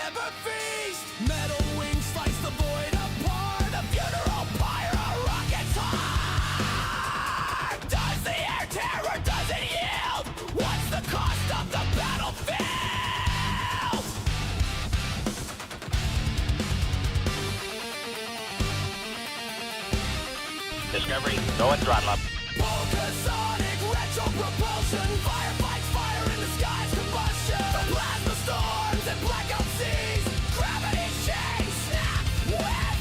never feast. Metal wings slice the void apart. A funeral pyre, a rocket's heart. Does the air tear or does it yield? What's the cost of the battlefield? Discovery, go and throttle up. Volcasonic retro propulsion. Firefights fire in the sky's combustion. The plasma storms and blackout seas. Gravity chains snap with.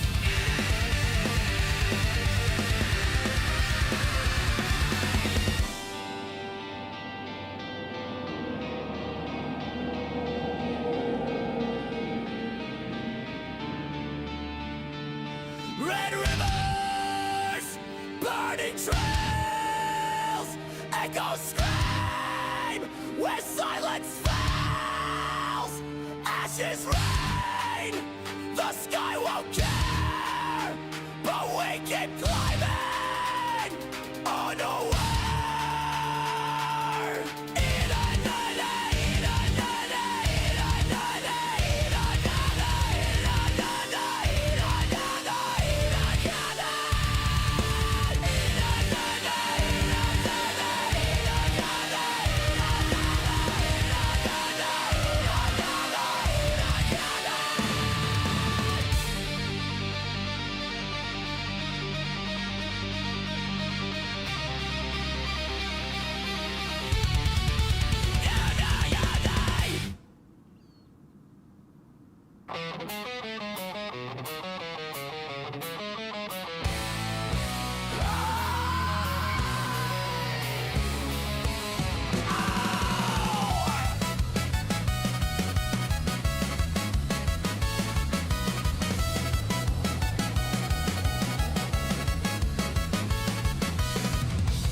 Red rivers, burning trails, echoes scream where silence fails. Ashes rain, the sky won't care, but we keep climbing unaware.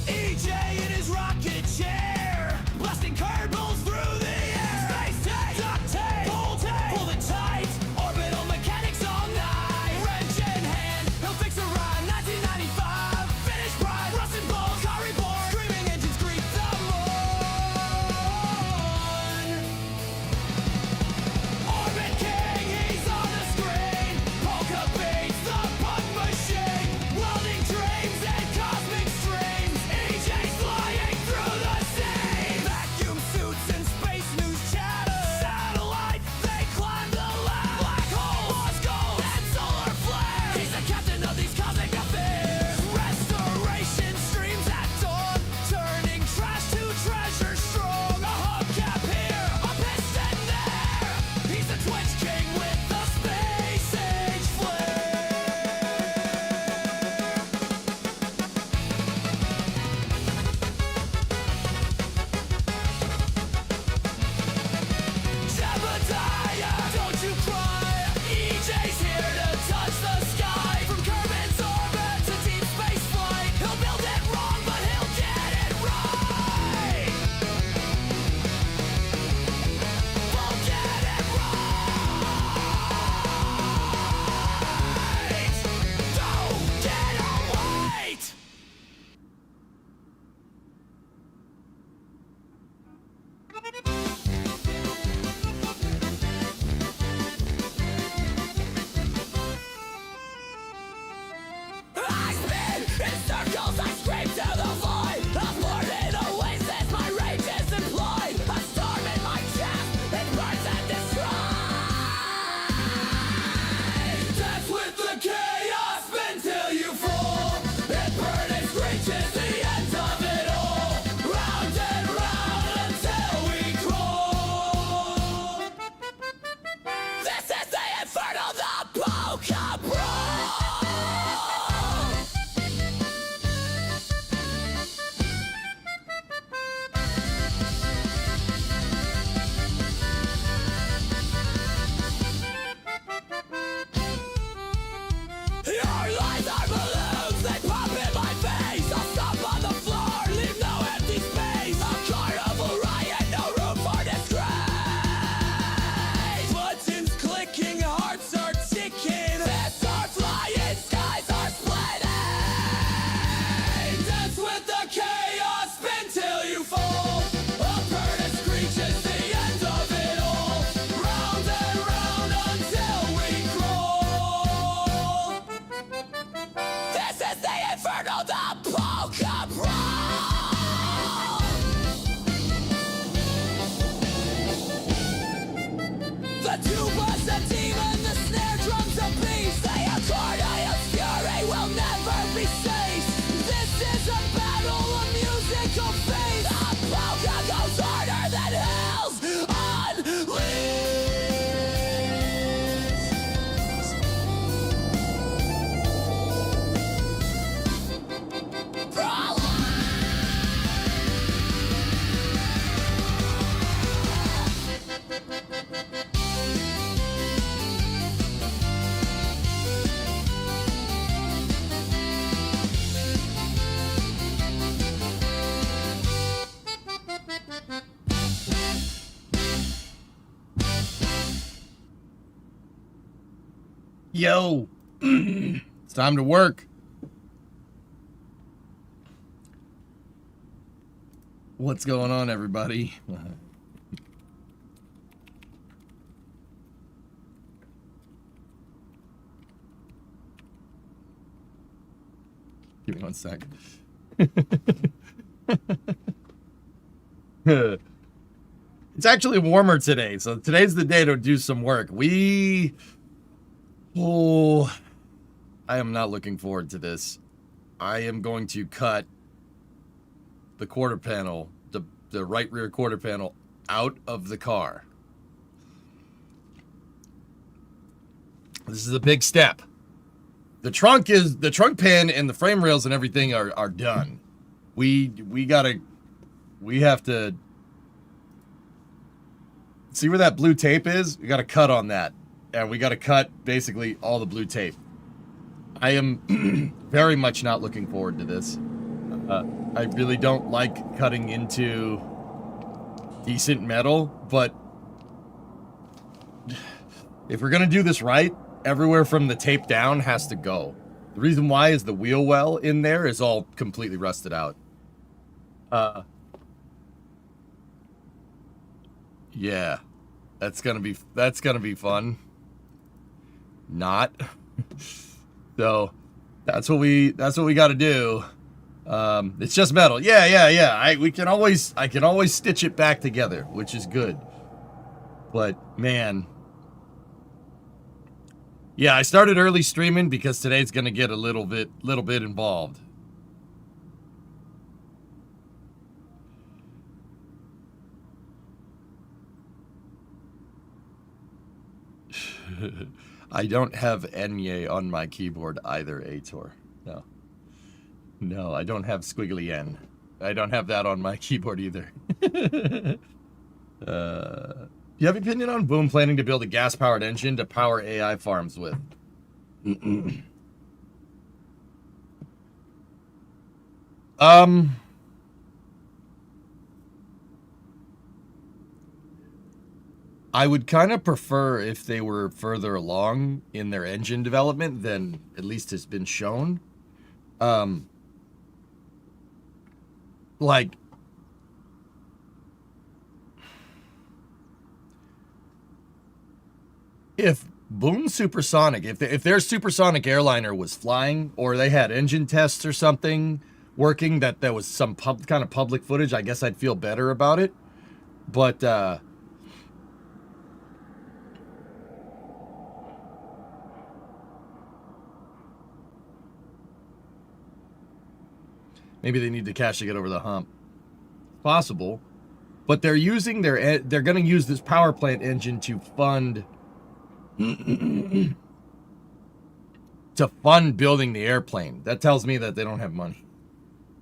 EJ in his rocket chair, blasting curveballs through the air. Space tape, duct tape, pull it tight, orbital mechanics. Yo, it's time to work. What's going on, everybody? Give me one sec. It's actually warmer today, so today's the day to do some work. I am not looking forward to this. I am going to cut the quarter panel, the right rear quarter panel, out of the car. This is a big step. The trunk pan and the frame rails and everything are done. We have to see where that blue tape is. We got to cut on that, and we got to cut basically all the blue tape. I am very much not looking forward to this. I really don't like cutting into decent metal, but if we're gonna do this right, everywhere from the tape down has to go. The reason why is the wheel well in there is all completely rusted out. Yeah, that's gonna be fun. Not. So that's what we got to do. It's just metal. Yeah. I can always stitch it back together, which is good. But man, yeah, I started early streaming because today's gonna get a little bit involved. I don't have Enye on my keyboard either, Ator. No, I don't have squiggly N. I don't have that on my keyboard either. Do you have an opinion on Boom planning to build a gas-powered engine to power AI farms with? I would kind of prefer if they were further along in their engine development than at least has been shown. Like, if Boom Supersonic, if their supersonic airliner was flying, or they had engine tests or something working, that there was some kind of public footage, I guess I'd feel better about it. But maybe they need the cash to get over the hump. Possible. But they're using they're going to use this power plant engine to fund building the airplane. That tells me that they don't have money.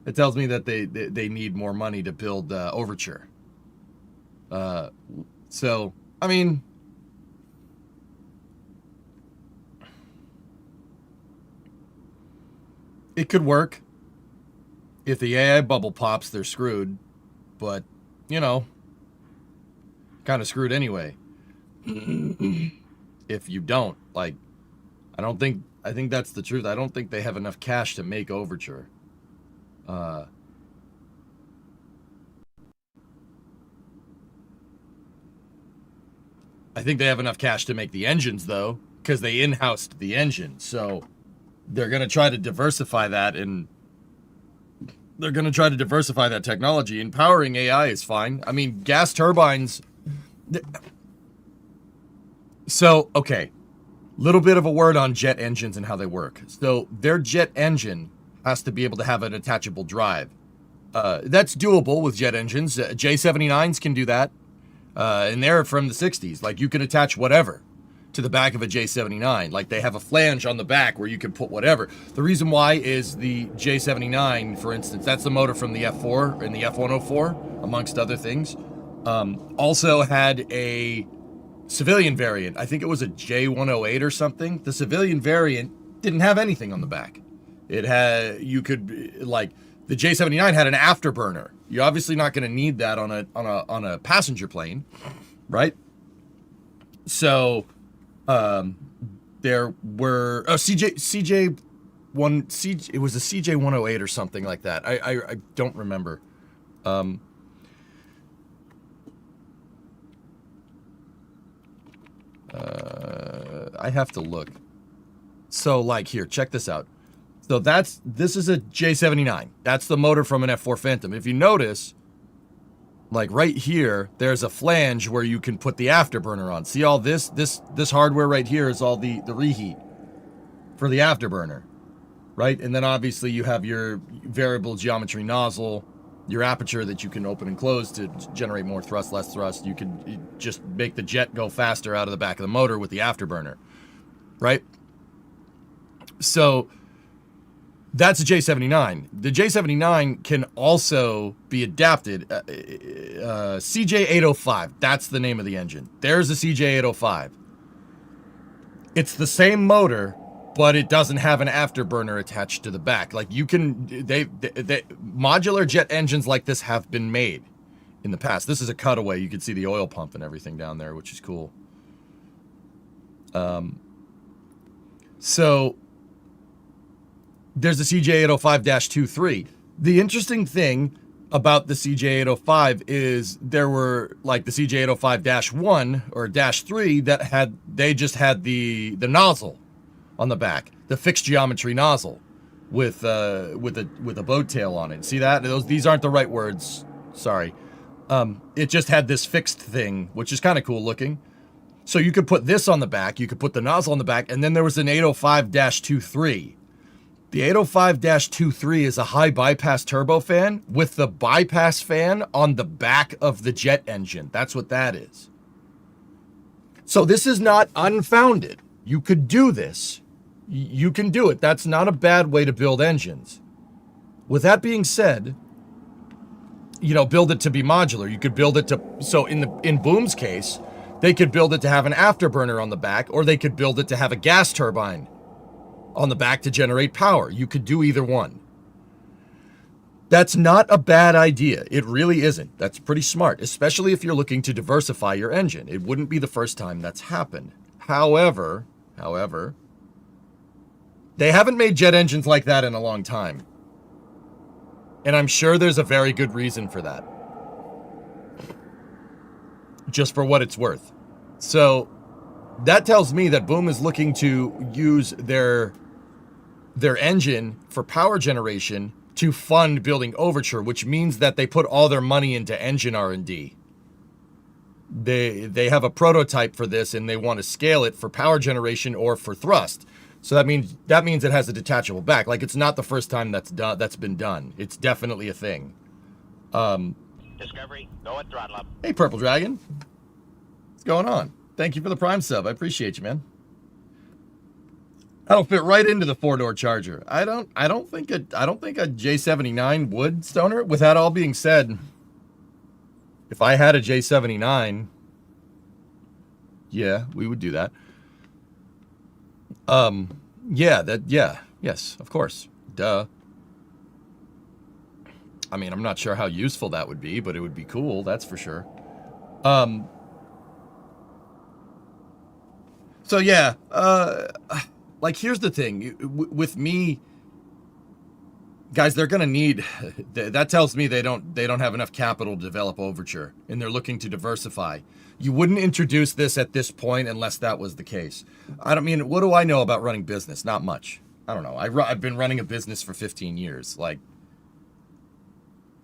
It tells me that they need more money to build Overture. So, I mean, it could work. If the AI bubble pops, they're screwed. But, you know, kind of screwed anyway. If you don't, like, I think that's the truth. I don't think they have enough cash to make Overture. I think they have enough cash to make the engines, though, because they in-housed the engine. So they're going to try to diversify that, and they're going to try to diversify that technology. And powering AI is fine. I mean, gas turbines. So, okay. Little bit of a word on jet engines and how they work. So their jet engine has to be able to have an attachable drive. That's doable with jet engines. J79s can do that. And they're from the 60s. Like, you can attach whatever to the back of a J79. Like, they have a flange on the back where you can put whatever. The reason why is the J79, for instance, that's the motor from the F4 and the F104, amongst other things. Also had a civilian variant. I think it was a J108 or something. The civilian variant didn't have anything on the back. It had, you could, like, the J79 had an afterburner. You're obviously not going to need that on a passenger plane, right? So, there were CJ one it was a CJ 108 or something like that. I don't remember. I have to look. So like here, check this out. So this is a J79. That's the motor from an F4 Phantom. If you notice, like right here, there's a flange where you can put the afterburner on. See all this hardware right here is all the reheat for the afterburner, right? And then obviously you have your variable geometry nozzle, your aperture that you can open and close to generate more thrust, less thrust. You can just make the jet go faster out of the back of the motor with the afterburner, right? So that's a J79. The J79 can also be adapted. CJ805, that's the name of the engine. There's a CJ805. It's the same motor, but it doesn't have an afterburner attached to the back. Like you can, they modular jet engines like this have been made in the past. This is a cutaway. You can see the oil pump and everything down there, which is cool. So there's the CJ805-23. The interesting thing about the CJ805 is there were like the CJ805-1 or -3 that just had the nozzle on the back, the fixed geometry nozzle with a boat tail on it. See that? These aren't the right words. Sorry. It just had this fixed thing, which is kind of cool looking. So you could put this on the back, you could put the nozzle on the back, and then there was an 805-23. The 805-23 is a high bypass turbofan with the bypass fan on the back of the jet engine. That's what that is. So this is not unfounded. You could do this. You can do it. That's not a bad way to build engines. With that being said, build it to be modular. You could build it to, so in Boom's case, they could build it to have an afterburner on the back, or they could build it to have a gas turbine on the back to generate power. You could do either one. That's not a bad idea. It really isn't. That's pretty smart, especially if you're looking to diversify your engine. It wouldn't be the first time that's happened. However, they haven't made jet engines like that in a long time. And I'm sure there's a very good reason for that. Just for what it's worth. So that tells me that Boom is looking to use their engine for power generation to fund building Overture, which means that they put all their money into engine R&D. They have a prototype for this and they want to scale it for power generation or for thrust. So that means it has a detachable back. Like it's not the first time that's been done. It's definitely a thing. Discovery, go at throttle up. Hey, Purple Dragon. What's going on? Thank you for the Prime sub. I appreciate you, man. That'll fit right into the 4-door Charger. I don't think a J79 would, Stoner. With that all being said, if I had a J79, yeah, we would do that. Yes, of course. Duh. I mean, I'm not sure how useful that would be, but it would be cool, that's for sure. So yeah, like here's the thing, with me, guys, they're gonna need, that tells me they don't have enough capital to develop Overture, and they're looking to diversify. You wouldn't introduce this at this point unless that was the case. I don't mean, what do I know about running business? Not much. I don't know. I've been running a business for 15 years. Like,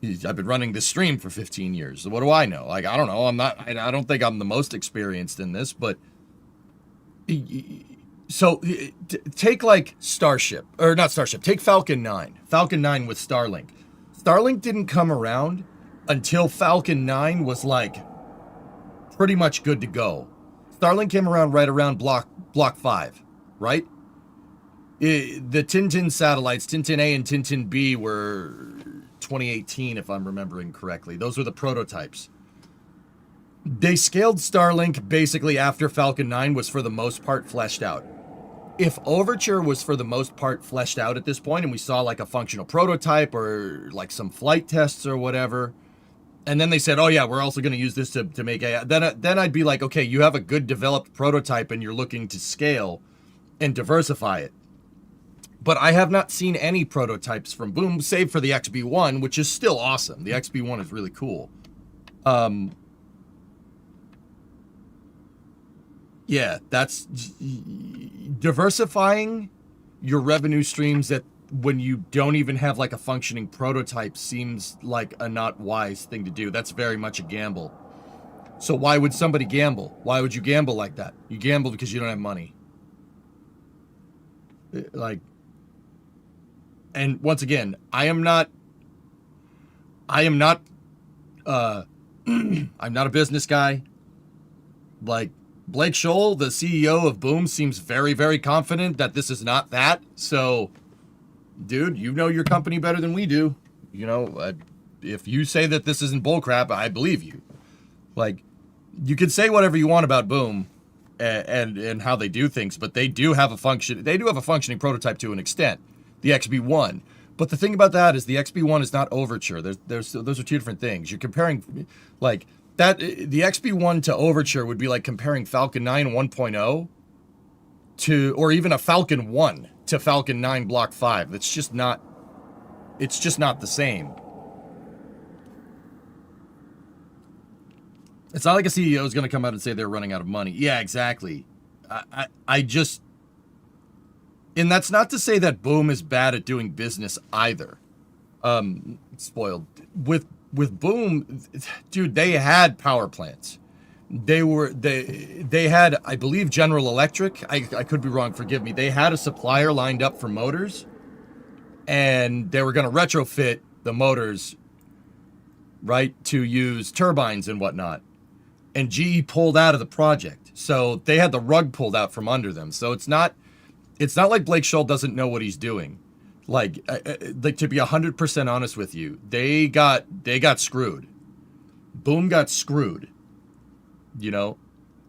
I've been running this stream for 15 years. So what do I know? Like, I don't know. I don't think I'm the most experienced in this, but so take like Starship, or not Starship, take Falcon 9. Falcon 9 with Starlink. Starlink didn't come around until Falcon 9 was like pretty much good to go. Starlink came around right around Block 5, right? The Tintin satellites, Tintin A and Tintin B were 2018, if I'm remembering correctly. Those were the prototypes. They scaled Starlink basically after Falcon 9 was for the most part fleshed out. If Overture was for the most part fleshed out at this point, and we saw like a functional prototype or like some flight tests or whatever, and then they said, oh yeah, we're also going to use this to make AI, then I'd be like, okay, you have a good developed prototype and you're looking to scale. and diversify it. But I have not seen any prototypes from Boom, save for the XB1, which is still awesome. The XB1 is really cool. Yeah, that's diversifying your revenue streams that when you don't even have like a functioning prototype seems like a not wise thing to do. That's very much a gamble. So why would somebody gamble? Why would you gamble like that? You gamble because you don't have money. Like, and once again, I'm not I'm not a business guy. Like, Blake Scholl, the CEO of Boom, seems very, very confident that this is not that. So, dude, you know your company better than we do. You know, if you say that this isn't bullcrap, I believe you. Like, you can say whatever you want about Boom and how they do things, but they do have a functioning prototype to an extent, the XB1. But the thing about that is the XB1 is not Overture. Those are two different things. You're comparing, like, that the XB1 to Overture would be like comparing Falcon 9 1.0 to, or even a Falcon 1 to Falcon 9 Block 5. It's just not the same. It's not like a CEO is going to come out and say they're running out of money. Yeah, exactly. I just, and that's not to say that Boom is bad at doing business either. Spoiled. With Boom, dude, they had power plants. They had, I believe, General Electric. I could be wrong, forgive me. They had a supplier lined up for motors, and they were going to retrofit the motors, right, to use turbines and whatnot. And GE pulled out of the project. So they had the rug pulled out from under them. So it's not like Blake Scholl doesn't know what he's doing. Like to be 100% honest with you, they got screwed. Boom got screwed. You know,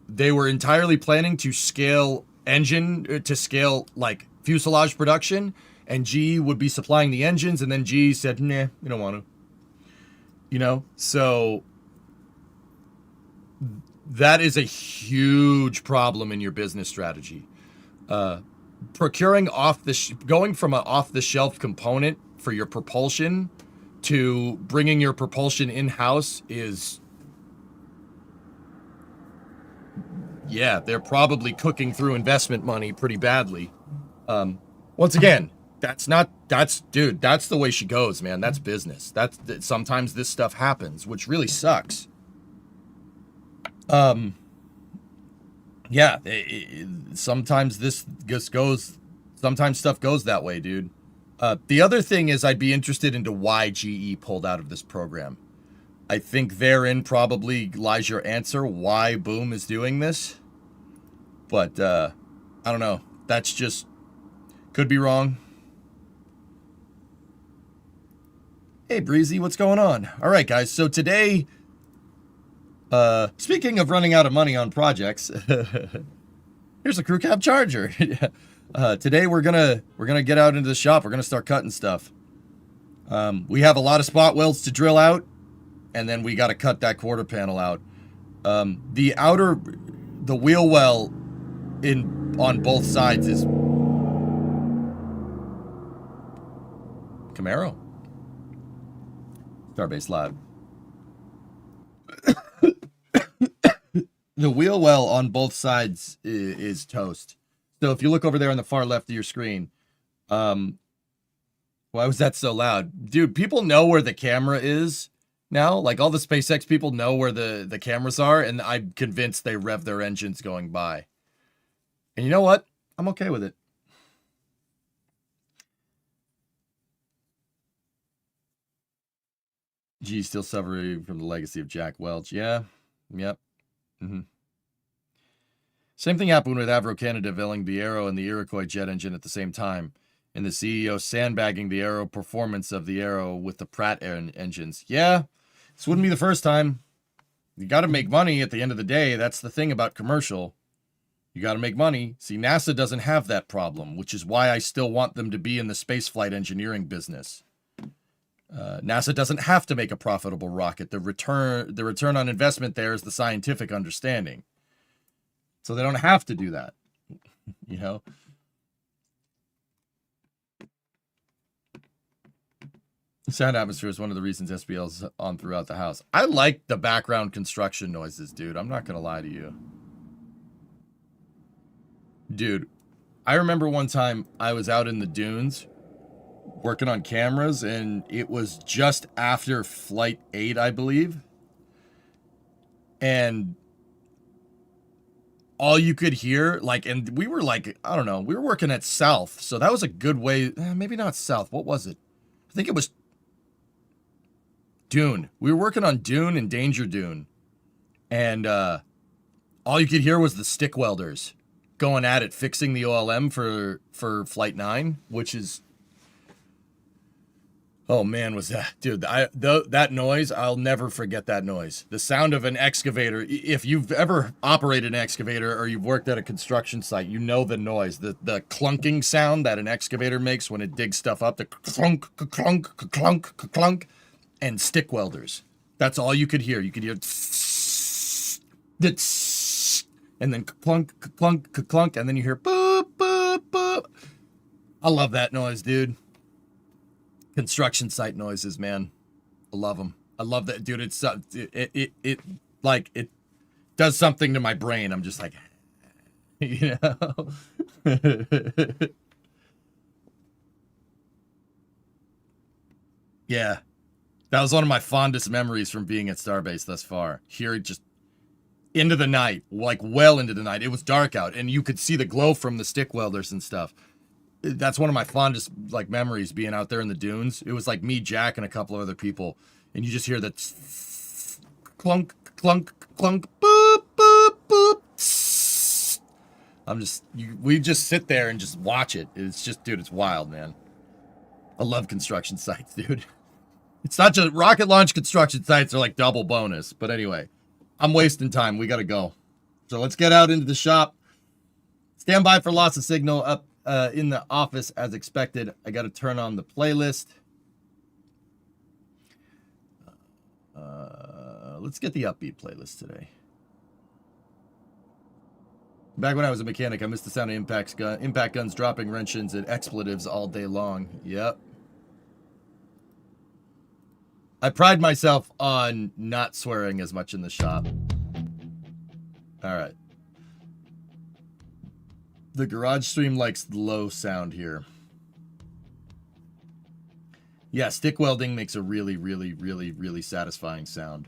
they were entirely planning to scale like fuselage production, and GE would be supplying the engines, and then GE said, nah, we don't want to. You know, so that is a huge problem in your business strategy. Procuring going from an off-the-shelf component for your propulsion to bringing your propulsion in-house is, yeah, they're probably cooking through investment money pretty badly. Once again, that's the way she goes, man. That's business. Sometimes this stuff happens, which really sucks. Yeah, sometimes sometimes stuff goes that way, dude. The other thing is I'd be interested into why GE pulled out of this program. I think therein probably lies your answer why Boom is doing this. But, I don't know. That's just, could be wrong. Hey, Breezy, what's going on? All right, guys, so today, speaking of running out of money on projects, here's a crew cab Charger. Today we're gonna get out into the shop. We're gonna start cutting stuff. We have a lot of spot welds to drill out, and then we got to cut that quarter panel out. The wheel well on both sides is Camaro. Starbase Live. The wheel well on both sides is toast. So if you look over there on the far left of your screen, why was that so loud? Dude, people know where the camera is now. Like, all the SpaceX people know where the cameras are, and I'm convinced they rev their engines going by. And you know what? I'm okay with it. G still suffering from the legacy of Jack Welch. Yeah. Yep. Mm-hmm. Same thing happened with Avro Canada veiling the Aero and the Iroquois jet engine at the same time, and the CEO sandbagging the Aero performance of the Aero with the Pratt engines. Yeah, this wouldn't be the first time. You got to make money at the end of the day. That's the thing about commercial. You got to make money. See, NASA doesn't have that problem, which is why I still want them to be in the spaceflight engineering business. NASA doesn't have to make a profitable rocket. The return on investment there is the scientific understanding. So they don't have to do that, you know? Sound atmosphere is one of the reasons SPL's on throughout the house. I like the background construction noises, dude. I'm not gonna lie to you. Dude, I remember one time I was out in the dunes working on cameras, and it was just after Flight 8, I believe. And all you could hear, like, and we were like, I don't know, we were working at South, so that was a good way, maybe not South, what was it? I think it was Dune. We were working on Dune and Danger Dune. And all you could hear was the stick welders going at it, fixing the OLM for Flight 9, which is, oh man, was that, dude, that noise, I'll never forget that noise. The sound of an excavator. If you've ever operated an excavator or you've worked at a construction site, you know the noise, the clunking sound that an excavator makes when it digs stuff up, the clunk, clunk, clunk, clunk, and stick welders. That's all you could hear. You could hear and then clunk, clunk, clunk, and then you hear boop, boop, boop. I love that noise, dude. Construction site noises, man. I love them. I love that, dude. It's it like it does something to my brain. I'm just like, you know. Yeah, that was one of my fondest memories from being at Starbase thus far. Here, just into the night, like well into the night. It was dark out, and you could see the glow from the stick welders and stuff. That's one of my fondest like memories, being out there in the dunes. It was like me, Jack, and a couple of other people, and you just hear that clunk, clunk, clunk, boop, boop, boop. We just sit there and just watch it. It's just, dude, it's wild, man. I love construction sites, dude. It's not just rocket launch construction sites are like double bonus, but anyway. I'm wasting time. We got to go. So let's get out into the shop. Stand by for loss of signal up in the office as expected. I got to turn on the playlist. Let's get the upbeat playlist today. Back when I was a mechanic, I missed the sound of impact guns dropping wrenches and expletives all day long. Yep. I pride myself on not swearing as much in the shop. All right. The garage stream likes low sound here. Yeah, stick welding makes a really, really, really, really satisfying sound.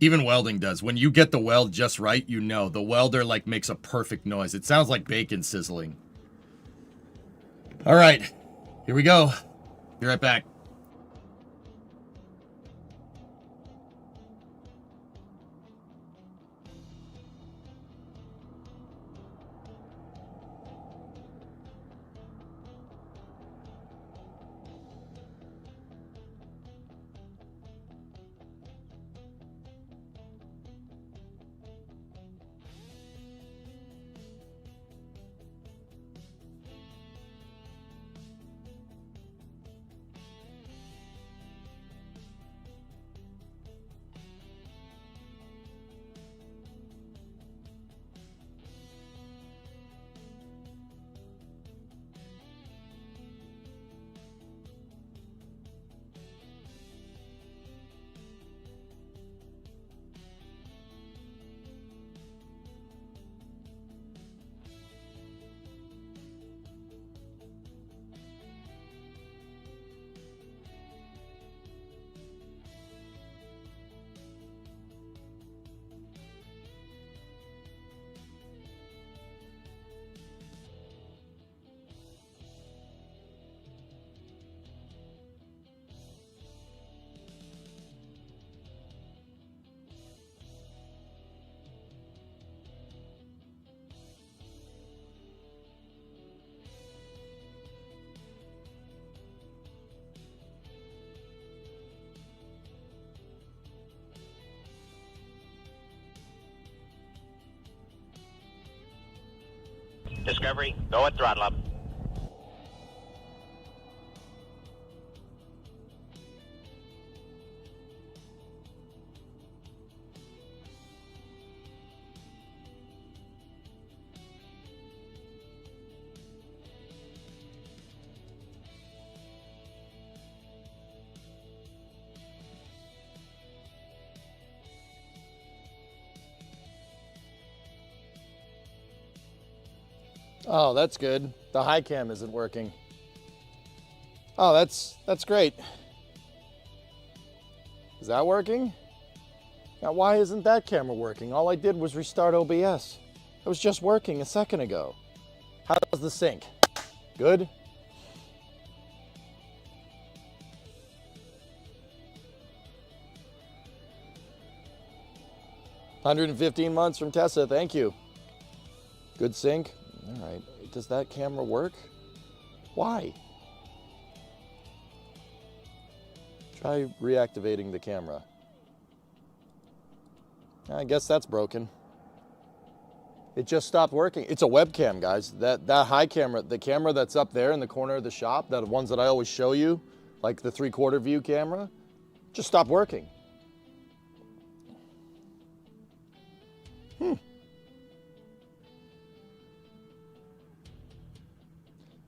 Even welding does. When you get the weld just right, you know. The welder like makes a perfect noise. It sounds like bacon sizzling. All right. Here we go. Be right back. Discovery, go at throttle up. Oh, that's good. The high cam isn't working. Oh, that's great. Is that working? Now, why isn't that camera working? All I did was restart OBS. It was just working a second ago. How's the sync? Good? $115 months from Tessa, thank you. Good sync. All right, does that camera work? Why? Try reactivating the camera. I guess that's broken. It just stopped working. It's a webcam, guys. That high camera, the camera that's up there in the corner of the shop, the ones that I always show you, like the 3/4 view camera, just stopped working.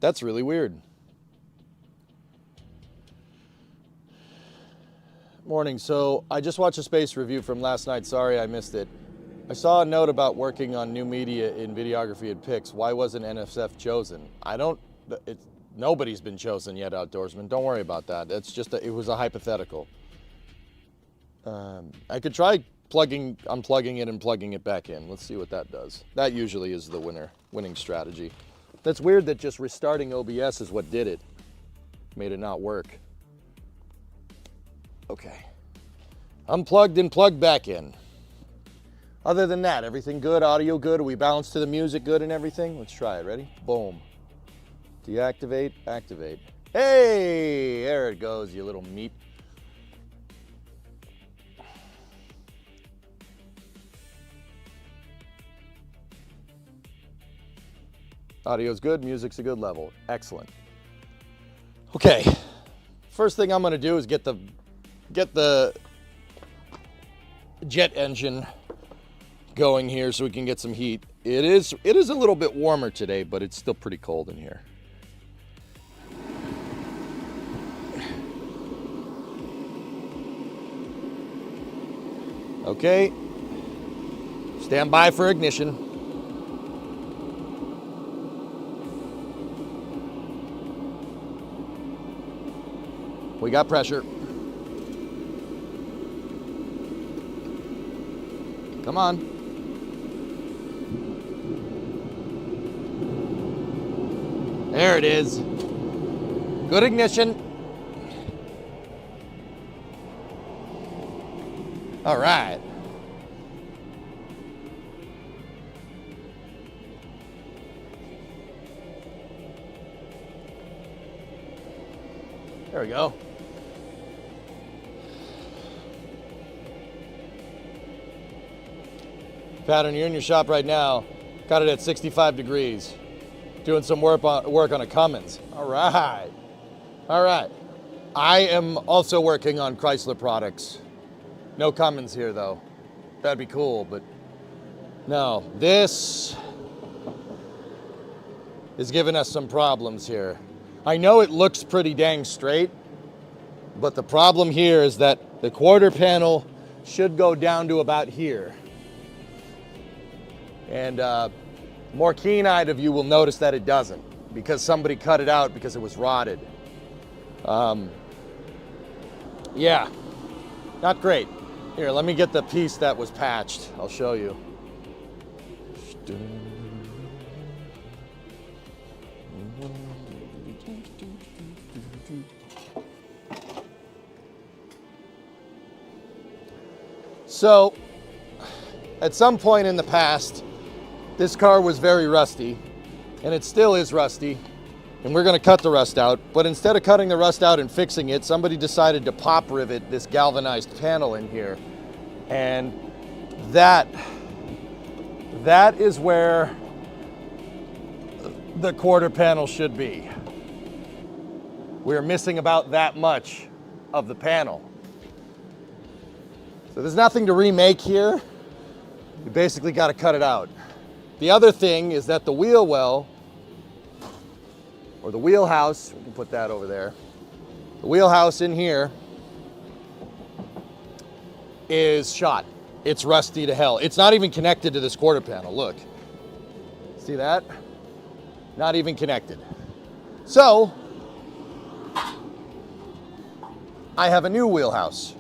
That's really weird. Morning. So I just watched a space review from last night. Sorry I missed it. I saw a note about working on new media in videography and pics. Why wasn't NSF chosen? Nobody's been chosen yet, Outdoorsman. Don't worry about that. It's just it was a hypothetical. I could try unplugging it and plugging it back in. Let's see what that does. That usually is the winning strategy. That's weird that just restarting OBS is what did it. Made it not work. Okay. Unplugged and plugged back in. Other than that, everything good, audio good, are we balanced to the music good and everything? Let's try it, ready? Boom. Deactivate, activate. Hey, there it goes, you little meat. Audio's good, music's a good level. Excellent. Okay, first thing I'm gonna do is get the jet engine going here so we can get some heat. It is a little bit warmer today, but it's still pretty cold in here. Okay, stand by for ignition. We got pressure. Come on. There it is. Good ignition. All right. There we go. Pattern, you're in your shop right now. Got it at 65 degrees. Doing some work on a Cummins. All right. All right. I am also working on Chrysler products. No Cummins here though. That'd be cool, but no. This is giving us some problems here. I know it looks pretty dang straight, but the problem here is that the quarter panel should go down to about here. And more keen-eyed of you will notice that it doesn't, because somebody cut it out because it was rotted. Yeah, not great. Here, let me get the piece that was patched. I'll show you. So, at some point in the past, this car was very rusty, and it still is rusty, and we're gonna cut the rust out, but instead of cutting the rust out and fixing it, somebody decided to pop rivet this galvanized panel in here. And that is where the quarter panel should be. We're missing about that much of the panel. So there's nothing to remake here. You basically gotta cut it out. The other thing is that the wheel well, or the wheelhouse, we can put that over there. The wheelhouse in here is shot. It's rusty to hell. It's not even connected to this quarter panel, look. See that? Not even connected. So, I have a new wheelhouse.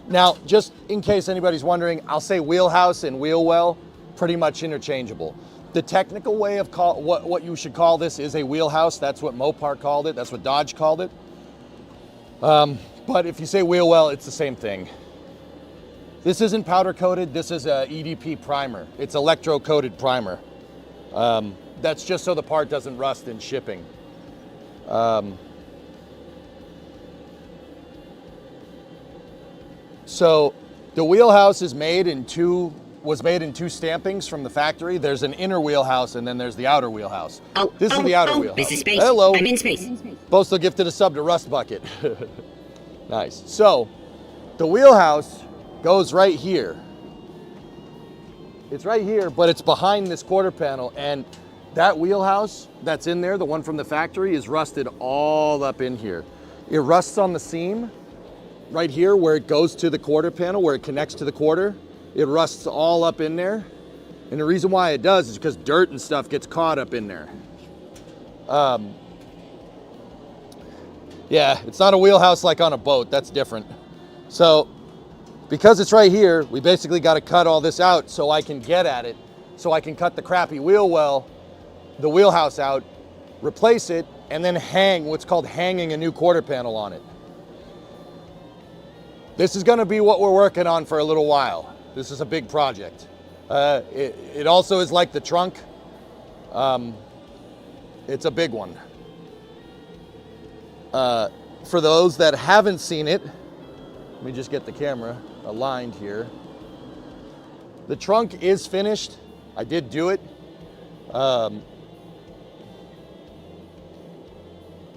Now, just in case anybody's wondering, I'll say wheelhouse and wheel well, pretty much interchangeable. The technical way of what you should call this is a wheelhouse. That's what Mopar called it. That's what Dodge called it. But if you say wheel well, it's the same thing. This isn't powder coated. This is a EDP primer. It's electro coated primer. That's just so the part doesn't rust in shipping. So the wheelhouse was made in two stampings from the factory. There's an inner wheelhouse and then there's the outer wheelhouse. This is the outer wheelhouse. This is space. Hello. I'm in space. Postal gifted a sub to Rust Bucket. Nice. So the wheelhouse goes right here. It's right here, but it's behind this quarter panel, and that wheelhouse that's in there, the one from the factory, is rusted all up in here. It rusts on the seam right here where it goes to the quarter panel, where it connects to the quarter. It rusts all up in there. And the reason why it does is because dirt and stuff gets caught up in there. Yeah, it's not a wheelhouse like on a boat. That's different. So because it's right here, we basically got to cut all this out so I can get at it. So I can cut the crappy wheel well, the wheelhouse out, replace it, and then hang what's called hanging a new quarter panel on it. This is going to be what we're working on for a little while. This is a big project. It also is like the trunk. It's a big one. For those that haven't seen it, let me just get the camera aligned here. The trunk is finished. I did do it.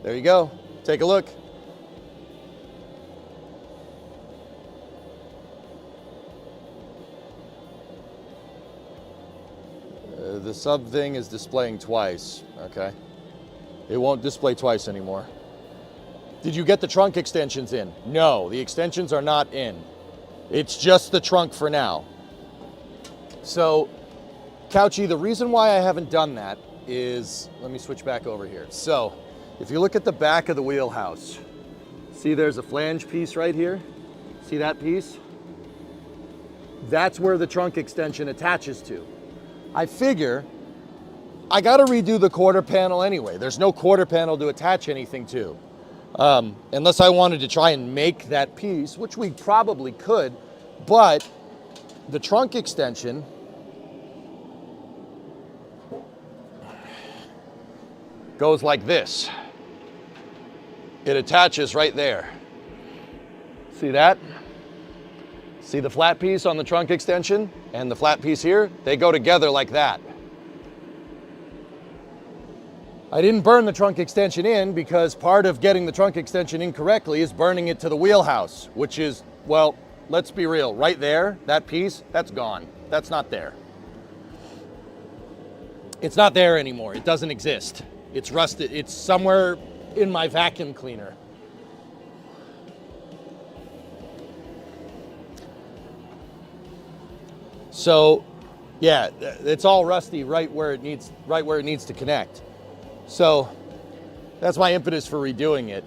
There you go. Take a look. The sub thing is displaying twice, okay? It won't display twice anymore. Did you get the trunk extensions in? No, the extensions are not in. It's just the trunk for now. So, Couchy, the reason why I haven't done that is, let me switch back over here. So, if you look at the back of the wheelhouse, see there's a flange piece right here? See that piece? That's where the trunk extension attaches to. I figure I got to redo the quarter panel anyway. There's no quarter panel to attach anything to. Unless I wanted to try and make that piece, which we probably could, but the trunk extension goes like this. It attaches right there. See that? See the flat piece on the trunk extension and the flat piece here? They go together like that. I didn't burn the trunk extension in because part of getting the trunk extension in correctly is burning it to the wheelhouse, which is, well, let's be real, right there, that piece, that's gone. That's not there. It's not there anymore. It doesn't exist. It's rusted. It's somewhere in my vacuum cleaner. So, yeah, it's all rusty right where it needs to connect. So, that's my impetus for redoing it.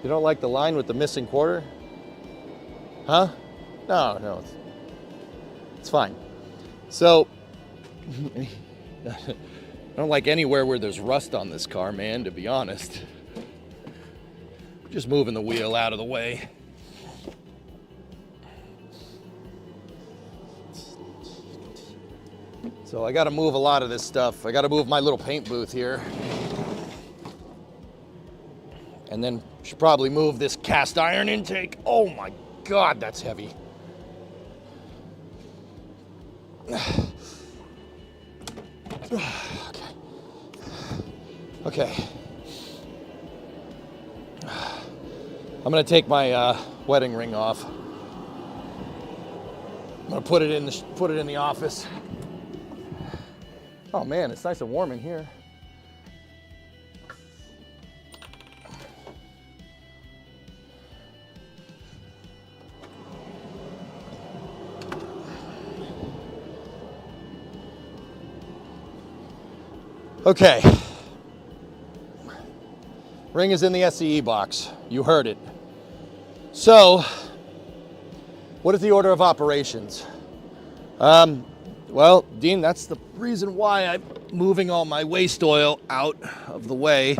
You don't like the line with the missing quarter? Huh? No, it's fine. So, I don't like anywhere where there's rust on this car, man, to be honest. Just moving the wheel out of the way. So I got to move a lot of this stuff. I got to move my little paint booth here. And then should probably move this cast iron intake. Oh my God, that's heavy. Okay. I'm gonna take my wedding ring off. I'm gonna put it in the office. Oh man, it's nice and warm in here. Okay. Ring is in the SCE box. You heard it. So, what is the order of operations? Well, Dean, that's the reason why I'm moving all my waste oil out of the way.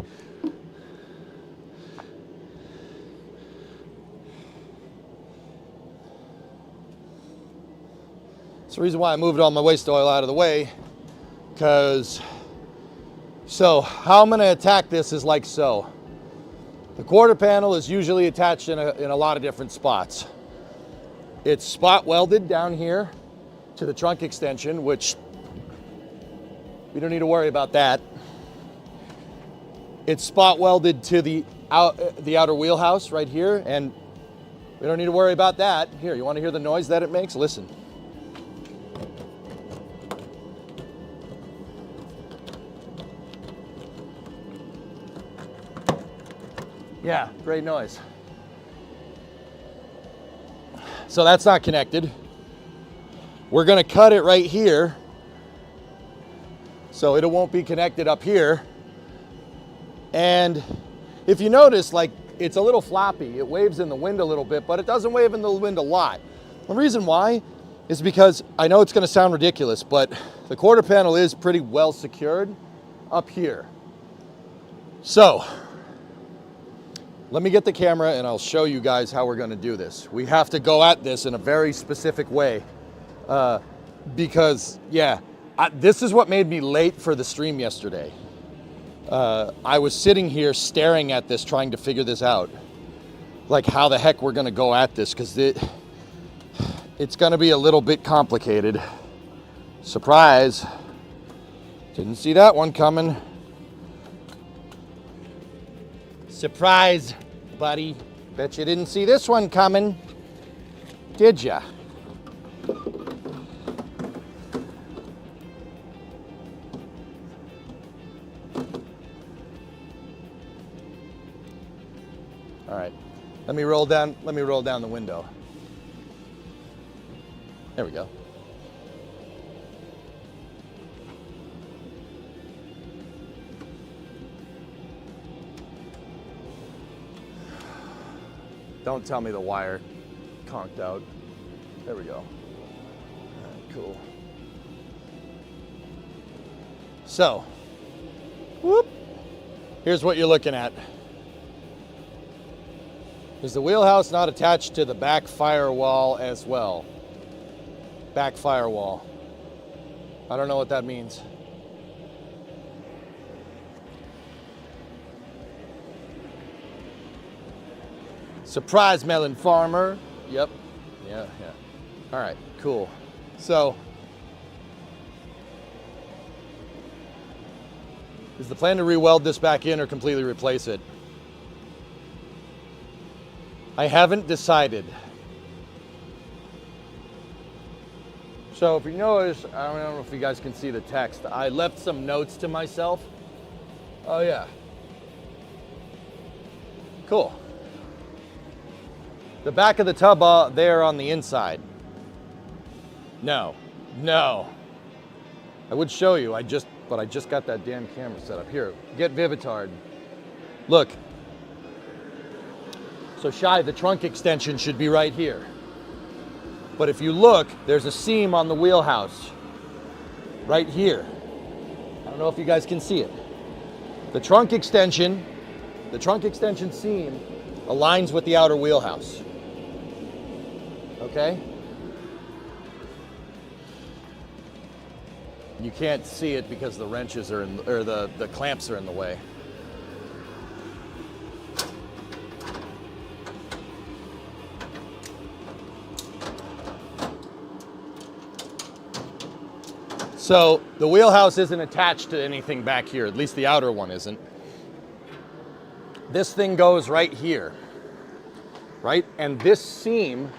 It's the reason why I moved all my waste oil out of the way, because, so how I'm gonna attack this is like so. The quarter panel is usually attached in a lot of different spots. It's spot welded down here to the trunk extension, which we don't need to worry about that. It's spot welded to the outer wheelhouse right here, and we don't need to worry about that. Here, you want to hear the noise that it makes? Listen. Yeah, great noise. So that's not connected. We're gonna cut it right here, so it won't be connected up here. And if you notice, like, it's a little floppy. It waves in the wind a little bit, but it doesn't wave in the wind a lot. The reason why is because, I know it's gonna sound ridiculous, but the quarter panel is pretty well secured up here. So, let me get the camera and I'll show you guys how we're gonna do this. We have to go at this in a very specific way because, yeah, this is what made me late for the stream yesterday. I was sitting here staring at this, trying to figure this out. Like how the heck we're gonna go at this, because it's gonna be a little bit complicated. Surprise, didn't see that one coming. Surprise, buddy. Bet you didn't see this one coming, did ya? All right, let me roll down the window. There we go. Don't tell me the wire conked out. There we go. All right, cool. So, whoop. Here's what you're looking at. Is the wheelhouse not attached to the back firewall as well? Back firewall. I don't know what that means. Surprise, melon farmer. Yep. Yeah. All right, cool. So, is the plan to re-weld this back in or completely replace it? I haven't decided. So if you notice, I don't know if you guys can see the text. I left some notes to myself. Oh yeah. Cool. The back of the tub there on the inside. No. I would show you, but I just got that damn camera set up. Here, get Vivitard. Look. So Shai, the trunk extension should be right here. But if you look, there's a seam on the wheelhouse. Right here. I don't know if you guys can see it. The trunk extension seam aligns with the outer wheelhouse. Okay? You can't see it because the wrenches are in, or the clamps are in the way. So the wheelhouse isn't attached to anything back here, at least the outer one isn't. This thing goes right here, right? And this seam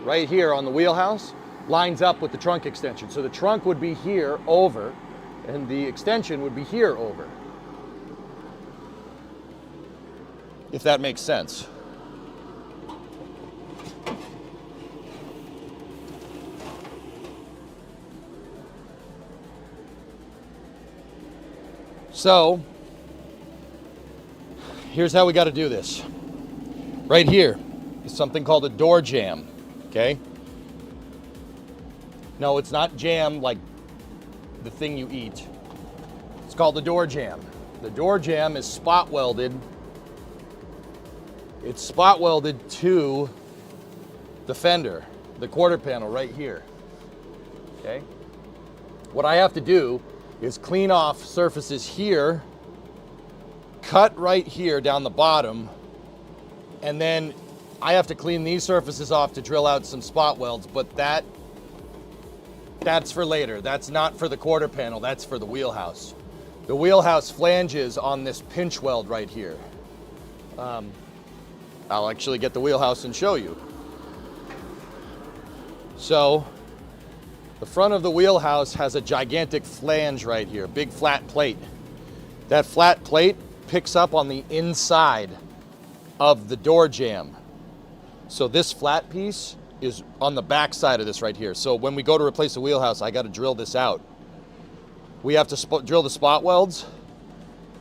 right here on the wheelhouse lines up with the trunk extension. So the trunk would be here over, and the extension would be here over. If that makes sense. So, here's how we got to do this. Right here is something called a door jamb, okay? No, it's not jam like the thing you eat. It's called the door jamb. The door jamb is spot welded. It's spot welded to the fender, the quarter panel right here, okay? What I have to do is clean off surfaces here, cut right here down the bottom, and then I have to clean these surfaces off to drill out some spot welds, but that's for later. That's not for the quarter panel, that's for the wheelhouse. The wheelhouse flanges on this pinch weld right here. I'll actually get the wheelhouse and show you. So, the front of the wheelhouse has a gigantic flange right here, big flat plate. That flat plate picks up on the inside of the door jamb. So this flat piece is on the back side of this right here. So when we go to replace the wheelhouse, I got to drill this out. We have to drill the spot welds,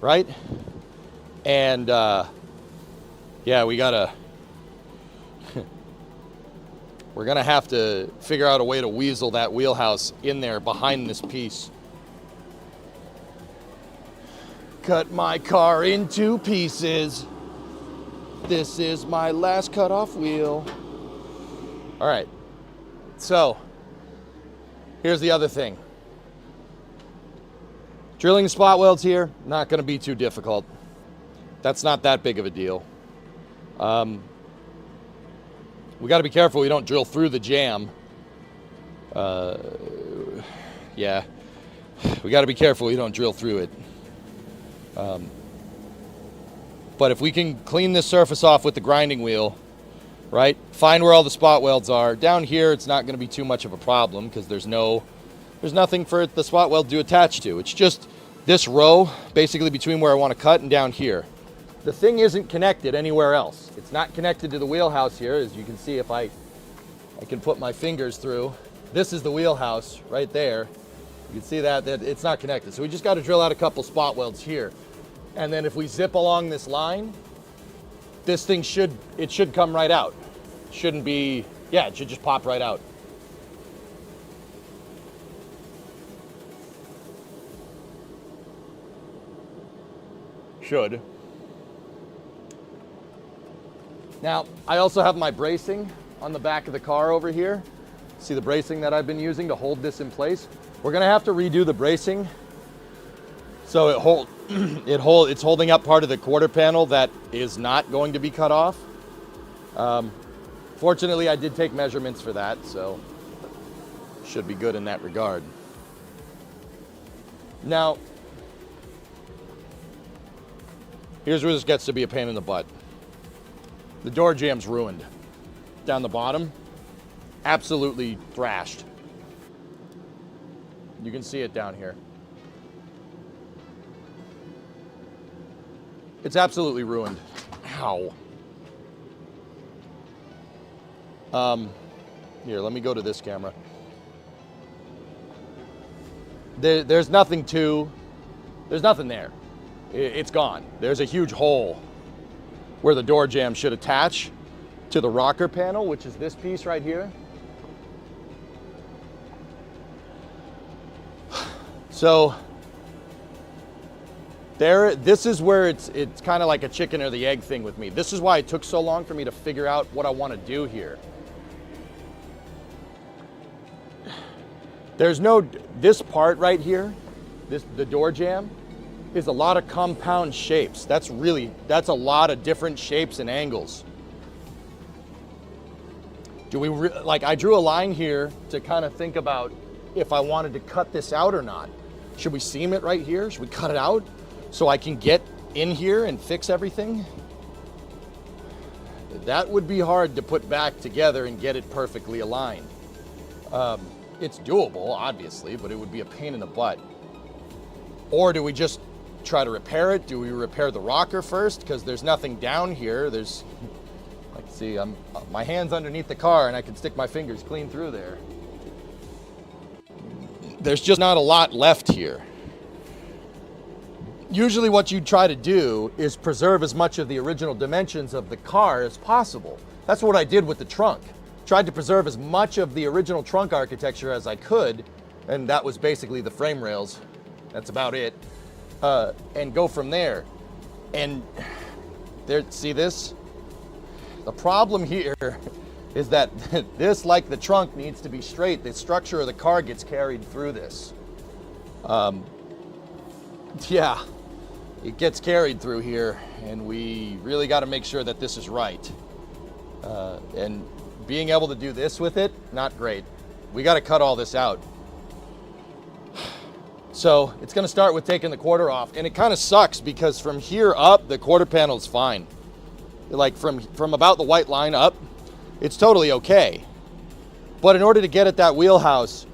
right? And yeah, we gotta, we're gonna have to figure out a way to weasel that wheelhouse in there behind this piece. Cut my car into pieces. This is my last cut off wheel. All right, so here's the other thing. Drilling spot welds here, not gonna be too difficult. That's not that big of a deal. We got to be careful we don't drill through the jamb. Yeah, we got to be careful we don't drill through it. But if we can clean this surface off with the grinding wheel, right? Find where all the spot welds are. Down here, it's not going to be too much of a problem because there's nothing for the spot weld to attach to. It's just this row, basically between where I want to cut and down here. The thing isn't connected anywhere else. It's not connected to the wheelhouse here, as you can see if I can put my fingers through. This is the wheelhouse right there. You can see that it's not connected. So we just got to drill out a couple spot welds here. And then if we zip along this line, this thing should come right out. Shouldn't be, yeah, it should just pop right out. Should. Now, I also have my bracing on the back of the car over here. See the bracing that I've been using to hold this in place? We're gonna have to redo the bracing so it's holding up part of the quarter panel that is not going to be cut off. Fortunately, I did take measurements for that, so should be good in that regard. Now, here's where this gets to be a pain in the butt. The door jamb's ruined. Down the bottom, absolutely thrashed. You can see it down here. It's absolutely ruined. Ow. Here, let me go to this camera. There's nothing there. It's gone. There's a huge hole where the door jamb should attach to the rocker panel, which is this piece right here. So this is where it's kind of like a chicken or the egg thing with me. This is why it took so long for me to figure out what I want to do here. This part right here, the door jamb, is a lot of compound shapes. That's a lot of different shapes and angles. I drew a line here to kind of think about if I wanted to cut this out or not. Should we seam it right here? Should we cut it out so I can get in here and fix everything? That would be hard to put back together and get it perfectly aligned. It's doable, obviously, but it would be a pain in the butt. Or do we just try to repair it? Do we repair the rocker first? Because there's nothing down here. See, my hand's underneath the car and I can stick my fingers clean through there. There's just not a lot left here. usually what you try to do is preserve as much of the original dimensions of the car as possible. That's what I did with the trunk. Tried to preserve as much of the original trunk architecture as I could, and that was basically the frame rails. That's about it. And go from there. And there, see this? The problem here is that this, like the trunk, needs to be straight. The structure of the car gets carried through this. Yeah, it gets carried through here, and we really got to make sure that this is right. And being able to do this with it, not great. We got to cut all this out. So it's going to start with taking the quarter off, and it kind of sucks because from here up, the quarter panel is fine. Like from about the white line up, it's totally okay. But in order to get at that wheelhouse,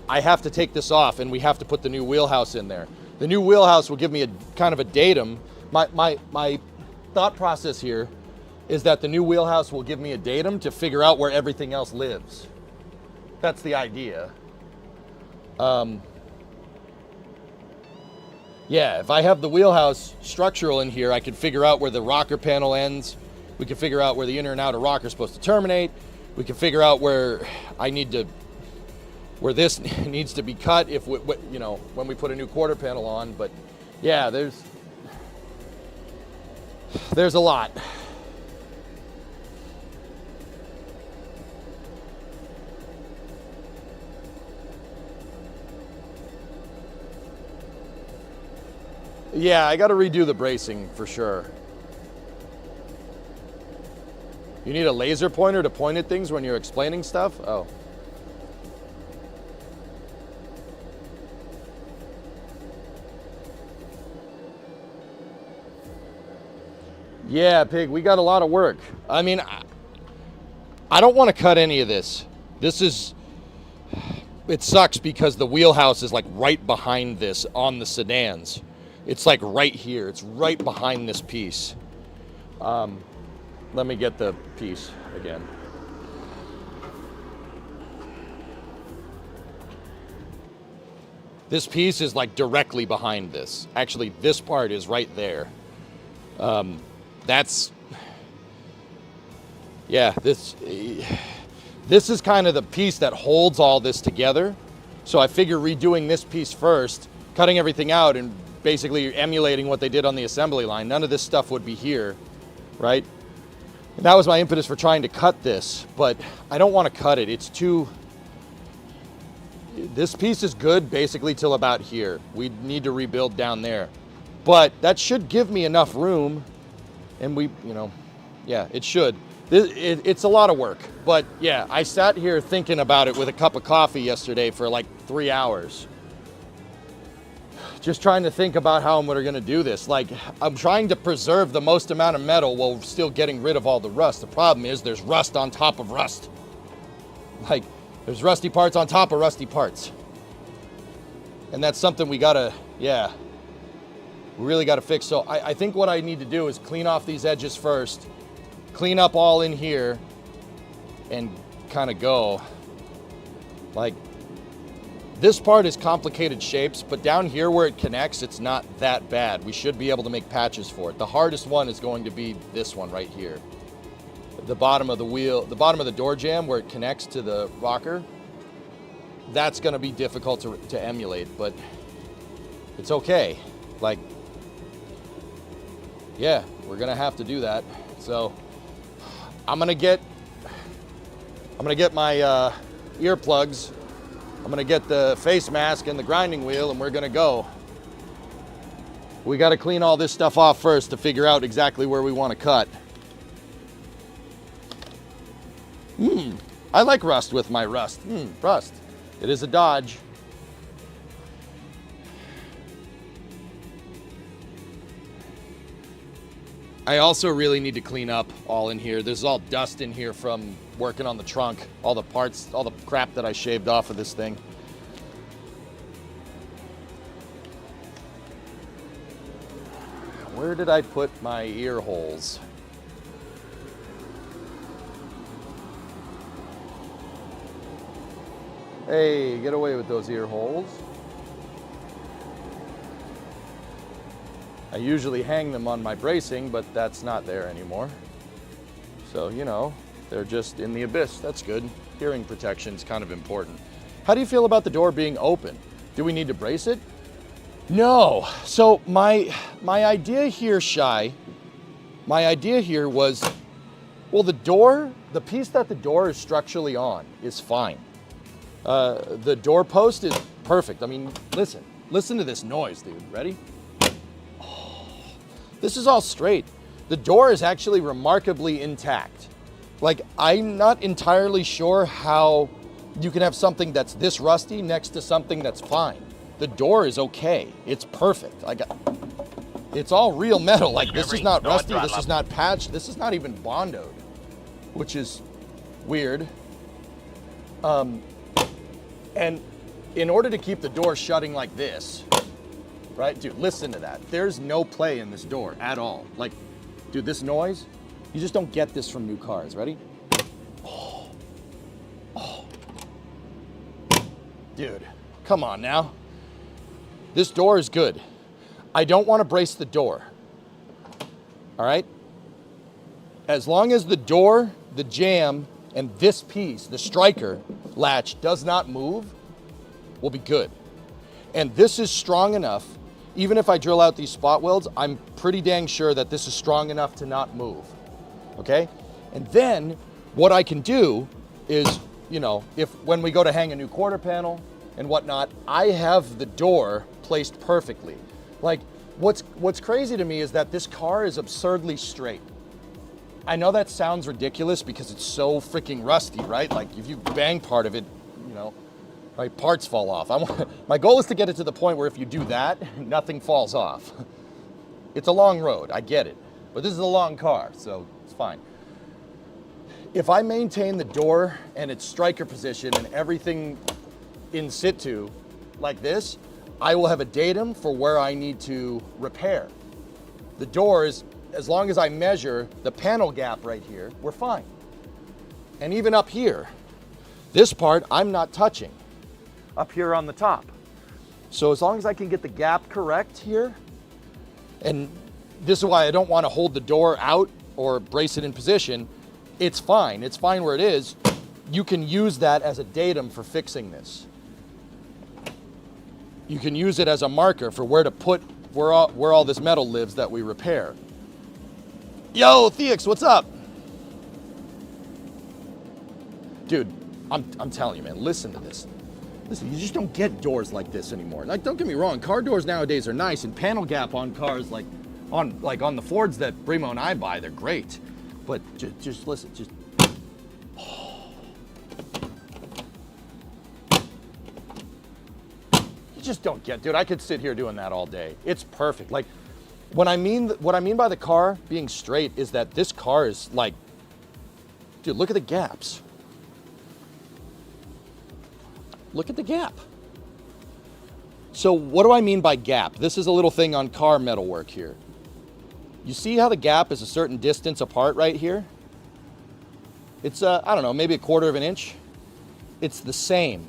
I have to take this off, and we have to put the new wheelhouse in there. The new wheelhouse will give me a kind of a datum. My thought process here is that the new wheelhouse will give me a datum to figure out where everything else lives. That's the idea. Yeah, if I have the wheelhouse structural in here, I can figure out where the rocker panel ends. We can figure out where the inner and outer rocker is supposed to terminate. We can figure out where this needs to be cut if when we put a new quarter panel on. But yeah, there's a lot. Yeah, I got to redo the bracing for sure. You need a laser pointer to point at things when you're explaining stuff? Oh. Yeah, Pig, we got a lot of work. I mean, I don't want to cut any of this. It sucks because the wheelhouse is like right behind this on the sedans. It's like right here. It's right behind this piece. Let me get the piece again. This piece is like directly behind this. Actually, this part is right there. This is kind of the piece that holds all this together. So I figure redoing this piece first, cutting everything out and basically emulating what they did on the assembly line. None of this stuff would be here, right? And that was my impetus for trying to cut this, but I don't want to cut it. This piece is good basically till about here. We need to rebuild down there. But that should give me enough room, and it should. It's a lot of work, but yeah, I sat here thinking about it with a cup of coffee yesterday for like 3 hours. Just trying to think about how we're going to do this. Like, I'm trying to preserve the most amount of metal while still getting rid of all the rust. The problem is there's rust on top of rust. Like, there's rusty parts on top of rusty parts. And that's something we really got to fix. So I think what I need to do is clean off these edges first, clean up all in here, and kind of go. Like, this part is complicated shapes, but down here where it connects, it's not that bad. We should be able to make patches for it. The hardest one is going to be this one right here. The bottom of the wheel, the bottom of the door jamb where it connects to the rocker, that's going to be difficult to emulate, but it's okay. Like, yeah, we're going to have to do that. So I'm going to get my earplugs. I'm gonna get the face mask and the grinding wheel, and we're gonna go. We gotta clean all this stuff off first to figure out exactly where we want to cut. I like rust with my rust. Rust. It is a Dodge. I also really need to clean up all in here. There's all dust in here from working on the trunk, all the parts, all the crap that I shaved off of this thing. Where did I put my ear holes? Hey, get away with those ear holes. I usually hang them on my bracing, but that's not there anymore. So, you know, they're just in the abyss. That's good. Hearing protection is kind of important. How do you feel about the door being open? Do we need to brace it? No. So my idea here, Shy, my idea here was, well, the piece that the door is structurally on is fine. The door post is perfect. I mean, listen to this noise, dude. Ready? Oh, this is all straight. The door is actually remarkably intact. Like, I'm not entirely sure how you can have something that's this rusty next to something that's fine. The door is okay. It's perfect. It's all real metal. Like, this is not rusty. This is not patched. This is not even bondoed, which is weird. And in order to keep the door shutting like this, right? Dude, listen to that. There's no play in this door at all. Like, dude, this noise, you just don't get this from new cars. Ready? Oh. Oh. Dude, come on now. This door is good. I don't want to brace the door. All right? As long as the door, the jamb, and this piece, the striker latch, does not move, we'll be good. And this is strong enough, even if I drill out these spot welds, I'm pretty dang sure that this is strong enough to not move, okay? And then what I can do is, you know, when we go to hang a new quarter panel and whatnot, I have the door placed perfectly. Like, what's crazy to me is that this car is absurdly straight. I know that sounds ridiculous because it's so freaking rusty, right? Like, if you bang part of it, you know, right, parts fall off. My goal is to get it to the point where if you do that, nothing falls off. It's a long road, I get it. But this is a long car, so it's fine. If I maintain the door and its striker position and everything in situ like this, I will have a datum for where I need to repair. The doors, as long as I measure the panel gap right here, we're fine. And even up here, this part I'm not touching, up here on the top. So as long as I can get the gap correct here, and this is why I don't want to hold the door out or brace it in position, it's fine. It's fine where it is. You can use that as a datum for fixing this. You can use it as a marker for where to put where all this metal lives that we repair. Yo, Theix, what's up? Dude, I'm telling you, man, listen to this. Listen, you just don't get doors like this anymore. Like, don't get me wrong, car doors nowadays are nice, and panel gap on cars like on the Fords that Brimo and I buy, they're great. But just listen, just. You just don't get, dude. I could sit here doing that all day. It's perfect. Like, what I mean by the car being straight is that this car is like, dude, look at the gaps. Look at the gap. So what do I mean by gap? This is a little thing on car metalwork here. You see how the gap is a certain distance apart right here? It's, I don't know, maybe 1/4 of an inch. It's the same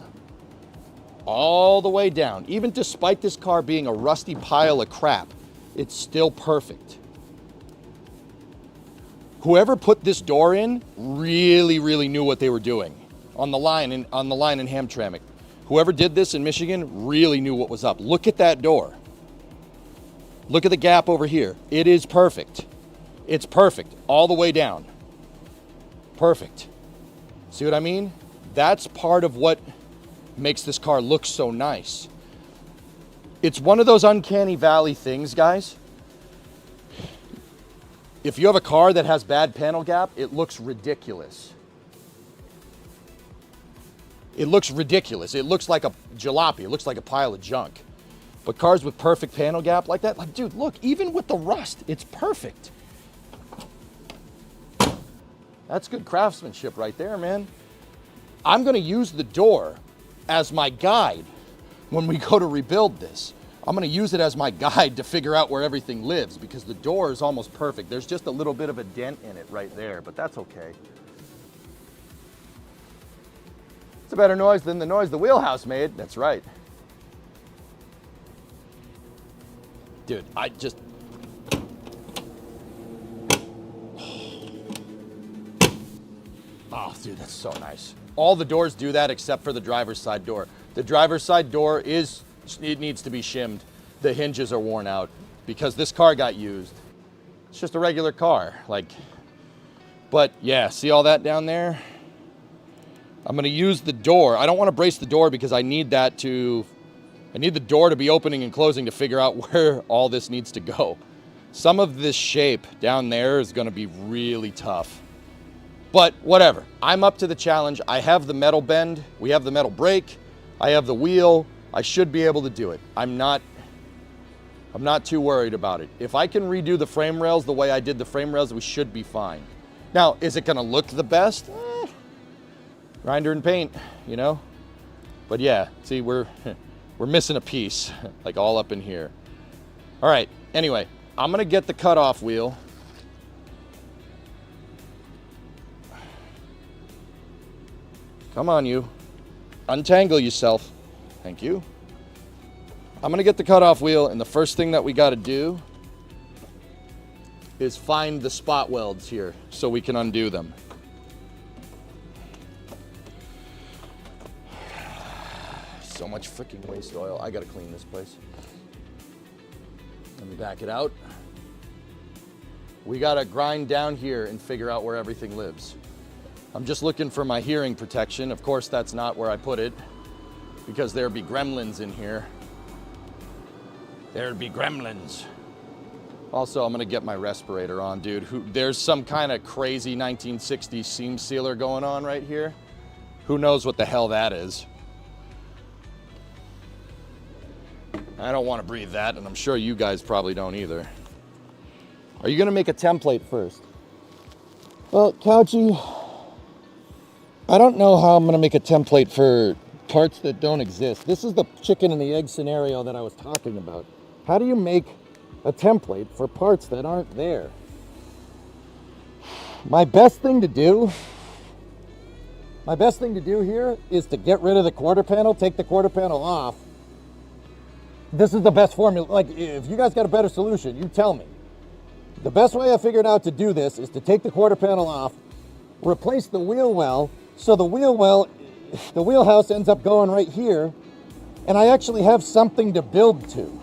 all the way down. Even despite this car being a rusty pile of crap, it's still perfect. Whoever put this door in really knew what they were doing on the line in Hamtramck. Whoever did this in Michigan really knew what was up. Look at that door. Look at the gap over here. It is perfect. It's perfect all the way down. Perfect. See what I mean? That's part of what makes this car look so nice. It's one of those uncanny valley things, guys. If you have a car that has bad panel gap, it looks ridiculous. It looks ridiculous. It looks like a jalopy. It looks like a pile of junk. But cars with perfect panel gap like that, like, dude, look, even with the rust, it's perfect. That's good craftsmanship right there, man. I'm gonna use the door as my guide when we go to rebuild this. I'm gonna use it as my guide to figure out where everything lives because the door is almost perfect. There's just a little bit of a dent in it right there, but that's okay. It's a better noise than the noise the wheelhouse made. That's right. Dude, dude, that's so nice. All the doors do that except for the driver's side door. The driver's side door it needs to be shimmed. The hinges are worn out because this car got used. It's just a regular car, but yeah, see all that down there? I'm gonna use the door. I don't wanna brace the door because I need the door to be opening and closing to figure out where all this needs to go. Some of this shape down there is gonna be really tough. But whatever, I'm up to the challenge. I have the metal bend, we have the metal brake, I have the wheel. I should be able to do it. I'm not too worried about it. If I can redo the frame rails the way I did the frame rails, we should be fine. Now, is it gonna look the best? Grinder and paint, you know? But yeah, see, we're missing a piece, like all up in here. All right, anyway, I'm gonna get the cutoff wheel. Come on, you. Untangle yourself. Thank you. I'm gonna get the cutoff wheel, and the first thing that we gotta do is find the spot welds here so we can undo them. So much freaking waste oil. I gotta clean this place. Let me back it out. We gotta grind down here and figure out where everything lives. I'm just looking for my hearing protection. Of course, that's not where I put it because there'd be gremlins in here. There'd be gremlins. Also, I'm gonna get my respirator on, dude. There's some kind of crazy 1960s seam sealer going on right here. Who knows what the hell that is? I don't want to breathe that, and I'm sure you guys probably don't either. Are you gonna make a template first? Well, Couchy, I don't know how I'm gonna make a template for parts that don't exist. This is the chicken and the egg scenario that I was talking about. How do you make a template for parts that aren't there? My best thing to do here is to get rid of the quarter panel, take the quarter panel off. This is the best formula. Like, if you guys got a better solution, you tell me. The best way I figured out to do this is to take the quarter panel off, replace the wheel well, so the wheelhouse ends up going right here, and I actually have something to build to.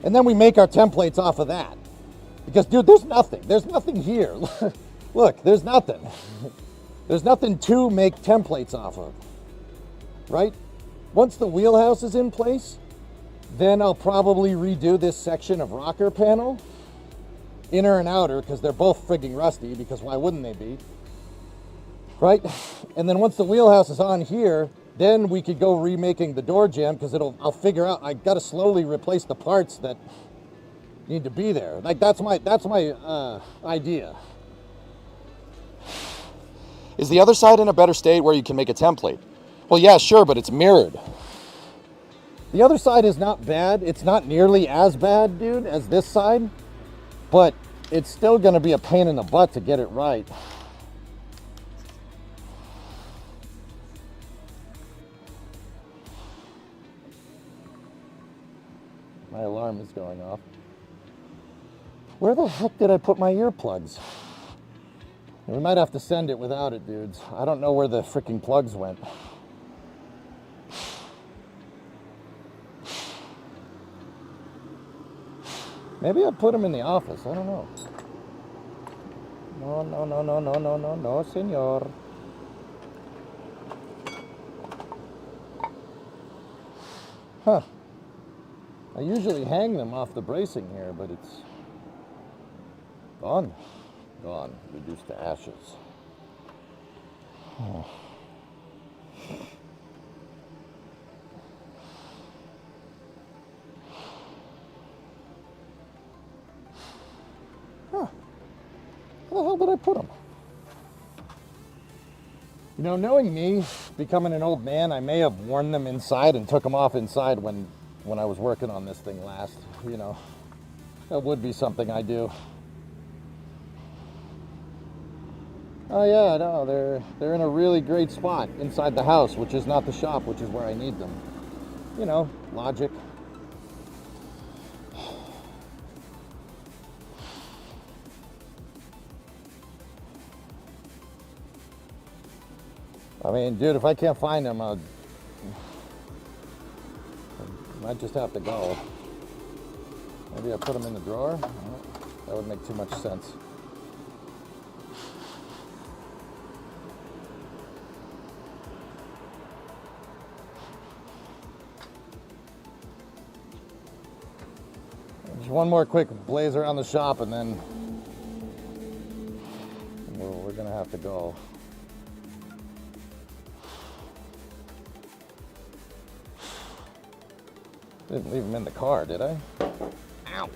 And then we make our templates off of that. Because, dude, there's nothing here. Look, there's nothing. There's nothing to make templates off of, right? Once the wheelhouse is in place, then I'll probably redo this section of rocker panel, inner and outer, because they're both frigging rusty, because why wouldn't they be? Right? And then once the wheelhouse is on here, then we could go remaking the door jamb, because I'll figure out, I gotta slowly replace the parts that need to be there. Like, that's my idea. Is the other side in a better state where you can make a template? Well, yeah, sure, but it's mirrored. The other side is not bad. It's not nearly as bad, dude, as this side, but it's still gonna be a pain in the butt to get it right. My alarm is going off. Where the heck did I put my earplugs? We might have to send it without it, dudes. I don't know where the freaking plugs went. Maybe I put them in the office. I don't know. No, senor. Huh. I usually hang them off the bracing here, but it's gone. Gone. Reduced to ashes. Oh. Huh. Where the hell did I put them? You know, knowing me, becoming an old man, I may have worn them inside and took them off inside when I was working on this thing last. You know, that would be something I do. Oh yeah, no, they're in a really great spot inside the house, which is not the shop, which is where I need them. You know, logic. I mean, dude, if I can't find them, I might just have to go. Maybe I put them in the drawer? That would make too much sense. Just one more quick blaze around the shop and then we're gonna have to go. Didn't leave them in the car, did I? Ow!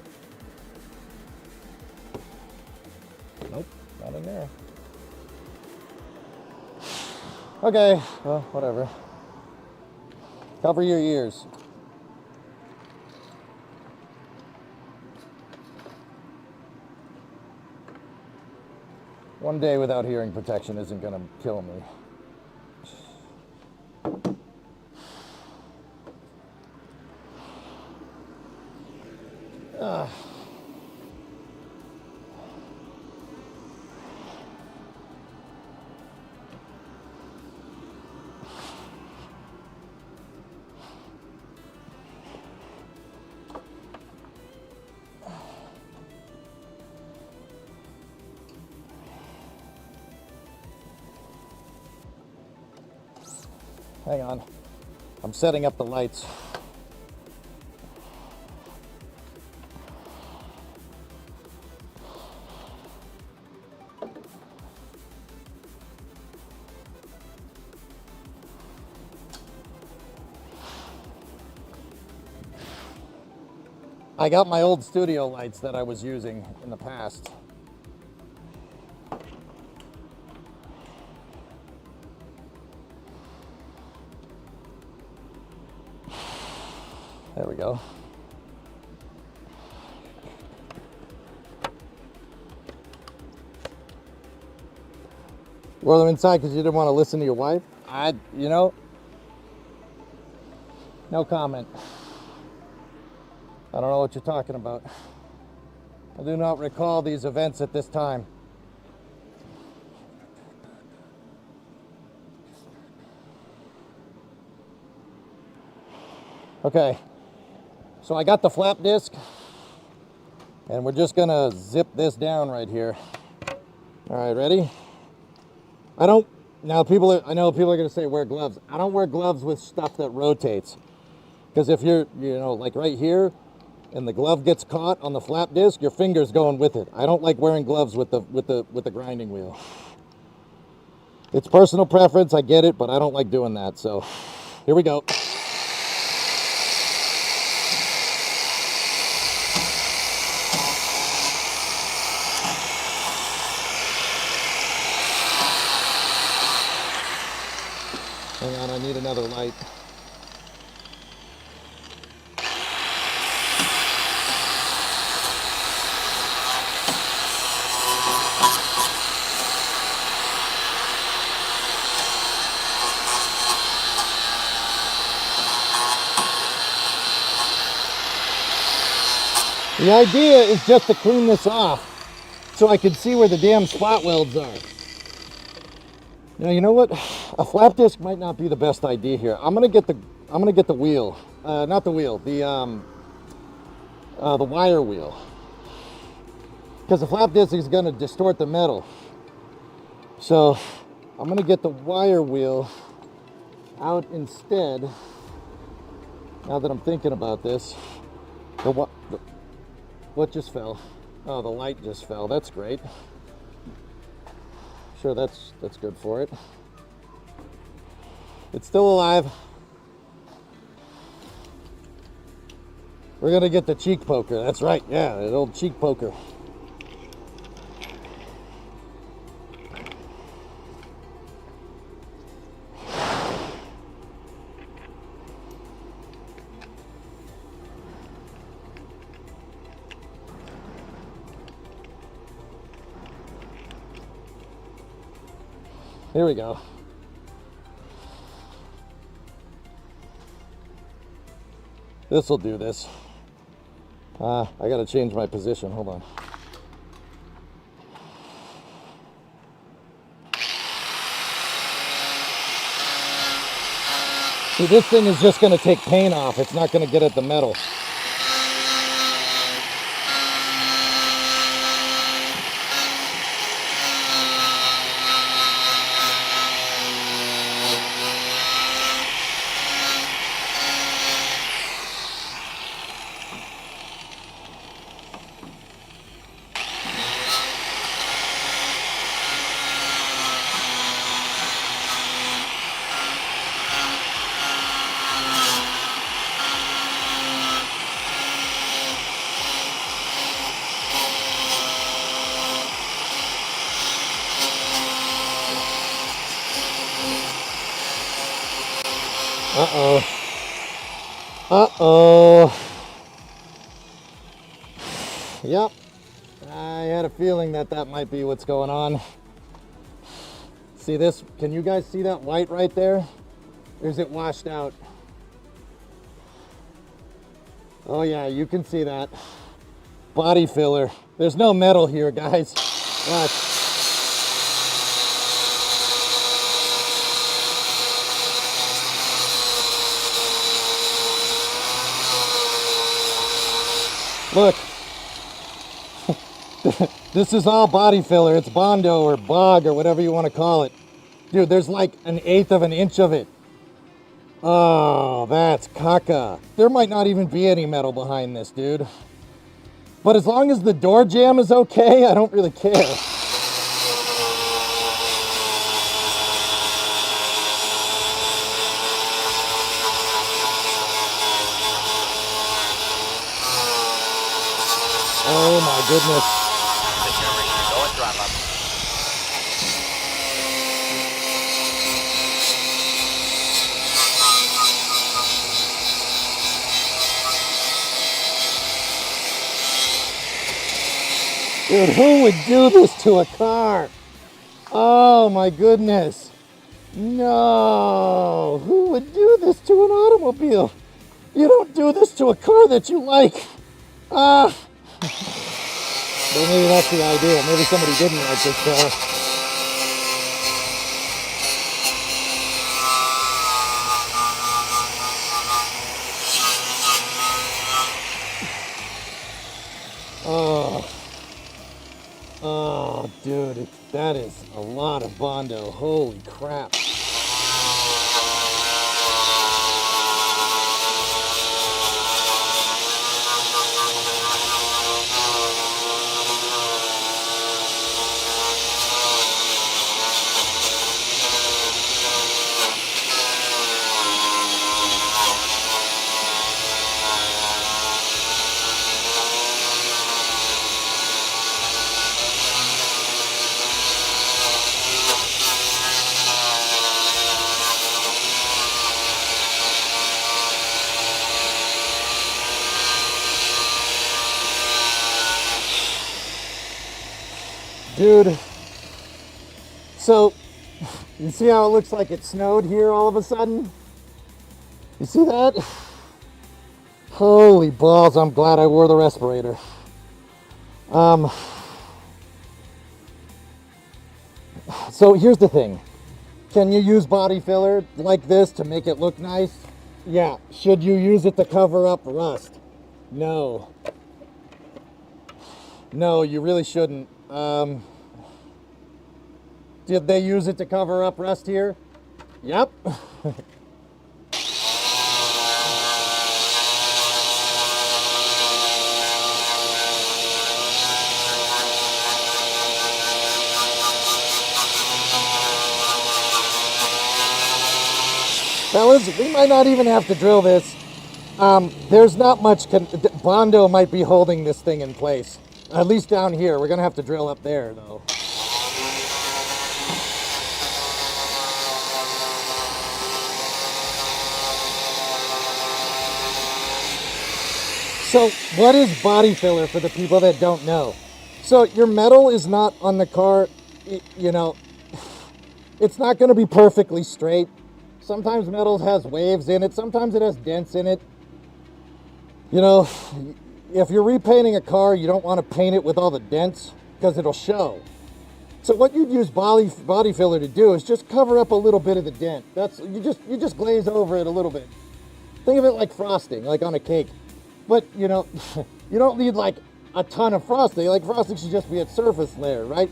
Nope, not in there. Okay, well, whatever. Cover your ears. One day without hearing protection isn't gonna kill me. Hang on, I'm setting up the lights. I got my old studio lights that I was using in the past. There we go. Wore them inside because you didn't want to listen to your wife? You know, no comment. I don't know what you're talking about. I do not recall these events at this time. Okay, so I got the flap disc, and we're just gonna zip this down right here. All right, ready? I know people are gonna say wear gloves. I don't wear gloves with stuff that rotates. Because if you're, like right here, and the glove gets caught on the flap disc, your finger's going with it. I don't like wearing gloves with the grinding wheel. It's personal preference, I get it, but I don't like doing that. So here we go. Hang on, I need another light. The idea is just to clean this off so I can see where the damn spot welds are. Now, you know what? A flap disc might not be the best idea here. I'm gonna get the wheel, not the wheel, the wire wheel, because the flap disc is gonna distort the metal. So I'm gonna get the wire wheel out instead. Now that I'm thinking about this, what just fell? Oh, the light just fell. That's great. Sure, that's good for it. It's still alive. We're gonna get the cheek poker. That's right. Yeah, the old cheek poker. Here we go. This will do this. I gotta change my position. Hold on. See, this thing is just going to take paint off. It's not going to get at the metal. Uh-oh. Uh-oh. Yep. I had a feeling that that might be what's going on. See this? Can you guys see that white right there? Or is it washed out? Oh yeah, you can see that. Body filler. There's no metal here, guys. Watch. Look, this is all body filler. It's Bondo or Bog or whatever you want to call it. Dude, there's like 1/8 of an inch of it. Oh, that's caca. There might not even be any metal behind this, dude. But as long as the door jamb is okay, I don't really care. Oh my goodness. Discovery, go at throttle up. Dude, who would do this to a car? Oh my goodness. No. Who would do this to an automobile? You don't do this to a car that you like. But maybe that's the idea. Maybe somebody didn't like this car. Oh, dude, that is a lot of Bondo. Holy crap. Dude, so you see how it looks like it snowed here all of a sudden? You see that? Holy balls, I'm glad I wore the respirator. So here's the thing. Can you use body filler like this to make it look nice? Yeah. Should you use it to cover up rust? No. No, you really shouldn't. Did they use it to cover up rust here? Yep. Fellas, we might not even have to drill this. There's not much, Bondo might be holding this thing in place. At least down here. We're gonna have to drill up there though. So what is body filler for the people that don't know? So your metal is not on the car, you know, it's not gonna be perfectly straight. Sometimes metal has waves in it, sometimes it has dents in it. You know, if you're repainting a car, you don't want to paint it with all the dents because it'll show. So what you'd use body filler to do is just cover up a little bit of the dent. That's you just glaze over it a little bit. Think of it like frosting, like on a cake. But you know, you don't need like a ton of frosting. Like frosting should just be a surface layer, right?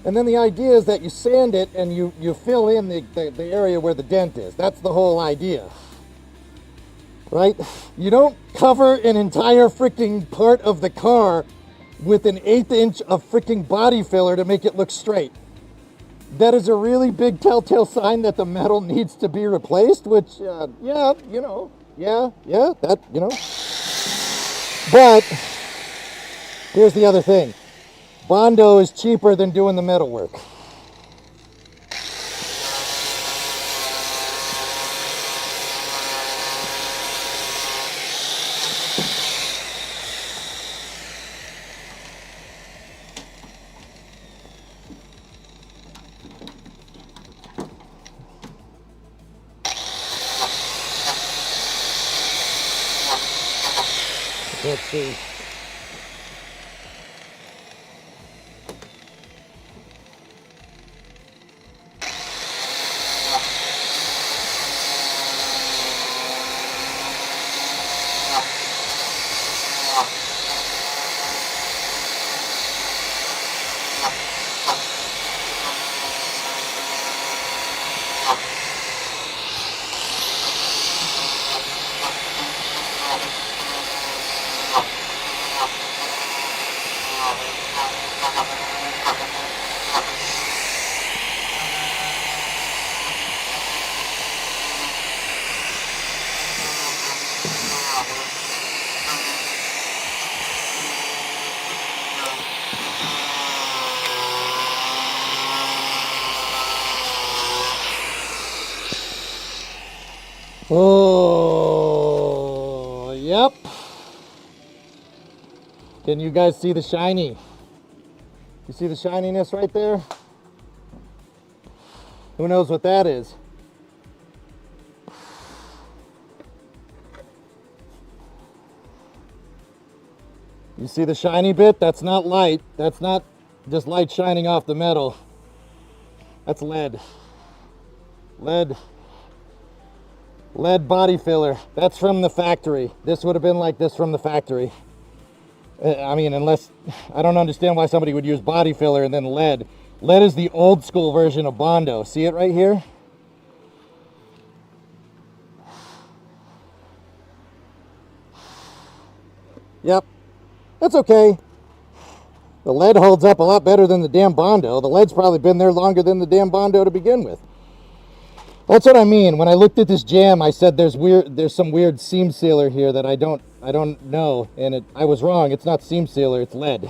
And then the idea is that you sand it and you fill in the area where the dent is. That's the whole idea. Right? You don't cover an entire freaking part of the car with an 1/8 inch of freaking body filler to make it look straight. That is a really big telltale sign that the metal needs to be replaced, which, yeah, you know, that, you know. But here's the other thing. Bondo is cheaper than doing the metal work. Let's see. Oh, yep. Can you guys see the shiny? You see the shininess right there? Who knows what that is? You see the shiny bit? That's not light. That's not just light shining off the metal. That's lead. Lead body filler. That's from the factory. This would have been like this from the factory. I mean, unless, I don't understand why somebody would use body filler and then lead. Lead is the old school version of Bondo. See it right here? Yep. That's okay. The lead holds up a lot better than the damn Bondo. The lead's probably been there longer than the damn Bondo to begin with. That's what I mean. When I looked at this jam, I said there's some weird seam sealer here that I don't know, and I was wrong. It's not seam sealer, it's lead.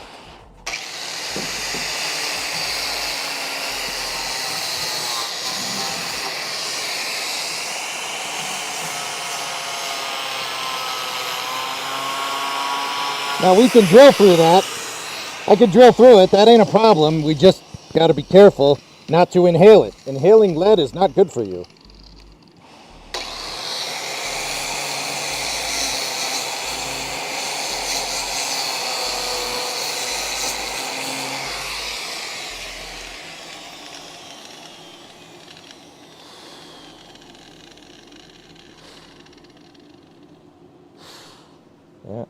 Now we can drill through that. I can drill through it. That ain't a problem. We just got to be careful not to inhale it. Inhaling lead is not good for you. Yeah.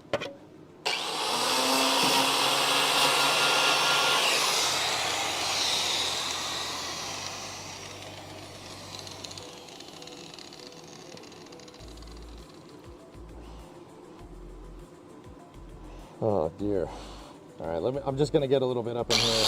Oh dear. All right, I'm just gonna get a little bit up in here.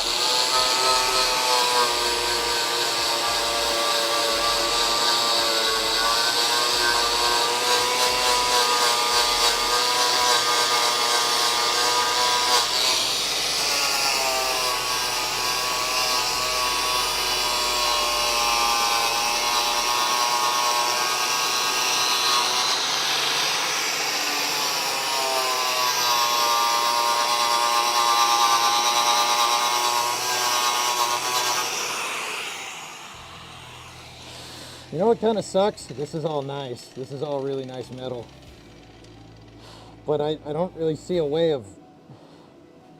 You know what kind of sucks? This is all nice. This is all really nice metal. But I don't really see a way of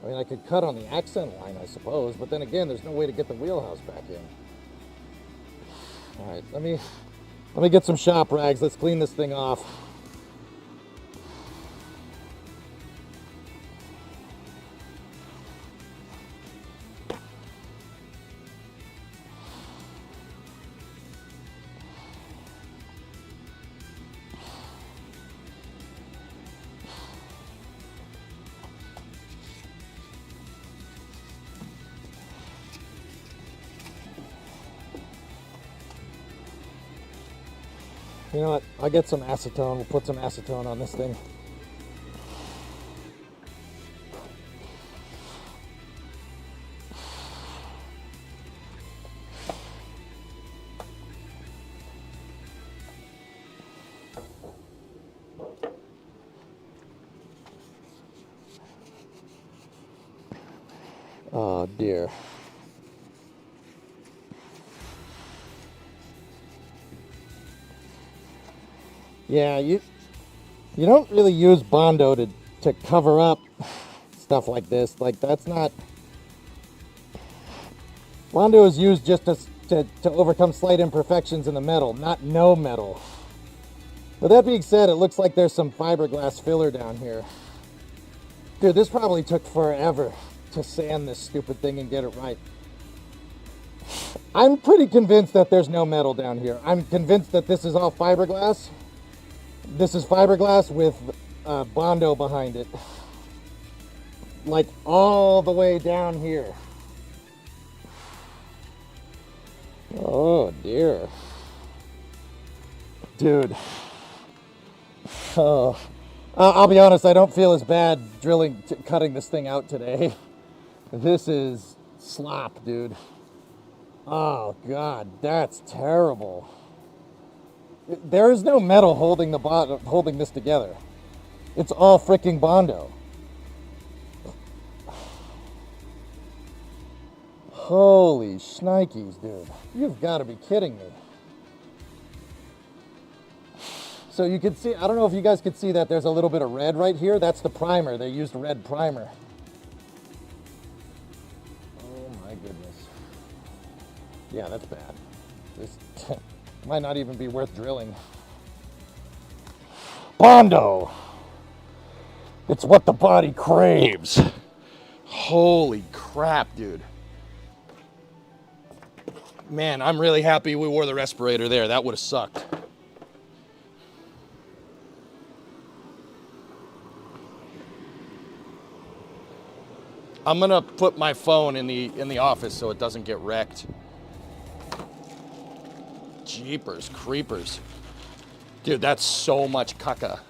I mean, I could cut on the accent line, I suppose, but then again, there's no way to get the wheelhouse back in. All right, let me get some shop rags. Let's clean this thing off. You know what? I'll get some acetone. We'll put some acetone on this thing. Oh dear. Yeah, you don't really use Bondo to cover up stuff like this. Like, that's not... Bondo is used just to overcome slight imperfections in the metal, not no metal. With that being said, it looks like there's some fiberglass filler down here. Dude, this probably took forever to sand this stupid thing and get it right. I'm pretty convinced that there's no metal down here. I'm convinced that this is all fiberglass. This is fiberglass with Bondo behind it. Like all the way down here. Oh dear. Dude. Oh. I'll be honest, I don't feel as bad cutting this thing out today. This is slop, dude. Oh God, that's terrible. There is no metal holding this together. It's all freaking Bondo. Holy shnikes, dude. You've got to be kidding me. So you can see, I don't know if you guys could see that there's a little bit of red right here. That's the primer. They used red primer. Oh my goodness. Yeah, that's bad. This might not even be worth drilling. Bondo! It's what the body craves. Holy crap, dude. Man, I'm really happy we wore the respirator there. That would have sucked. I'm gonna put my phone in the office so it doesn't get wrecked. Jeepers creepers. Dude, that's so much caca.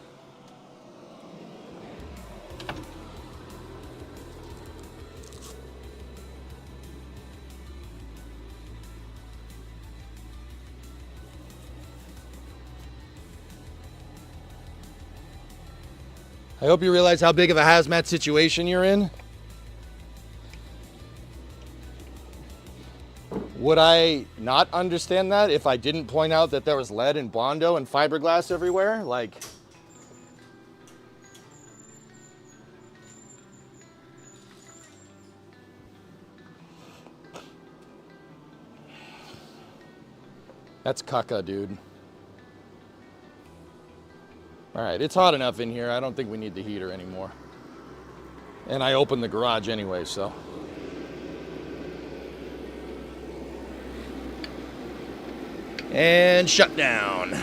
I hope you realize how big of a hazmat situation you're in. Would I not understand that if I didn't point out that there was lead and Bondo and fiberglass everywhere? Like, that's caca, dude. All right, it's hot enough in here. I don't think we need the heater anymore. And I opened the garage anyway, so. And shut down.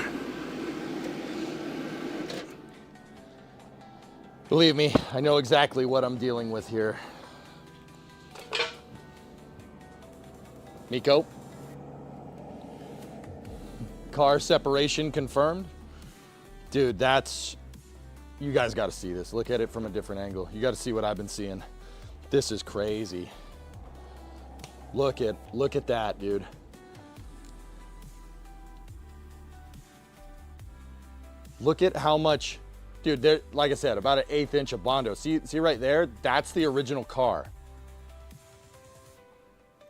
Believe me, I know exactly what I'm dealing with here. Miko? Car separation confirmed? Dude, that's... You guys got to see this. Look at it from a different angle. You got to see what I've been seeing. This is crazy. Look at that, dude. Look at how much, dude, there, like I said, about an 1/8 inch of Bondo. See right there? That's the original car.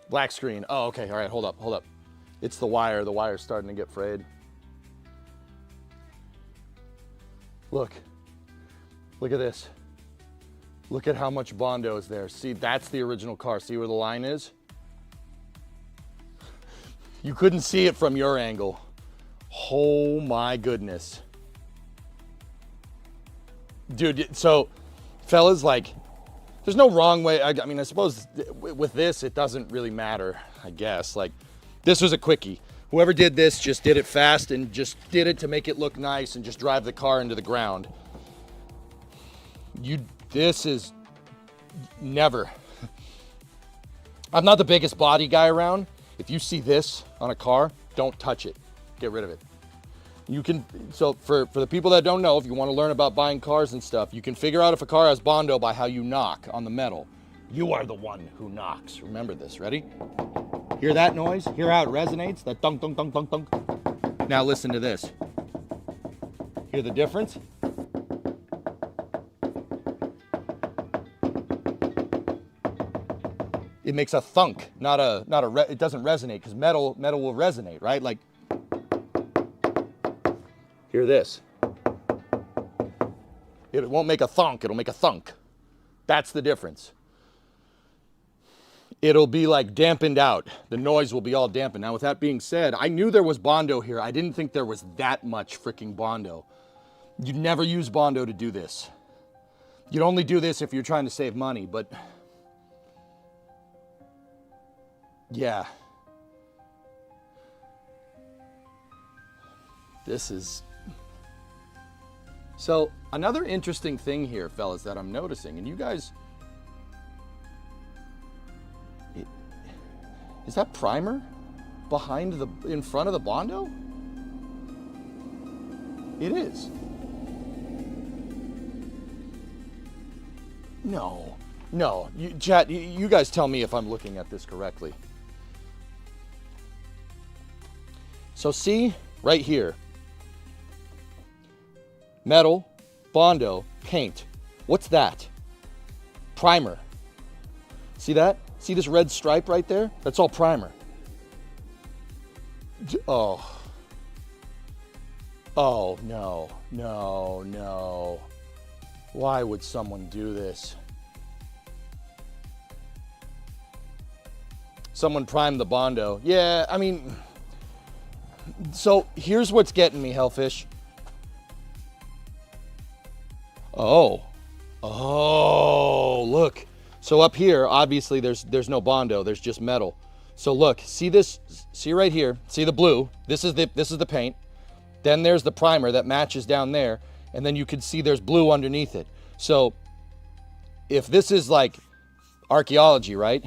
Black screen. Oh, okay. All right, hold up. It's the wire. The wire's starting to get frayed. Look at this. Look at how much Bondo is there. See, that's the original car. See where the line is? You couldn't see it from your angle. Oh my goodness. Dude, so fellas, like, there's no wrong way. I mean, I suppose with this, it doesn't really matter, I guess. Like, this was a quickie. Whoever did this just did it fast and just did it to make it look nice and just drive the car into the ground. This is never. I'm not the biggest body guy around. If you see this on a car, don't touch it. Get rid of it. You can, so for the people that don't know, if you want to learn about buying cars and stuff, you can figure out if a car has Bondo by how you knock on the metal. You are the one who knocks. Remember this. Ready? Hear that noise? Hear how it resonates? That dunk, dunk, dunk, dunk, dunk. Now listen to this. Hear the difference? It makes a thunk, it doesn't resonate, because metal will resonate, right? Like, hear this. It won't make a thunk, it'll make a thunk. That's the difference. It'll be like dampened out. The noise will be all dampened. Now, with that being said, I knew there was Bondo here. I didn't think there was that much freaking Bondo. You'd never use Bondo to do this. You'd only do this if you're trying to save money, but yeah. This is... So, another interesting thing here, fellas, that I'm noticing, and you guys... Is that primer in front of the Bondo? It is. No, chat, you guys tell me if I'm looking at this correctly. So see, right here, metal, Bondo, paint. What's that? Primer. See that? See this red stripe right there? That's all primer. Oh. Oh, no. Why would someone do this? Someone primed the Bondo. Yeah, I mean, so here's what's getting me, Hellfish. Oh, look. So up here, obviously there's no Bondo, there's just metal. So look, see this, see right here, see the blue, this is the paint. Then there's the primer that matches down there, and then you can see there's blue underneath it. So if this is like archaeology, right?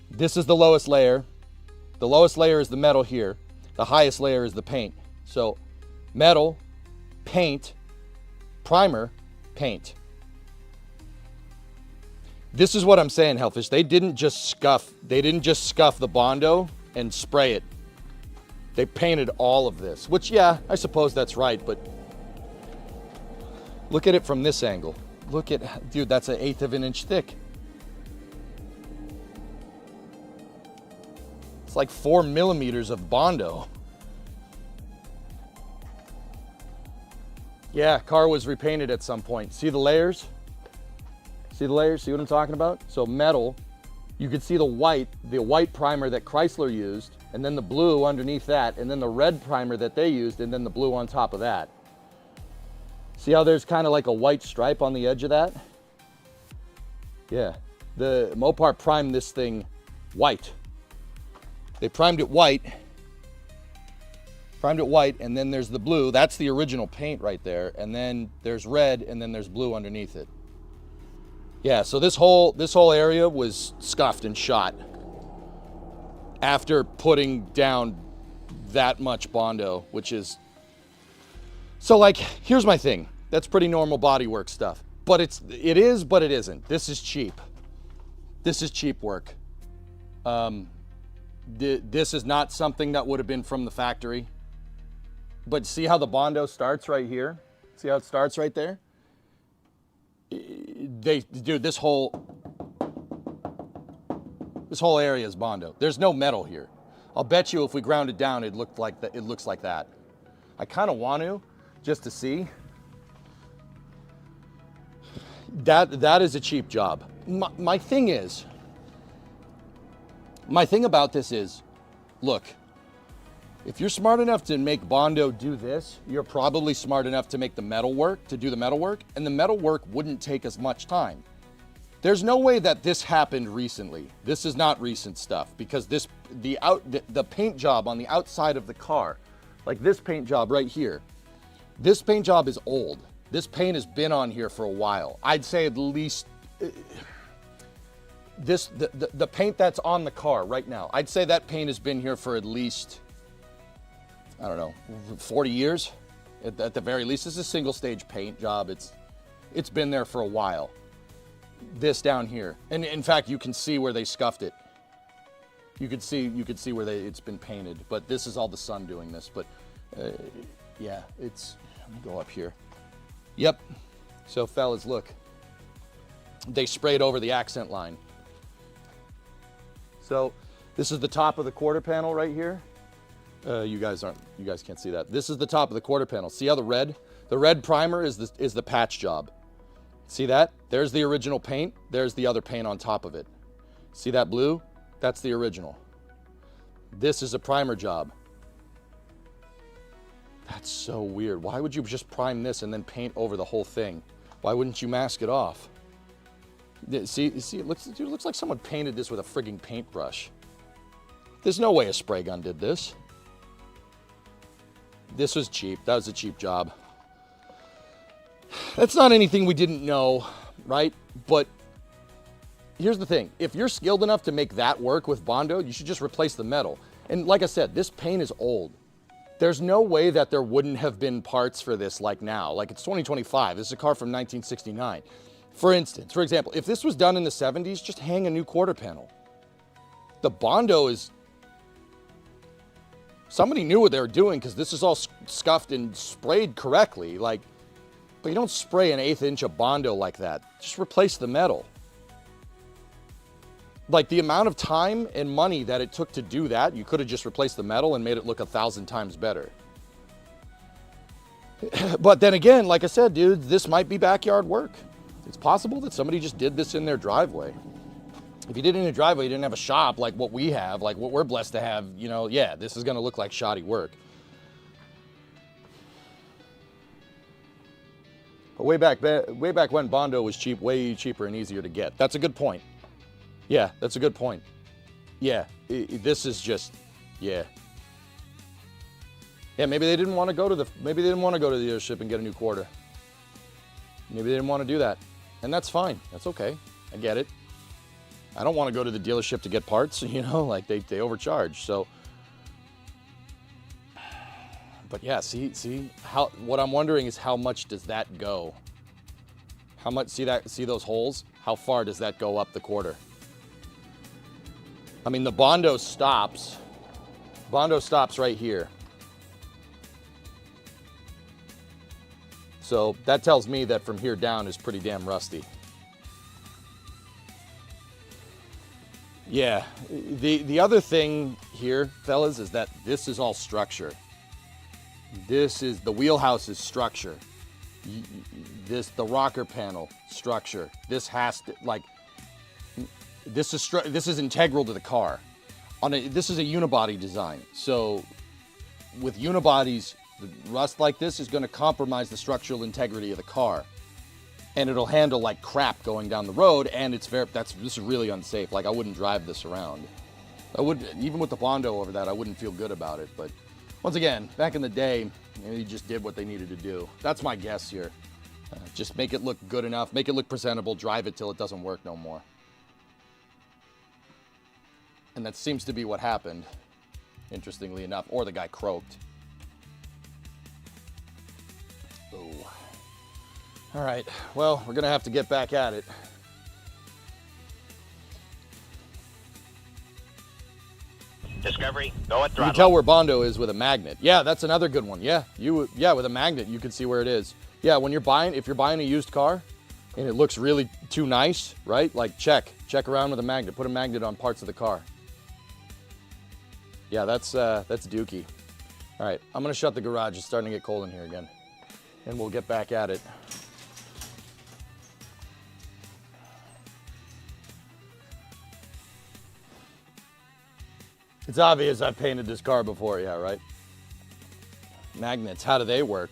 This is the lowest layer. The lowest layer is the metal here. The highest layer is the paint. So metal, paint, primer, paint. This is what I'm saying, Hellfish. They didn't just scuff the Bondo and spray it. They painted all of this, which, yeah, I suppose that's right, but look at it from this angle. Look at, dude, that's 1/8 of an inch thick. It's like 4 millimeters of Bondo. Yeah, car was repainted at some point. See the layers? See the layers? See what I'm talking about? So metal, you could see the white primer that Chrysler used, and then the blue underneath that, and then the red primer that they used, and then the blue on top of that. See how there's kind of like a white stripe on the edge of that? Yeah, the Mopar primed this thing white. They primed it white, and then there's the blue. That's the original paint right there, and then there's red, and then there's blue underneath it. Yeah, so this whole area was scuffed and shot after putting down that much Bondo, which is... So, like, here's my thing. That's pretty normal bodywork stuff. But it is, but it isn't. This is cheap. This is cheap work. This is not something that would have been from the factory. But see how the Bondo starts right here? See how it starts right there? Dude, this whole area is Bondo. There's no metal here. I'll bet you if we ground it down, it looks like that. I kind of want to, just to see. That is a cheap job. My thing about this is, look, if you're smart enough to make Bondo do this, you're probably smart enough to make the metal work, to do the metal work, and the metal work wouldn't take as much time. There's no way that this happened recently. This is not recent stuff, because the paint job on the outside of the car, like this paint job right here, this paint job is old. This paint has been on here for a while. I'd say at least the paint that's on the car right now, I'd say that paint has been here for at least, I don't know, 40 years at the very least. This is a single stage paint job. It's been there for a while. This down here, and in fact, you can see where they scuffed it. You could see where it's been painted, but this is all the sun doing this. But yeah, let me go up here. Yep. So fellas, look, they sprayed over the accent line. So this is the top of the quarter panel right here. You guys can't see that. This is the top of the quarter panel. See how the red primer is the patch job. See that? There's the original paint. There's the other paint on top of it. See that blue? That's the original. This is a primer job. That's so weird. Why would you just prime this and then paint over the whole thing? Why wouldn't you mask it off? See, it looks like someone painted this with a frigging paintbrush. There's no way a spray gun did this. This was cheap. That was a cheap job. That's not anything we didn't know, right? But here's the thing. If you're skilled enough to make that work with Bondo, you should just replace the metal. And like I said, this paint is old. There's no way that there wouldn't have been parts for this like now. Like, it's 2025. This is a car from 1969. For example, if this was done in the 70s, just hang a new quarter panel. The Bondo is... Somebody knew what they were doing, because this is all scuffed and sprayed correctly. Like, but you don't spray an 1/8 inch of Bondo like that. Just replace the metal. Like, the amount of time and money that it took to do that, you could have just replaced the metal and made it look 1,000 times better. But then again, like I said, dude, this might be backyard work. It's possible that somebody just did this in their driveway. If you did it in a driveway, you didn't have a shop like what we have, like what we're blessed to have, you know, yeah, this is going to look like shoddy work. But way back when Bondo was cheap, way cheaper and easier to get. That's a good point. Yeah, that's a good point. Yeah, this is just, yeah. Yeah, maybe they didn't want to go to the dealership and get a new quarter. Maybe they didn't want to do that. And that's fine. That's okay. I get it. I don't want to go to the dealership to get parts, you know, like they overcharge. So, but yeah, see what I'm wondering is how much does that go? How much, see those holes? How far does that go up the quarter? I mean, the Bondo stops right here. So that tells me that from here down is pretty damn rusty. Yeah, the other thing here, fellas, is that this is all structure. The wheelhouse is structure. The rocker panel, structure. This has to, like, this is integral to the car. This is a unibody design. So with unibodies, the rust like this is going to compromise the structural integrity of the car. And it'll handle like crap going down the road, and this is really unsafe. Like, I wouldn't drive this around. Even with the Bondo over that, I wouldn't feel good about it. But once again, back in the day, they just did what they needed to do. That's my guess here. Just make it look good enough, make it look presentable, drive it till it doesn't work no more. And that seems to be what happened, interestingly enough, or the guy croaked. Oh. All right, well, we're gonna have to get back at it. Discovery, go at You throttle. can tell where Bondo is with a magnet. Yeah, that's another good one. Yeah, with a magnet, you can see where it is. Yeah, if you're buying a used car and it looks really too nice, right? Like, check around with a magnet. Put a magnet on parts of the car. Yeah, that's dookie. All right, I'm gonna shut the garage. It's starting to get cold in here again, and we'll get back at it. It's obvious I've painted this car before, yeah, right? Magnets, how do they work?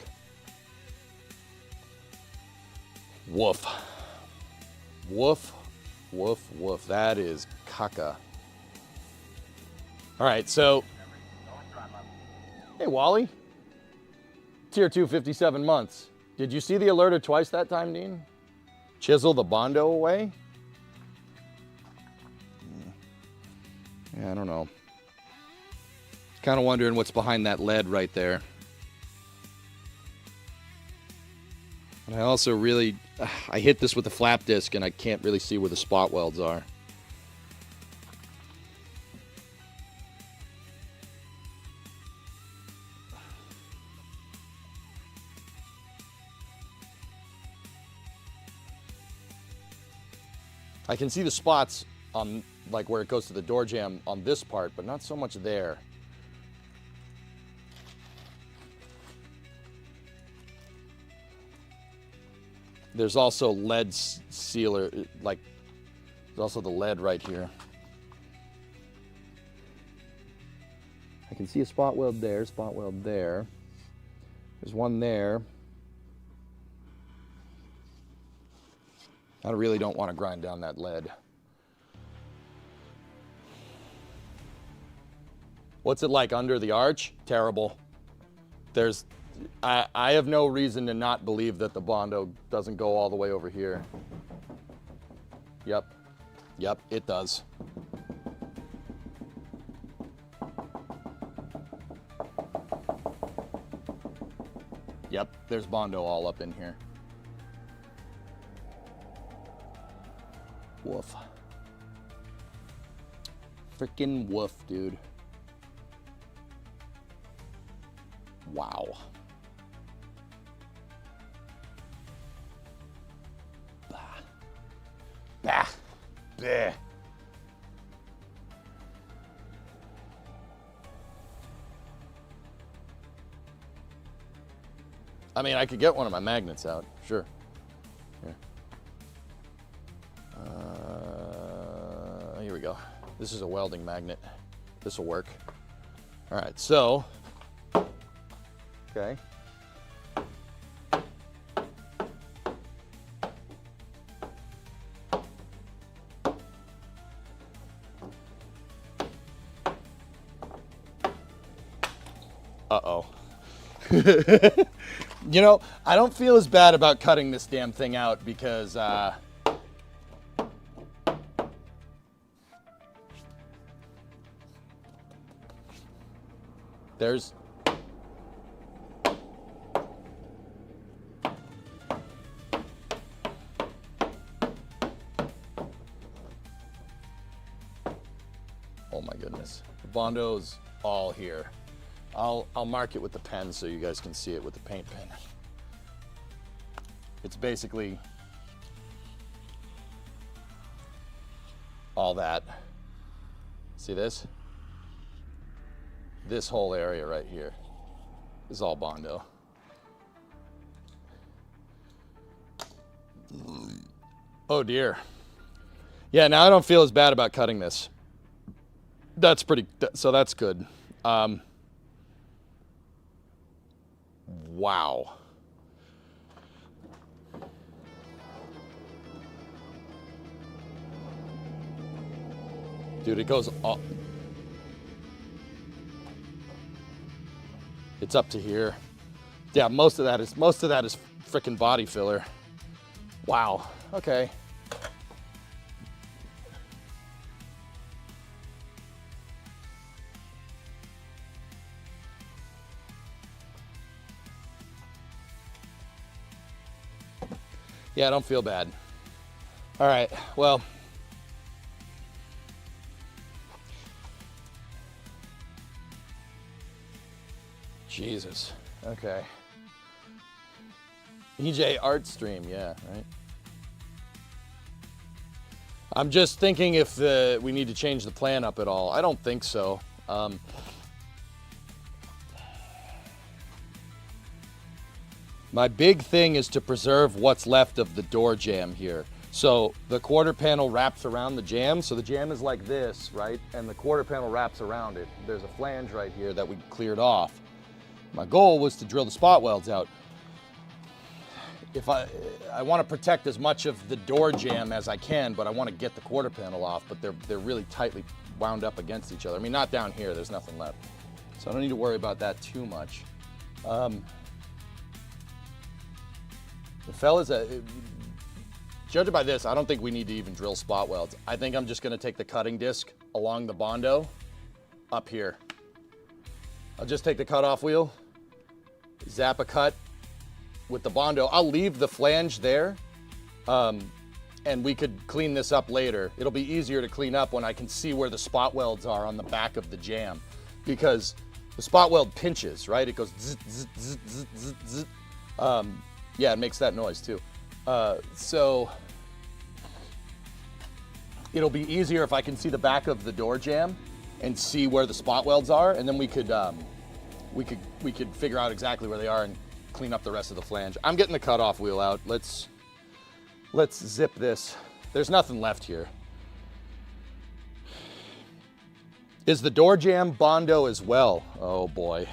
Woof. Woof, woof, woof. That is caca. All right, so. Hey, Wally. Tier 2, 57 months. Did you see the alerter twice that time, Dean? Chisel the Bondo away? Yeah, I don't know. Kind of wondering what's behind that lead right there. And I also really, I hit this with a flap disc and I can't really see where the spot welds are. I can see the spots on like where it goes to the door jamb on this part, but not so much there. There's also lead sealer, like there's also the lead right here. I can see a spot weld there, spot weld there. There's one there. I really don't want to grind down that lead. What's it like under the arch? Terrible. I have no reason to not believe that the Bondo doesn't go all the way over here. Yep, it does. Yep, there's Bondo all up in here. Woof. Freaking woof, dude. Wow. Bah. Bah. Bleh. I mean, I could get one of my magnets out, sure. Here. Here we go. This is a welding magnet. This will work. All right, so, okay. Uh-oh. You know, I don't feel as bad about cutting this damn thing out because, there's oh my goodness, the Bondo's all here. I'll mark it with the pen so you guys can see it with the paint pen. It's basically all that. See this? This whole area right here is all Bondo. Oh dear. Yeah, now I don't feel as bad about cutting this. That's pretty, so that's good. Wow. Dude, it goes all, it's up to here. Yeah, most of that is freaking body filler. Wow. Okay. Yeah, I don't feel bad. All right, well. Jesus, okay. EJ Art Stream, yeah, right. I'm just thinking if we need to change the plan up at all. I don't think so. My big thing is to preserve what's left of the door jamb here. So the quarter panel wraps around the jam. So the jam is like this, right? And the quarter panel wraps around it. There's a flange right here that we cleared off. My goal was to drill the spot welds out. If I want to protect as much of the door jam as I can, but I want to get the quarter panel off, but they're really tightly wound up against each other. I mean, not down here, there's nothing left. So I don't need to worry about that too much. The fellas, judging by this, I don't think we need to even drill spot welds. I think I'm just gonna take the cutting disc along the Bondo up here. I'll just take the cutoff wheel, zap a cut with the Bondo. I'll leave the flange there, and we could clean this up later. It'll be easier to clean up when I can see where the spot welds are on the back of the jam, because the spot weld pinches, right? It goes zzz, zzz, zzz, zzz, zzz, zzz. Yeah, it makes that noise too. So it'll be easier if I can see the back of the door jam and see where the spot welds are, and then we could figure out exactly where they are and clean up the rest of the flange. I'm getting the cutoff wheel out. Let's zip this. There's nothing left here. Is the door jam Bondo as well? Oh boy.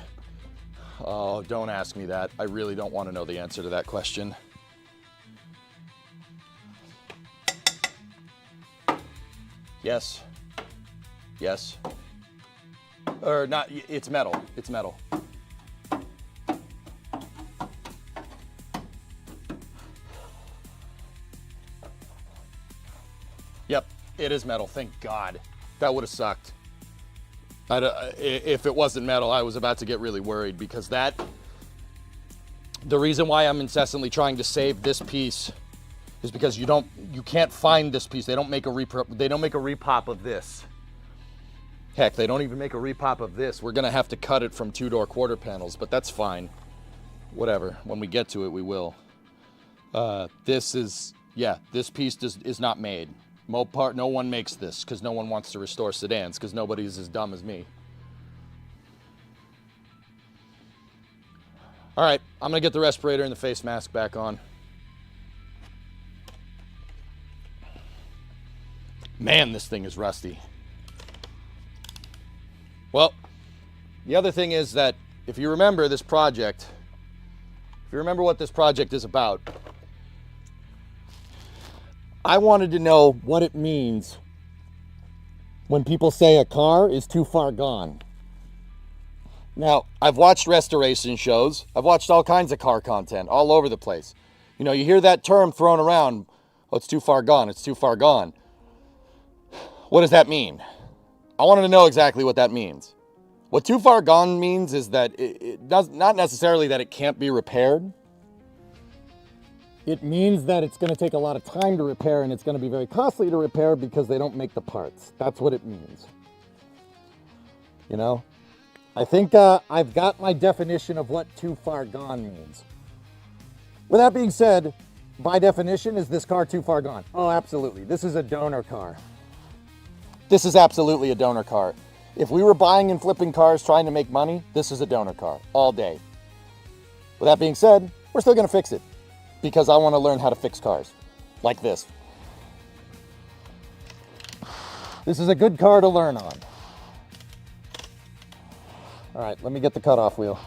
Oh, don't ask me that. I really don't want to know the answer to that question. Yes. Yes. Or not, it's metal. It's metal. Yep, it is metal. Thank God. That would have sucked. If it wasn't metal, I was about to get really worried, because the reason why I'm incessantly trying to save this piece is because you can't find this piece. They don't make a repop of this. Heck, they don't even make a repop of this. We're gonna have to cut it from 2-door quarter panels, but that's fine. Whatever. When we get to it, we will. This piece is not made. Mopar, no one makes this because no one wants to restore sedans, because nobody's as dumb as me. All right, I'm gonna get the respirator and the face mask back on. Man, this thing is rusty. Well, the other thing is that if you remember this project, if you remember what this project is about, I wanted to know what it means when people say a car is too far gone. Now, I've watched restoration shows. I've watched all kinds of car content all over the place. You know, you hear that term thrown around, oh, it's too far gone, it's too far gone. What does that mean? I wanted to know exactly what that means. What too far gone means is that it does not necessarily that it can't be repaired. It means that it's going to take a lot of time to repair, and it's going to be very costly to repair because they don't make the parts. That's what it means. You know, I think I've got my definition of what too far gone means. With that being said, by definition, is this car too far gone? Oh, absolutely. This is a donor car. This is absolutely a donor car. If we were buying and flipping cars trying to make money, this is a donor car all day. With that being said, we're still going to fix it, because I want to learn how to fix cars like this. This is a good car to learn on. All right, let me get the cutoff wheel.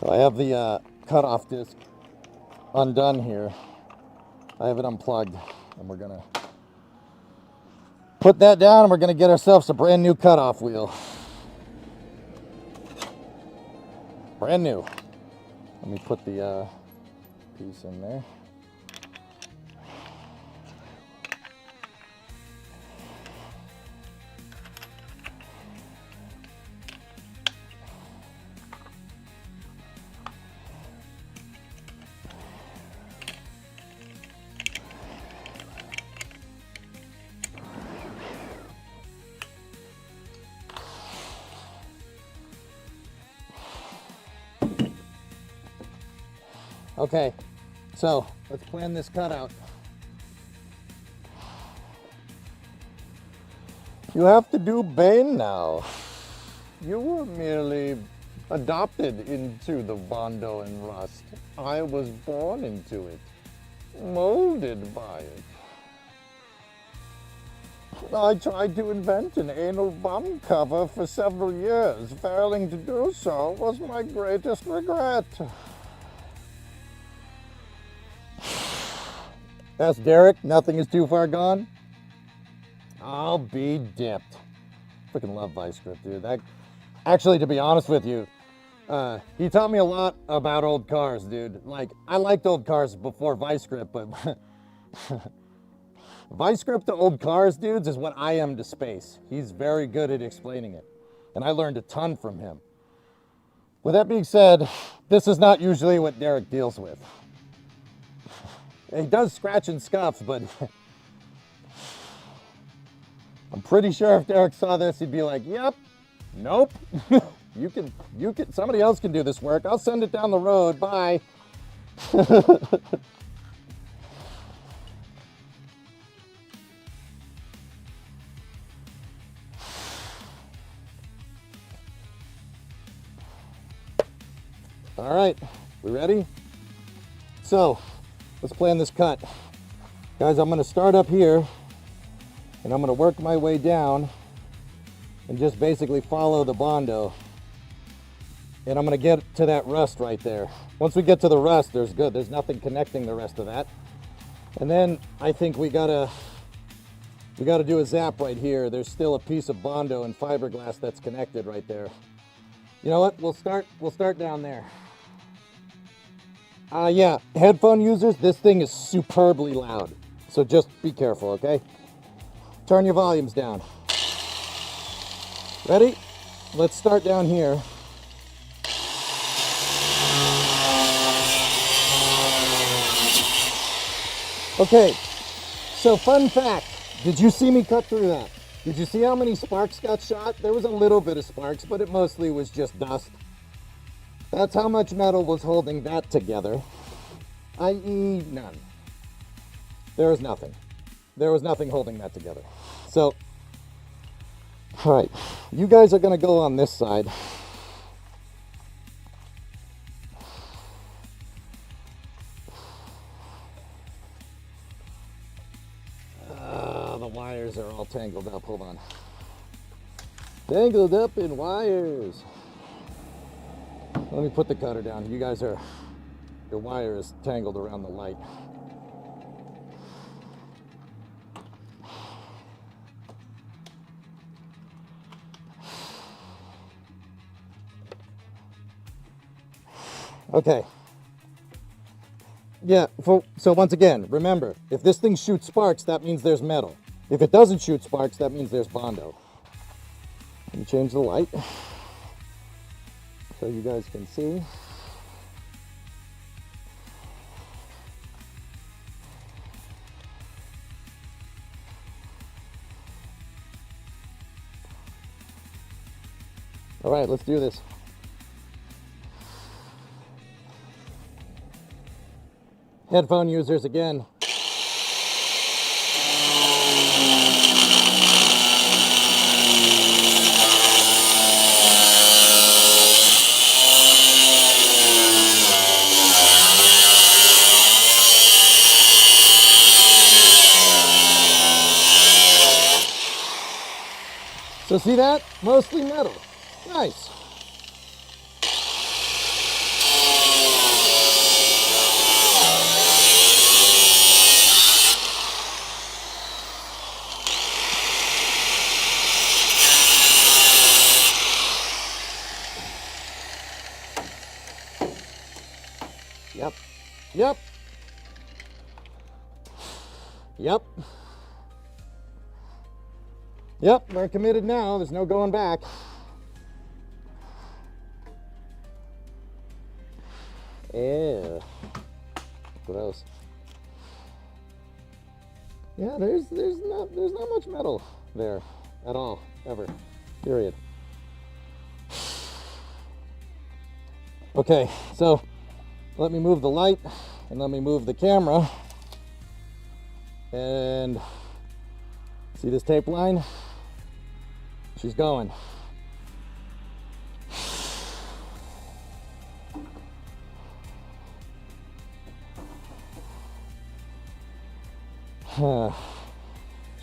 So I have the cutoff disc undone here. I have it unplugged, and we're gonna put that down, and we're gonna get ourselves a brand new cutoff wheel. Brand new. Let me put the piece in there. Okay, so let's plan this cutout. You have to do Bane now. You were merely adopted into the Bondo and Rust. I was born into it, molded by it. I tried to invent an anal bum cover for several years. Failing to do so was my greatest regret. Ask Derek, nothing is too far gone. I'll be dipped. Freaking love ViceScript, dude. Actually, to be honest with you, he taught me a lot about old cars, dude. Like, I liked old cars before ViceScript, but ViceScript to old cars, dudes, is what I am to space. He's very good at explaining it, and I learned a ton from him. With that being said, this is not usually what Derek deals with. He does scratch and scuffs, but I'm pretty sure if Derek saw this, he'd be like, yep, nope. You can, somebody else can do this work. I'll send it down the road, bye. All right, we ready? So, let's plan this cut. Guys, I'm gonna start up here and I'm gonna work my way down and just basically follow the Bondo. And I'm gonna get to that rust right there. Once we get to the rust, there's nothing connecting the rest of that. And then I think we gotta do a zap right here. There's still a piece of Bondo and fiberglass that's connected right there. You know what, we'll start down there. Yeah, headphone users, this thing is superbly loud. So just be careful, okay? Turn your volumes down. Ready? Let's start down here. Okay, so fun fact, did you see me cut through that? Did you see how many sparks got shot? There was a little bit of sparks, but it mostly was just dust. That's how much metal was holding that together, i.e. none. There was nothing. There was nothing holding that together. So, all right, you guys are gonna go on this side. The wires are all tangled up, hold on. Tangled up in wires. Let me put the cutter down. You guys are, your wire is tangled around the light. Okay. Yeah, so once again, remember, if this thing shoots sparks, that means there's metal. If it doesn't shoot sparks, that means there's Bondo. Let me change the light so you guys can see. All right, let's do this. Headphone users again. So see that? Mostly metal. Nice. Yep. Yep. Yep. Yep, we're committed now. There's no going back. Ew. Gross. Yeah, there's not much metal there at all, ever. Period. Okay, so Let me move the light and let me move the camera. And see this tape line? She's going.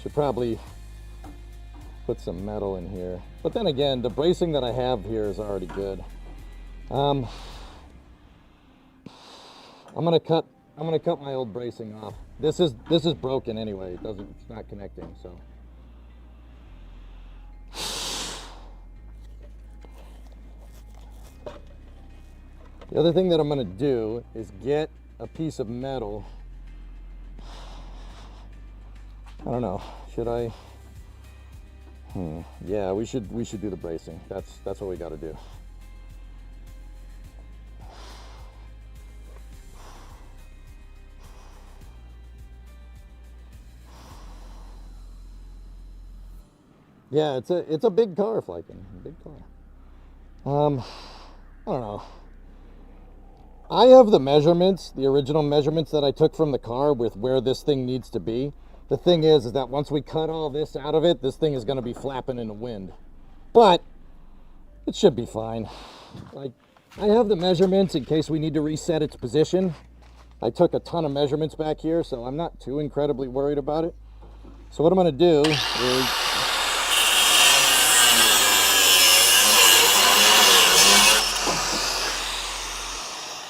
Should probably put some metal in here. But then again, the bracing that I have here is already good. I'm gonna cut my old bracing off. This is broken anyway. It's not connecting, so. The other thing that I'm gonna do is get a piece of metal. I don't know, should I? Yeah, we should do the bracing. That's what we gotta do. Yeah, it's a big car, Flykin. Big car. I don't know. I have the measurements, the original measurements that I took from the car with where this thing needs to be. The thing is that once we cut all this out of it, this thing is going to be flapping in the wind. But it should be fine. Like, I have the measurements in case we need to reset its position. I took a ton of measurements back here, so I'm not too incredibly worried about it. So what I'm going to do is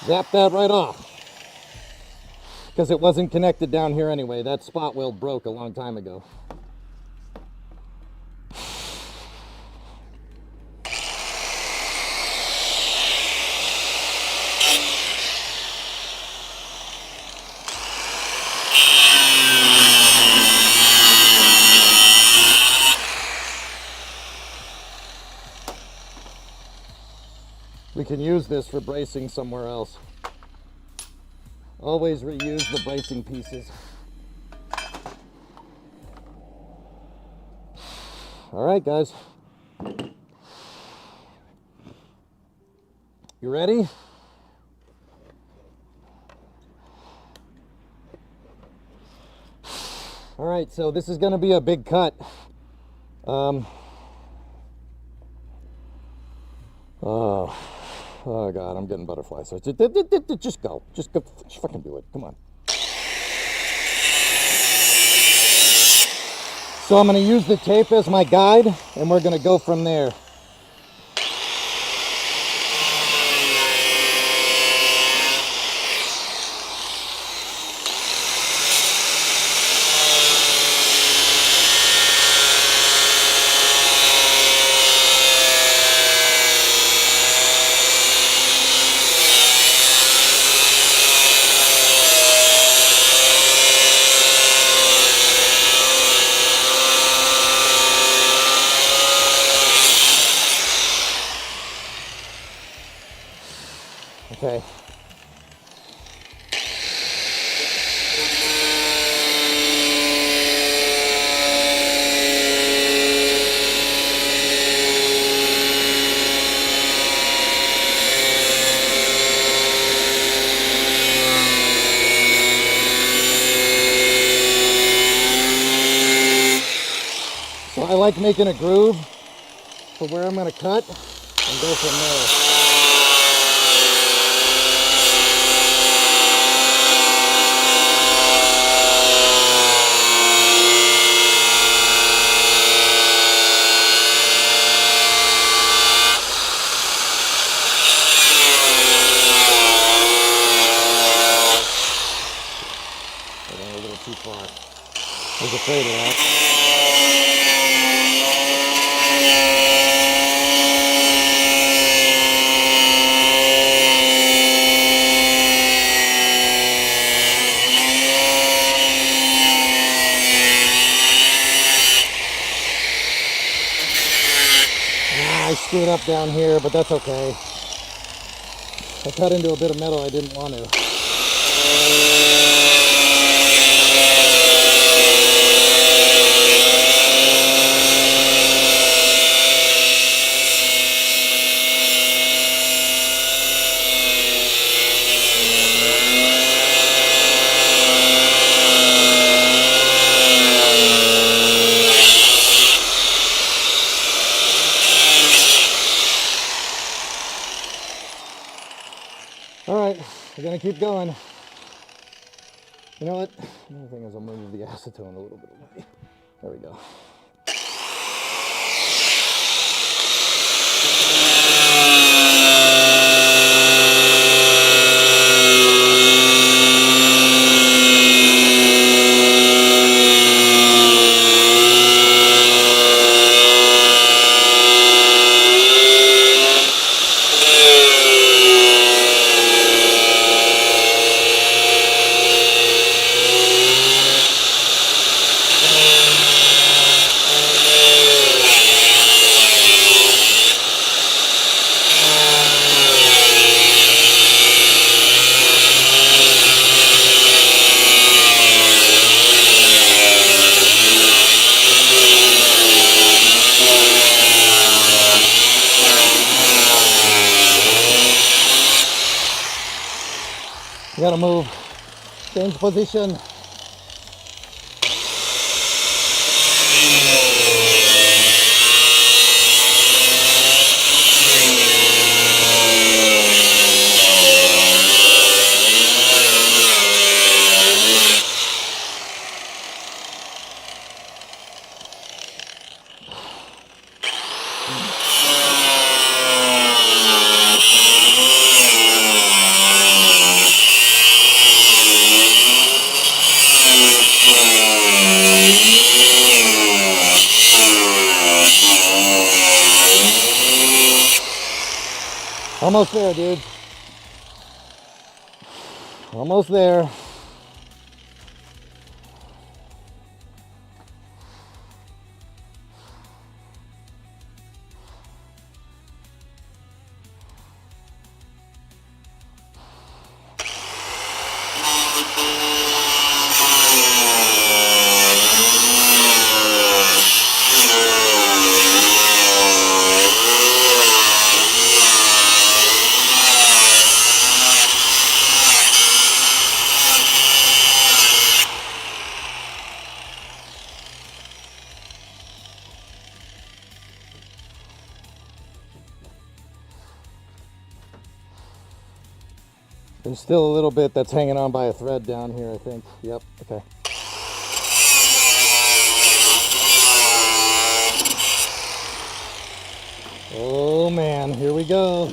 zap that right off, because it wasn't connected down here anyway. That spot weld broke a long time ago. We can use this for bracing somewhere else. Always reuse the bracing pieces. All right, guys. You ready? All right, so this is going to be a big cut. Oh God, I'm getting butterflies. So just go. Just fucking do it. Come on. So I'm going to use the tape as my guide, and we're going to go from there. Okay. So I like making a groove for where I'm going to cut and go from there. Too far. I was afraid of that. I screwed up down here, but that's okay. I cut into a bit of metal I didn't want to. right, we're gonna keep going. You know what? Another thing is I'll move the acetone a little bit away. There we go. You gotta move, change position. Almost there, dude. Almost there. There's still a little bit that's hanging on by a thread down here, I think. Yep, okay. Oh man, here we go.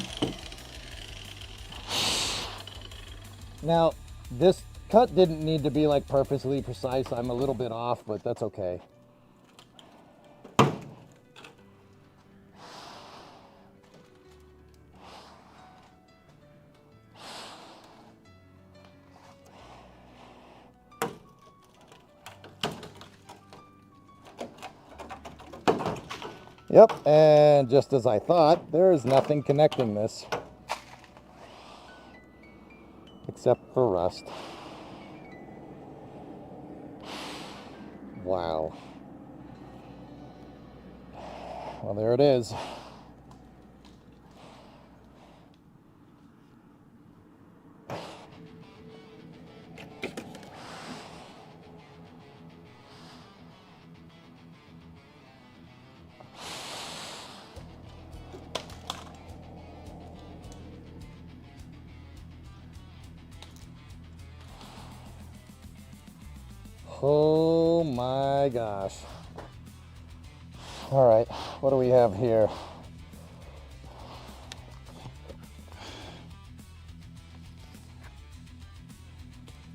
Now, this cut didn't need to be like purposely precise. I'm a little bit off, but that's okay. Yep, and just as I thought, there is nothing connecting this except for rust. Wow. Well, there it is. Oh my gosh. All right, what do we have here?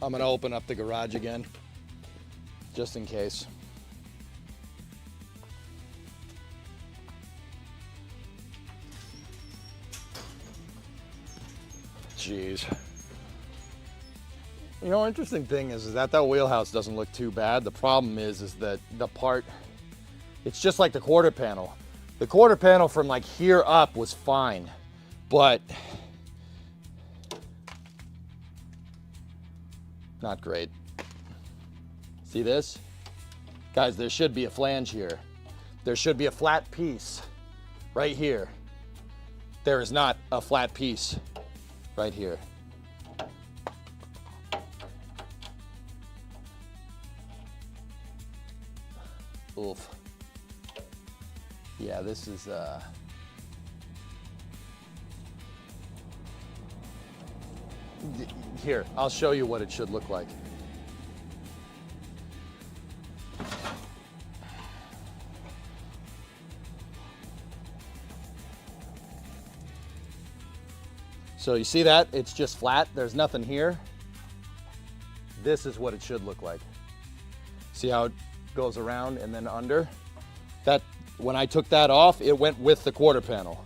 I'm gonna open up the garage again, just in case. Jeez. You know, interesting thing is that wheelhouse doesn't look too bad. The problem is that the part, it's just like the quarter panel. The quarter panel from like here up was fine, but not great. See this? Guys, there should be a flange here. There should be a flat piece right here. There is not a flat piece right here. Oof. Yeah, this is Here, I'll show you what it should look like. So you see that? It's just flat. There's nothing here. This is what it should look like. See how it goes around and then under? That, when I took that off, it went with the quarter panel.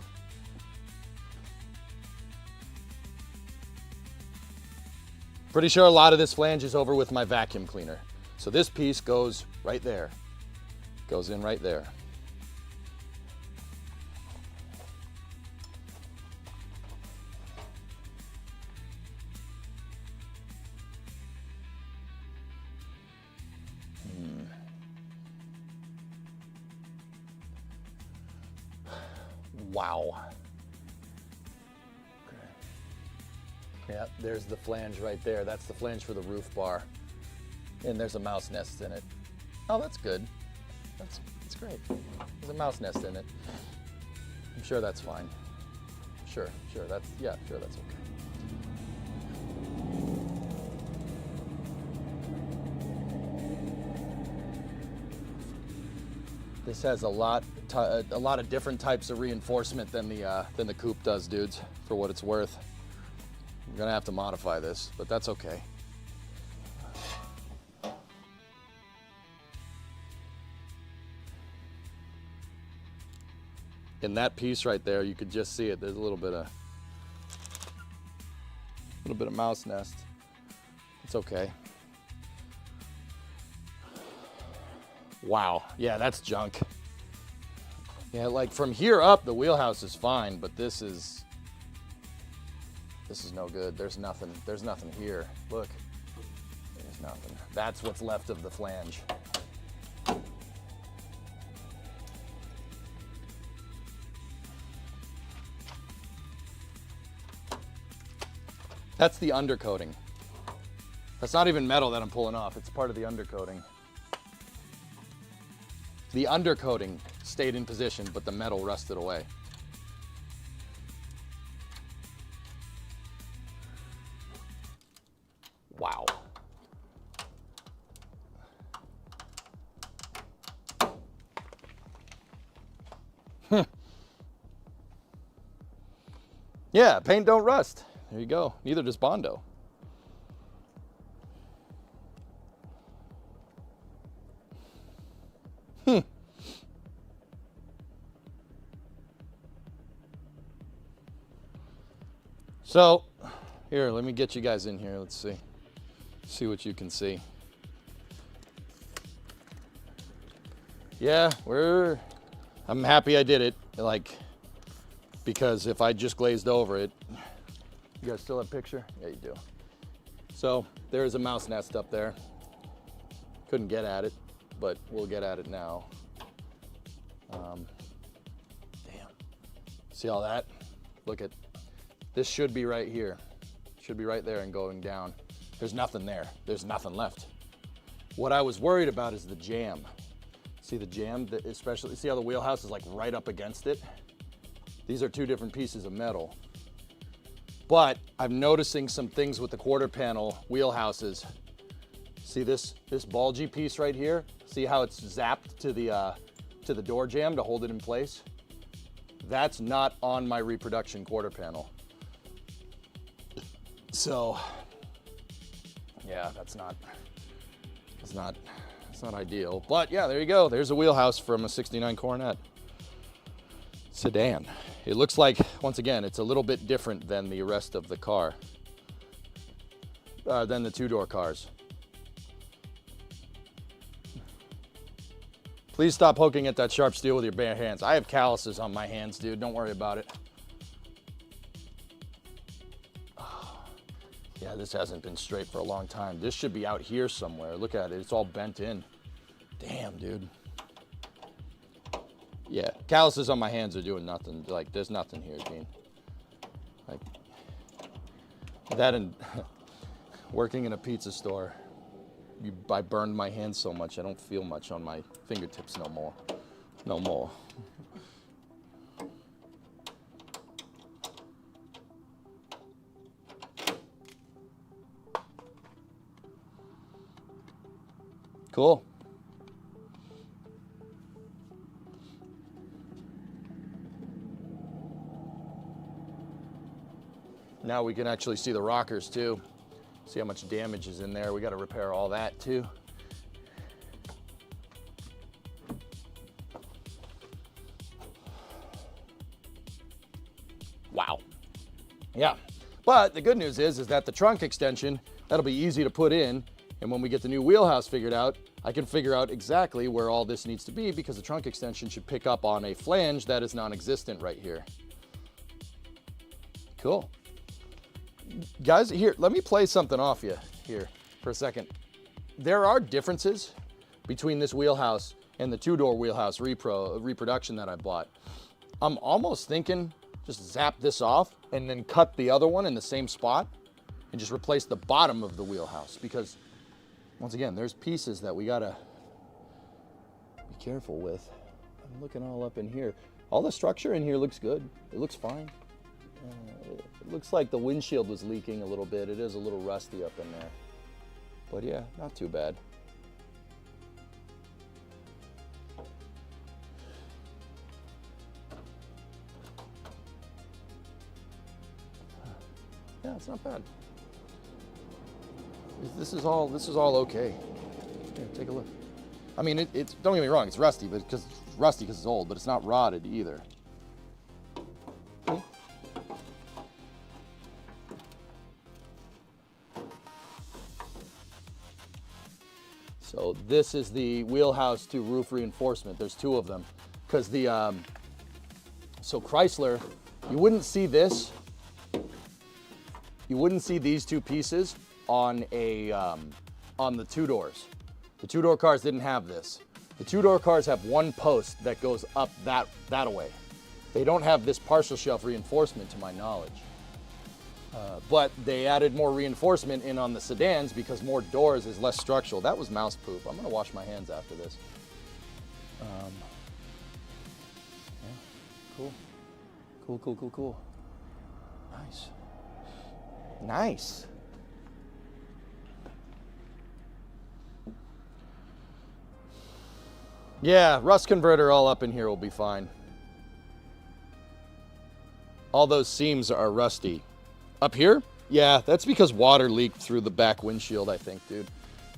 Pretty sure a lot of this flange is over with my vacuum cleaner. So this piece goes right there. Goes in right there. Wow. Okay. Yeah, there's the flange right there. That's the flange for the roof bar. And there's a mouse nest in it. Oh, that's good. That's great. There's a mouse nest in it. I'm sure that's fine. Sure, that's okay. This has a lot of different types of reinforcement than the coupe does, dudes, for what it's worth. I'm gonna have to modify this, but that's okay. In that piece right there, you could just see it. There's a little bit of mouse nest. It's okay. Wow, yeah, that's junk. Yeah, like from here up, the wheelhouse is fine, but this is no good. There's nothing here. Look, there's nothing. That's what's left of the flange. That's the undercoating. That's not even metal that I'm pulling off. It's part of the undercoating. The undercoating stayed in position, but the metal rusted away. Wow. Yeah, paint don't rust. There you go. Neither does Bondo. So, here, let me get you guys in here. Let's see what you can see. Yeah, I'm happy I did it, like, because if I just glazed over it, you guys still have a picture? Yeah, you do. So, there's a mouse nest up there. Couldn't get at it, but we'll get at it now. Damn. See all that? Look at, this should be right here. Should be right there and going down. There's nothing there. There's nothing left. What I was worried about is the jam. See the jam, especially, see how the wheelhouse is like right up against it? These are two different pieces of metal. But I'm noticing some things with the quarter panel wheelhouses. See this bulgy piece right here? See how it's zapped to the door jamb to hold it in place? That's not on my reproduction quarter panel. So, yeah, that's not ideal. But yeah, there you go. There's a wheelhouse from a '69 Coronet sedan. It looks like, once again, it's a little bit different than the rest of the car, than the two-door cars. Please stop poking at that sharp steel with your bare hands. I have calluses on my hands, dude. Don't worry about it. Yeah, this hasn't been straight for a long time. This should be out here somewhere. Look at it. It's all bent in. Damn, dude. Yeah, calluses on my hands are doing nothing. Like, there's nothing here, Gene. Like, that and working in a pizza store, I burned my hands so much, I don't feel much on my fingertips no more. No more. Cool. Now we can actually see the rockers too. See how much damage is in there. We got to repair all that too. Wow. Yeah. But the good news is that the trunk extension, that'll be easy to put in. And when we get the new wheelhouse figured out, I can figure out exactly where all this needs to be because the trunk extension should pick up on a flange that is non-existent right here. Cool. Guys, here, let me play something off you here for a second. There are differences between this wheelhouse and the two-door wheelhouse reproduction that I bought. I'm almost thinking just zap this off and then cut the other one in the same spot and just replace the bottom of the wheelhouse because, once again, there's pieces that we gotta be careful with. I'm looking all up in here. All the structure in here looks good. It looks fine. It looks like the windshield was leaking a little bit. It is a little rusty up in there. But yeah, not too bad. Yeah, it's not bad. This is all okay. Here, take a look. I mean, it's don't get me wrong, it's rusty, but because it's old, but it's not rotted either. So this is the wheelhouse to roof reinforcement. There's two of them, because the so Chrysler, you wouldn't see this. You wouldn't see these two pieces on a on the two doors. The two-door cars didn't have this. The two-door cars have one post that goes up that way. They don't have this partial shelf reinforcement to my knowledge. But they added more reinforcement in on the sedans because more doors is less structural. That was mouse poop. I'm gonna wash my hands after this. Yeah, cool. Cool. Nice. Yeah, rust converter all up in here will be fine. All those seams are rusty. Up here? Yeah, that's because water leaked through the back windshield, I think, dude.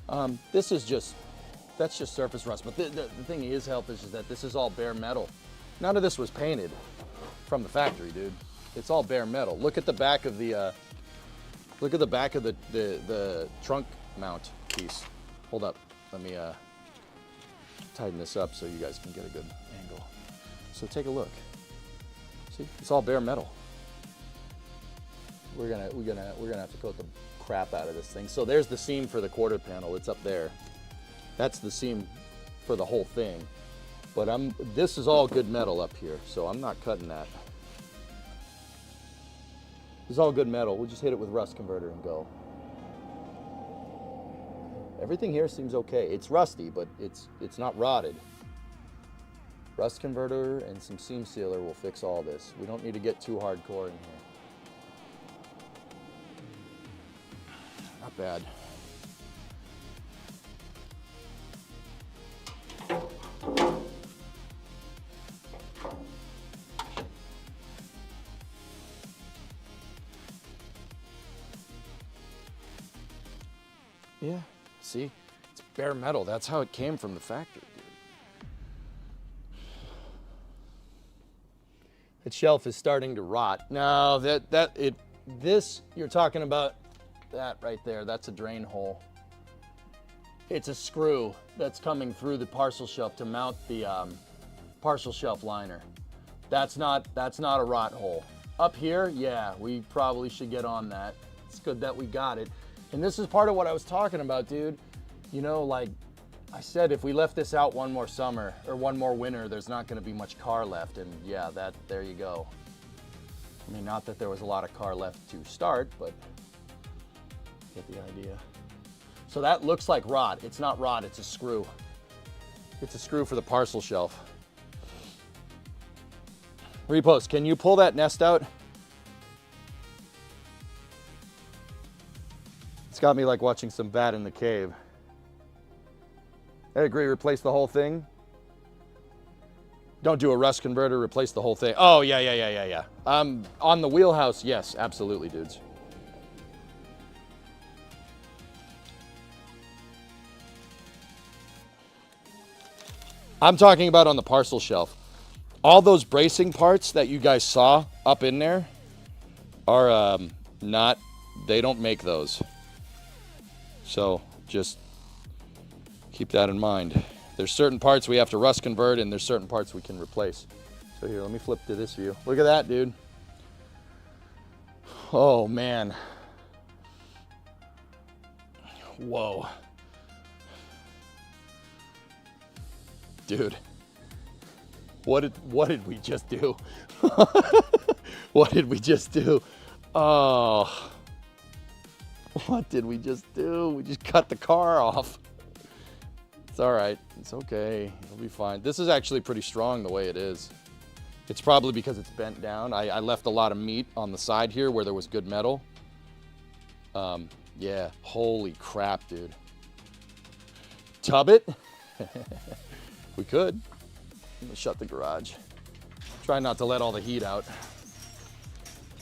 That's just surface rust. But the thing is, is that this is all bare metal. None of this was painted from the factory, dude. It's all bare metal. Look at the back of the, the trunk mount piece. Hold up, let me tighten this up so you guys can get a good angle. So take a look. See, it's all bare metal. We're gonna have to coat the crap out of this thing. So there's the seam for the quarter panel. It's up there. That's the seam for the whole thing. But this is all good metal up here, so I'm not cutting that. This is all good metal. We'll just hit it with rust converter and go. Everything here seems okay. It's rusty, but it's not rotted. Rust converter and some seam sealer will fix all this. We don't need to get too hardcore in here. Not bad. Yeah, see, it's bare metal. That's how it came from the factory, dude. That shelf is starting to rot. No, this you're talking about that right there. That's a drain hole. It's a screw that's coming through the parcel shelf to mount the parcel shelf liner. That's not a rot hole. Up here, yeah, we probably should get on that. It's good that we got it. And this is part of what I was talking about, dude. You know, like I said, if we left this out one more summer or one more winter, there's not gonna be much car left. And yeah, there you go. I mean, not that there was a lot of car left to start, but get the idea. So that looks like rod. It's not rod, it's a screw. It's a screw for the parcel shelf. Repost, can you pull that nest out? It's got me like watching some Bat in the Cave. I agree, replace the whole thing. Don't do a rust converter, replace the whole thing. Oh, yeah. On the wheelhouse, yes, absolutely, dudes. I'm talking about on the parcel shelf. All those bracing parts that you guys saw up in there are not, they don't make those. So just keep that in mind. There's certain parts we have to rust convert and there's certain parts we can replace. So here, let me flip to this view. Look at that, dude. Oh, man. Whoa. Dude, what did we just do? What did we just do? Oh, what did we just do? We just cut the car off. It's all right. It's okay. It'll be fine. This is actually pretty strong the way it is. It's probably because it's bent down. I left a lot of meat on the side here where there was good metal. Yeah, holy crap, dude. Tub it? We could. I'm gonna shut the garage. Try not to let all the heat out.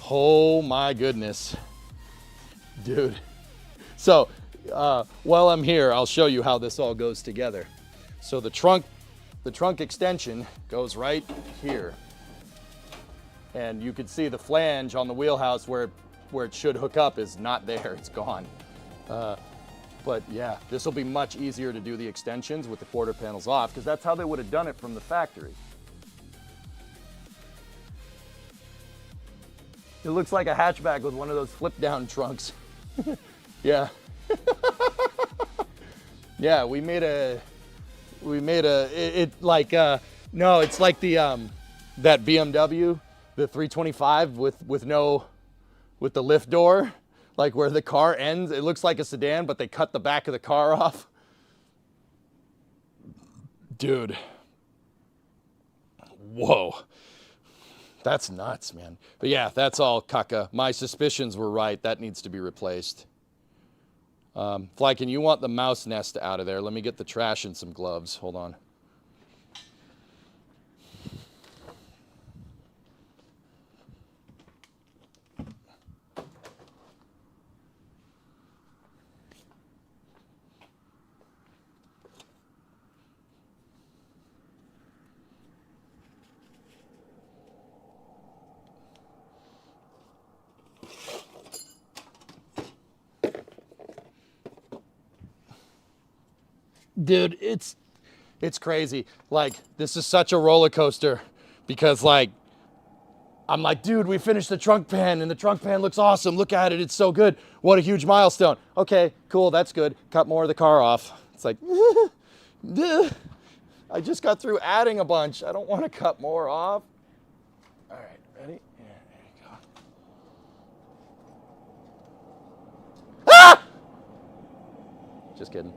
Oh my goodness. Dude. So, while I'm here, I'll show you how this all goes together. So the trunk extension goes right here. And you can see the flange on the wheelhouse where it should hook up is not there, it's gone. But yeah, this will be much easier to do the extensions with the quarter panels off because that's how they would have done it from the factory. It looks like a hatchback with one of those flip down trunks. Yeah. Yeah, we made a, no, it's like the, that BMW, the 325 with the lift door. Like where the car ends, it looks like a sedan, but they cut the back of the car off. Dude. Whoa. That's nuts, man. But yeah, that's all caca. My suspicions were right. That needs to be replaced. Flykin, you want the mouse nest out of there. Let me get the trash and some gloves. Hold on. Dude, it's crazy. Like, this is such a roller coaster because, like, I'm like, dude, we finished the trunk pan and the trunk pan looks awesome. Look at it. It's so good. What a huge milestone. Okay, cool. That's good. Cut more of the car off. It's like, I just got through adding a bunch. I don't want to cut more off. All right, ready? Yeah, there you go. Ah! Just kidding.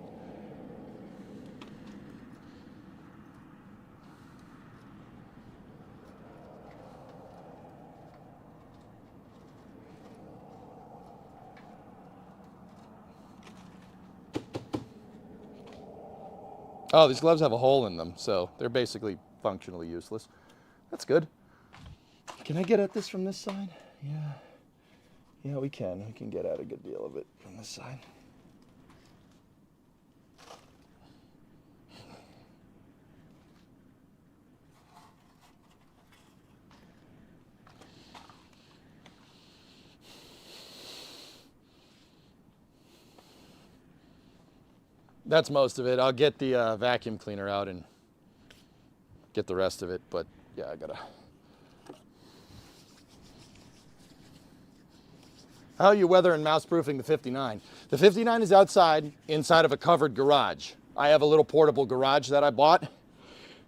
Oh, these gloves have a hole in them, so they're basically functionally useless. That's good. Can I get at this from this side? Yeah. Yeah, we can. We can get at a good deal of it from this side. That's most of it. I'll get the vacuum cleaner out and get the rest of it, but yeah, I gotta. How are you weather and mouse proofing the 59? The 59 is outside, inside of a covered garage. I have a little portable garage that I bought.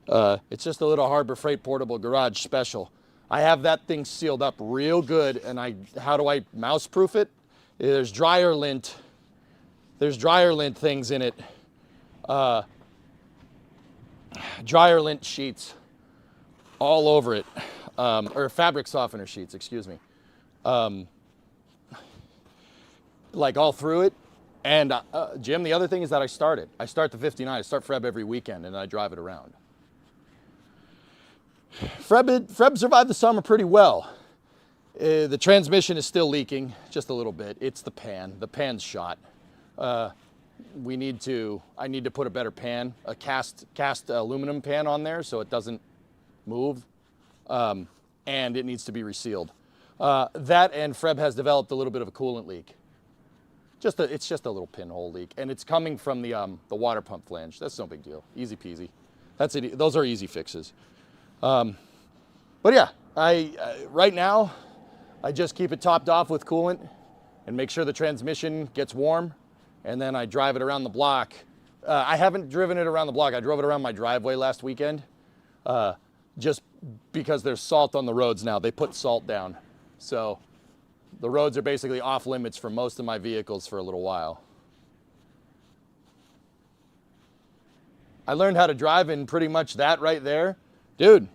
It's just a little Harbor Freight portable garage special. I have that thing sealed up real good, and how do I mouse proof it? There's dryer lint. There's dryer lint things in it. Dryer lint sheets all over it, or fabric softener sheets, excuse me. Like all through it, And Jim, the other thing is that I start the 59. I start Freb every weekend, and I drive it around. Freb survived the summer pretty well. The transmission is still leaking just a little bit. It's the pan. The pan's shot. I need to put a better pan, a cast aluminum pan on there so it doesn't move, and it needs to be resealed. That and Freb has developed a little bit of a coolant leak. It's just a little pinhole leak, and it's coming from the water pump flange. That's no big deal. Easy peasy. That's it. Those are easy fixes. But yeah, right now I just keep it topped off with coolant and make sure the transmission gets warm, and then I drive it around the block. I haven't driven it around the block. I drove it around my driveway last weekend, just because there's salt on the roads now. They put salt down, so the roads are basically off limits for most of my vehicles for a little while. I learned how to drive in pretty much that right there. Dude,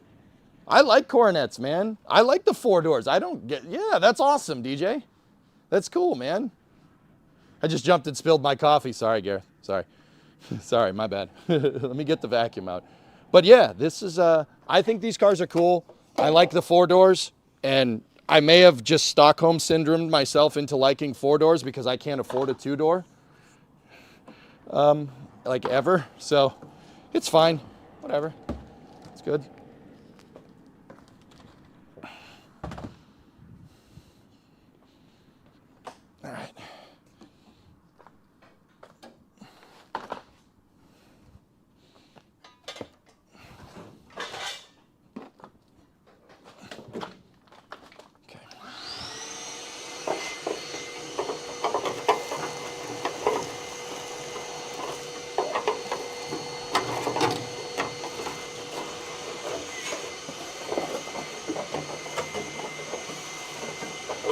I like Coronets, man. I like the 4 doors. Yeah, that's awesome, DJ. That's cool, man. I just jumped and spilled my coffee. Sorry, Gareth. Sorry. Sorry, my bad. Let me get the vacuum out. But yeah, this is, I think these cars are cool. I like the 4 doors, and I may have just Stockholm syndromed myself into liking 4 doors because I can't afford a 2-door, like ever. So it's fine, whatever. It's good. All right.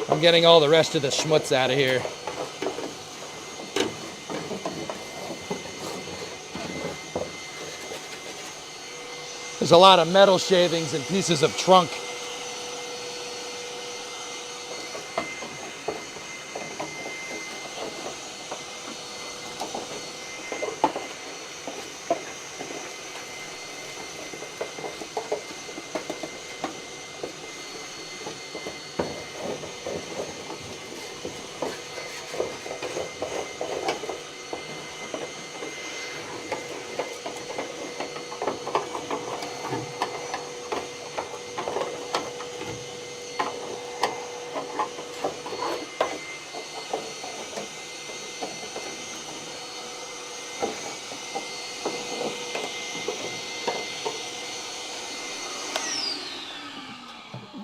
I'm getting all the rest of the schmutz out of here. There's a lot of metal shavings and pieces of trunk.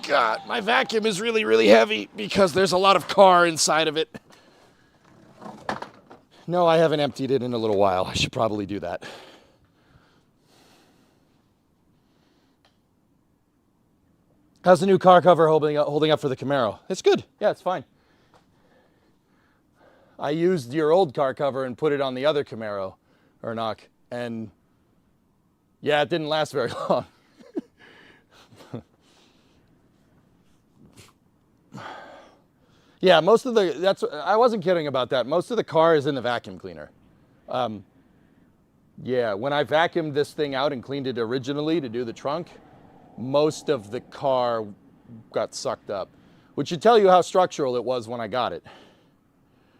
God, my vacuum is really, really heavy because there's a lot of car inside of it. No, I haven't emptied it in a little while. I should probably do that. How's the new car cover holding up for the Camaro? It's good. Yeah, it's fine. I used your old car cover and put it on the other Camaro, Ernock, and yeah, it didn't last very long. Yeah, most of I wasn't kidding about that. Most of the car is in the vacuum cleaner. Yeah, when I vacuumed this thing out and cleaned it originally to do the trunk, most of the car got sucked up, which should tell you how structural it was when I got it,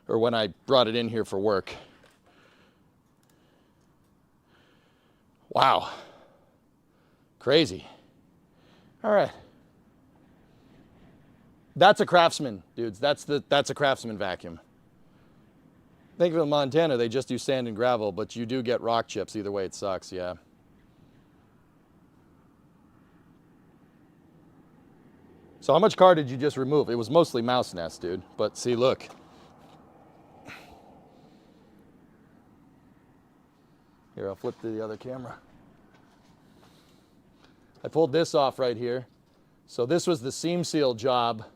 or when I brought it in here for work. Wow. Crazy. All right. That's a Craftsman, dudes. That's a Craftsman vacuum. Thankfully in Montana, they just do sand and gravel, but you do get rock chips. Either way, it sucks, yeah. So how much car did you just remove? It was mostly mouse nest, dude. But see, look. Here, I'll flip to the other camera. I pulled this off right here. So this was the seam seal job.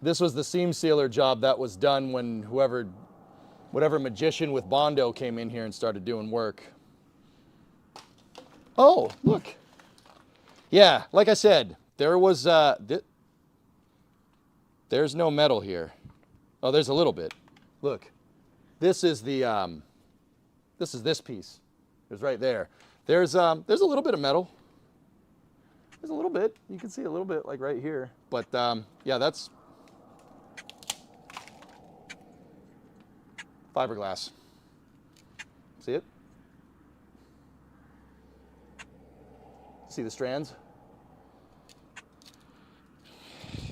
This was the seam sealer job that was done when whatever magician with Bondo came in here and started doing work. Oh, look. Yeah, like I said, there was, there's no metal here. Oh, there's a little bit. Look, this is this piece. It's right there. There's a little bit of metal. There's a little bit. You can see a little bit like right here. But yeah, that's fiberglass. See it? See the strands?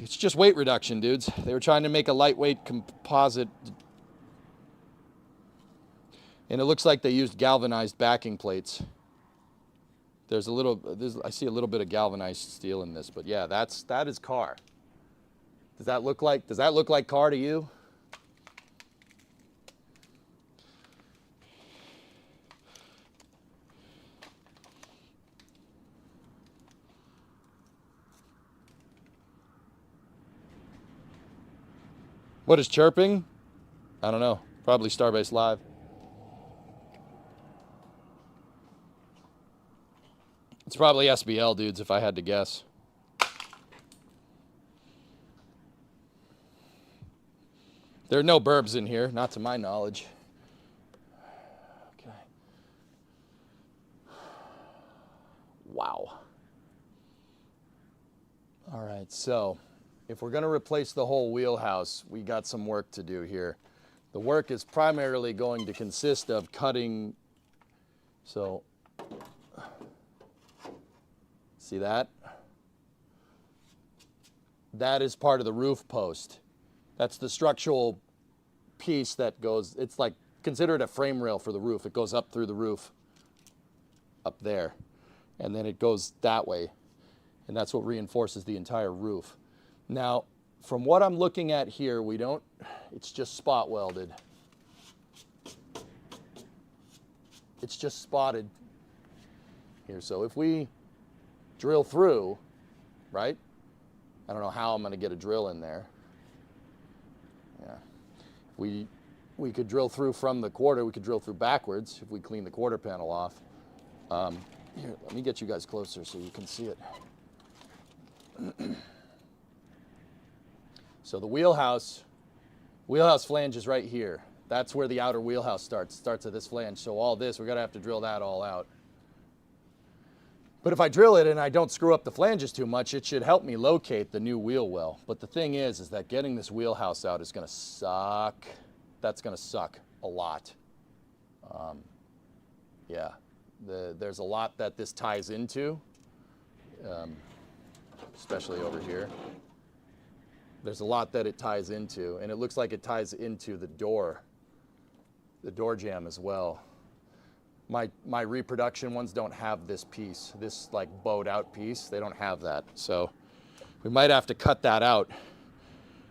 It's just weight reduction, dudes. They were trying to make a lightweight composite. And it looks like they used galvanized backing plates. I see a little bit of galvanized steel in this, but yeah, that is car. Does that look like car to you? What is chirping? I don't know. Probably Starbase Live. It's probably SBL, dudes, if I had to guess. There are no burbs in here, not to my knowledge. Okay. Wow. All right, so if we're going to replace the whole wheelhouse, we got some work to do here. The work is primarily going to consist of cutting, so see that? That is part of the roof post. That's the structural piece that goes, it's like, consider it a frame rail for the roof. It goes up through the roof, up there, and then it goes that way. And that's what reinforces the entire roof. Now, from what I'm looking at here, it's just spot welded. It's just spotted here. So if we drill through, right? I don't know how I'm going to get a drill in there. Yeah. We could drill through from the quarter. We could drill through backwards if we clean the quarter panel off. Here, let me get you guys closer so you can see it. So the wheelhouse flange is right here. That's where the outer wheelhouse starts at this flange. So all this, we're going to have to drill that all out. But if I drill it and I don't screw up the flanges too much, it should help me locate the new wheel well. But the thing is that getting this wheelhouse out is going to suck. That's going to suck a lot. Yeah, there's a lot that this ties into, especially over here. There's a lot that it ties into, and it looks like it ties into the door jamb as well. My reproduction ones don't have this piece, this like bowed out piece. They don't have that. So we might have to cut that out.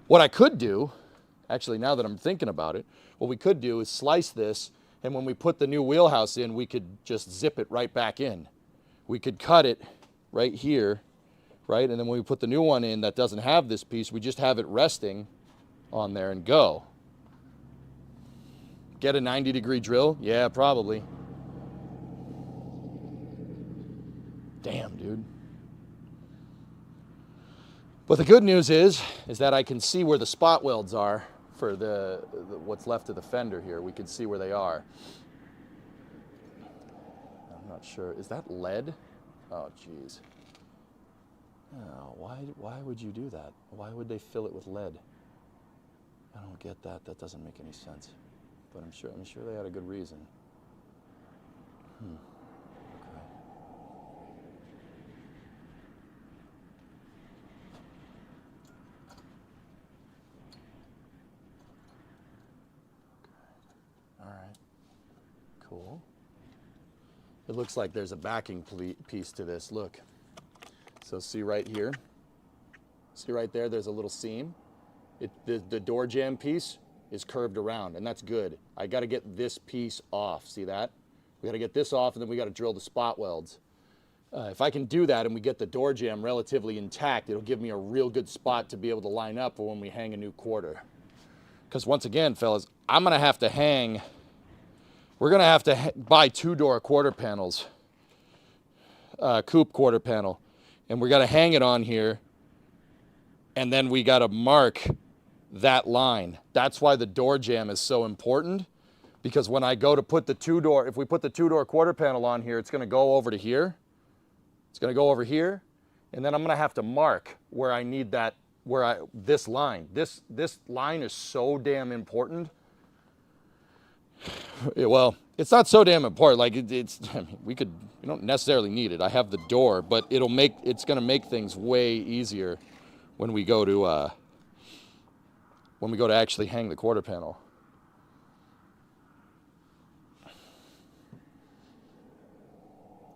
What I could do, actually now that I'm thinking about it, what we could do is slice this, and when we put the new wheelhouse in, we could just zip it right back in. We could cut it right here, right? And then when we put the new one in that doesn't have this piece, we just have it resting on there and go. Get a 90-degree drill? Yeah, probably. Damn, dude. But the good news is that I can see where the spot welds are for the what's left of the fender here. We can see where they are. I'm not sure. Is that lead? Oh, jeez. Oh, why would you do that? Why would they fill it with lead? I don't get that. That doesn't make any sense. But I'm sure they had a good reason. Okay. All right. Cool. It looks like there's a backing piece to this. Look. So see right here. See right there, there's a little seam. The door jamb piece is curved around, and that's good. I got to get this piece off. See that? We got to get this off, and then we got to drill the spot welds. If I can do that and we get the door jamb relatively intact, it'll give me a real good spot to be able to line up for when we hang a new quarter. Because once again, fellas, I'm going to have to hang, we're going to have to buy 2-door quarter panels, coupe quarter panel. And we're going to hang it on here, and then we got to mark that line. That's why the door jamb is so important, because when I go to put the two-door, if we put the two-door quarter panel on here, it's going to go over to here. It's going to go over here, and then I'm going to have to mark where I need that, this line. This line is so damn important. Well, it's not so damn important. Like I mean, we don't necessarily need it. I have the door, but it's going to make things way easier when we go to actually hang the quarter panel.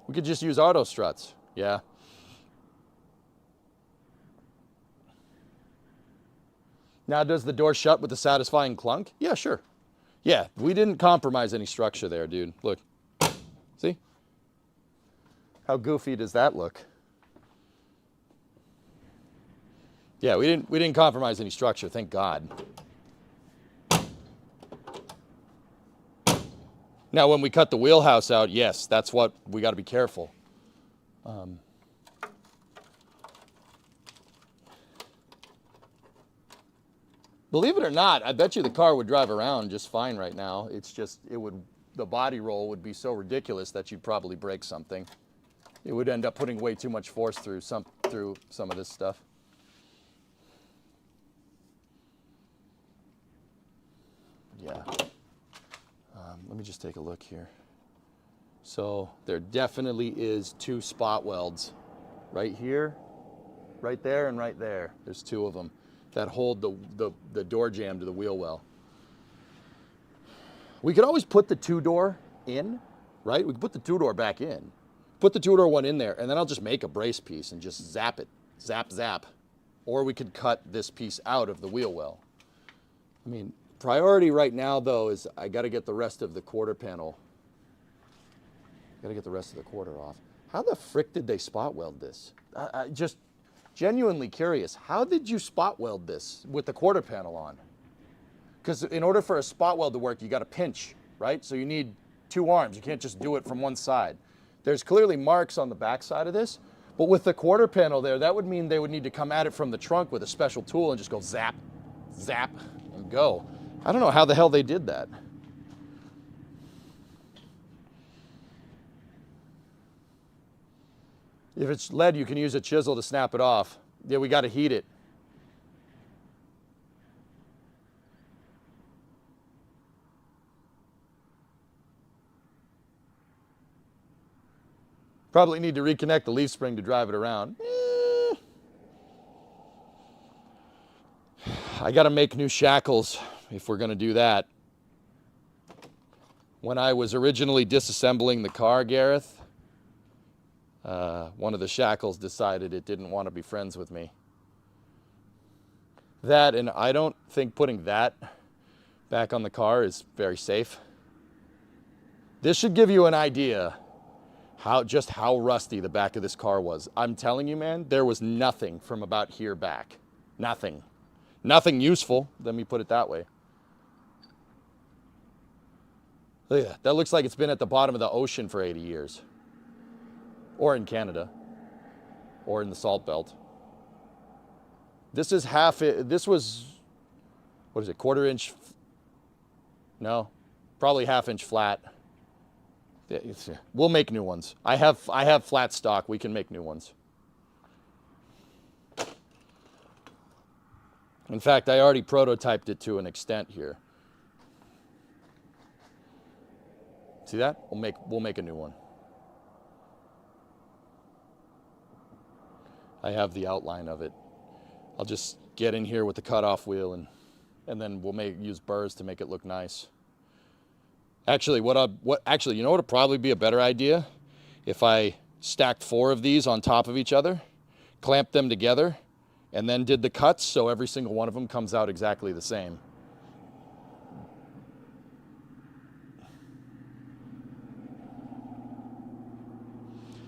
We could just use auto struts. Yeah. Now, does the door shut with a satisfying clunk? Yeah, sure. Yeah, we didn't compromise any structure there, dude. Look. See? How goofy does that look? Yeah, we didn't compromise any structure, thank God. Now, when we cut the wheelhouse out, yes, that's what we got to be careful. Believe it or not, I bet you the car would drive around just fine right now. It's just, the body roll would be so ridiculous that you'd probably break something. It would end up putting way too much force through some of this stuff. Yeah. Let me just take a look here. So there definitely is 2 spot welds right here, right there, and right there. There's 2 of them that hold the door jamb to the wheel well. We could always put the 2-door in, right? We could put the 2-door back in. Put the 2-door one in there, and then I'll just make a brace piece and just zap it. Zap, zap. Or we could cut this piece out of the wheel well. I mean, priority right now, though, is I got to get the rest of the quarter panel. Got to get the rest of the quarter off. How the frick did they spot weld this? I just genuinely curious. How did you spot weld this with the quarter panel on? Because in order for a spot weld to work, you got to pinch, right? So you need 2 arms. You can't just do it from one side. There's clearly marks on the back side of this, but with the quarter panel there, that would mean they would need to come at it from the trunk with a special tool and just go zap, zap, and go. I don't know how the hell they did that. If it's lead, you can use a chisel to snap it off. Yeah, we got to heat it. Probably need to reconnect the leaf spring to drive it around. I got to make new shackles if we're going to do that. When I was originally disassembling the car, Gareth, one of the shackles decided it didn't want to be friends with me. That, and I don't think putting that back on the car is very safe. This should give you an idea just how rusty the back of this car was. I'm telling you, man, there was nothing from about here back. Nothing. Nothing useful, let me put it that way. Look at that. That looks like it's been at the bottom of the ocean for 80 years. Or in Canada. Or in the Salt Belt. This is this was, what is it, 1/4 inch? No, probably 1/2 inch flat. We'll make new ones. I have flat stock. We can make new ones. In fact, I already prototyped it to an extent here. See that? We'll make a new one. I have the outline of it. I'll just get in here with the cutoff wheel and then we'll use burrs to make it look nice. Actually, you know what would probably be a better idea? If I stacked 4 of these on top of each other, clamped them together, and then did the cuts so every single one of them comes out exactly the same.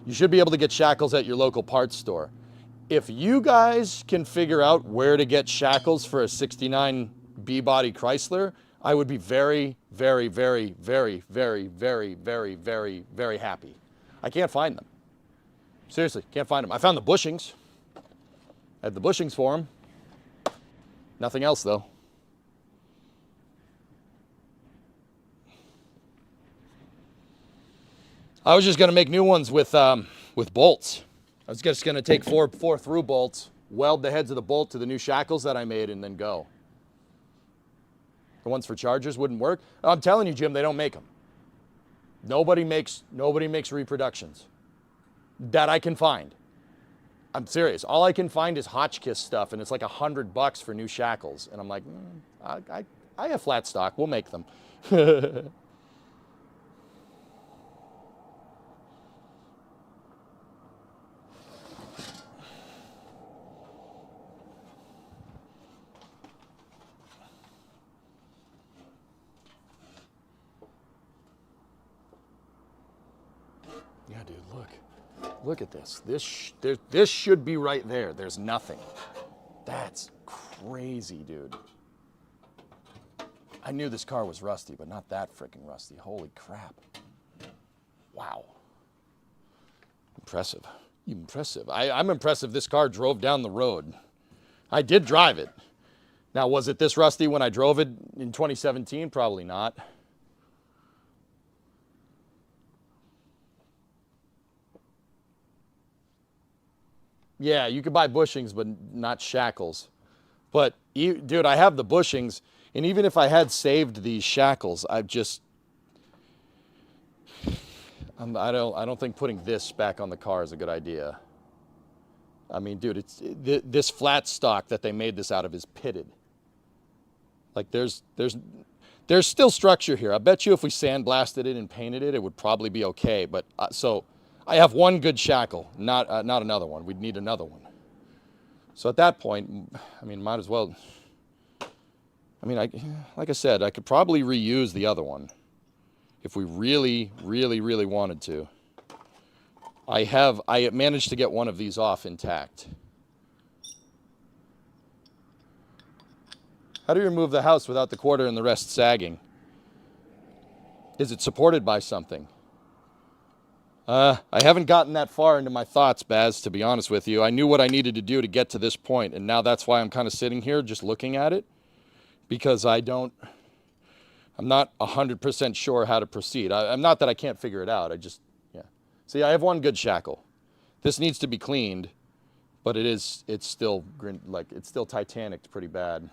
You should be able to get shackles at your local parts store. If you guys can figure out where to get shackles for a 69 B-body Chrysler, I would be very, very, very, very, very, very, very, very, very happy. I can't find them. Seriously, can't find them. I found the bushings. I had the bushings for them. Nothing else though. I was just gonna make new ones with bolts. I was just gonna take four through bolts, weld the heads of the bolt to the new shackles that I made, and then go. The ones for chargers wouldn't work. I'm telling you, Jim, they don't make them. Nobody makes reproductions that I can find. I'm serious. All I can find is Hotchkiss stuff, and it's like $100 for new shackles. And I'm like, I have flat stock. We'll make them. Yeah, dude, look. Look at this. This should be right there. There's nothing. That's crazy, dude. I knew this car was rusty, but not that freaking rusty. Holy crap. Wow. Impressive. Impressive. I'm impressive this car drove down the road. I did drive it. Now, was it this rusty when I drove it in 2017? Probably not. Yeah, you could buy bushings, but not shackles. But, dude, I have the bushings, and even if I had saved these shackles, I don't think putting this back on the car is a good idea. I mean, dude, this flat stock that they made this out of is pitted. Like, there's still structure here. I bet you if we sandblasted it and painted it, it would probably be okay. But so I have one good shackle, not another one. We'd need another one. So at that point, I mean, might as well. I mean, like I said, I could probably reuse the other one if we really, really, really wanted to. I managed to get one of these off intact. How do you remove the house without the quarter and the rest sagging? Is it supported by something? I haven't gotten that far into my thoughts, Baz, to be honest with you. I knew what I needed to do to get to this point, and now that's why I'm kind of sitting here just looking at it, because I'm not 100% sure how to proceed. I'm not that I can't figure it out. Yeah. See, I have one good shackle. This needs to be cleaned, but it's still Titanic pretty bad.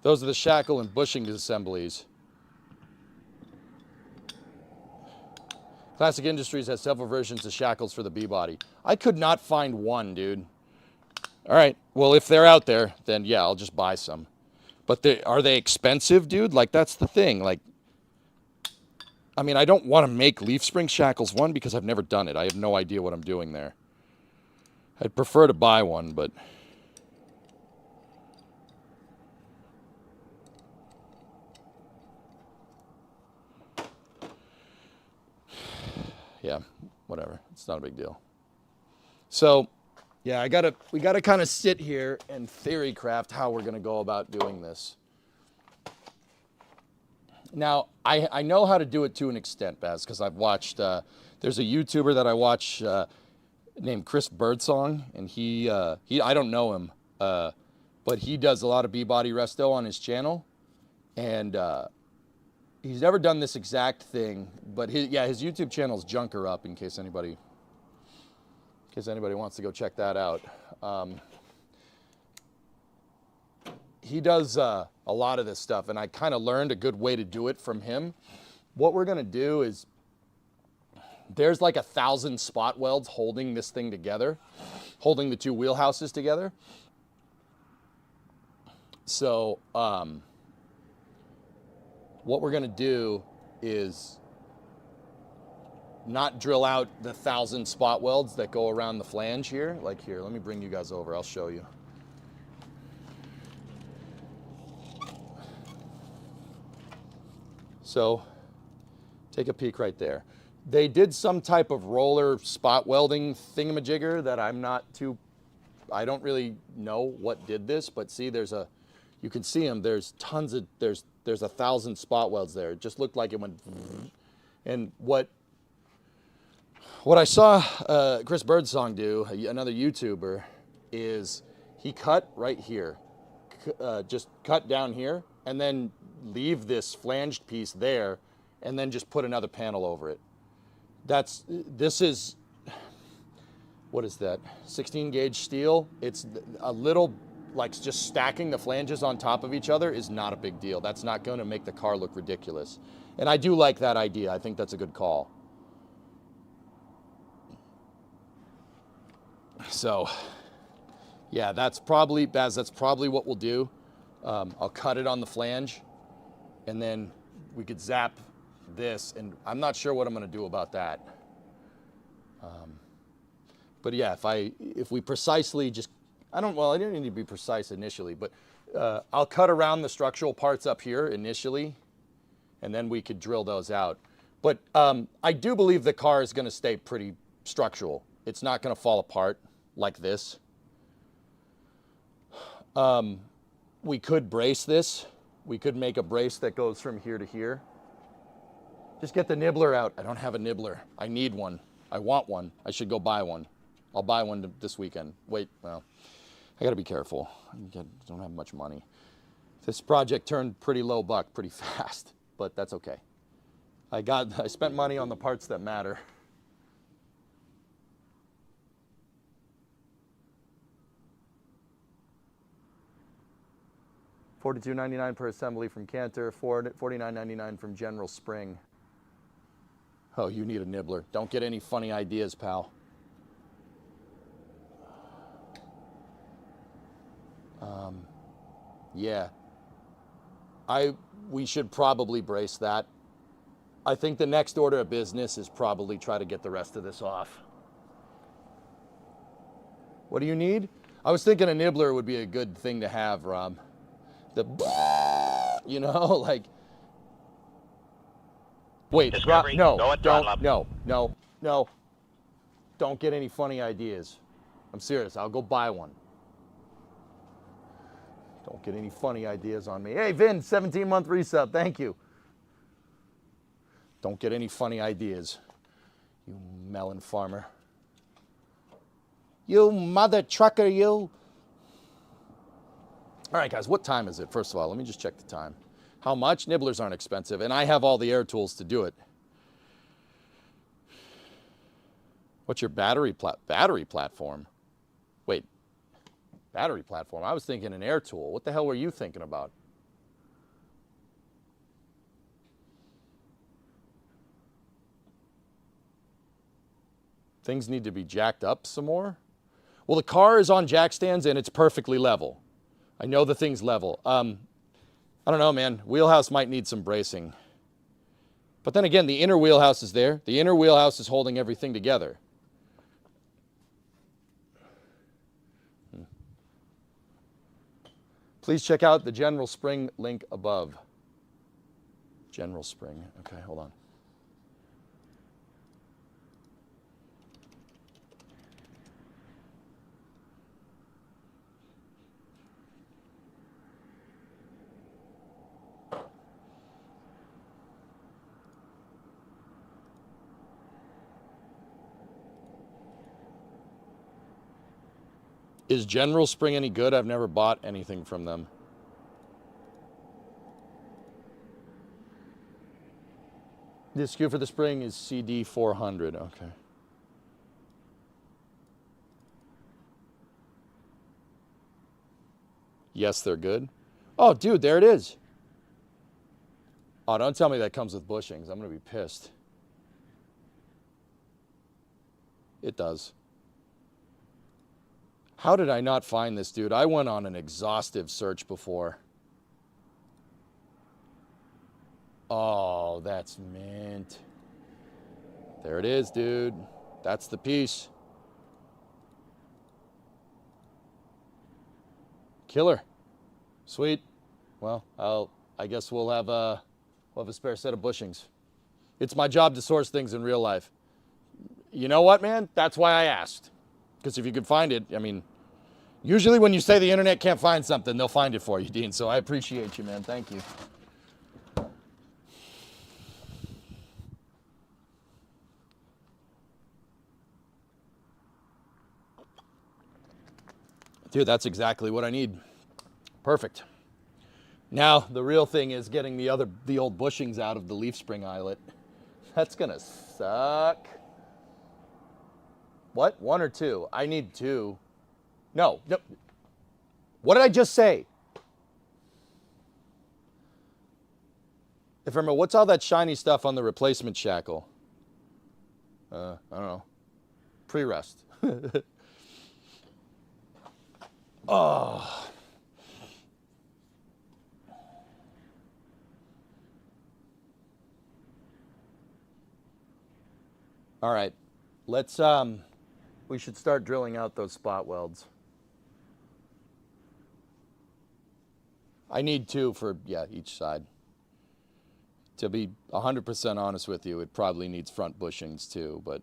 Those are the shackle and bushing assemblies. Classic Industries has several versions of shackles for the B-body. I could not find one, dude. All right, well, if they're out there, then yeah, I'll just buy some. But are they expensive, dude? Like, that's the thing. Like, I mean, I don't want to make leaf spring shackles, one, because I've never done it. I have no idea what I'm doing there. I'd prefer to buy one, but... yeah, whatever. It's not a big deal. So, yeah, we gotta kind of sit here and theory craft how we're gonna go about doing this. Now, I know how to do it to an extent, Baz, because I've watched. There's a YouTuber that I watch named Chris Birdsong, and he I don't know him, but he does a lot of B-body resto on his channel, and. He's never done this exact thing, but his YouTube channel is Junker Up, in case anybody wants to go check that out. He does a lot of this stuff, and I kind of learned a good way to do it from him. What we're gonna do is, there's like 1,000 spot welds holding this thing together, holding the two wheelhouses together. So, what we're gonna do is not drill out the 1,000 spot welds that go around the flange here. Like here, let me bring you guys over, I'll show you. So, take a peek right there. They did some type of roller spot welding thingamajigger that I don't really know what did this, but see, you can see them, there's 1,000 spot welds there. It just looked like it went, and what What I saw Chris Birdsong do, another YouTuber, is he cut right here, just cut down here, and then leave this flanged piece there, and then just put another panel over it. This is, what is that, 16 gauge steel? It's a little, like just stacking the flanges on top of each other is not a big deal. That's not going to make the car look ridiculous. And I do like that idea. I think that's a good call. So, yeah, that's probably, Baz, that's probably what we'll do. I'll cut it on the flange, and then we could zap this, and I'm not sure what I'm going to do about that. But yeah, if we precisely just, I don't need to be precise initially, but I'll cut around the structural parts up here initially, and then we could drill those out. But I do believe the car is going to stay pretty structural. It's not going to fall apart like this. We could brace this. We could make a brace that goes from here to here. Just get the nibbler out. I don't have a nibbler. I need one. I want one. I should go buy one. I'll buy one this weekend. Wait, well, I got to be careful. I don't have much money. This project turned pretty low buck pretty fast, but that's okay. I spent money on the parts that matter. $42.99 per assembly from Cantor, $49.99 from General Spring. Oh, you need a nibbler. Don't get any funny ideas, pal. Yeah. We should probably brace that. I think the next order of business is probably try to get the rest of this off. What do you need? I was thinking a nibbler would be a good thing to have, Rob. You know, like, wait, Discovery, no, go at throttle up. no, don't get any funny ideas. I'm serious, I'll go buy one. Don't get any funny ideas on me. Hey, Vin, 17-month resub, thank you. Don't get any funny ideas, you melon farmer. You mother trucker, you. All right, guys, what time is it? First of all, let me just check the time. How much? Nibblers aren't expensive, and I have all the air tools to do it. What's your battery platform? Wait, battery platform? I was thinking an air tool. What the hell were you thinking about? Things need to be jacked up some more? Well, the car is on jack stands, and it's perfectly level. I know the thing's level. I don't know, man. Wheelhouse might need some bracing. But then again, the inner wheelhouse is there. The inner wheelhouse is holding everything together. Please check out the General Spring link above. General Spring. Okay, hold on. Is General Spring any good? I've never bought anything from them. The SKU for the spring is CD400. Okay. Yes, they're good. Oh, dude, there it is. Oh, don't tell me that comes with bushings. I'm going to be pissed. It does. How did I not find this, dude? I went on an exhaustive search before. Oh, that's mint. There it is, dude. That's the piece. Killer. Sweet. Well, I guess we'll have a spare set of bushings. It's my job to source things in real life. You know what, man? That's why I asked. Because if you could find it, I mean, usually when you say the internet can't find something, they'll find it for you, Dean. So I appreciate you, man. Thank you. Dude, that's exactly what I need. Perfect. Now, the real thing is getting the old bushings out of the leaf spring eyelet. That's gonna suck. What? 1 or 2? I need 2. No. What did I just say? If I remember, what's all that shiny stuff on the replacement shackle? I don't know. Pre-rust. Oh. All right. Let's we should start drilling out those spot welds. I need 2 for each side. To be 100% honest with you, it probably needs front bushings too, but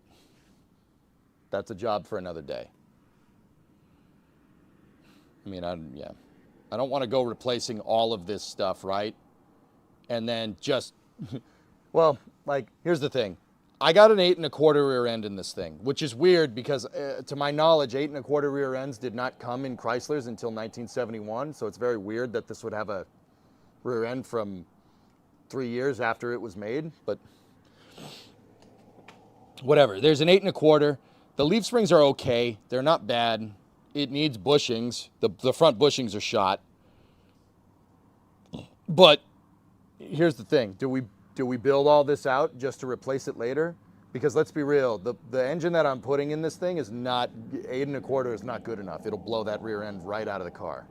that's a job for another day. I mean, I don't want to go replacing all of this stuff, right? And then just, well, like, here's the thing. I got an 8 1/4 rear end in this thing, which is weird because, to my knowledge, 8 1/4 rear ends did not come in Chryslers until 1971. So it's very weird that this would have a rear end from 3 years after it was made. But whatever. There's an 8 1/4. The leaf springs are okay. They're not bad. It needs bushings. The front bushings are shot. But here's the thing. Do we build all this out just to replace it later? Because let's be real, the engine that I'm putting in this thing is not, 8 1/4 is not good enough. It'll blow that rear end right out of the car.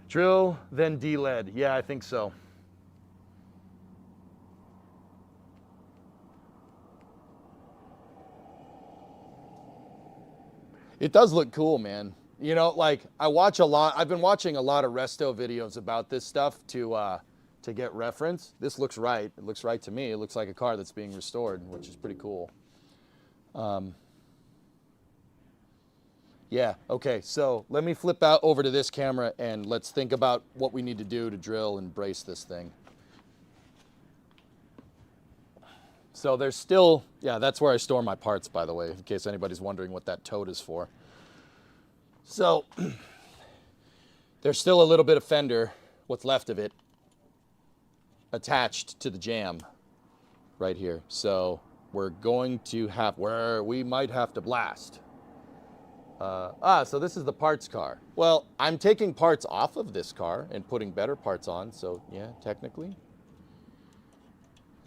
Drill, then de-lead. Yeah, I think so. It does look cool, man. You know, like, I've been watching a lot of resto videos about this stuff to get reference. This looks right. It looks right to me. It looks like a car that's being restored, which is pretty cool. Yeah, okay, so let me flip out over to this camera and let's think about what we need to do to drill and brace this thing. So there's still, yeah, that's where I store my parts, by the way, in case anybody's wondering what that tote is for. So there's still a little bit of fender, what's left of it, attached to the jam right here. So we're going to have, we might have to blast. So this is the parts car. Well, I'm taking parts off of this car and putting better parts on, so yeah, technically.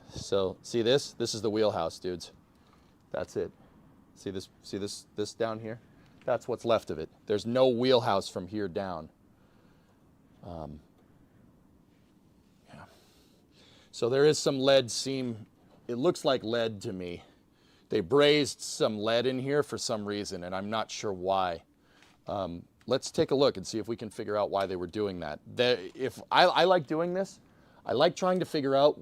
So see this? This is the wheelhouse, dudes. That's it. See this down here? That's what's left of it. There's no wheelhouse from here down. Yeah. So there is some lead seam. It looks like lead to me. They brazed some lead in here for some reason, and I'm not sure why. Let's take a look and see if we can figure out why they were doing that. If I like doing this, I like trying to figure out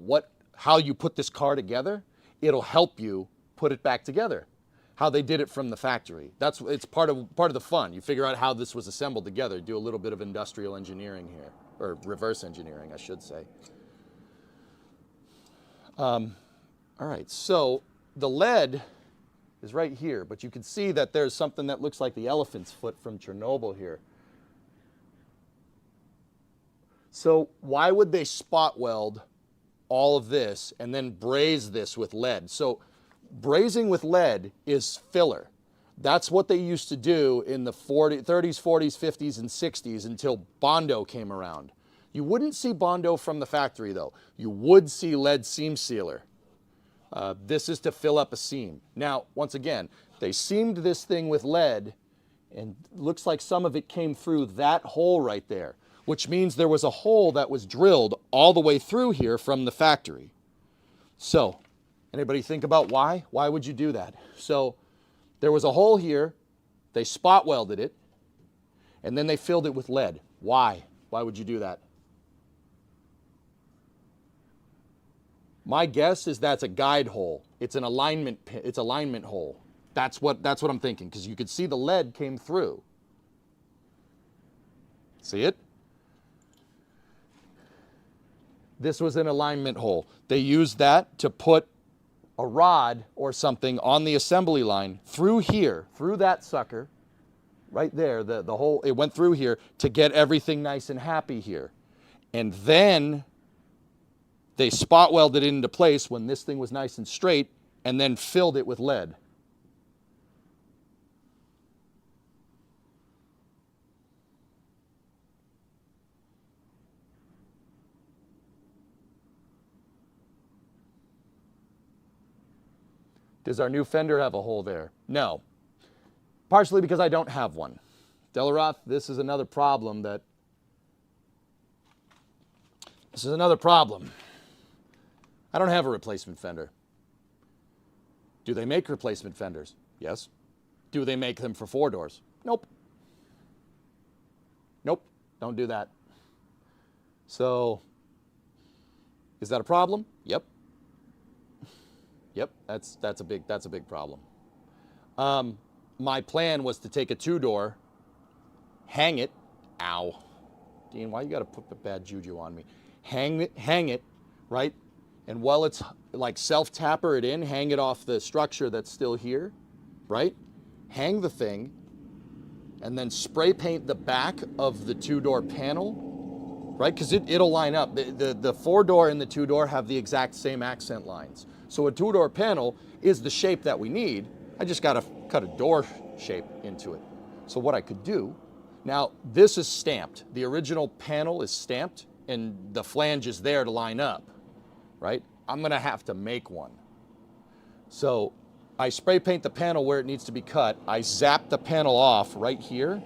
how you put this car together. It'll help you put it back together. How they did it from the factory. It's part of the fun. You figure out how this was assembled together. Do a little bit of industrial engineering here, or reverse engineering, I should say. All right, so the lead is right here, but you can see that there's something that looks like the elephant's foot from Chernobyl here. So why would they spot weld all of this and then braze this with lead? So brazing with lead is filler. That's what they used to do in the 30s, 40s, 50s, and 60s until Bondo came around. You wouldn't see Bondo from the factory though. You would see lead seam sealer. This is to fill up a seam. Now, once again, they seamed this thing with lead and looks like some of it came through that hole right there, which means there was a hole that was drilled all the way through here from the factory. So, anybody think about why? Why would you do that? So, there was a hole here, they spot welded it, and then they filled it with lead. Why? Why would you do that? My guess is that's a guide hole. It's an alignment hole. That's what I'm thinking, because you could see the lead came through. See it? This was an alignment hole. They used that to put a rod or something on the assembly line through here, through that sucker, right there, the whole, it went through here to get everything nice and happy here. And then they spot welded it into place when this thing was nice and straight, and then filled it with lead. Does our new fender have a hole there? No. Partially because I don't have one. Delaroth, this is another problem. I don't have a replacement fender. Do they make replacement fenders? Yes. Do they make them for 4 doors? Nope. Nope, don't do that. So, is that a problem? Yep. Yep, that's a big problem. My plan was to take a 2-door, hang it. Ow, Dean, why you got to put the bad juju on me? Hang it, right? And while it's like self-tapper it in, hang it off the structure that's still here, right? Hang the thing, and then spray paint the back of the 2-door panel, right? Because it'll line up. The 4-door and the 2-door have the exact same accent lines. So a 2-door panel is the shape that we need. I just got to cut a door shape into it. So what I could do, now this is stamped. The original panel is stamped and the flange is there to line up, right? I'm gonna have to make one. So I spray paint the panel where it needs to be cut. I zap the panel off right here.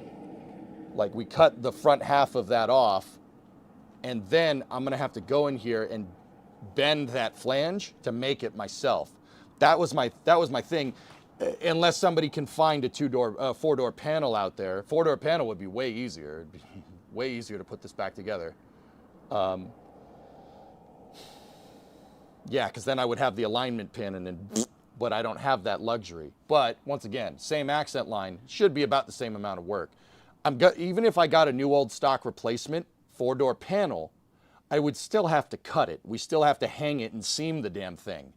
Like we cut the front half of that off. And then I'm gonna have to go in here and bend that flange to make it myself. That was my thing. Unless somebody can find a 4-door panel out there. 4-door panel would be way easier. It'd be way easier to put this back together. Yeah, because then I would have the alignment pin and then, but I don't have that luxury. But once again, same accent line, should be about the same amount of work. Even if I got a new old stock replacement 4-door panel, I would still have to cut it. We still have to hang it and seam the damn thing.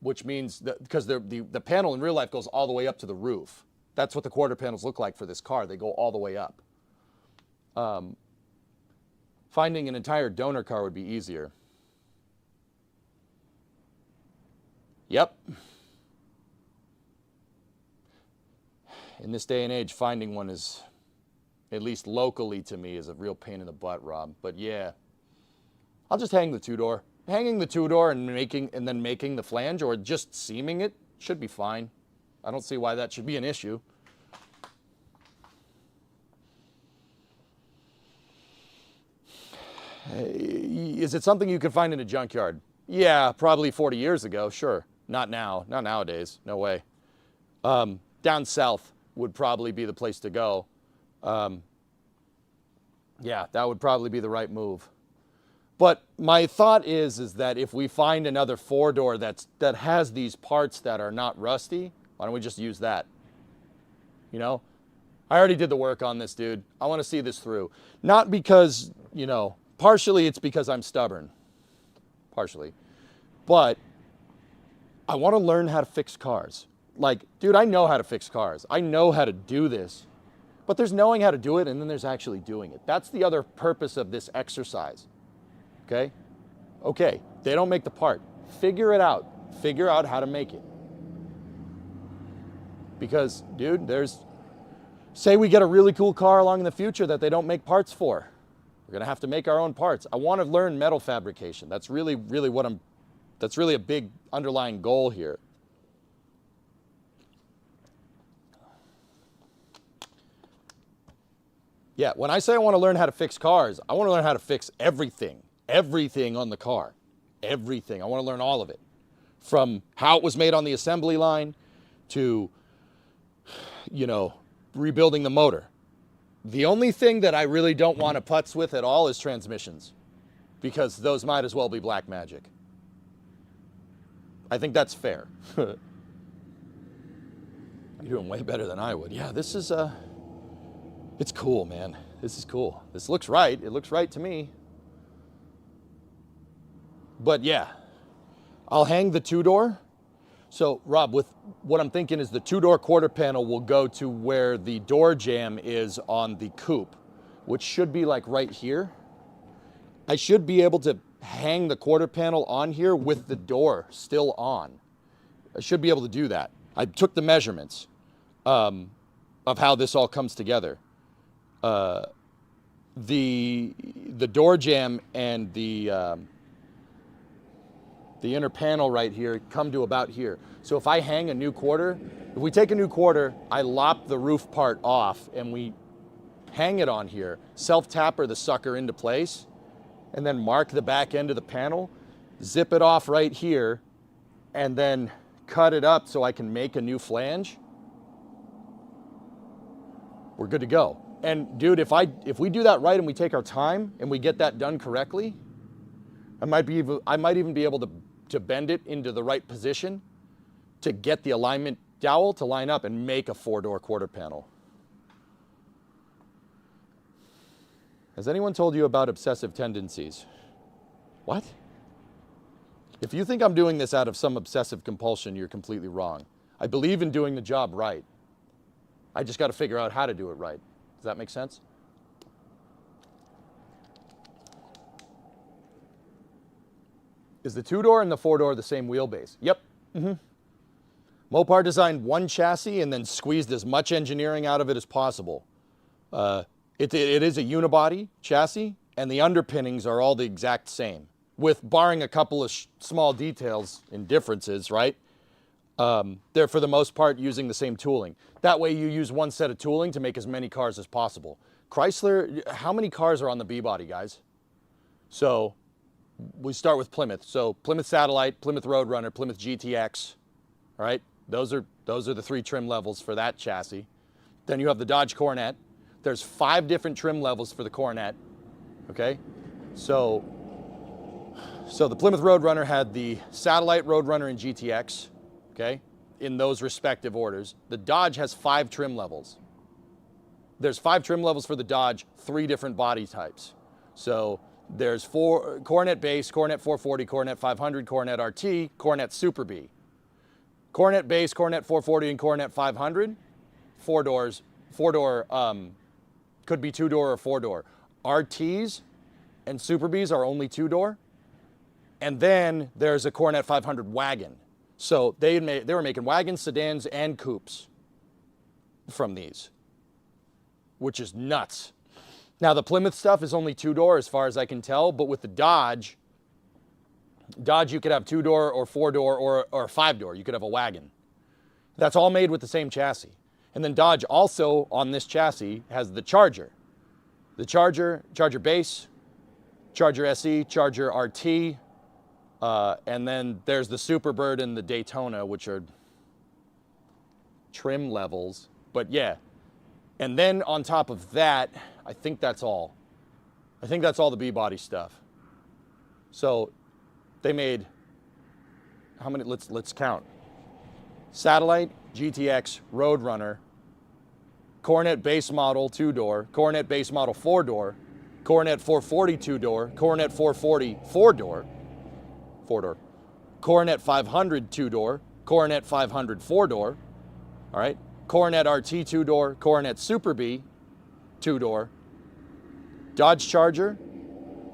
Which means that because the panel in real life goes all the way up to the roof. That's what the quarter panels look like for this car. They go all the way up. Finding an entire donor car would be easier. Yep. In this day and age, finding one is, at least locally to me, is a real pain in the butt, Rob. But yeah, I'll just hang the 2-door. Hanging the 2-door and then making the flange or just seaming it should be fine. I don't see why that should be an issue. Is it something you could find in a junkyard? Yeah, probably 40 years ago, sure. Not now, not nowadays, no way. Down south would probably be the place to go. Yeah, that would probably be the right move. But my thought is that if we find another 4-door that has these parts that are not rusty, why don't we just use that? You know, I already did the work on this, dude. I want to see this through. Not because, you know, partially it's because I'm stubborn. Partially. But I want to learn how to fix cars. Like, dude, I know how to fix cars. I know how to do this. But there's knowing how to do it and then there's actually doing it. That's the other purpose of this exercise. Okay? Okay, they don't make the part. Figure it out. Figure out how to make it. Because, dude, say we get a really cool car along in the future that they don't make parts for. We're gonna have to make our own parts. I want to learn metal fabrication. That's really that's really a big underlying goal here. Yeah, when I say I want to learn how to fix cars, I want to learn how to fix everything. Everything on the car. Everything. I want to learn all of it. From how it was made on the assembly line to, you know, rebuilding the motor. The only thing that I really don't want to putz with at all is transmissions. Because those might as well be black magic. I think that's fair. You're doing way better than I would. Yeah, this is, it's cool, man. This is cool. This looks right. It looks right to me. But yeah, I'll hang the 2-door. So, Rob, with what I'm thinking is the two-door quarter panel will go to where the door jamb is on the coupe, which should be like right here. I should be able to hang the quarter panel on here with the door still on. I should be able to do that. I took the measurements of how this all comes together. The door jamb and the inner panel right here come to about here. So if I hang a new quarter, if we take a new quarter, I lop the roof part off and we hang it on here, self-tapper the sucker into place, and then mark the back end of the panel, zip it off right here, and then cut it up so I can make a new flange, we're good to go. And dude, if we do that right and we take our time and we get that done correctly, I might even be able to bend it into the right position to get the alignment dowel to line up and make a four-door quarter panel. Has anyone told you about obsessive tendencies? What? If you think I'm doing this out of some obsessive compulsion, you're completely wrong. I believe in doing the job right. I just got to figure out how to do it right. Does that make sense? Is the two-door and the four-door the same wheelbase? Yep. Mopar designed one chassis and then squeezed as much engineering out of it as possible. It is a unibody chassis, and the underpinnings are all the exact same, with barring a couple of small details and differences, right? They're, for the most part, using the same tooling. That way you use one set of tooling to make as many cars as possible. Chrysler, how many cars are on the B-body, guys? So we start with Plymouth. So Plymouth Satellite, Plymouth Roadrunner, Plymouth GTX, all right? Those are the three trim levels for that chassis. Then you have the Dodge Coronet. There's 5 different trim levels for the Coronet, okay? So the Plymouth Roadrunner had the Satellite, Roadrunner, and GTX, okay, in those respective orders. The Dodge has 5 trim levels. There's 5 trim levels for the Dodge, 3 different body types. So there's 4 Coronet Base, Coronet 440, Coronet 500, Coronet RT, Coronet Super B. Coronet Base, Coronet 440, and Coronet 500, 4 doors, 4-door, could be 2-door or 4-door. RTs and Super Bs are only 2-door. And then there's a Coronet 500 wagon. So they were making wagons, sedans, and coupes from these, which is nuts. Now the Plymouth stuff is only 2-door as far as I can tell, but with the Dodge you could have 2-door or 4-door or 5-door. You could have a wagon. That's all made with the same chassis. And then Dodge also on this chassis has the Charger. The Charger Base, Charger SE, Charger RT, and then there's the Superbird and the Daytona, which are trim levels. But yeah, and then on top of that, I think that's all. I think that's all the B-body stuff. So they made, how many, let's count. Satellite, GTX, Roadrunner, Coronet Base Model 2-door, Coronet Base Model 4-door, Coronet 440 2-door, Coronet 440 4-door, Coronet 500 2-door, Coronet 500 4-door, all right? Coronet RT 2-door, Coronet Super B 2-door, Dodge Charger,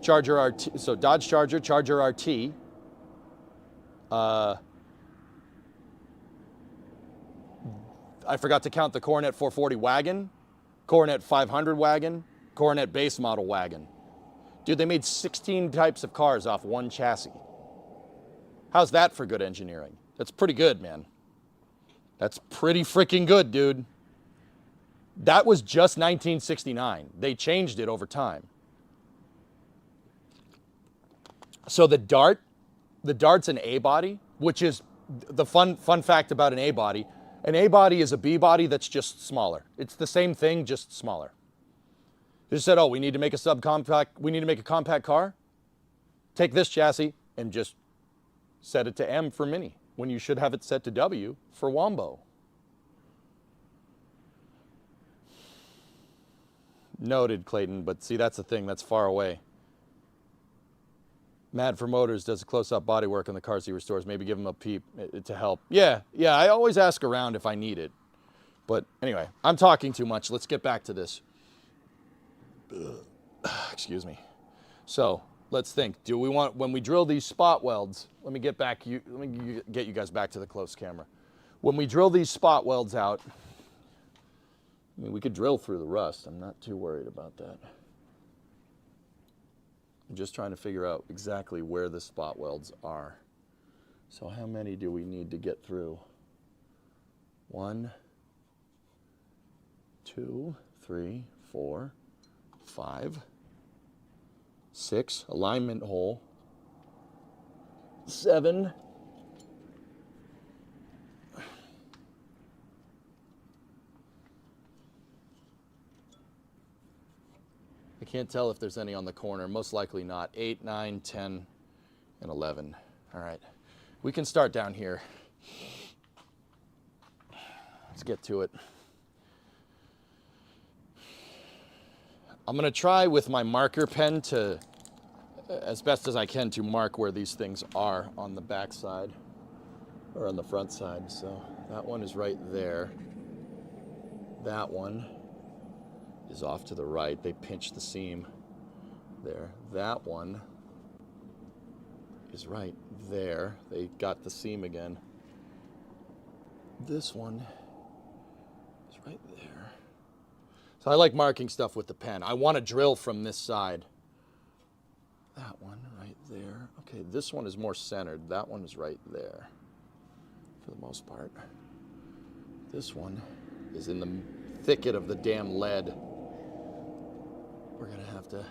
Charger RT, so Dodge Charger, Charger RT, I forgot to count the Coronet 440 wagon, Coronet 500 wagon, Coronet Base Model wagon. Dude, they made 16 types of cars off one chassis. How's that for good engineering? That's pretty good, man. That's pretty freaking good, dude. That was just 1969. They changed it over time. So the Dart's an A-body, which is the fun fact about an A-body. An A-body is a B-body that's just smaller. It's the same thing, just smaller. They just said, oh, we need to make a subcompact, we need to make a compact car. Take this chassis and just set it to M for Mini, when you should have it set to W for Wombo. Noted, Clayton, but see, that's the thing, that's far away. Mad for Motors does a close-up body work on the cars he restores. Maybe give him a peep to help. Yeah, I always ask around if I need it. But anyway, I'm talking too much. Let's get back to this. Excuse me. So let's think. Do we want, when we drill these spot welds, let me get you guys back to the close camera. When we drill these spot welds out, I mean, we could drill through the rust. I'm not too worried about that. I'm just trying to figure out exactly where the spot welds are. So how many do we need to get through? 1, 2, 3, 4, 5, 6, alignment hole, 7, I can't tell if there's any on the corner. Most likely not. 8, 9, 10, and 11. All right. We can start down here. Let's get to it. I'm going to try with my marker pen to, as best as I can, to mark where these things are on the back side or on the front side. So that one is right there. That one is off to the right. They pinched the seam there. That one is right there. They got the seam again. This one is right there. So I like marking stuff with the pen. I want to drill from this side. That one right there. Okay, this one is more centered. That one is right there for the most part. This one is in the thicket of the damn lead. We're going to have to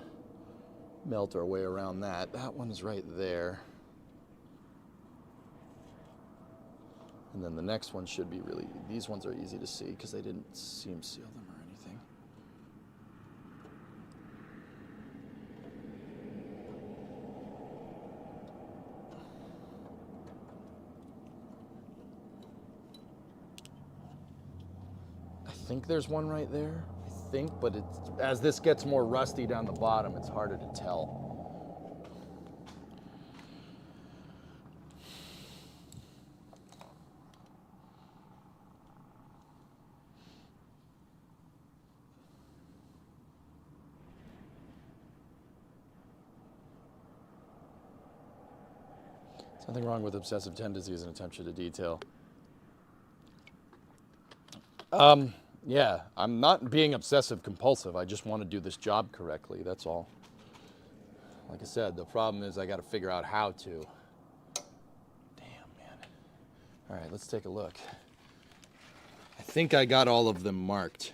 melt our way around that. That one is right there. And then the next one should be really, these ones are easy to see because they didn't seam seal them or anything. I think there's one right there. I think, but it's, as this gets more rusty down the bottom, it's harder to tell. There's nothing wrong with obsessive tendencies and attention to detail. Yeah, I'm not being obsessive compulsive. I just want to do this job correctly. That's all. Like I said, the problem is I got to figure out how to. Damn, man. All right, let's take a look. I think I got all of them marked.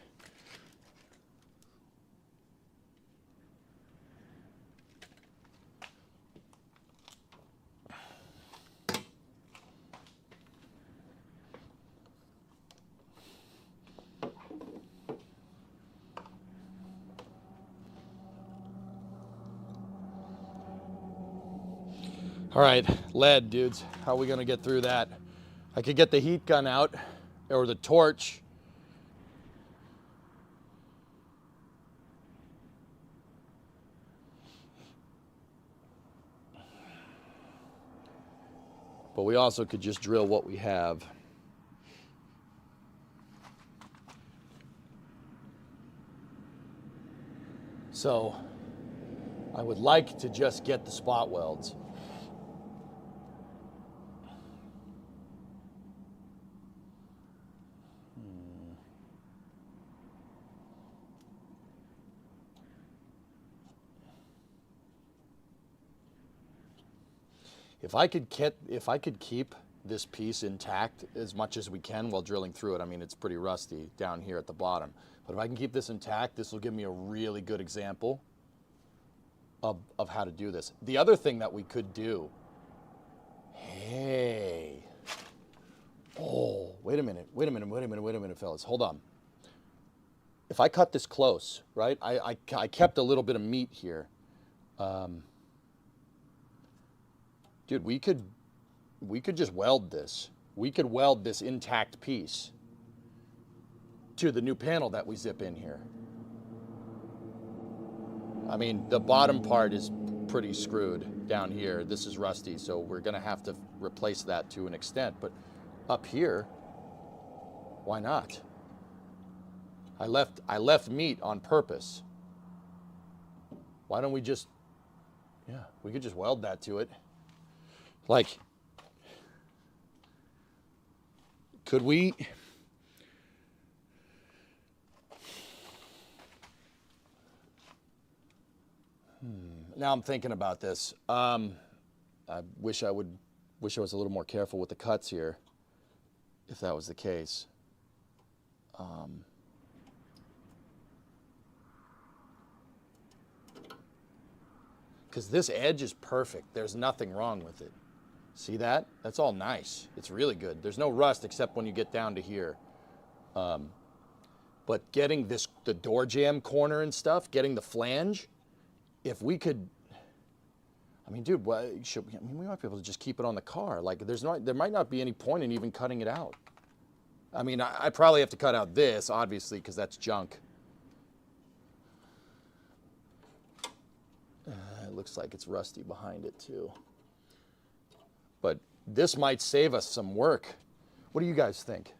All right, lead, dudes. How are we gonna get through that? I could get the heat gun out, or the torch. But we also could just drill what we have. So, I would like to just get the spot welds. If I could keep this piece intact as much as we can while drilling through it, I mean, it's pretty rusty down here at the bottom. But if I can keep this intact, this will give me a really good example of how to do this. The other thing that we could do, hey, oh, wait a minute, fellas, hold on. If I cut this close, right, I kept a little bit of meat here. Dude, we could just weld this. We could weld this intact piece to the new panel that we zip in here. I mean, the bottom part is pretty screwed. down here. This is rusty, so we're gonna have to replace that to an extent. But up here, why not? I left meat on purpose. Why don't we just, yeah, we could just weld that to it. Like, could we? Now I'm thinking about this. I wish I was a little more careful with the cuts here, if that was the case. Because this edge is perfect. There's nothing wrong with it. See that? That's all nice. It's really good. There's no rust except when you get down to here. But getting the door jamb corner and stuff, getting the flange, if we could, I mean, dude, we might be able to just keep it on the car. Like, there might not be any point in even cutting it out. I mean, I probably have to cut out this, obviously, because that's junk. It looks like it's rusty behind it, too. But this might save us some work. What do you guys think?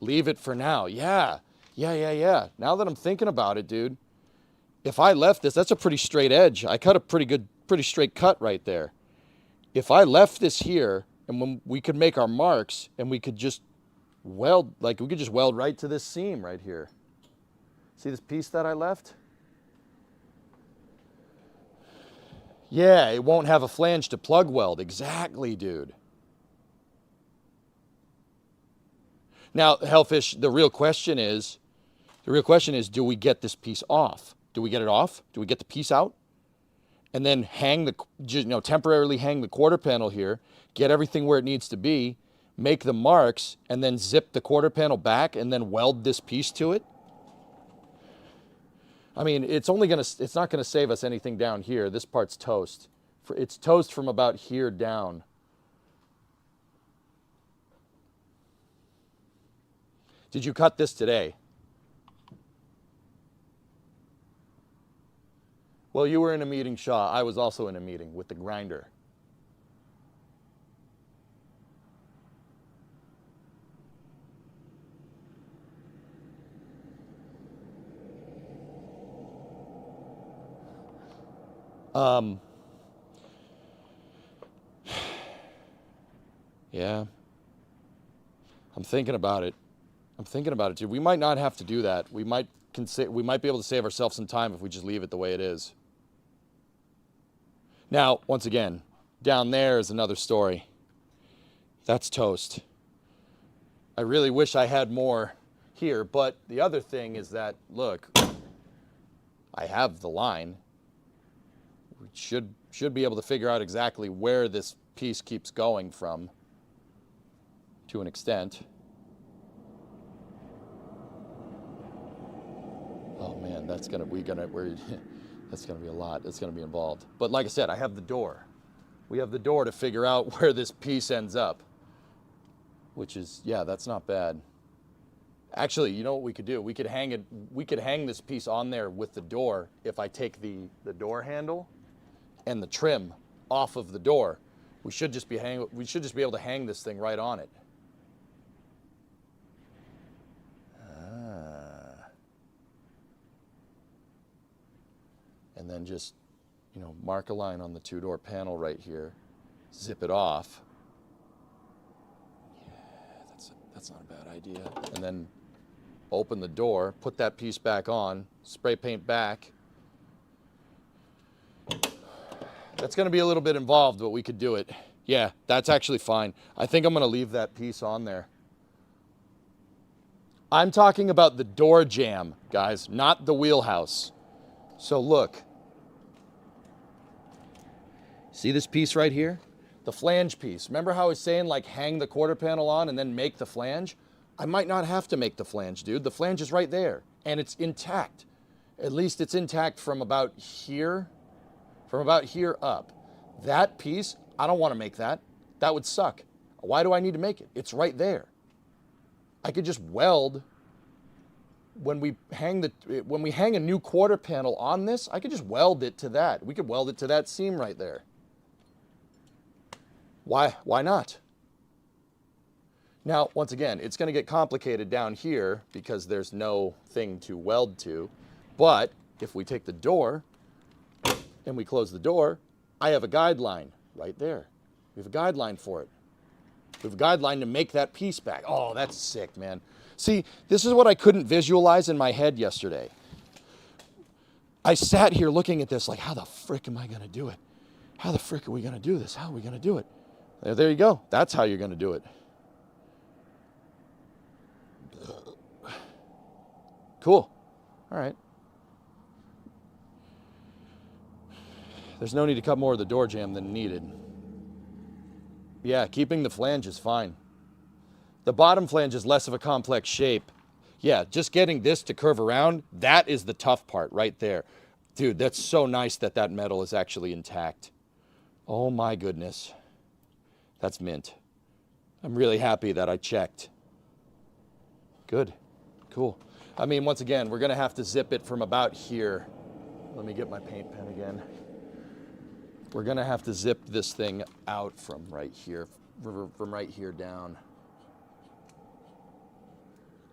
Leave it for now. Yeah. Now that I'm thinking about it, dude, if I left this, that's a pretty straight edge. I cut a pretty straight cut right there. If I left this here, and when we could make our marks, and we could just weld, like we could just weld right to this seam right here. See this piece that I left? Yeah, it won't have a flange to plug weld. Exactly, dude. Now, Hellfish, the real question is, do we get this piece off? Do we get it off? Do we get the piece out? And then temporarily hang the quarter panel here, get everything where it needs to be, make the marks, and then zip the quarter panel back and then weld this piece to it? I mean, it's not gonna save us anything down here. This part's toast. It's toast from about here down. Did you cut this today? Well, you were in a meeting, Shaw. I was also in a meeting with the grinder. Yeah. I'm thinking about it. Dude. We might not have to do that. We might be able to save ourselves some time if we just leave it the way it is. Now, once again, down there is another story. That's toast. I really wish I had more here, but the other thing is that, look, I have the line. We should be able to figure out exactly where this piece keeps going from, to an extent. Oh man, that's gonna be a lot. That's gonna be involved. But like I said, I have the door. We have the door to figure out where this piece ends up, which is, yeah, that's not bad. Actually, you know what we could do? We could hang this piece on there with the door if I take the door handle and the trim off of the door. We should just be able to hang this thing right on it. And then just, mark a line on the two-door panel right here, zip it off. Yeah, that's not a bad idea. And then open the door, put that piece back on, spray paint back. That's gonna be a little bit involved, but we could do it. Yeah, that's actually fine. I think I'm gonna leave that piece on there. I'm talking about the door jamb, guys, not the wheelhouse. So look. See this piece right here? The flange piece. Remember how I was saying, like, hang the quarter panel on and then make the flange? I might not have to make the flange, dude. The flange is right there, and it's intact. At least it's intact from about here up. That piece, I don't want to make that. That would suck. Why do I need to make it? It's right there. I could just weld when we hang a new quarter panel on this, I could just weld it to that. We could weld it to that seam right there. Why not? Now, once again, it's going to get complicated down here because there's no thing to weld to. But if we take the door and we close the door, I have a guideline right there. We have a guideline for it. We have a guideline to make that piece back. Oh, that's sick, man. See, this is what I couldn't visualize in my head yesterday. I sat here looking at this like, how the frick am I going to do it? How the frick are we going to do this? How are we going to do it? There you go. That's how you're going to do it. Cool. All right. There's no need to cut more of the door jamb than needed. Yeah, keeping the flange is fine. The bottom flange is less of a complex shape. Yeah, just getting this to curve around, that is the tough part right there. Dude, that's so nice that that metal is actually intact. Oh my goodness. That's mint. I'm really happy that I checked. Good. Cool. I mean, once again, we're going to have to zip it from about here. Let me get my paint pen again. We're going to have to zip this thing out from right here, from right here down.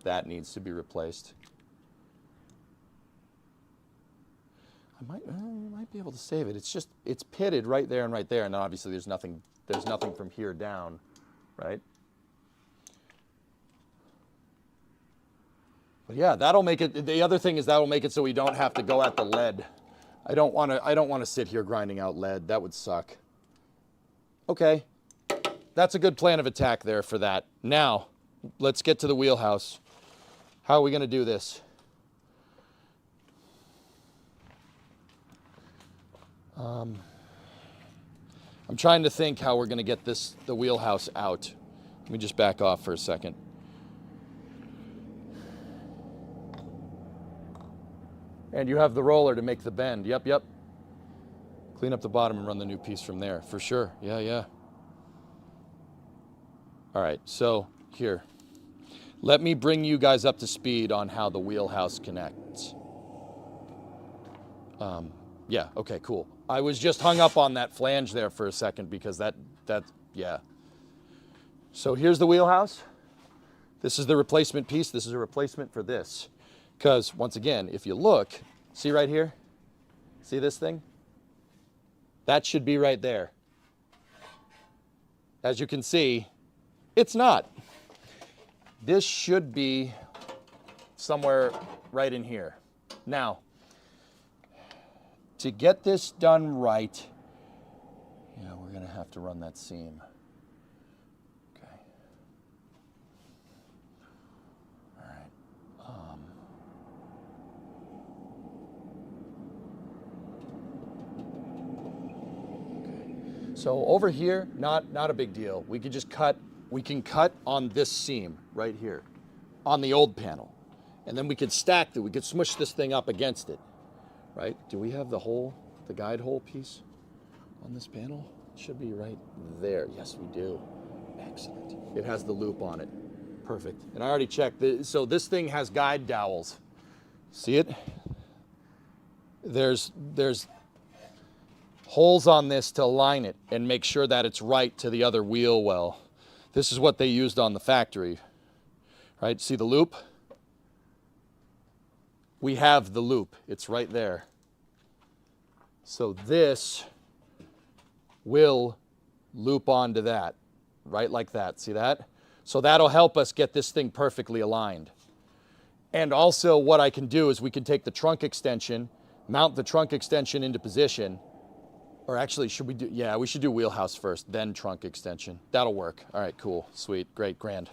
That needs to be replaced. I might be able to save it. It's just, it's pitted right there, and obviously there's nothing from here down, right? But yeah, that'll make it. The other thing is that'll make it so we don't have to go at the lead. I don't want to sit here grinding out lead. That would suck. Okay, that's a good plan of attack there for that. Now, let's get to the wheelhouse. How are we going to do this? I'm trying to think how we're going to get the wheelhouse out. Let me just back off for a second. And you have the roller to make the bend. Yep. Clean up the bottom and run the new piece from there, for sure. Yeah. All right, so here. Let me bring you guys up to speed on how the wheelhouse connects. Yeah, okay, cool. I was just hung up on that flange there for a second because yeah. So here's the wheelhouse. This is the replacement piece. This is a replacement for this. Because, once again, if you look, see right here? See this thing? That should be right there. As you can see, it's not. This should be somewhere right in here. Now, to get this done right, yeah, we're going to have to run that seam. Okay. All right. Okay. So over here, not a big deal. We could just cut. We can cut on this seam right here, on the old panel, and then we could stack it. We could smush this thing up against it. Right? Do we have the guide hole piece on this panel? It should be right there. Yes, we do. Excellent. It has the loop on it. Perfect. And I already checked. So this thing has guide dowels. See it? There's holes on this to align it and make sure that it's right to the other wheel well. This is what they used on the factory. Right? See the loop? We have the loop. It's right there. So this will loop onto that, right like that. See that? So that'll help us get this thing perfectly aligned. And also what I can do is we can take the trunk extension, mount the trunk extension into position. Or actually, we should do wheelhouse first, then trunk extension. That'll work. All right, cool, sweet, great, grand.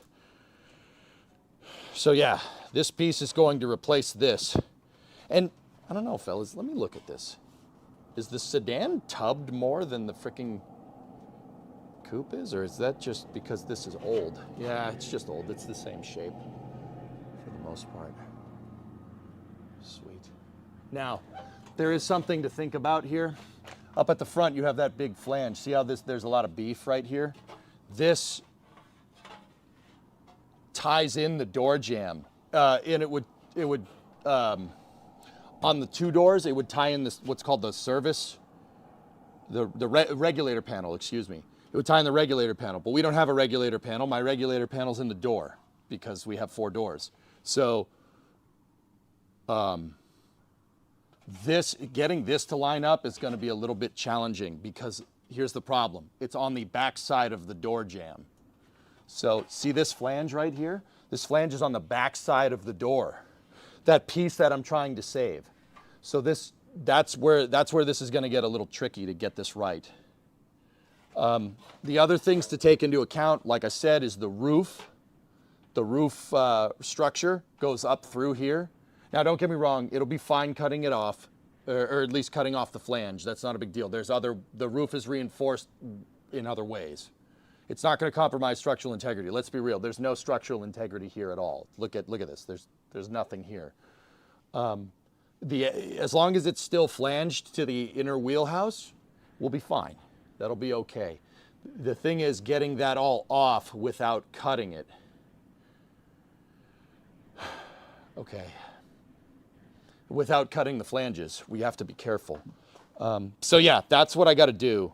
So yeah, this piece is going to replace this. And I don't know, fellas, let me look at this. Is the sedan tubbed more than the freaking coupe is? Or is that just because this is old? Yeah, it's just old. It's the same shape for the most part. Sweet. Now, there is something to think about here. Up at the front, you have that big flange. See how there's a lot of beef right here? This ties in the door jamb. And on the two doors, it would tie in this, what's called the service, regulator panel, excuse me. It would tie in the regulator panel, but we don't have a regulator panel. My regulator panel's in the door because we have 4 doors. So getting this to line up is going to be a little bit challenging because here's the problem. It's on the back side of the door jamb. So see this flange right here? This flange is on the back side of the door. That piece that I'm trying to save. So that's where this is going to get a little tricky to get this right. The other things to take into account, like I said, is the roof. The roof structure goes up through here. Now, don't get me wrong, it'll be fine cutting it off, or at least cutting off the flange. That's not a big deal. The roof is reinforced in other ways. It's not going to compromise structural integrity. Let's be real. There's no structural integrity here at all. Look at this. There's nothing here. As long as it's still flanged to the inner wheelhouse, we'll be fine. That'll be okay. The thing is getting that all off without cutting it. Okay. Without cutting the flanges, we have to be careful. So yeah, that's what I got to do.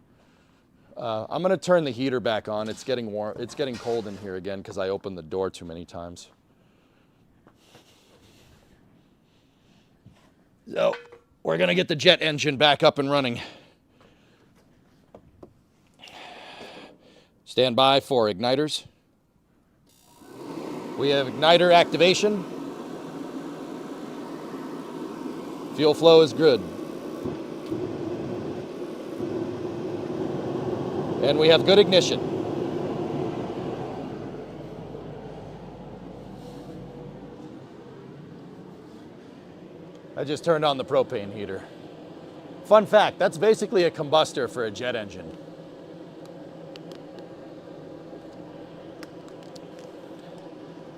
I'm going to turn the heater back on. It's getting warm. It's getting cold in here again because I opened the door too many times. So we're going to get the jet engine back up and running. Stand by for igniters. We have igniter activation. Fuel flow is good. And we have good ignition. I just turned on the propane heater. Fun fact, that's basically a combustor for a jet engine.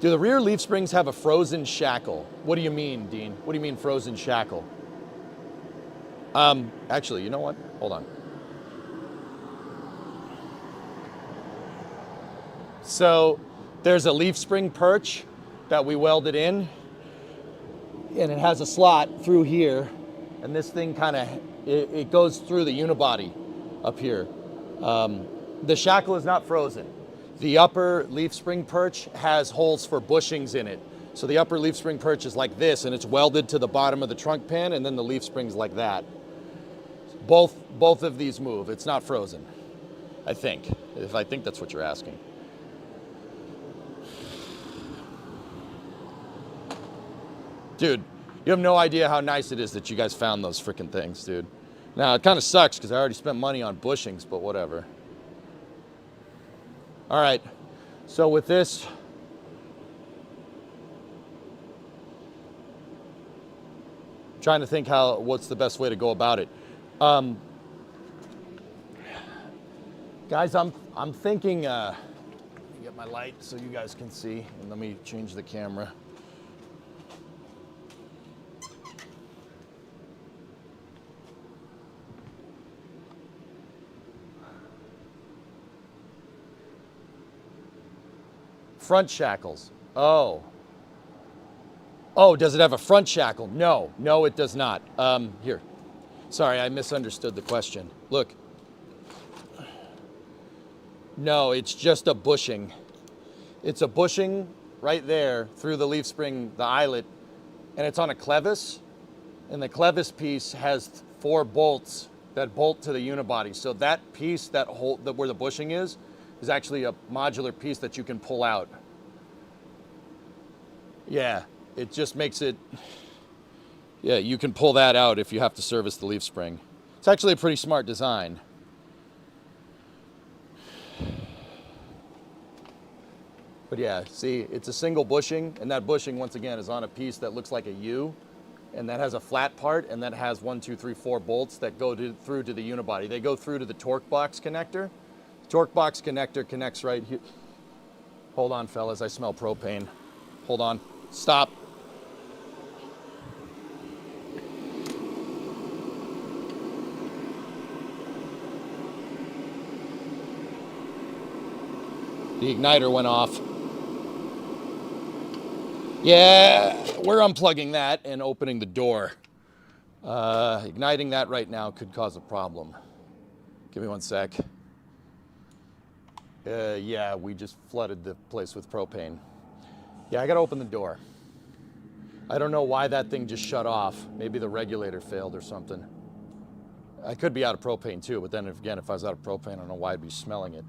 Do the rear leaf springs have a frozen shackle? What do you mean, Dean? What do you mean frozen shackle? Actually, you know what? Hold on. So there's a leaf spring perch that we welded in, and it has a slot through here, and this thing kind of, it goes through the unibody up here. The shackle is not frozen. The upper leaf spring perch has holes for bushings in it. So the upper leaf spring perch is like this, and it's welded to the bottom of the trunk pan, and then the leaf spring's like that. Both of these move. It's not frozen, I think, if I think that's what you're asking. Dude, you have no idea how nice it is that you guys found those freaking things, dude. Now, it kind of sucks because I already spent money on bushings, but whatever. All right, so with this, trying to think what's the best way to go about it. Guys, I'm thinking, let me get my light so you guys can see, and let me change the camera. Front shackles. Oh, does it have a front shackle? No, it does not. Here. Sorry, I misunderstood the question. Look. No, it's just a bushing. It's a bushing right there through the leaf spring, the eyelet, and it's on a clevis. And the clevis piece has 4 bolts that bolt to the unibody. So that piece, that hole, where the bushing is actually a modular piece that you can pull out. Yeah, it just makes it, yeah, you can pull that out if you have to service the leaf spring. It's actually a pretty smart design. But yeah, see, it's a single bushing, and that bushing, once again, is on a piece that looks like a U, and that has a flat part, and that has 1, 2, 3, 4 bolts that go through to the unibody. They go through to the torque box connector. Torque box connector connects right here. Hold on, fellas, I smell propane. Hold on, stop. The igniter went off. Yeah, we're unplugging that and opening the door. Igniting that right now could cause a problem. Give me one sec. Yeah, we just flooded the place with propane. Yeah, I gotta open the door. I don't know why that thing just shut off. Maybe the regulator failed or something. I could be out of propane too, but then again, if I was out of propane, I don't know why I'd be smelling it.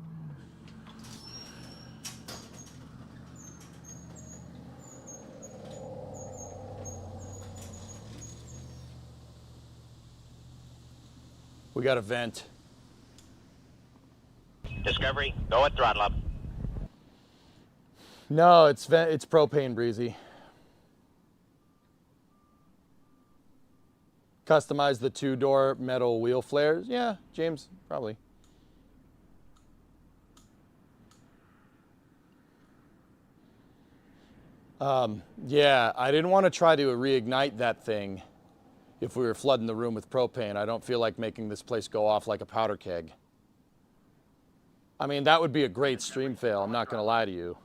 We got a vent. Discovery, go at throttle up. No, it's propane, Breezy. Customize the 2-door metal wheel flares. Yeah, James, probably. Yeah, I didn't want to try to reignite that thing if we were flooding the room with propane. I don't feel like making this place go off like a powder keg. I mean, that would be a great stream fail, I'm not going to lie to you.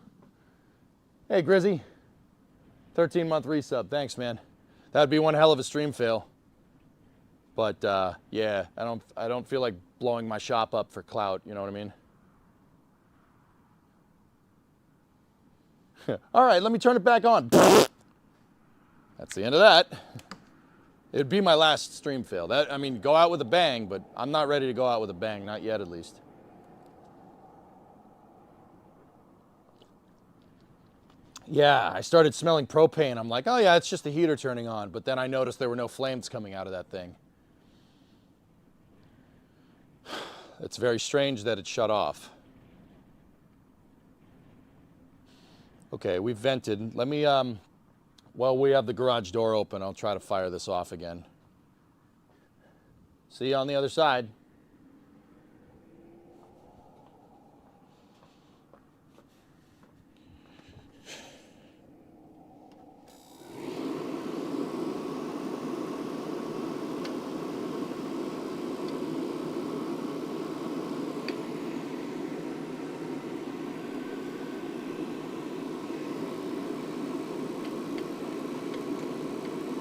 Hey, Grizzy. 13-month resub. Thanks, man. That would be one hell of a stream fail. But, yeah, I don't feel like blowing my shop up for clout, you know what I mean? All right, let me turn it back on. That's the end of that. It'd be my last stream fail. I mean, go out with a bang, but I'm not ready to go out with a bang, not yet at least. Yeah, I started smelling propane. I'm like, oh yeah, it's just the heater turning on. But then I noticed there were no flames coming out of that thing. It's very strange that it shut off. Okay, we've vented. Let me, while we have the garage door open, I'll try to fire this off again. See you on the other side.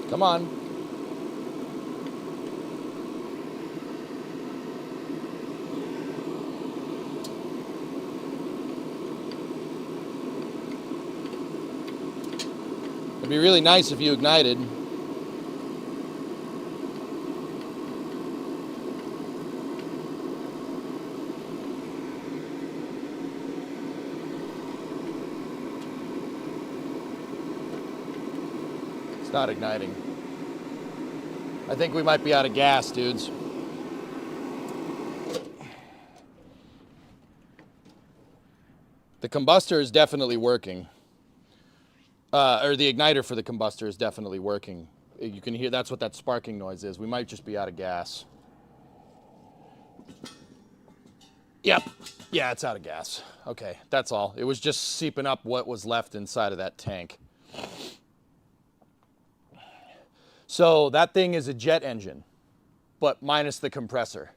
Come on. It'd be really nice if you ignited. It's not igniting. I think we might be out of gas, dudes. The combustor is definitely working. Or the igniter for the combustor is definitely working. You can hear, that's what that sparking noise is. We might just be out of gas. Yep. Yeah, it's out of gas. Okay, that's all. It was just seeping up what was left inside of that tank. So that thing is a jet engine, but minus the compressor.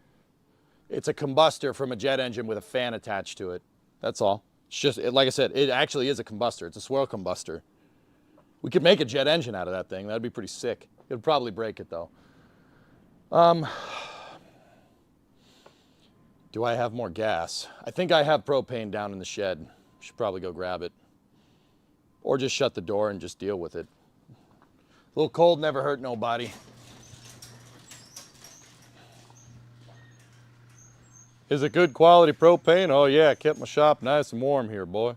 It's a combustor from a jet engine with a fan attached to it. That's all. It's just, like I said, it actually is a combustor. It's a swirl combustor. We could make a jet engine out of that thing. That'd be pretty sick. It would probably break it though. Do I have more gas? I think I have propane down in the shed. Should probably go grab it. Or just shut the door and just deal with it. A little cold never hurt nobody. Is it good quality propane? Oh yeah, kept my shop nice and warm here, boy.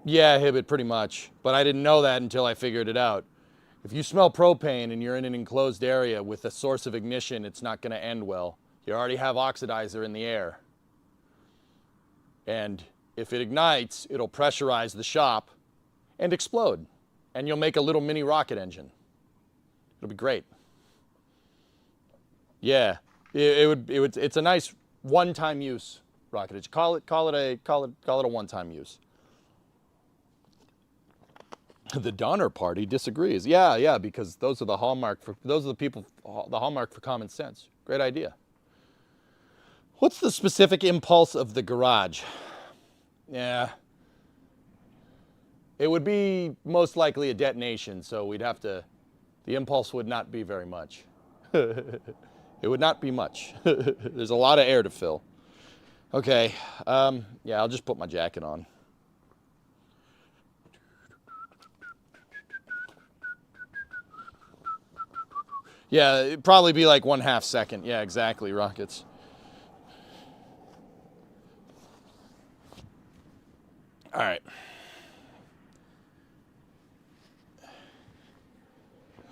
Yeah, Hibbit, pretty much. But I didn't know that until I figured it out. If you smell propane and you're in an enclosed area with a source of ignition, it's not going to end well. You already have oxidizer in the air. And if it ignites, it'll pressurize the shop and explode. And you'll make a little mini rocket engine. It'll be great. Yeah, it's a nice one-time use rocket engine. Call it a one-time use. The Donner Party disagrees. Yeah, because those are the hallmark for common sense. Great idea. What's the specific impulse of the garage? Yeah. It would be most likely a detonation, so we'd have to, the impulse would not be very much. It would not be much. There's a lot of air to fill. Okay, yeah, I'll just put my jacket on. Yeah, it'd probably be like 1/2 second. Yeah, exactly, Rockets. All right.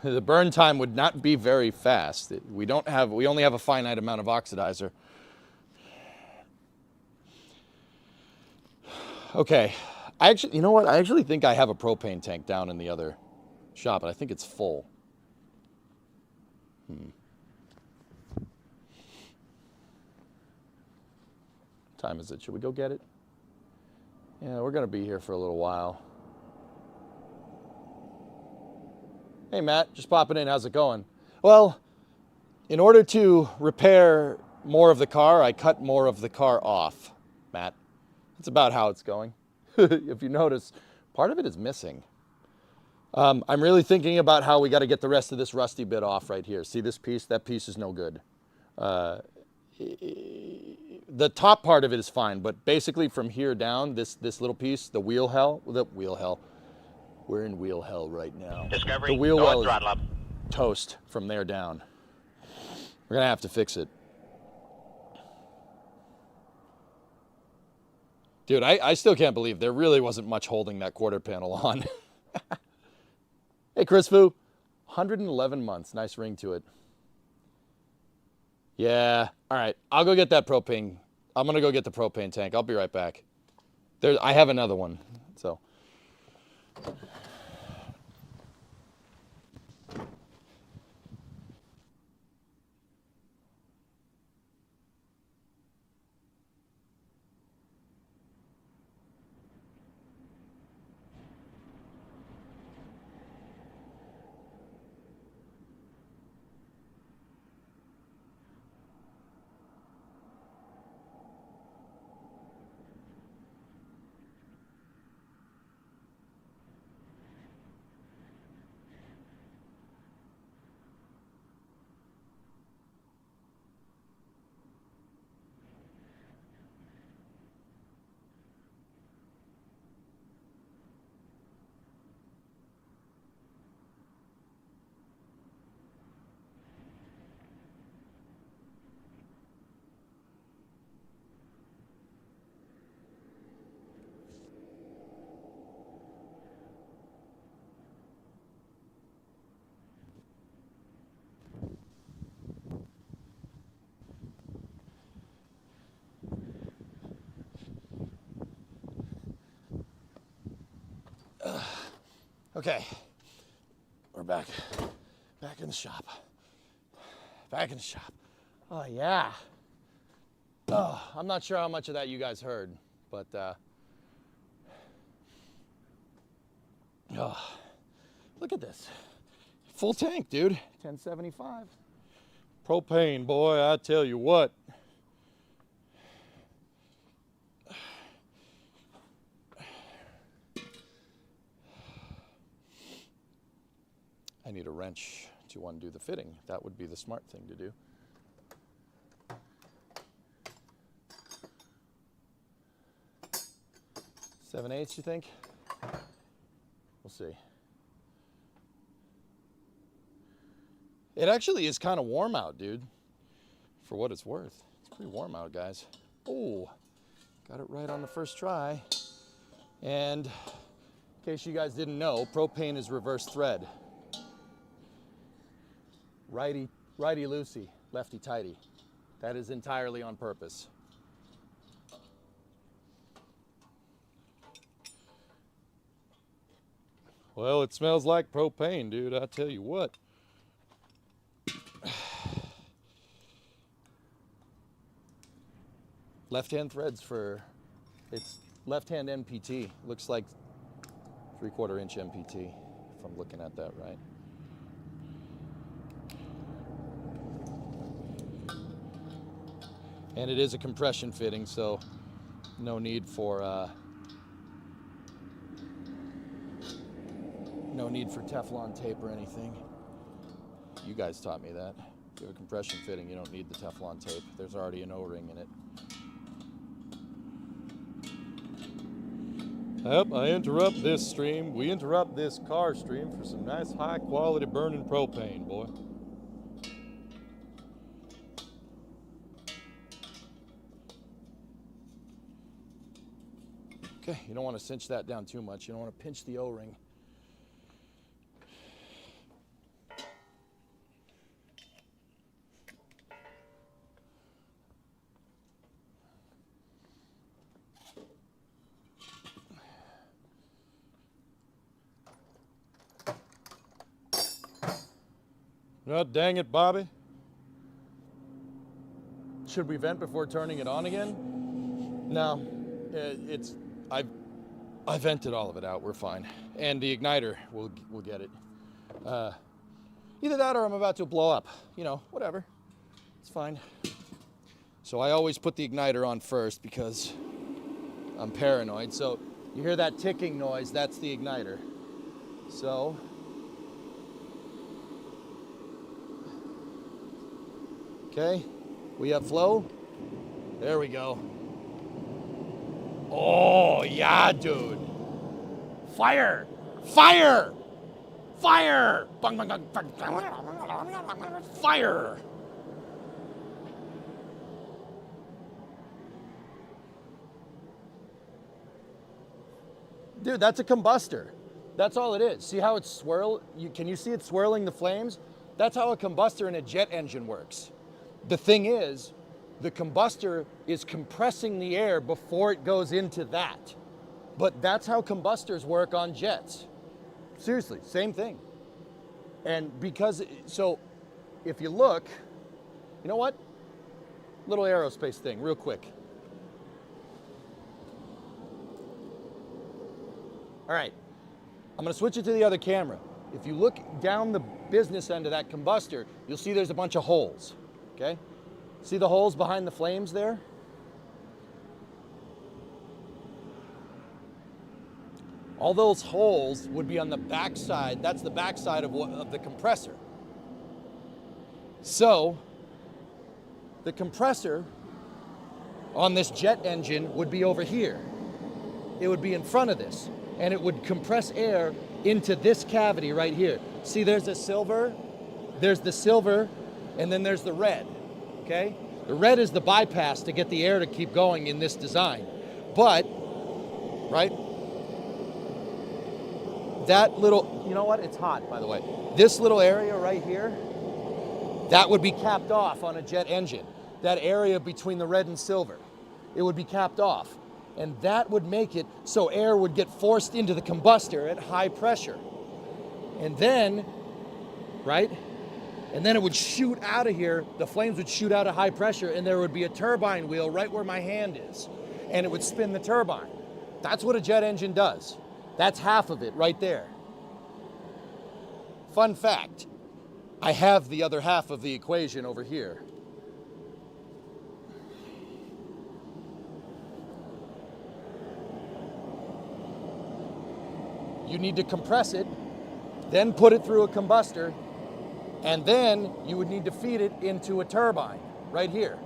The burn time would not be very fast. We only have a finite amount of oxidizer. Okay. You know what? I actually think I have a propane tank down in the other shop, and I think it's full. What time is it? Should we go get it? Yeah, we're going to be here for a little while. Hey, Matt, just popping in. How's it going? Well, in order to repair more of the car, I cut more of the car off, Matt. That's about how it's going. If you notice, part of it is missing. I'm really thinking about how we got to get the rest of this rusty bit off right here. See this piece? That piece is no good. The top part of it is fine, but basically from here down, this little piece, the wheel hell. We're in wheel hell right now. Discovery, The wheel go well and is throttle up. toast from there down. We're gonna have to fix it. Dude, I still can't believe there really wasn't much holding that quarter panel on. Hey, Chris Fu, 111 months. Nice ring to it. Yeah, all right. I'll go get that propane. I'm going to go get the propane tank. I'll be right back. I have another one, so. Okay, we're back in the shop. Back in the shop. Oh yeah. Oh, I'm not sure how much of that you guys heard, but oh, look at this. Full tank, dude. 1075. Propane, boy, I tell you what. I need a wrench to undo the fitting. That would be the smart thing to do. Seven eighths, you think? We'll see. It actually is kind of warm out, dude. For what it's worth. It's pretty warm out, guys. Oh, got it right on the first try. And in case you guys didn't know, propane is reverse thread. Righty loosey, lefty tighty. That is entirely on purpose. Well, it smells like propane, dude. I tell you what. Left-hand threads for, it's left-hand MPT. Looks like 3/4 inch MPT, if I'm looking at that right. And it is a compression fitting, so no need for Teflon tape or anything. You guys taught me that. If you have a compression fitting, you don't need the Teflon tape. There's already an O-ring in it. Yep, I interrupt this stream. We interrupt this car stream for some nice high quality burning propane, boy. Okay, you don't want to cinch that down too much. You don't want to pinch the O-ring. Oh, dang it, Bobby. Should we vent before turning it on again? No, I vented all of it out. We're fine. And the igniter, we'll get it. Either that or I'm about to blow up. You know, whatever. It's fine. So I always put the igniter on first because I'm paranoid. So you hear that ticking noise, that's the igniter. So okay, we have flow. There we go. Oh, yeah, dude. Fire! Fire! Fire! Bang, bang, bang, bang. Fire! Dude, that's a combustor. That's all it is. See how it's swirl? Can you see it swirling the flames? That's how a combustor in a jet engine works. The thing is, the combustor is compressing the air before it goes into that. But that's how combustors work on jets. Seriously, same thing. And because, so if you look, you know what? Little aerospace thing, real quick. All right, I'm gonna switch it to the other camera. If you look down the business end of that combustor, you'll see there's a bunch of holes, okay? See the holes behind the flames there? All those holes would be on the backside. That's the backside of the compressor. So, the compressor on this jet engine would be over here. It would be in front of this, and it would compress air into this cavity right here. See, there's the silver, and then there's the red. Okay? The red is the bypass to get the air to keep going in this design. But, right? That little, you know what? It's hot, by the way. This little area right here, that would be capped off on a jet engine. That area between the red and silver, it would be capped off. And that would make it so air would get forced into the combustor at high pressure. And then, right? And then it would shoot out of here, the flames would shoot out at high pressure, and there would be a turbine wheel right where my hand is, and it would spin the turbine. That's what a jet engine does. That's half of it right there. Fun fact, I have the other half of the equation over here. You need to compress it, then put it through a combustor, and then you would need to feed it into a turbine right here.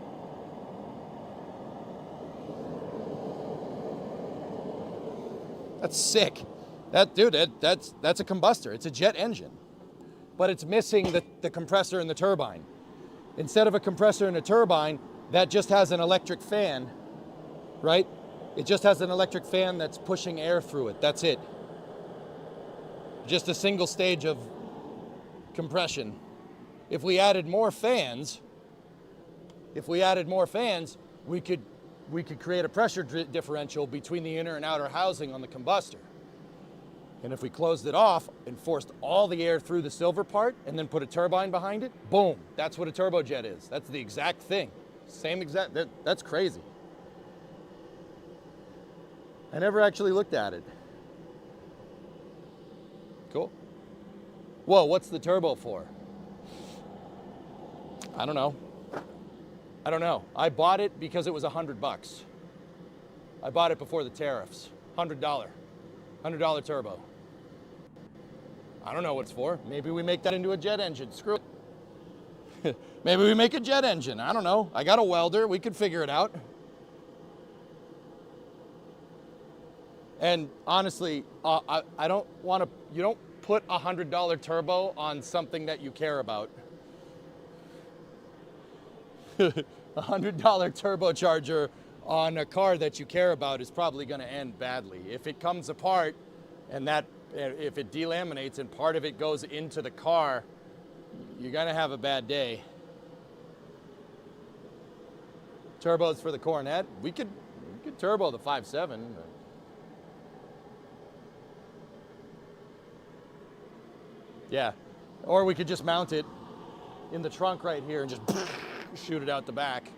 That's sick. That's a combustor. It's a jet engine. But it's missing the compressor and the turbine. Instead of a compressor and a turbine, that just has an electric fan, right? It just has an electric fan that's pushing air through it. That's it. Just a single stage of compression. If we added more fans, we could create a pressure differential between the inner and outer housing on the combustor. And if we closed it off and forced all the air through the silver part and then put a turbine behind it, boom, that's what a turbojet is. That's the exact thing. Same exact, that's crazy. I never actually looked at it. Cool. Whoa, what's the turbo for? I don't know. I don't know. I bought it because it was $100. I bought it before the tariffs. $100 turbo. I don't know what it's for. Maybe we make that into a jet engine. Screw it. Maybe we make a jet engine. I don't know. I got a welder. We could figure it out. And honestly, I don't want to, you don't put a $100 turbo on something that you care about. $100 turbocharger on a car that you care about is probably going to end badly. If it comes apart and if it delaminates and part of it goes into the car, you're going to have a bad day. Turbos for the Coronet. We could turbo the 5.7. Yeah, or we could just mount it in the trunk right here and just shoot it out the back.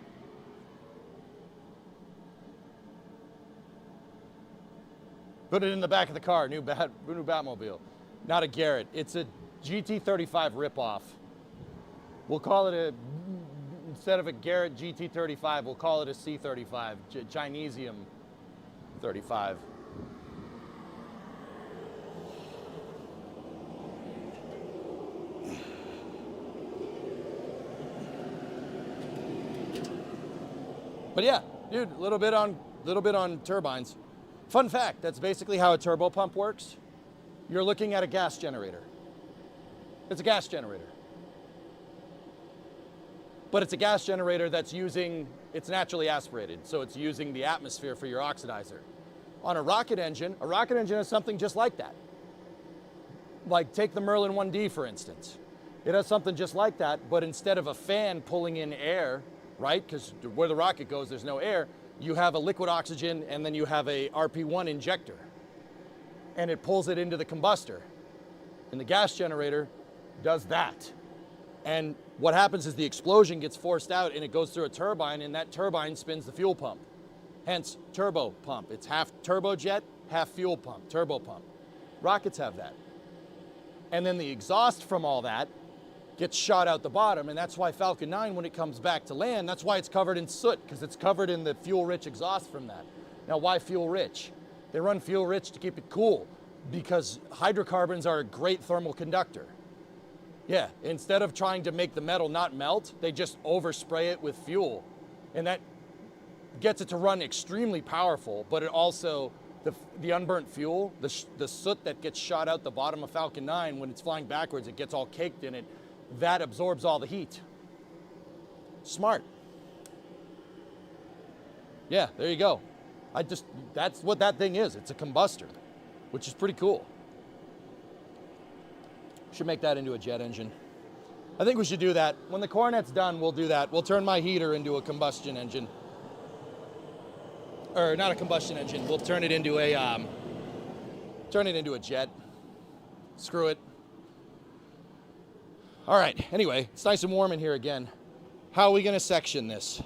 Put it in the back of the car, new Batmobile. Not a Garrett, it's a GT35 ripoff. We'll call it instead of a Garrett GT35, we'll call it a C35, Chinesium 35. But yeah, dude, a little bit on turbines. Fun fact, that's basically how a turbo pump works. You're looking at a gas generator. It's a gas generator. But it's a gas generator that's it's naturally aspirated, so it's using the atmosphere for your oxidizer. On a rocket engine has something just like that. Like take the Merlin 1D for instance. It has something just like that, but instead of a fan pulling in air, right? Because where the rocket goes, there's no air. You have a liquid oxygen and then you have a RP1 injector. And it pulls it into the combustor. And the gas generator does that. And what happens is the explosion gets forced out and it goes through a turbine and that turbine spins the fuel pump. Hence, turbo pump. It's half turbojet, half fuel pump, turbo pump. Rockets have that. And then the exhaust from all that gets shot out the bottom, and that's why Falcon 9, when it comes back to land, that's why it's covered in soot, because it's covered in the fuel-rich exhaust from that. Now, why fuel-rich? They run fuel-rich to keep it cool, because hydrocarbons are a great thermal conductor. Yeah, instead of trying to make the metal not melt, they just overspray it with fuel, and that gets it to run extremely powerful, but it also, the unburnt fuel, the soot that gets shot out the bottom of Falcon 9, when it's flying backwards, it gets all caked in it. That absorbs all the heat. Smart. Yeah, there you go. That's what that thing is. It's a combustor, which is pretty cool. Should make that into a jet engine. I think we should do that. When the Coronet's done, we'll do that. We'll turn my heater into a combustion engine. Or not a combustion engine. We'll turn it into a jet. Screw it. All right, anyway, it's nice and warm in here again. How are we gonna section this?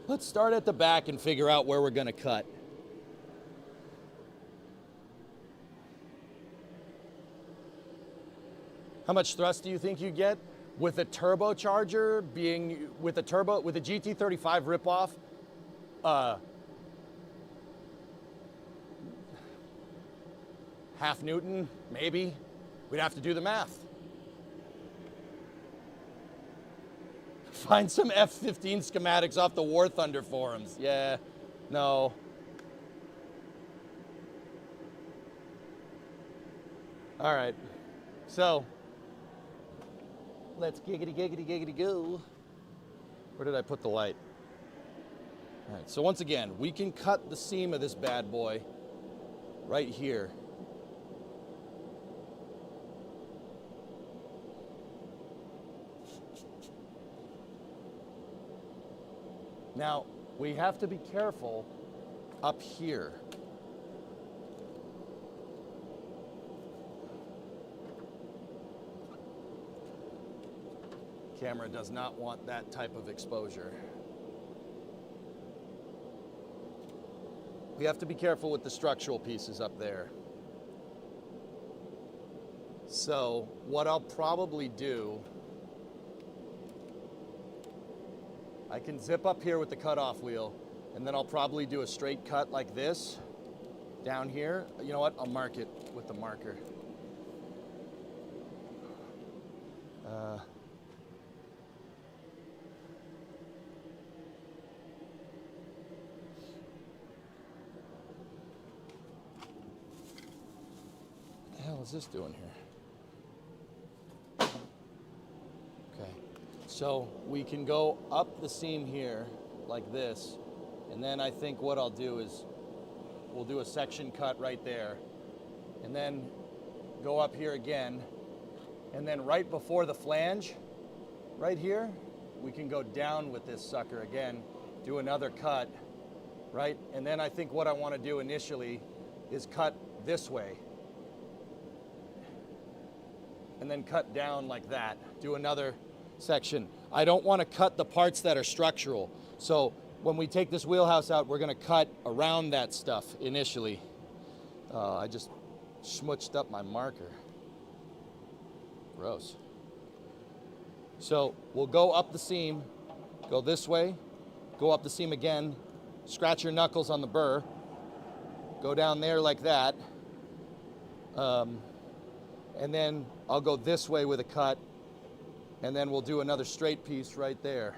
Let's start at the back and figure out where we're gonna cut. How much thrust do you think you get with a turbocharger with a GT35 ripoff? Half Newton, maybe. We'd have to do the math. Find some F-15 schematics off the War Thunder forums. Yeah, no. All right, so let's giggity go. Where did I put the light? All right, so once again, we can cut the seam of this bad boy right here. Now, we have to be careful up here. Camera does not want that type of exposure. We have to be careful with the structural pieces up there. So what I'll probably do, I can zip up here with the cutoff wheel, and then I'll probably do a straight cut like this down here. You know what? I'll mark it with the marker. What the hell is this doing here? Okay, so we can go up the seam here like this, and then I think what I'll do is we'll do a section cut right there, and then go up here again, and then right before the flange, right here, we can go down with this sucker again, do another cut, right? And then I think what I want to do initially is cut this way, and then cut down like that, do another section. I don't want to cut the parts that are structural. So when we take this wheelhouse out, we're going to cut around that stuff initially. I just smooched up my marker. Gross. So we'll go up the seam, go this way, go up the seam again, scratch your knuckles on the burr, go down there like that, and then I'll go this way with a cut, and then we'll do another straight piece right there.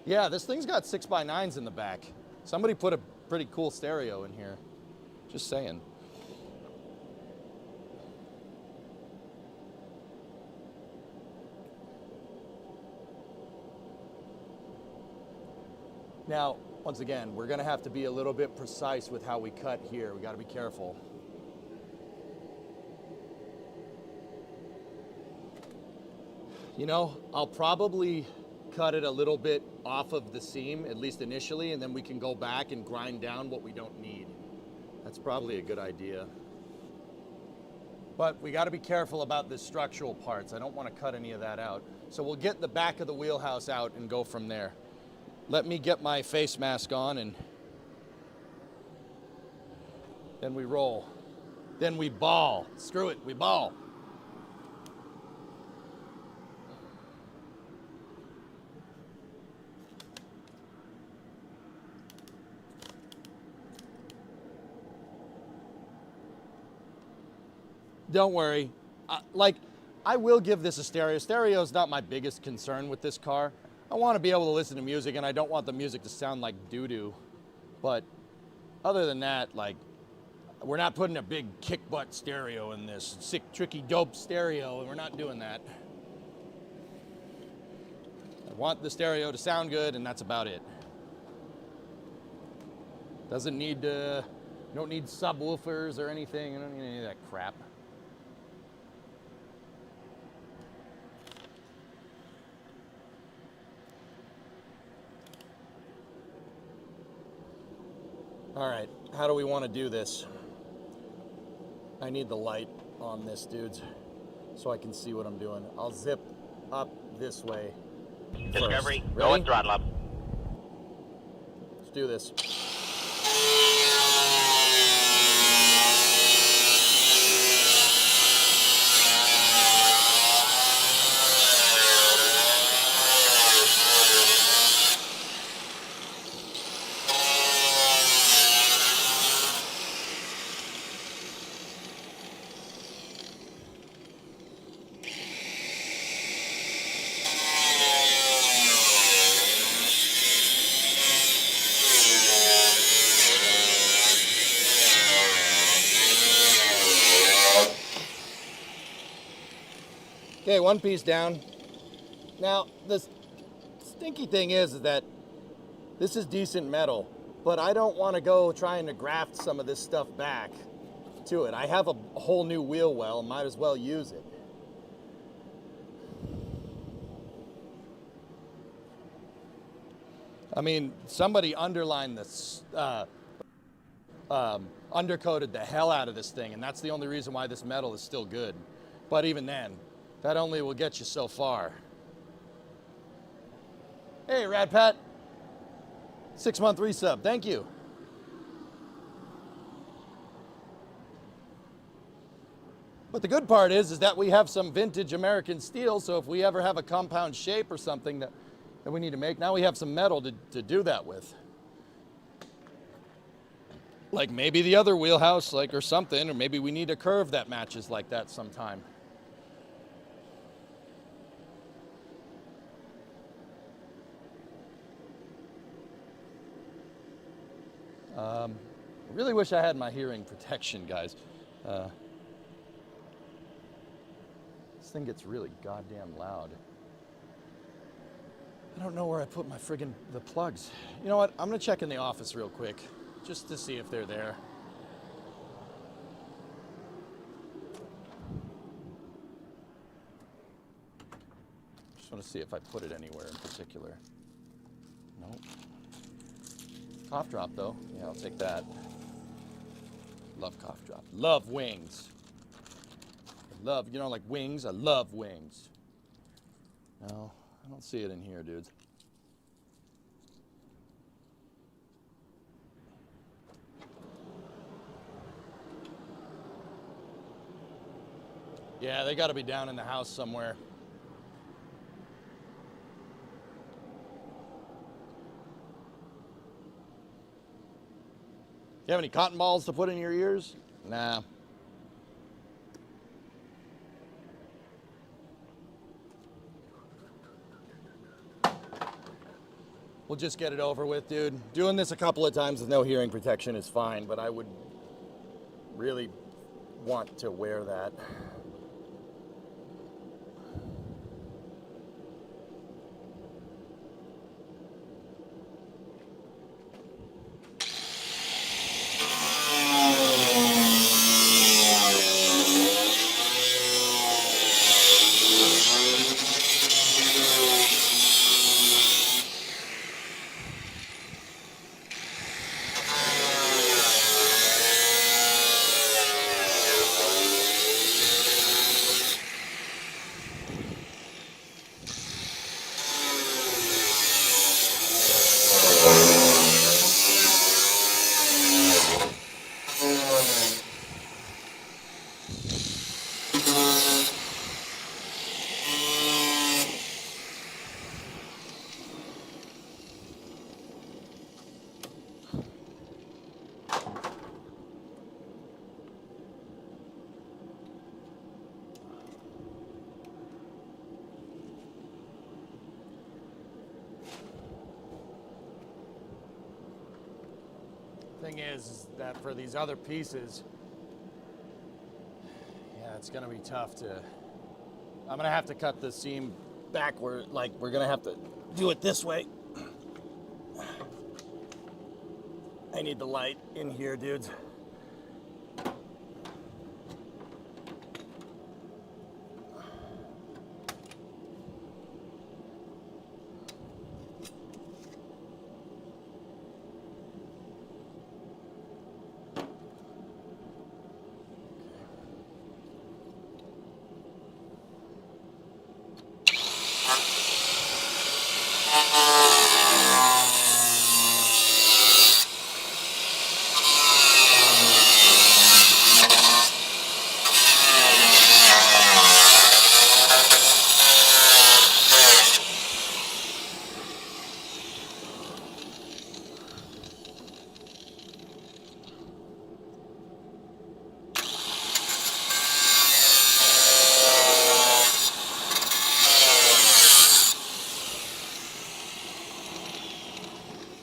Yeah, this thing's got 6x9s in the back. Somebody put a pretty cool stereo in here. Just saying. Now, once again, we're gonna have to be a little bit precise with how we cut here. We gotta be careful. You know, I'll probably cut it a little bit off of the seam, at least initially, and then we can go back and grind down what we don't need. That's probably a good idea. But we gotta be careful about the structural parts. I don't wanna cut any of that out. So we'll get the back of the wheelhouse out and go from there. Let me get my face mask on, and then we roll. Then we ball. Screw it, we ball. Don't worry. I will give this a stereo. Stereo is not my biggest concern with this car. I want to be able to listen to music, and I don't want the music to sound like doo-doo. But other than that, like, we're not putting a big kick butt stereo in this sick, tricky, dope stereo, and we're not doing that. I want the stereo to sound good, and that's about it. Doesn't need you don't need subwoofers or anything. You don't need any of that crap. All right, how do we want to do this? I need the light on this, dudes, so I can see what I'm doing. I'll zip up this way Discovery, first. go Ready? and throttle up. Let's do this. Okay, one piece down. Now, the stinky thing is that this is decent metal, but I don't want to go trying to graft some of this stuff back to it. I have a whole new wheel well, might as well use it. I mean, somebody underlined this, undercoated the hell out of this thing, and that's the only reason why this metal is still good. But even then, that only will get you so far. Hey, Rad Pat. 6-month resub. Thank you. But the good part is that we have some vintage American steel, so if we ever have a compound shape or something that we need to make, now we have some metal to do that with. Like maybe the other wheelhouse, like, or something, or maybe we need a curve that matches like that sometime. I really wish I had my hearing protection, guys. This thing gets really goddamn loud. I don't know where I put my the plugs. You know what? I'm gonna check in the office real quick, just to see if they're there. Just want to see if I put it anywhere in particular. Nope. Cough drop though. Yeah, I'll take that. Love cough drop. Love wings. Love, you know, like wings. I love wings. No, I don't see it in here, dudes. Yeah, they got to be down in the house somewhere. You have any cotton balls to put in your ears? Nah. We'll just get it over with, dude. Doing this a couple of times with no hearing protection is fine, but I would really want to wear that. Thing is that for these other pieces, yeah, it's gonna be tough to. I'm gonna have to cut the seam backward, like we're gonna have to do it this way. I need the light in here, dudes.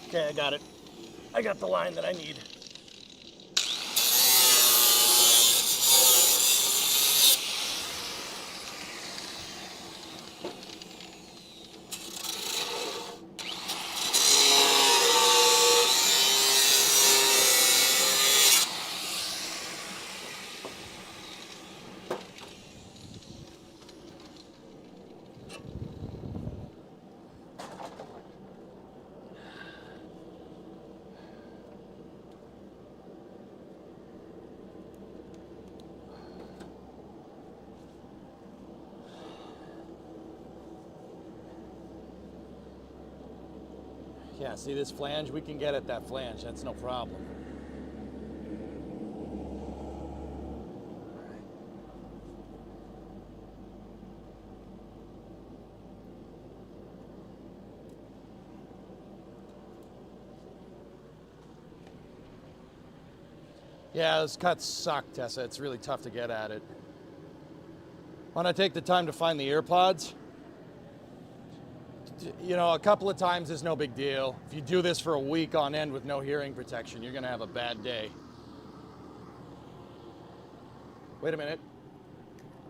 Okay, I got it. I got the line that I need. Yeah, see this flange? We can get at that flange. That's no problem. Yeah, those cuts suck, Tessa. It's really tough to get at it. When I take the time to find the ear pods, you know, a couple of times is no big deal. If you do this for a week on end with no hearing protection, you're gonna have a bad day. Wait a minute.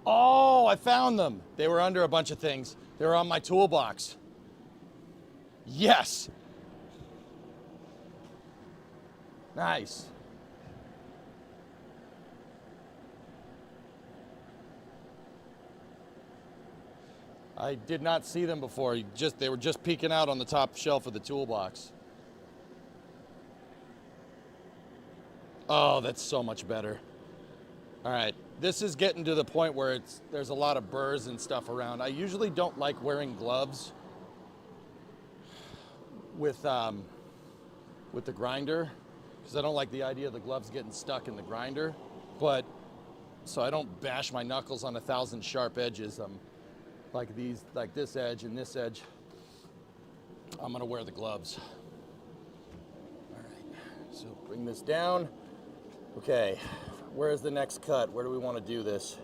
Oh, I found them. They were under a bunch of things. They were on my toolbox. Yes. Nice. I did not see them before. They were just peeking out on the top shelf of the toolbox. Oh, that's so much better. All right, this is getting to the point where there's a lot of burrs and stuff around. I usually don't like wearing gloves with the grinder because I don't like the idea of the gloves getting stuck in the grinder. But so I don't bash my knuckles on 1,000 sharp edges. Like this edge and this edge, I'm gonna wear the gloves. All right, so bring this down. Okay, where's the next cut? Where do we want to do this?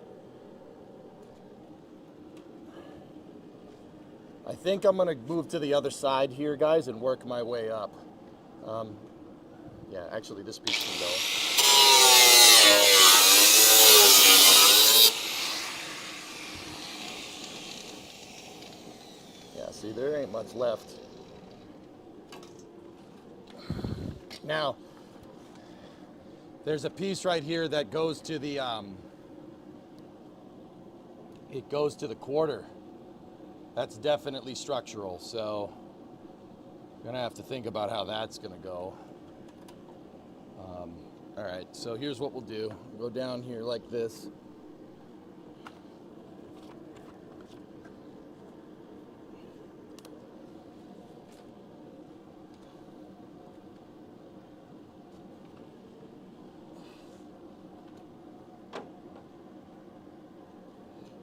I think I'm gonna move to the other side here, guys, and work my way up. Yeah, actually this piece can go. See, there ain't much left. Now, there's a piece right here that goes to the, it goes to the quarter. That's definitely structural, so I'm gonna have to think about how that's gonna go. All right, so here's what we'll do. Go down here like this.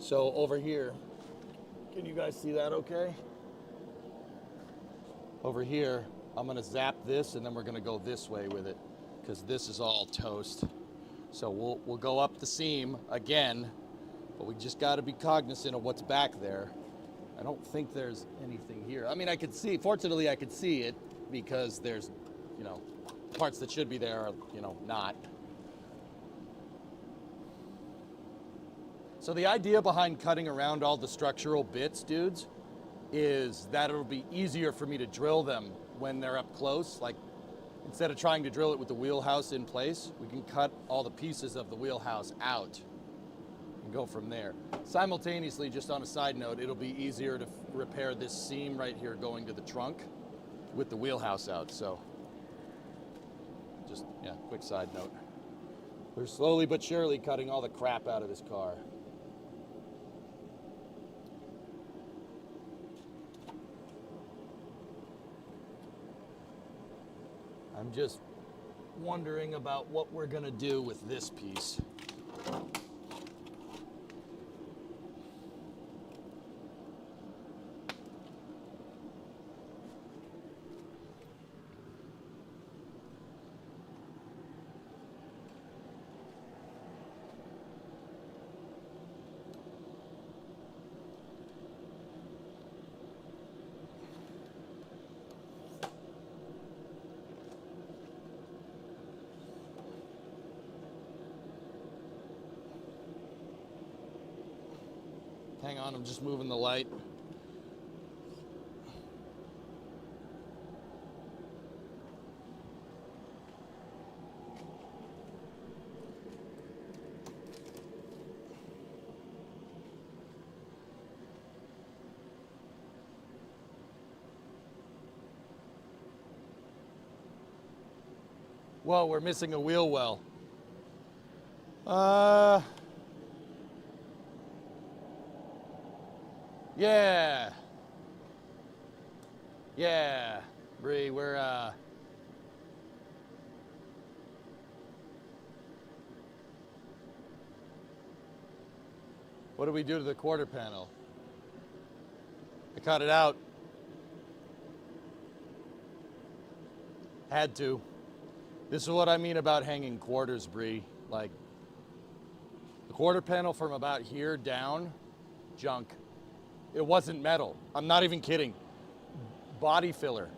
So over here, can you guys see that okay? Over here, I'm gonna zap this and then we're gonna go this way with it because this is all toast. So we'll go up the seam again, but we just gotta be cognizant of what's back there. I don't think there's anything here. I mean, I could see, fortunately I could see it because there's, you know, parts that should be there are, you know, not. So the idea behind cutting around all the structural bits, dudes, is that it'll be easier for me to drill them when they're up close. Like, instead of trying to drill it with the wheelhouse in place, we can cut all the pieces of the wheelhouse out and go from there. Simultaneously, just on a side note, it'll be easier to repair this seam right here going to the trunk with the wheelhouse out. So, just, yeah, quick side note. We're slowly but surely cutting all the crap out of this car. I'm just wondering about what we're gonna do with this piece. Hang on, I'm just moving the light. Whoa, we're missing a wheel well. Yeah. Yeah. Bree, what do we do to the quarter panel? I cut it out. Had to. This is what I mean about hanging quarters, Bree. Like, the quarter panel from about here down, junk. It wasn't metal. I'm not even kidding. Body filler.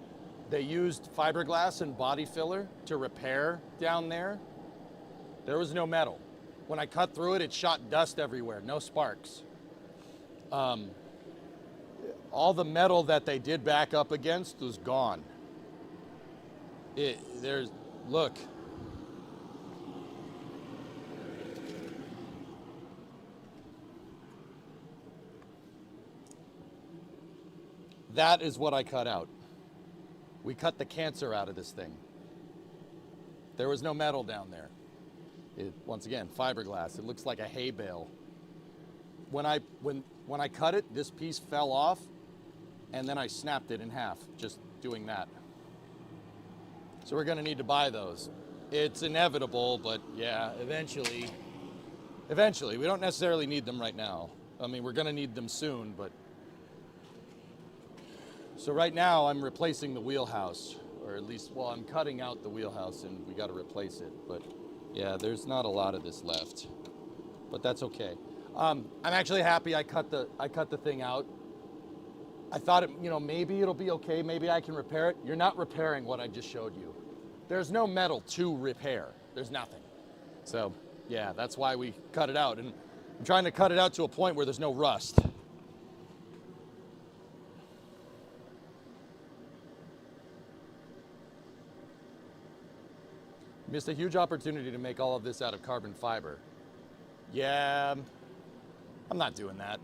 They used fiberglass and body filler to repair down there. There was no metal. When I cut through it, it shot dust everywhere, no sparks. All the metal that they did back up against was gone. Look. That is what I cut out. We cut the cancer out of this thing. There was no metal down there. Once again, fiberglass. It looks like a hay bale. When I cut it, this piece fell off, and then I snapped it in half, just doing that. So we're gonna need to buy those. It's inevitable, but yeah, eventually. Eventually, we don't necessarily need them right now. I mean, we're gonna need them soon, but. So right now I'm replacing the wheelhouse, or at least, well, I'm cutting out the wheelhouse and we gotta replace it, but yeah, there's not a lot of this left, but that's okay. I'm actually happy I cut the thing out. I thought maybe it'll be okay, maybe I can repair it. You're not repairing what I just showed you. There's no metal to repair. There's nothing. So yeah, that's why we cut it out, and I'm trying to cut it out to a point where there's no rust. Missed a huge opportunity to make all of this out of carbon fiber. Yeah, I'm not doing that.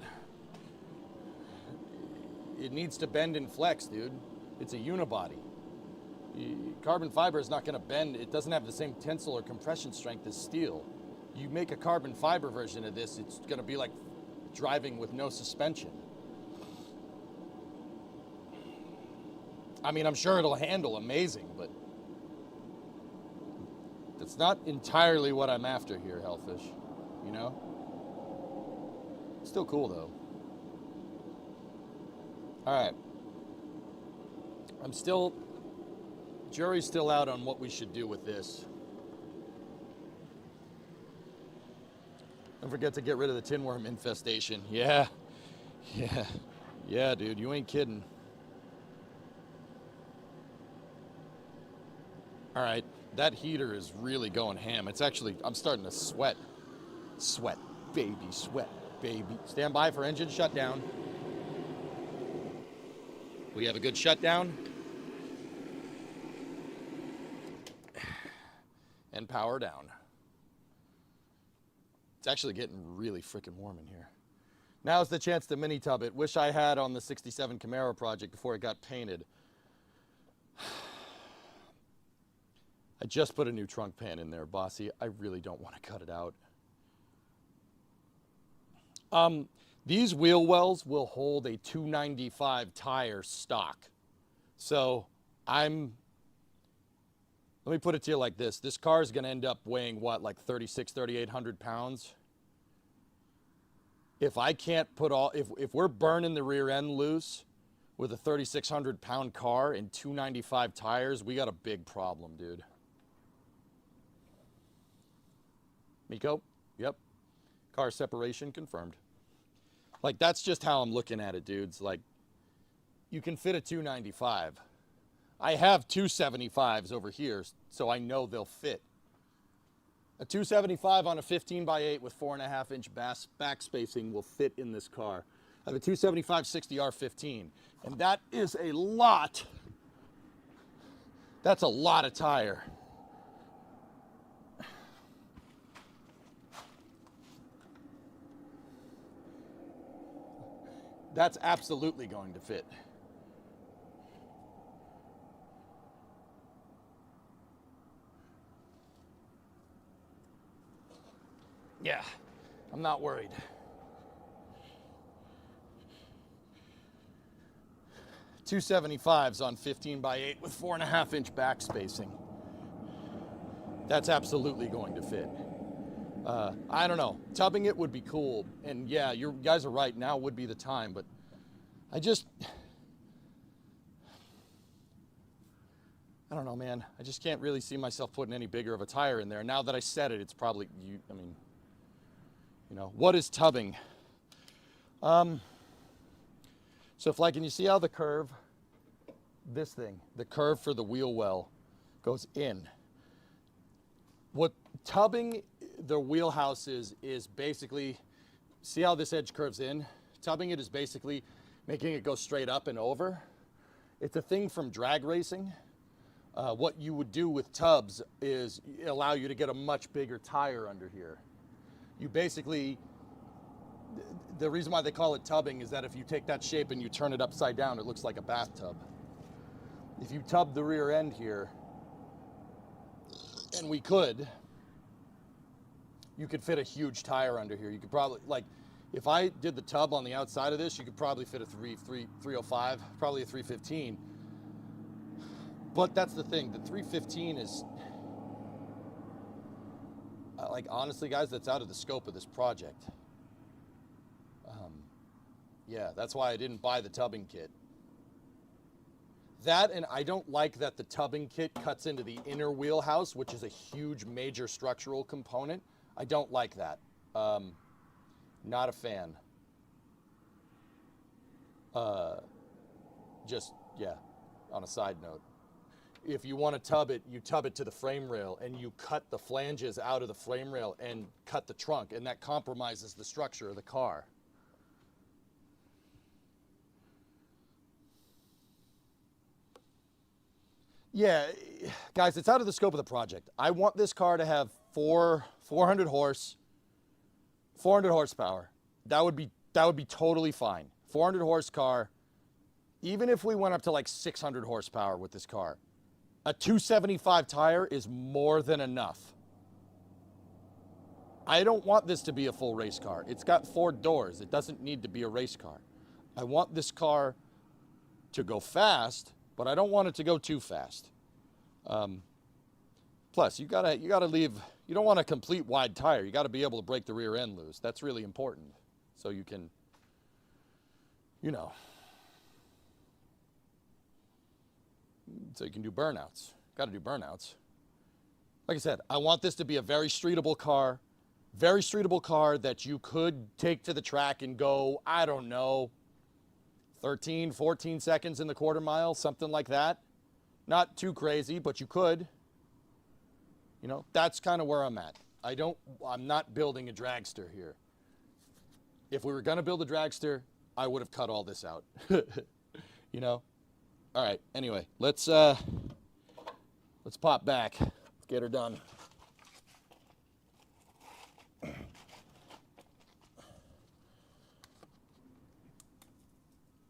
It needs to bend and flex, dude. It's a unibody. Carbon fiber is not gonna bend. It doesn't have the same tensile or compression strength as steel. You make a carbon fiber version of this, it's gonna be like driving with no suspension. I mean, I'm sure it'll handle amazing, but that's not entirely what I'm after here, Hellfish, you know? Still cool, though. All right. Jury's still out on what we should do with this. Don't forget to get rid of the tin worm infestation. Yeah, dude, you ain't kidding. All right. That heater is really going ham. It's actually, I'm starting to sweat. Sweat, baby, sweat, baby. Stand by for engine shutdown. We have a good shutdown. And power down. It's actually getting really freaking warm in here. Now's the chance to mini tub it. Wish I had on the 67 Camaro project before it got painted. I just put a new trunk pan in there, Bossy. I really don't want to cut it out. These wheel wells will hold a 295 tire stock. So let me put it to you like this. This car is going to end up weighing what, like 3,800 pounds? If I can't put if we're burning the rear end loose with a 3,600 pound car and 295 tires, we got a big problem, dude. Miko? Yep. Car separation confirmed. Like, that's just how I'm looking at it, dudes. Like, you can fit a 295. I have 275s over here, so I know they'll fit. A 275 on a 15x8 with 4.5 inch back spacing will fit in this car. I have a 275 60R15, and that is a lot. That's a lot of tire. That's absolutely going to fit. Yeah, I'm not worried. 275s on 15 by 8 with 4.5-inch back spacing. That's absolutely going to fit. I don't know. Tubbing it would be cool. And yeah, you guys are right. Now would be the time. But I don't know, man. I just can't really see myself putting any bigger of a tire in there. Now that I said it, it's probably, what is tubbing? So if can you see how the curve, the curve for the wheel well goes in. What tubbing the wheelhouse is basically, see how this edge curves in? Tubbing it is basically making it go straight up and over. It's a thing from drag racing. What you would do with tubs is allow you to get a much bigger tire under here. You basically, the reason why they call it tubbing is that if you take that shape and you turn it upside down, it looks like a bathtub. If you tub the rear end here, and you could fit a huge tire under here. You could probably, if I did the tub on the outside of this, you could probably fit a 305, probably a 315. But that's the thing, the 315 is, honestly, guys, that's out of the scope of this project. Yeah, that's why I didn't buy the tubbing kit. That, and I don't like that the tubbing kit cuts into the inner wheelhouse, which is a huge major structural component. I don't like that. Not a fan. On a side note. If you want to tub it, you tub it to the frame rail and you cut the flanges out of the frame rail and cut the trunk, and that compromises the structure of the car. Yeah, guys, it's out of the scope of the project. I want this car to have 400 horsepower. That would be totally fine. 400 horsepower, even if we went up to 600 horsepower with this car. A 275 tire is more than enough. I don't want this to be a full race car. It's got 4 doors. It doesn't need to be a race car. I want this car to go fast, but I don't want it to go too fast. Plus, you gotta leave. You don't want a complete wide tire. You got to be able to break the rear end loose. That's really important, so you can, so you can do burnouts. Got to do burnouts. Like I said, I want this to be a very streetable car that you could take to the track and go, I don't know, 13, 14 seconds in the quarter mile, something like that. Not too crazy, but you could. That's kind of where I'm at. I'm not building a dragster here. If we were going to build a dragster, I would have cut all this out. All right, anyway, let's pop back. Let's get her done.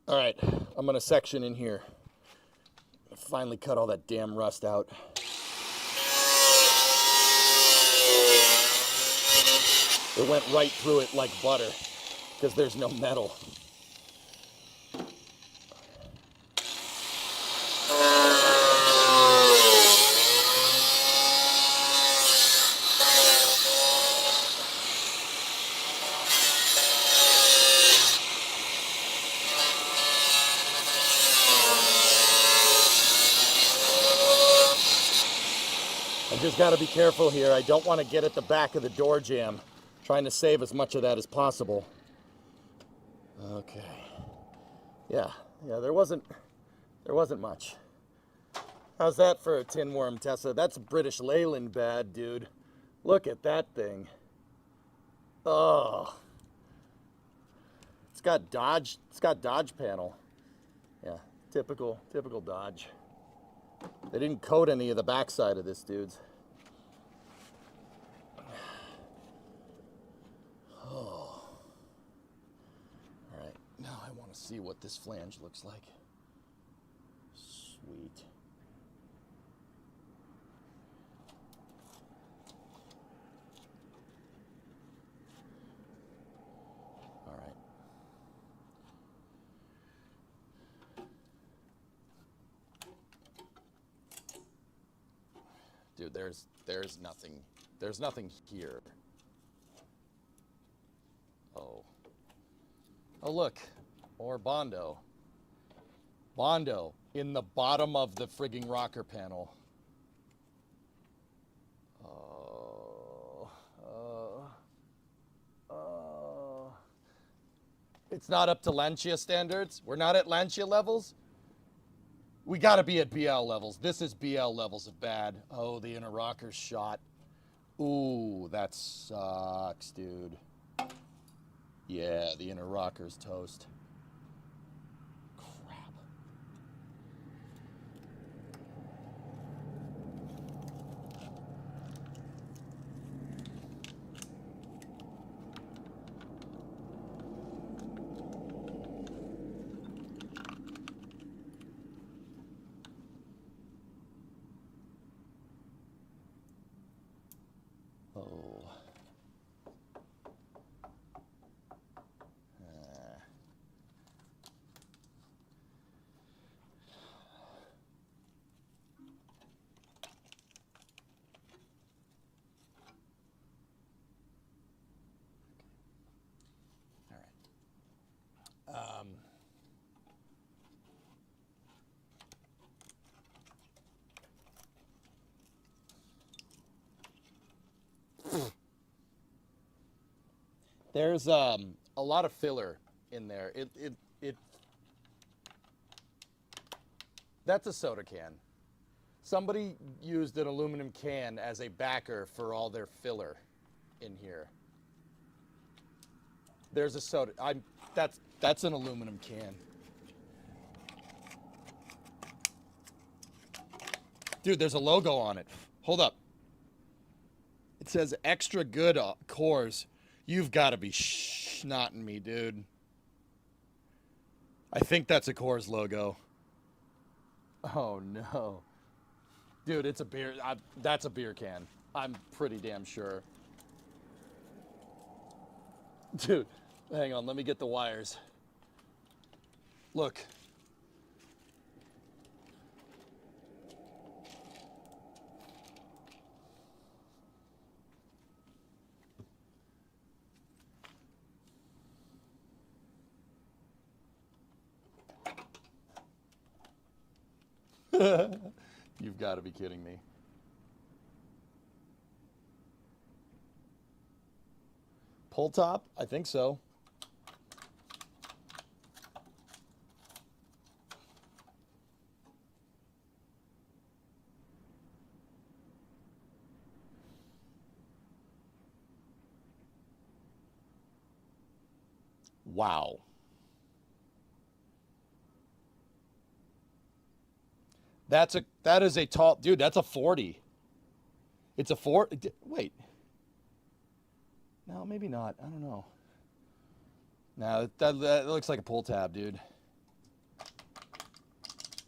All right, I'm gonna section in here. Finally cut all that damn rust out. It went right through it like butter because there's no metal. I just got to be careful here. I don't want to get at the back of the door jamb. Trying to save as much of that as possible. Okay. Yeah, there wasn't much. How's that for a tin worm, Tessa? That's British Leyland bad, dude. Look at that thing. Oh. It's got Dodge panel. Yeah, typical Dodge. They didn't coat any of the backside of this, dudes. Oh. All right, now I want to see what this flange looks like. Sweet. All right. Dude, there's nothing. There's nothing here. Oh. Oh, look. More Bondo. Bondo in the bottom of the frigging rocker panel. It's not up to Lancia standards. We're not at Lancia levels. We got to be at BL levels. This is BL levels of bad. Oh, the inner rocker's shot. Ooh, that sucks, dude. Yeah, the inner rocker's toast. Crap. Oh. All right. There's a lot of filler in there. That's a soda can. Somebody used an aluminum can as a backer for all their filler in here. There's a soda. That's an aluminum can. Dude, there's a logo on it. Hold up. It says extra good cores. You've got to be snotting me, dude. I think that's a Coors logo. Oh, no. Dude, it's a beer. That's a beer can. I'm pretty damn sure. Dude, hang on. Let me get the wires. Look. You've got to be kidding me. Pull top? I think so. Wow. That is a tall dude. That's a 40. It's a 4. Wait. No, maybe not. I don't know. No, that looks like a pull tab, dude.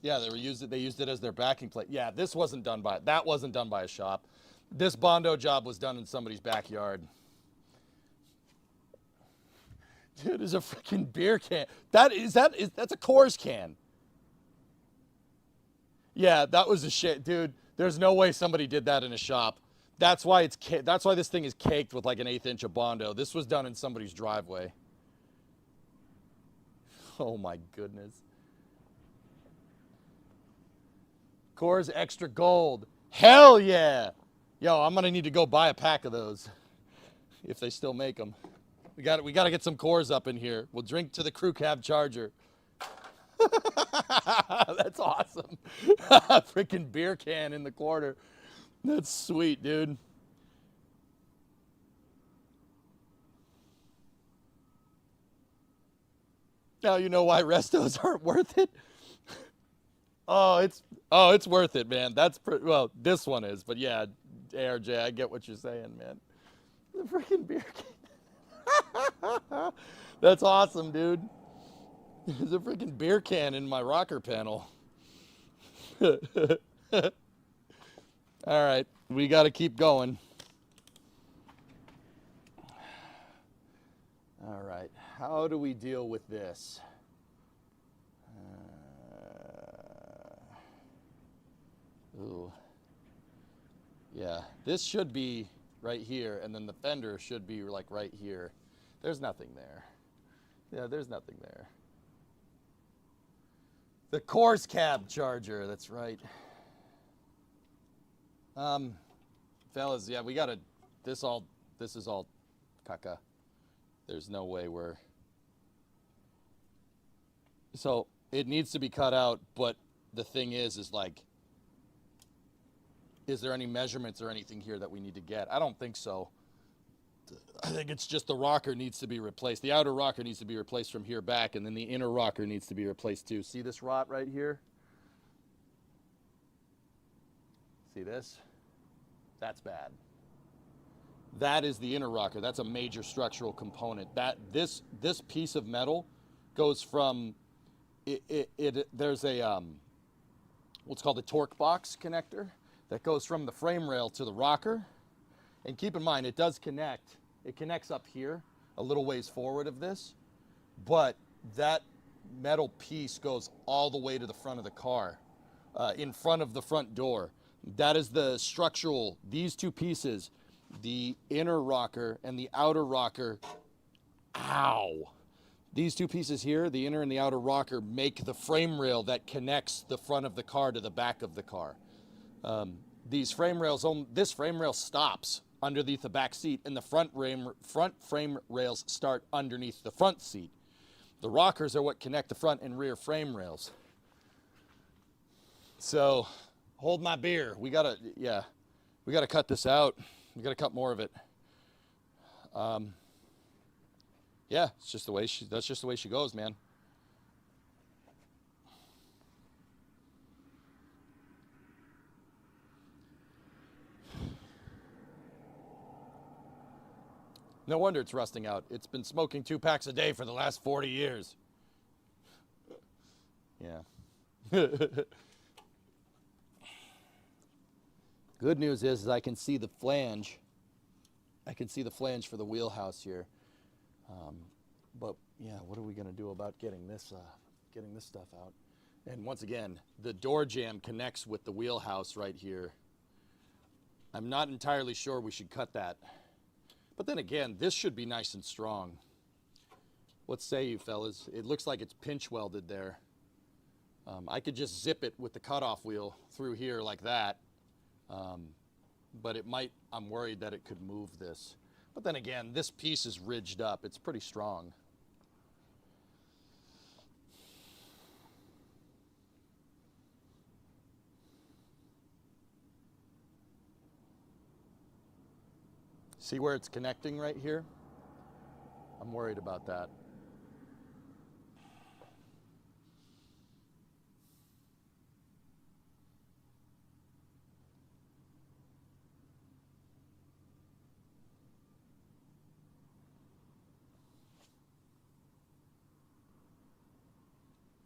Yeah, they used it as their backing plate. Yeah, that wasn't done by a shop. This Bondo job was done in somebody's backyard. Dude, it's a freaking beer can. That's a Coors can. Yeah, that was a shit, dude. There's no way somebody did that in a shop. That's why this thing is caked with like an 1/8 inch of Bondo. This was done in somebody's driveway. Oh my goodness. Coors Extra Gold. Hell yeah. Yo, I'm gonna need to go buy a pack of those if they still make them. We got to get some Coors up in here. We'll drink to the crew cab charger. That's awesome. Freaking beer can in the corner. That's sweet, dude. Now you know why restos aren't worth it. Oh, it's worth it, man. Well, this one is, but yeah, ARJ, I get what you're saying, man. The freaking beer can. That's awesome, dude. There's a freaking beer can in my rocker panel. All right, we got to keep going. All right, how do we deal with this? Ooh. Yeah, this should be right here, and then the fender should be like right here. There's nothing there. Yeah, there's nothing there. The Course cab charger, that's right. Fellas, yeah, we gotta, this is all caca. There's no way we're, so it needs to be cut out, but the thing is like, is there any measurements or anything here that we need to get? I don't think so. I think it's just the rocker needs to be replaced. The outer rocker needs to be replaced from here back, and then the inner rocker needs to be replaced too. See this rot right here? See this? That's bad. That is the inner rocker. That's a major structural component. This piece of metal goes from there's a what's called a torque box connector that goes from the frame rail to the rocker. And keep in mind, it does connect. It connects up here, a little ways forward of this, but that metal piece goes all the way to the front of the car, in front of the front door. That is the structural, these two pieces, the inner rocker and the outer rocker, ow. These two pieces here, the inner and the outer rocker, make the frame rail that connects the front of the car to the back of the car. These frame rails, this frame rail stops underneath the back seat, and the front frame rails start underneath the front seat. The rockers are what connect the front and rear frame rails. So, hold my beer. We gotta cut this out. We gotta cut more of it. Yeah, it's just the way that's just the way she goes, man. No wonder it's rusting out. It's been smoking 2 packs a day for the last 40 years. Yeah. Good news is I can see the flange. I can see the flange for the wheelhouse here. But yeah, what are we gonna do about getting this stuff out? And once again, the door jamb connects with the wheelhouse right here. I'm not entirely sure we should cut that. But then again, this should be nice and strong. What say you fellas? It looks like it's pinch welded there. I could just zip it with the cutoff wheel through here like that. But it might, I'm worried that it could move this. But then again, this piece is ridged up. It's pretty strong. See where it's connecting right here? I'm worried about that.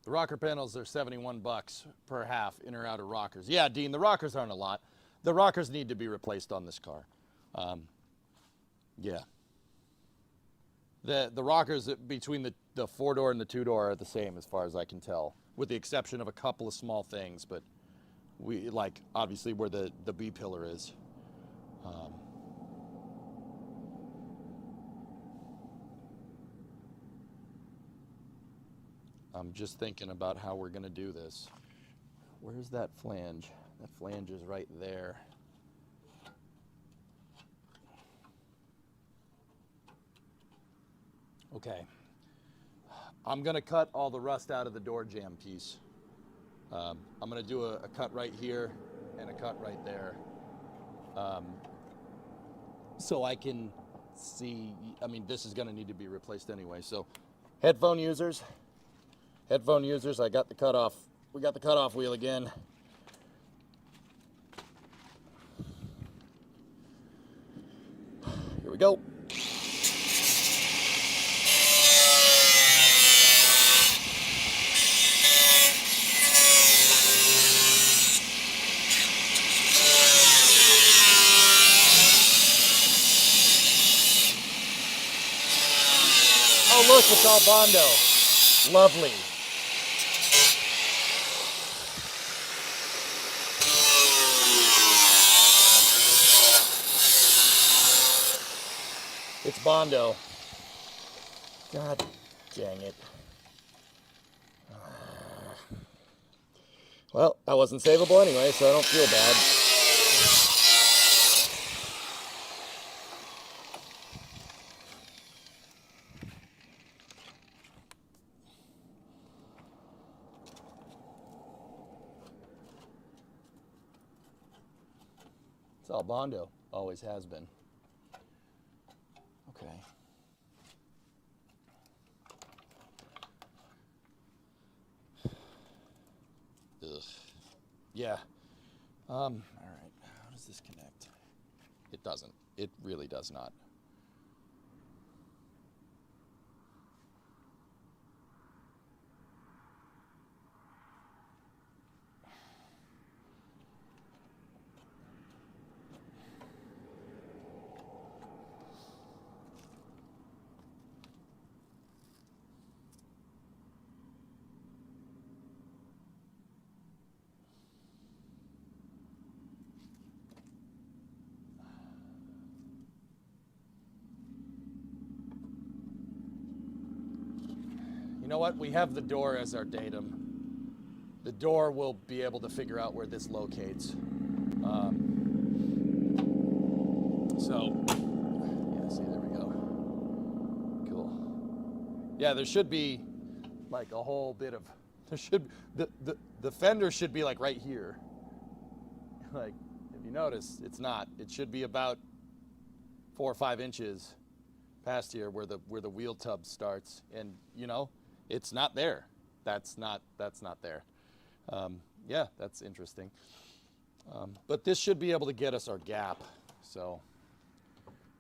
The rocker panels are 71 bucks per half, inner outer rockers. Yeah, Dean, the rockers aren't a lot. The rockers need to be replaced on this car. Yeah. The rockers between the 4-door and the 2-door are the same as far as I can tell, with the exception of a couple of small things, but we like obviously where the B pillar is. I'm just thinking about how we're gonna do this. Where's that flange? That flange is right there. Okay, I'm gonna cut all the rust out of the door jamb piece. I'm gonna do a cut right here and a cut right there. So I can see, I mean, this is gonna need to be replaced anyway. So headphone users, I got the cutoff. We got the cutoff wheel again. Here we go. Oh look, it's all Bondo. Lovely. It's Bondo. God dang it. Well, that wasn't savable anyway, so I don't feel bad. It's all Bondo. Always has been. Okay. Ugh. Yeah. All right. How does this connect? It doesn't. It really does not. You know what? We have the door as our datum. The door will be able to figure out where this locates. Yeah, see, there we go. Cool. Yeah, there should be like a whole bit of, the fender should be like right here. Like, if you notice, it's not. It should be about 4 or 5 inches past here where the wheel tub starts, and you know, it's not there. That's not there. Yeah, that's interesting. But this should be able to get us our gap, so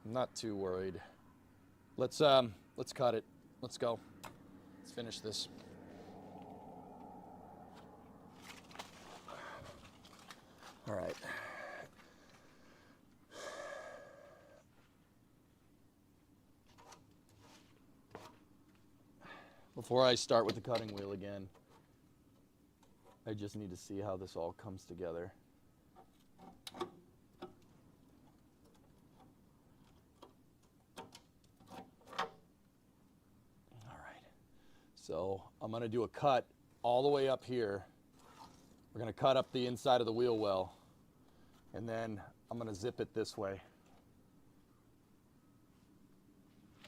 I'm not too worried. Let's cut it. Let's go. Let's finish this. All right. Before I start with the cutting wheel again, I just need to see how this all comes together. All right. So I'm going to do a cut all the way up here. We're going to cut up the inside of the wheel well, and then I'm going to zip it this way.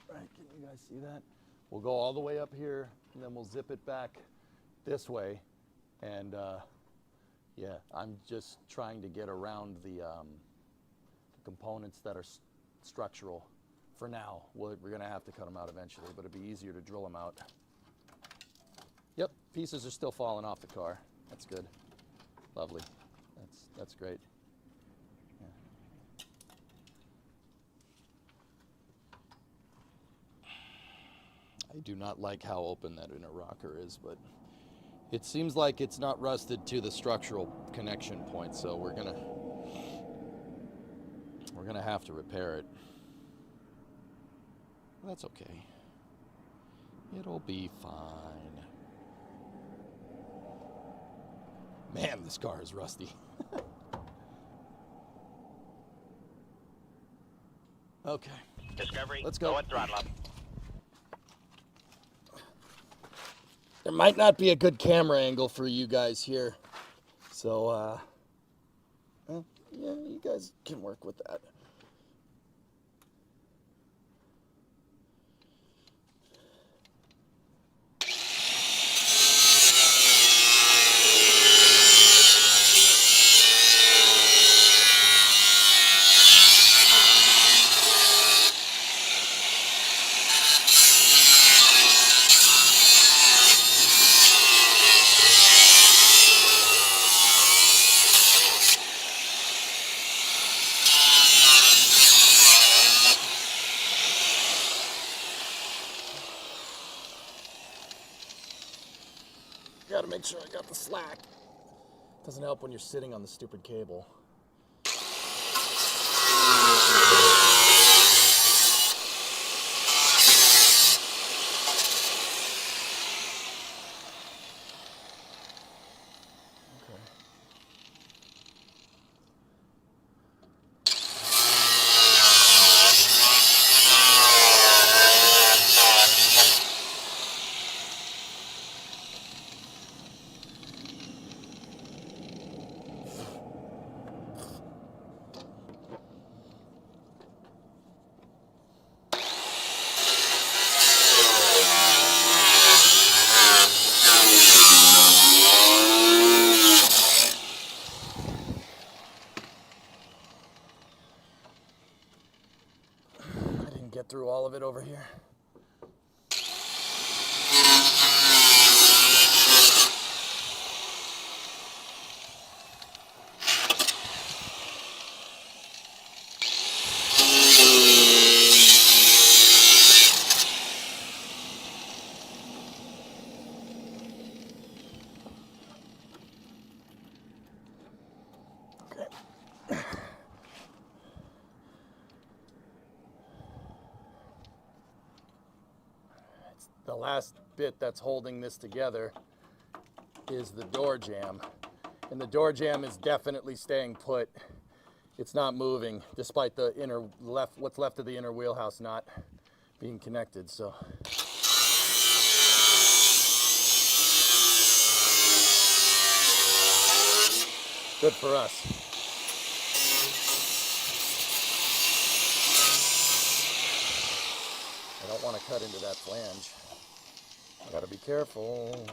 All right, can you guys see that? We'll go all the way up here, and then we'll zip it back this way. And yeah, I'm just trying to get around the components that are structural for now. We're going to have to cut them out eventually, but it'd be easier to drill them out. Yep, pieces are still falling off the car. That's good. Lovely. That's great. Yeah. I do not like how open that inner rocker is, but it seems like it's not rusted to the structural connection point, so we're gonna have to repair it. That's okay. It'll be fine. Man, this car is rusty. Okay. Discovery, Let's go. go and throttle up. There might not be a good camera angle for you guys here. So, well, yeah, you guys can work with that. Gotta make sure I got the slack. Doesn't help when you're sitting on the stupid cable. Okay. get through all of it over here. The last bit that's holding this together is the door jamb. And the door jamb is definitely staying put. It's not moving, despite the what's left of the inner wheelhouse not being connected, so. Good for us. I don't want to cut into that flange. I gotta be careful.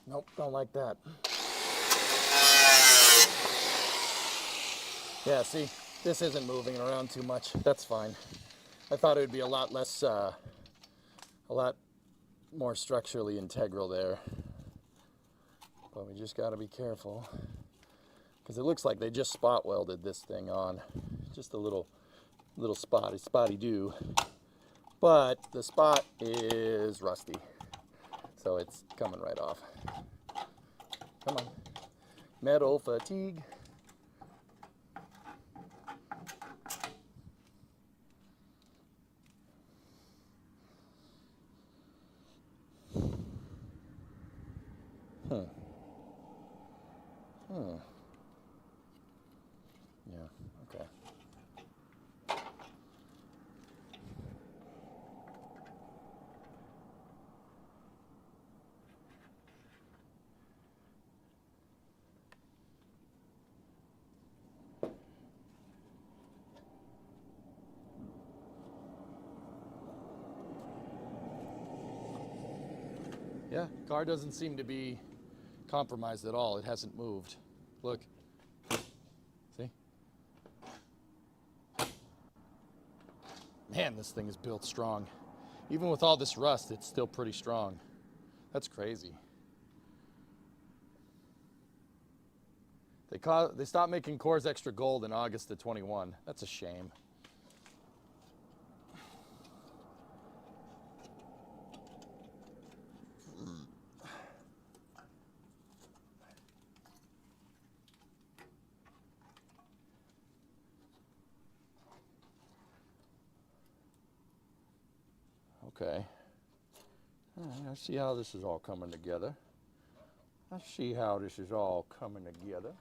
Nope, don't like that. Yeah, see, this isn't moving around too much. That's fine. I thought it would be a lot less, a lot more structurally integral there. But we just gotta be careful. Because it looks like they just spot welded this thing on. Just a little spotty do. But the spot is rusty. So it's coming right off. Come on. Metal fatigue. Yeah, okay. Yeah, car doesn't seem to be compromised at all. It hasn't moved. Look. See? Man, this thing is built strong. Even with all this rust, it's still pretty strong. That's crazy. They stopped making Cores Extra Gold in August of 21. That's a shame. Okay. All right, let's see how this is all coming together. Let's see how this is all coming together.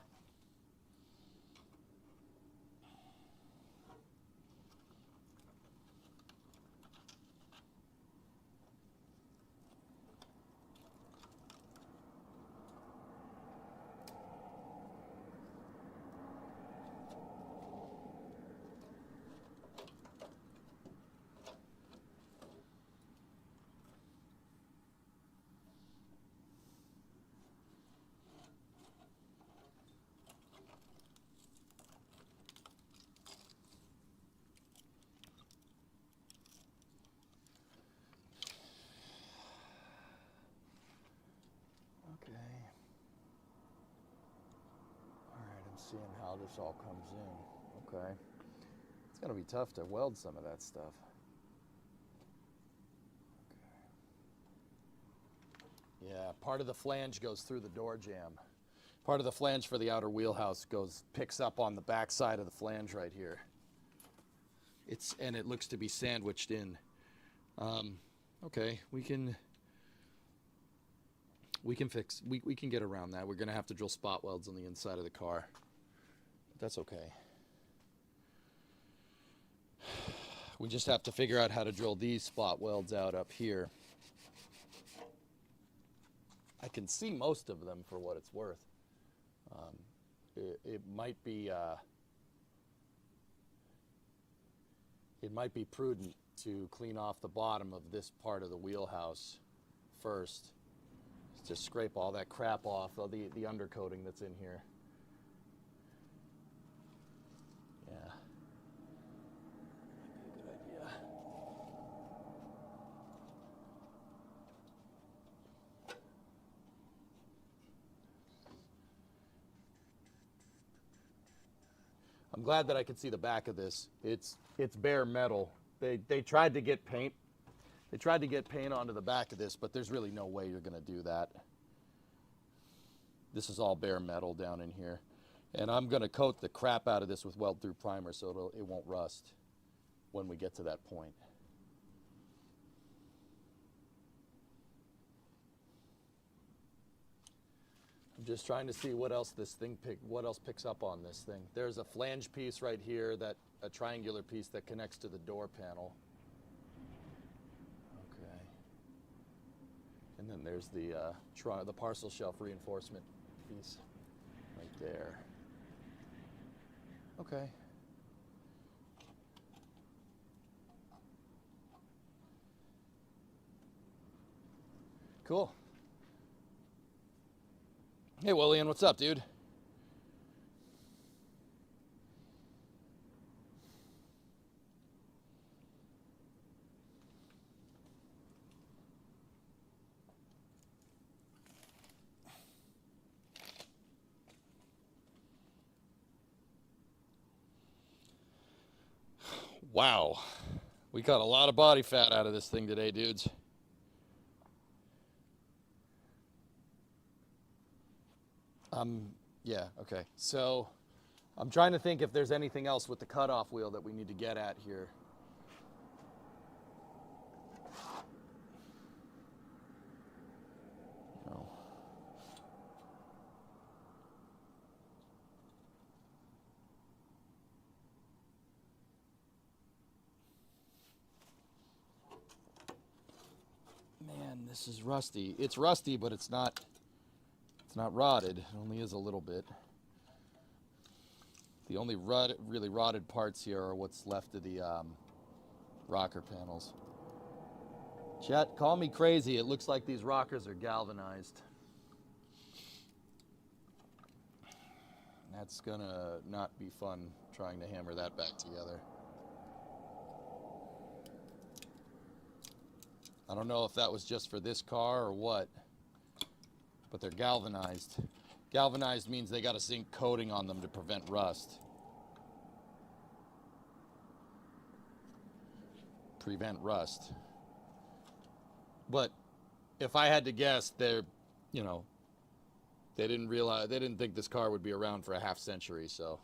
seeing how this all comes in. Okay. It's going to be tough to weld some of that stuff. Okay. Yeah, part of the flange goes through the door jamb. Part of the flange for the outer wheelhouse picks up on the back side of the flange right here. And it looks to be sandwiched in. Okay, we can get around that. We're gonna have to drill spot welds on the inside of the car, but that's okay. We just have to figure out how to drill these spot welds out up here. I can see most of them for what it's worth. It might be prudent to clean off the bottom of this part of the wheelhouse first. Just scrape all that crap off, all the undercoating that's in here. Yeah. Might be a good idea. I'm glad that I could see the back of this. It's bare metal. They tried to get paint. They tried to get paint onto the back of this, but there's really no way you're going to do that. This is all bare metal down in here. And I'm going to coat the crap out of this with weld-through primer so it won't rust when we get to that point. I'm just trying to see what else picks up on this thing. There's a flange piece right here, a triangular piece that connects to the door panel. Okay. And then there's the parcel shelf reinforcement piece right there. Okay. Cool. Hey, Willian, what's up, dude? Wow. We got a lot of body fat out of this thing today, dudes. Yeah, okay. So I'm trying to think if there's anything else with the cutoff wheel that we need to get at here. No. Man, this is rusty. It's rusty, but it's not rotted. It only is a little bit. The only really rotted parts here are what's left of the rocker panels. Chat, call me crazy. It looks like these rockers are galvanized. That's gonna not be fun trying to hammer that back together. I don't know if that was just for this car or what, but they're galvanized. Galvanized means they got a zinc coating on them to prevent rust. Prevent rust. But if I had to guess, they didn't think this car would be around for a half century, so.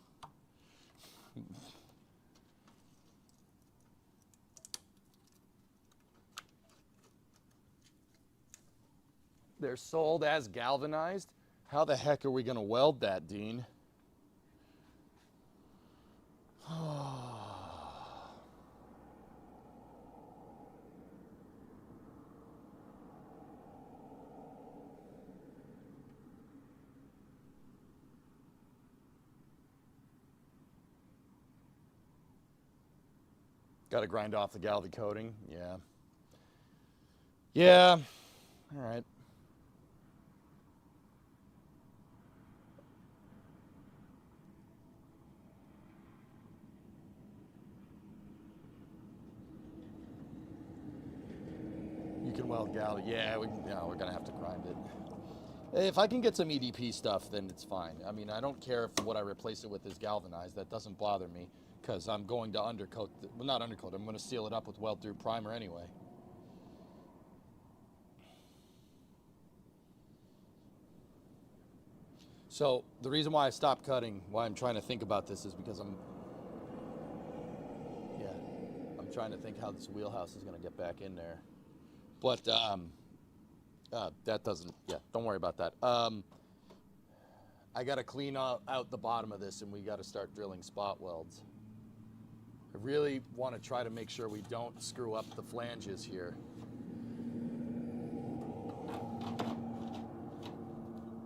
They're sold as galvanized? How the heck are we going to weld that, Dean? Got to grind off the galvy coating? Yeah. Yeah. All right. You can weld galvy. Yeah, we're gonna have to grind it. If I can get some EDP stuff, then it's fine. I mean, I don't care if what I replace it with is galvanized. That doesn't bother me because I'm going to undercoat, well, not undercoat, I'm going to seal it up with weld-through primer anyway. So the reason why I stopped cutting, why I'm trying to think about this is because I'm trying to think how this wheelhouse is going to get back in there. But that doesn't, don't worry about that. I got to clean out the bottom of this, and we got to start drilling spot welds. I really want to try to make sure we don't screw up the flanges here.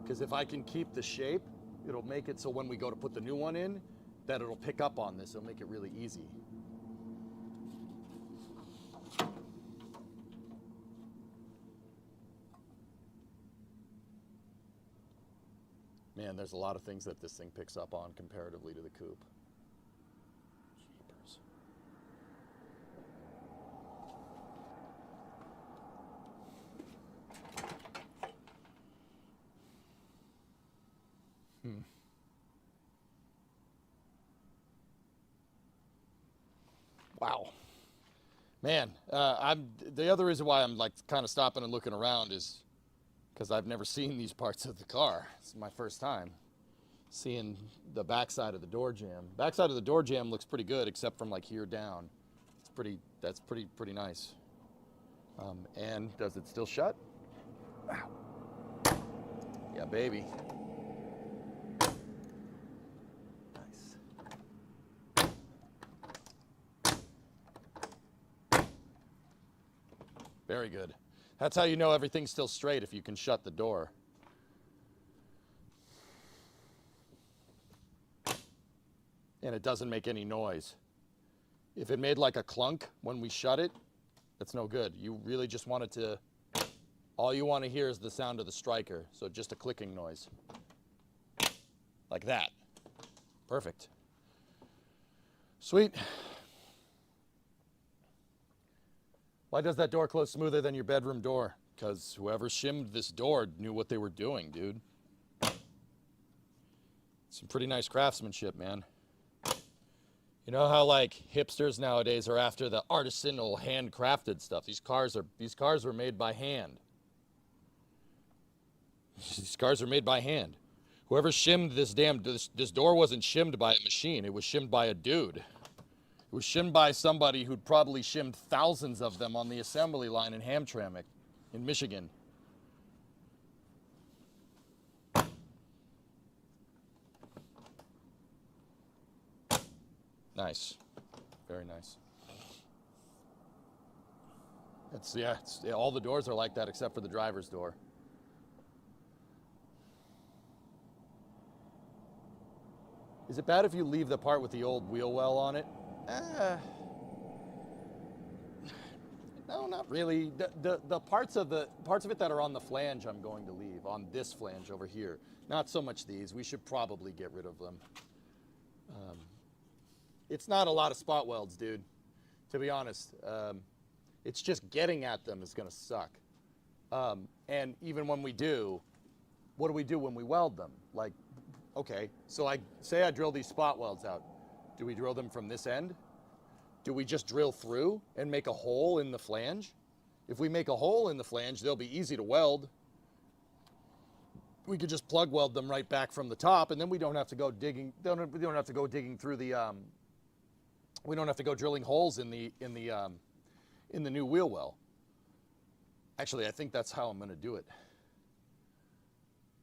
Because if I can keep the shape, it'll make it so when we go to put the new one in, that it'll pick up on this. It'll make it really easy. Man, there's a lot of things that this thing picks up on comparatively to the coupe. Jeepers. Wow. Man, the other reason why I'm like kind of stopping and looking around is because I've never seen these parts of the car. It's my first time seeing the backside of the door jamb. Backside of the door jamb looks pretty good, except from like here down. That's pretty nice. And does it still shut? Wow. Yeah, baby. Nice. Very good. That's how you know everything's still straight, if you can shut the door. And it doesn't make any noise. If it made like a clunk when we shut it, that's no good. You really just want it to, all you want to hear is the sound of the striker. So just a clicking noise. Like that. Perfect. Sweet. Why does that door close smoother than your bedroom door? Because whoever shimmed this door knew what they were doing, dude. Some pretty nice craftsmanship, man. You know how like hipsters nowadays are after the artisanal, handcrafted stuff. These cars were made by hand. These cars are made by hand. Whoever shimmed this door wasn't shimmed by a machine. It was shimmed by a dude. It was shimmed by somebody who'd probably shimmed thousands of them on the assembly line in Hamtramck in Michigan. Nice. Very nice. All the doors are like that except for the driver's door. Is it bad if you leave the part with the old wheel well on it? No, not really. The parts of it that are on the flange I'm going to leave, on this flange over here. Not so much these. We should probably get rid of them. It's not a lot of spot welds, dude. To be honest. It's just getting at them is going to suck. And even when we do, what do we do when we weld them? Like, okay, so I drill these spot welds out. Do we drill them from this end? Do we just drill through and make a hole in the flange? If we make a hole in the flange, they'll be easy to weld. We could just plug weld them right back from the top, and then we don't have to go digging. We don't have to go digging through the. We don't have to go drilling holes in the new wheel well. Actually, I think that's how I'm going to do it.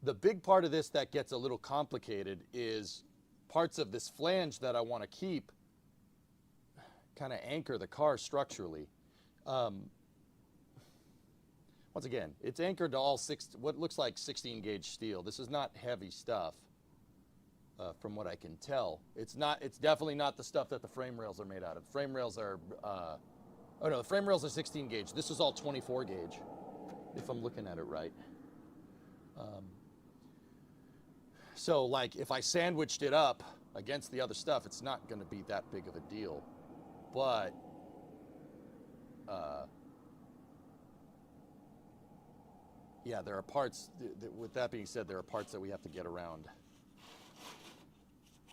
The big part of this that gets a little complicated is parts of this flange that I want to keep kind of anchor the car structurally. Once again, it's anchored to all what looks like 16 gauge steel. This is not heavy stuff, from what I can tell. It's definitely not the stuff that the frame rails are made out of. Frame rails are, the frame rails are 16 gauge. This is all 24 gauge, if I'm looking at it right. So like if I sandwiched it up against the other stuff, it's not going to be that big of a deal. But Yeah, there are parts, with that being said, there are parts that we have to get around.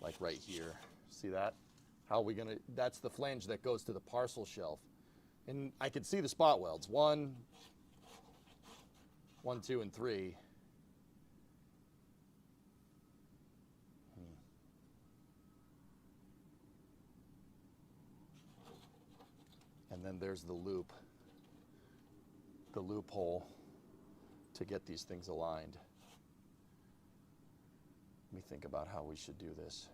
Like right here. See that? How are we gonna, that's the flange that goes to the parcel shelf. And I can see the spot welds. 1, 2, and 3. And then there's the loophole to get these things aligned. Let me think about how we should do this.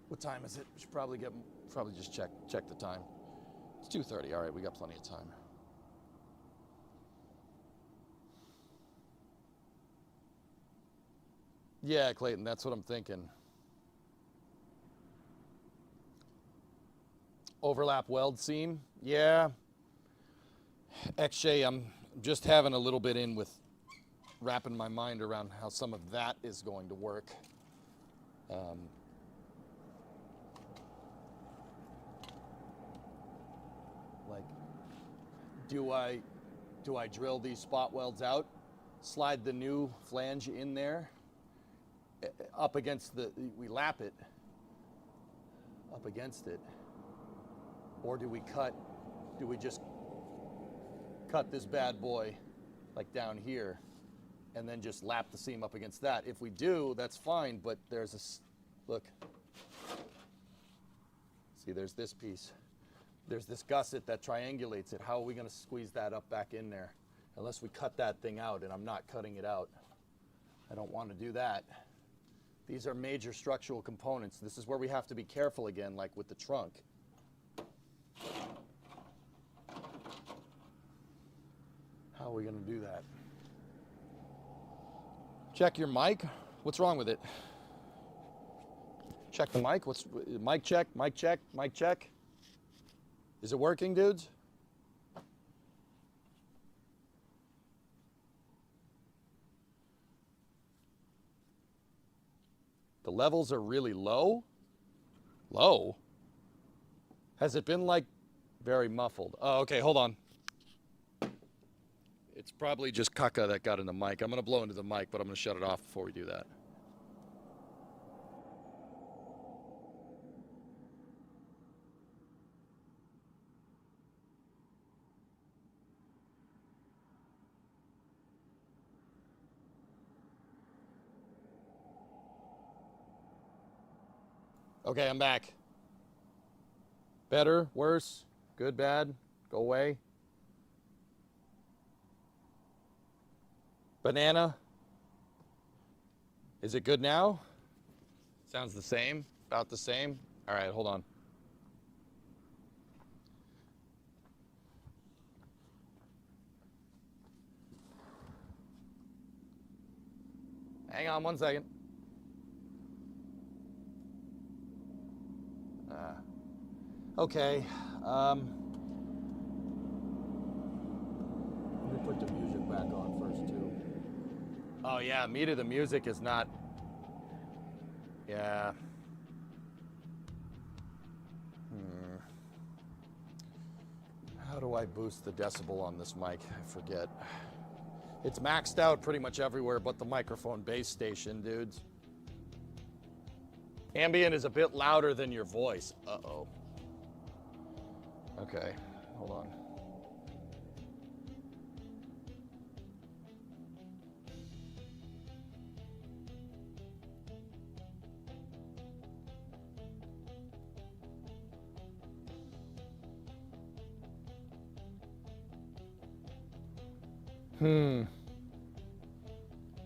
What time is it? We should probably just check the time. It's 2:30. All right, we got plenty of time. Yeah, Clayton, that's what I'm thinking. Overlap weld seam? Yeah. Actually, I'm just having a little bit in with wrapping my mind around how some of that is going to work. Like, do I drill these spot welds out, slide the new flange in there, up against we lap it up against it, or do we just cut this bad boy like down here and then just lap the seam up against that? If we do, that's fine, but there's look. See, there's this piece. There's this gusset that triangulates it. How are we gonna squeeze that up back in there? Unless we cut that thing out, and I'm not cutting it out. I don't wanna do that. These are major structural components. This is where we have to be careful again, like with the trunk. How are we gonna do that? Check your mic. What's wrong with it? Check the mic. Mic check, mic check, mic check. Is it working, dudes? The levels are really low. Low? Has it been like very muffled? Oh, okay, hold on. It's probably just caca that got in the mic. I'm gonna blow into the mic, but I'm gonna shut it off before we do that. Okay, I'm back. Better, worse, good, bad, go away. Banana. Is it good now? Sounds the same, about the same. All right, hold on. Hang on 1 second. Okay. Let me put the music back on first, too. Oh, yeah, me to the music is not... Yeah. How do I boost the decibel on this mic? I forget. It's maxed out pretty much everywhere but the microphone base station, dudes. Ambient is a bit louder than your voice. Uh-oh. Okay, hold on.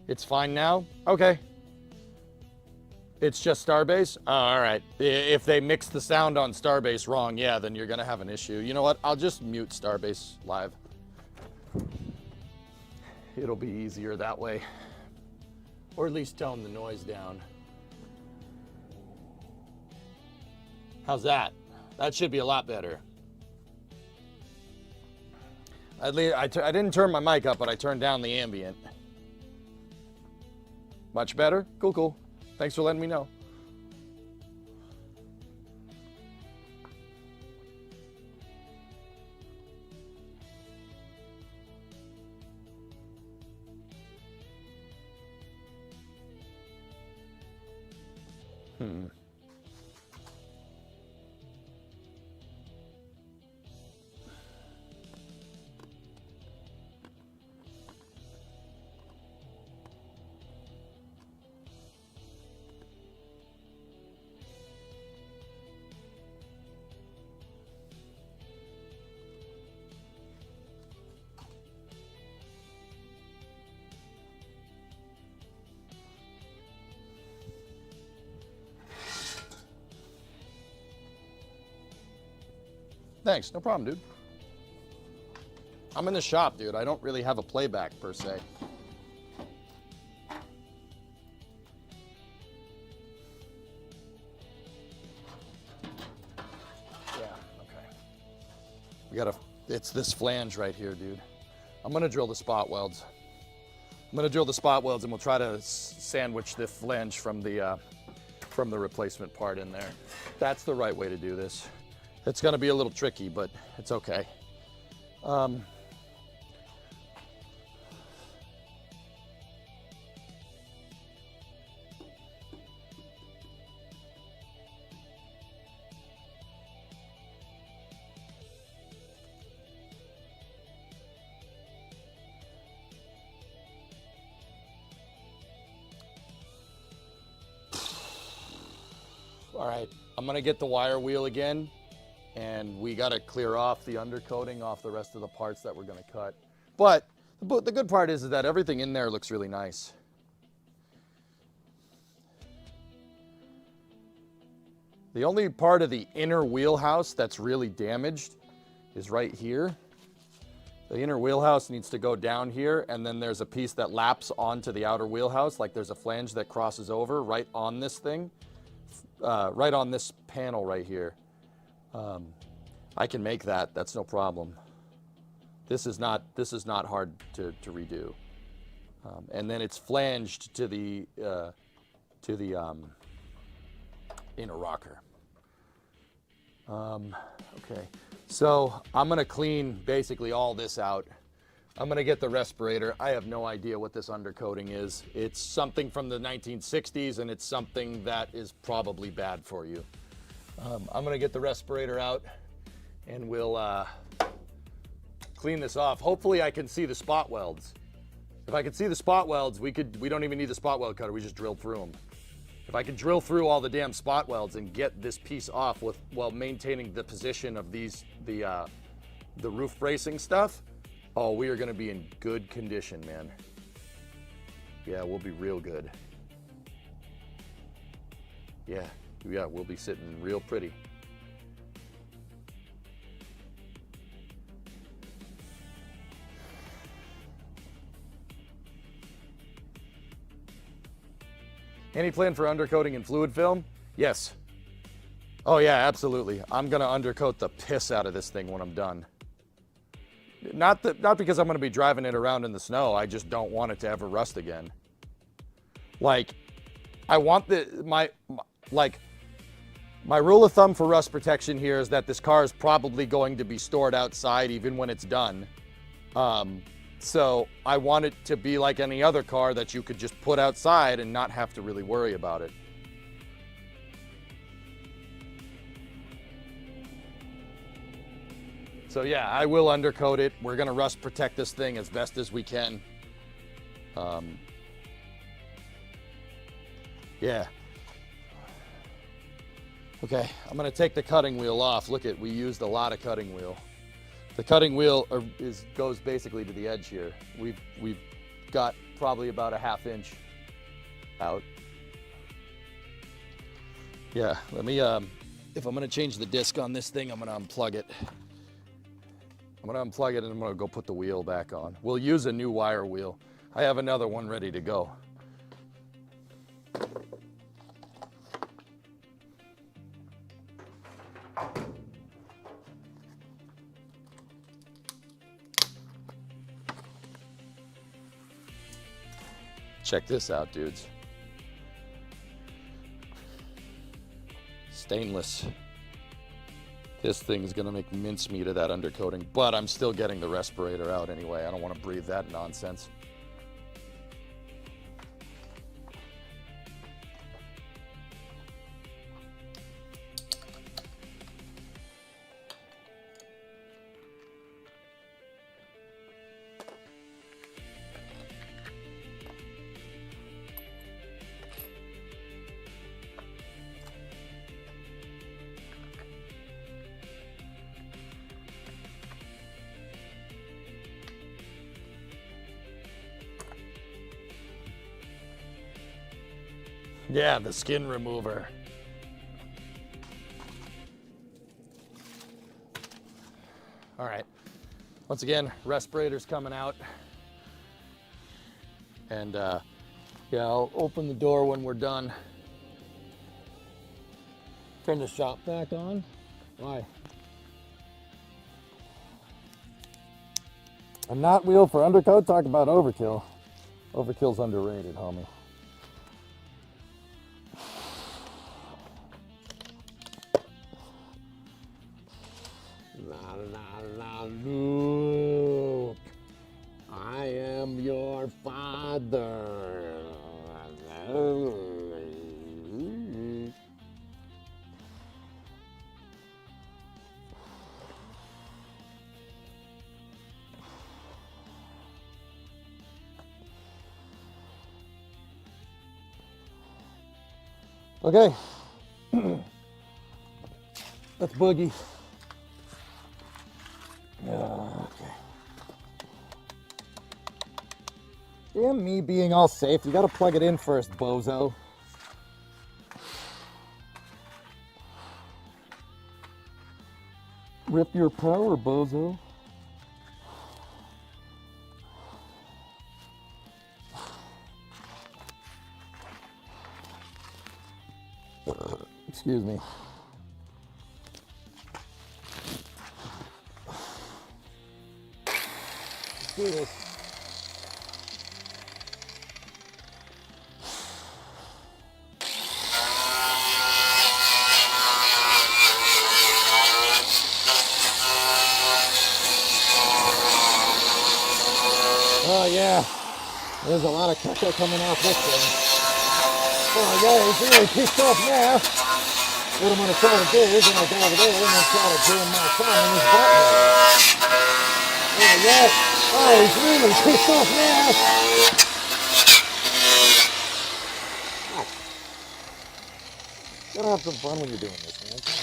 It's fine now? Okay. It's just Starbase? Oh, all right. If they mix the sound on Starbase wrong, yeah, then you're gonna have an issue. You know what? I'll just mute Starbase live. It'll be easier that way. Or at least tone the noise down. How's that? That should be a lot better. I didn't turn my mic up, but I turned down the ambient. Much better? Cool, cool. Thanks for letting me know. Thanks, no problem, dude. I'm in the shop, dude. I don't really have a playback per se. Yeah, okay. We gotta, it's this flange right here, dude. I'm gonna drill the spot welds. I'm gonna drill the spot welds and we'll try to sandwich the flange from the replacement part in there. That's the right way to do this. It's gonna be a little tricky, but it's okay. All right, I'm gonna get the wire wheel again, and we gotta clear off the undercoating off the rest of the parts that we're gonna cut. But the good part is that everything in there looks really nice. The only part of the inner wheelhouse that's really damaged is right here. The inner wheelhouse needs to go down here, and then there's a piece that laps onto the outer wheelhouse, like there's a flange that crosses over right on this thing. Right on this panel right here. I can make that, that's no problem. This is not hard to redo. And then it's flanged to the inner rocker. Okay, so I'm gonna clean basically all this out. I'm gonna get the respirator. I have no idea what this undercoating is. It's something from the 1960s, and it's something that is probably bad for you. I'm gonna get the respirator out, and we'll clean this off. Hopefully I can see the spot welds. If I could see the spot welds, we don't even need the spot weld cutter, we just drill through them. If I could drill through all the damn spot welds and get this piece off while maintaining the position of the roof bracing stuff, oh, we are gonna be in good condition, man. Yeah, we'll be real good. Yeah, we'll be sitting real pretty. Any plan for undercoating in fluid film? Yes. Oh yeah, absolutely. I'm gonna undercoat the piss out of this thing when I'm done. Not because I'm gonna be driving it around in the snow. I just don't want it to ever rust again. Like, I want my rule of thumb for rust protection here is that this car is probably going to be stored outside even when it's done. So I want it to be like any other car that you could just put outside and not have to really worry about it. So yeah, I will undercoat it. We're gonna rust protect this thing as best as we can. Yeah. Okay, I'm gonna take the cutting wheel off. Look we used a lot of cutting wheel. The cutting wheel goes basically to the edge here. We've got probably about a ½ inch out. Yeah, let me, if I'm gonna change the disc on this thing, I'm gonna unplug it. I'm gonna unplug it and I'm gonna go put the wheel back on. We'll use a new wire wheel. I have another one ready to go. Check this out, dudes. Stainless. This thing's gonna make mincemeat of that undercoating, but I'm still getting the respirator out anyway. I don't want to breathe that nonsense. Yeah, the skin remover. All right. Once again, respirator's coming out. And yeah, I'll open the door when we're done. Turn the shop back on. Why? A knot wheel for undercoat? Talk about overkill. Overkill's underrated, homie. La la la Luke, I am your father. Okay, that's Boogie. Okay. Damn me being all safe. You gotta plug it in first, bozo. Rip your power, bozo. Excuse me. Let's do this. Oh yeah, there's a lot of caca coming off this thing. Oh yeah, he's really pissed off now. What I'm gonna try to do is I'm gonna go over there and I'm gonna try to jam my thumb in his butthole. Oh yeah, oh he's really pissed off now. Oh. Gotta have some fun when you're doing this, man. Come on.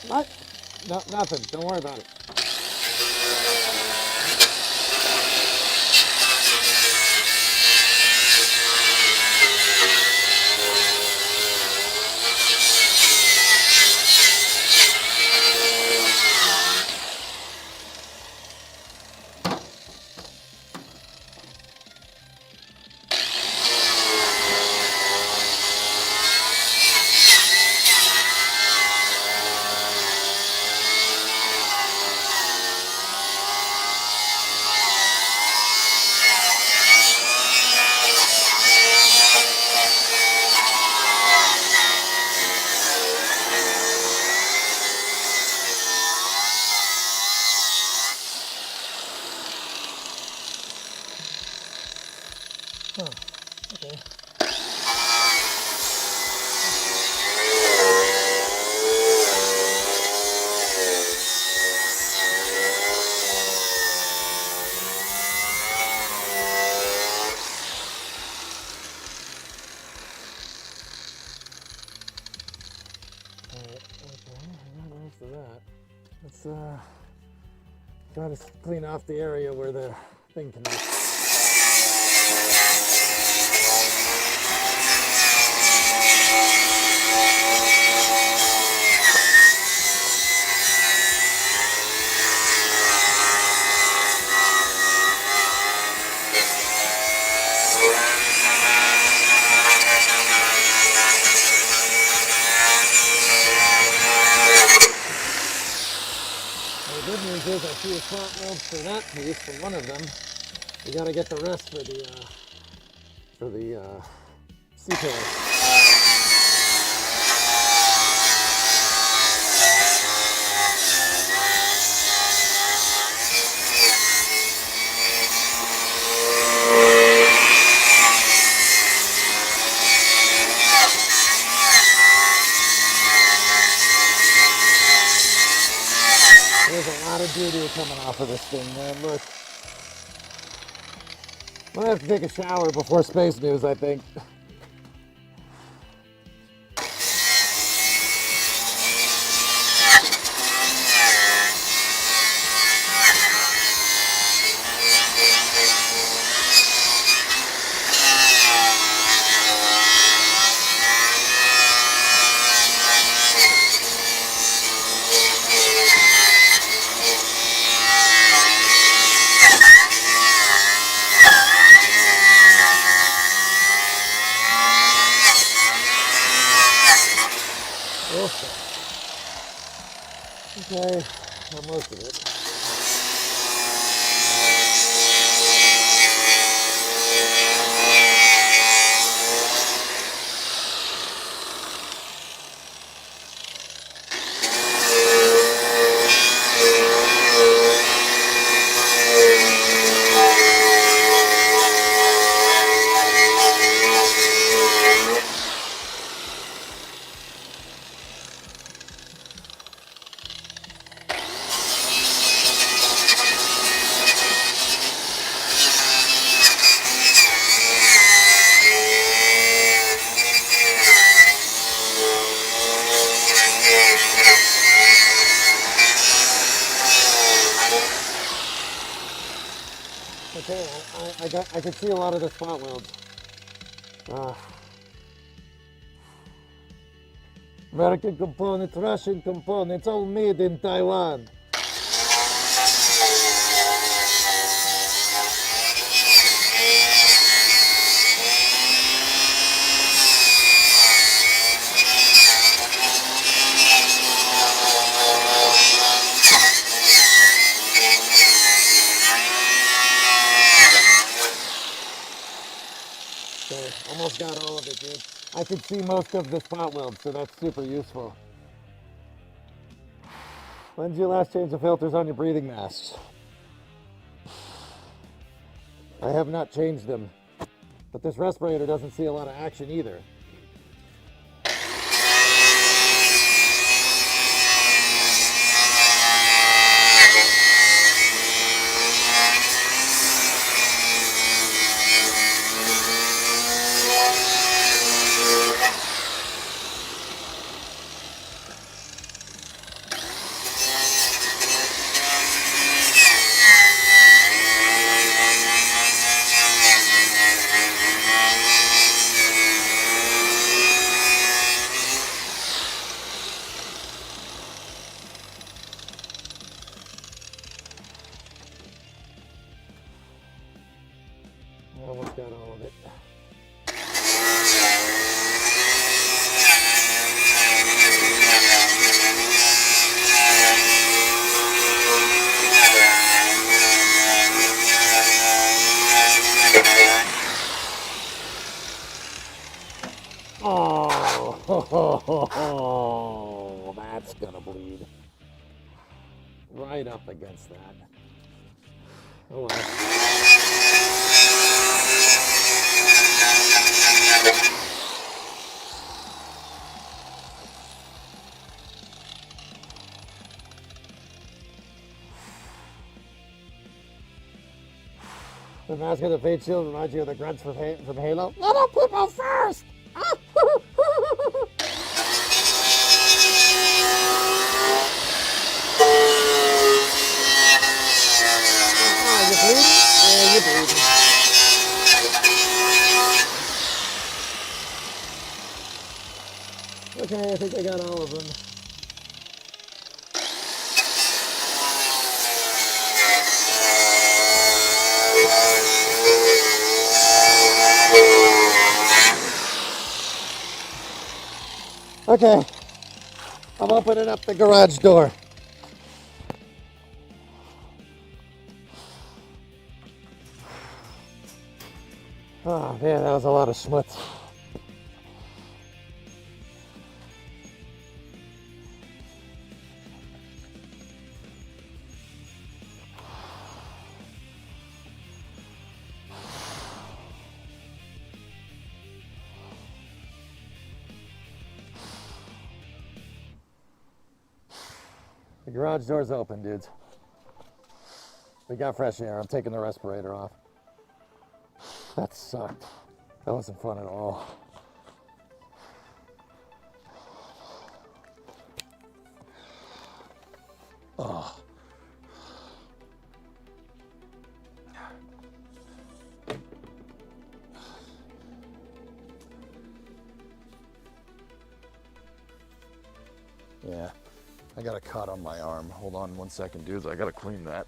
What? No, nothing. Don't worry about it. Huh. Okay. After that, let's try to clean off the area where the thing connects. The good news is I see a front weld for that piece, for one of them. We got to get the rest for the C-pillar. There's a lot of doo-doo coming off of this thing, man. Look. Might have to take a shower before Space News, I think. Okay, not most of it. Okay, I can see a lot of the spot welds. American components, Russian components, all made in Taiwan. Okay, almost got all of it, dude. I can see most of the spot weld, so that's super useful. When did you last change the filters on your breathing masks? I have not changed them, but this respirator doesn't see a lot of action either. I almost got all of it. Oh, that's gonna bleed. Right up against that. Oh well. The mask of the Fate Shield reminds you of the grunts from Halo. Little people first! Oh, you bleeding? Yeah, you're bleeding. Okay, I think I got all of them. Okay, I'm opening up the garage door. Oh man, that was a lot of schmutz. The garage door's open, dudes. We got fresh air. I'm taking the respirator off. That sucked. That wasn't fun at all. Oh. Yeah, I got a cut on my arm. Hold on 1 second, dudes. I gotta clean that.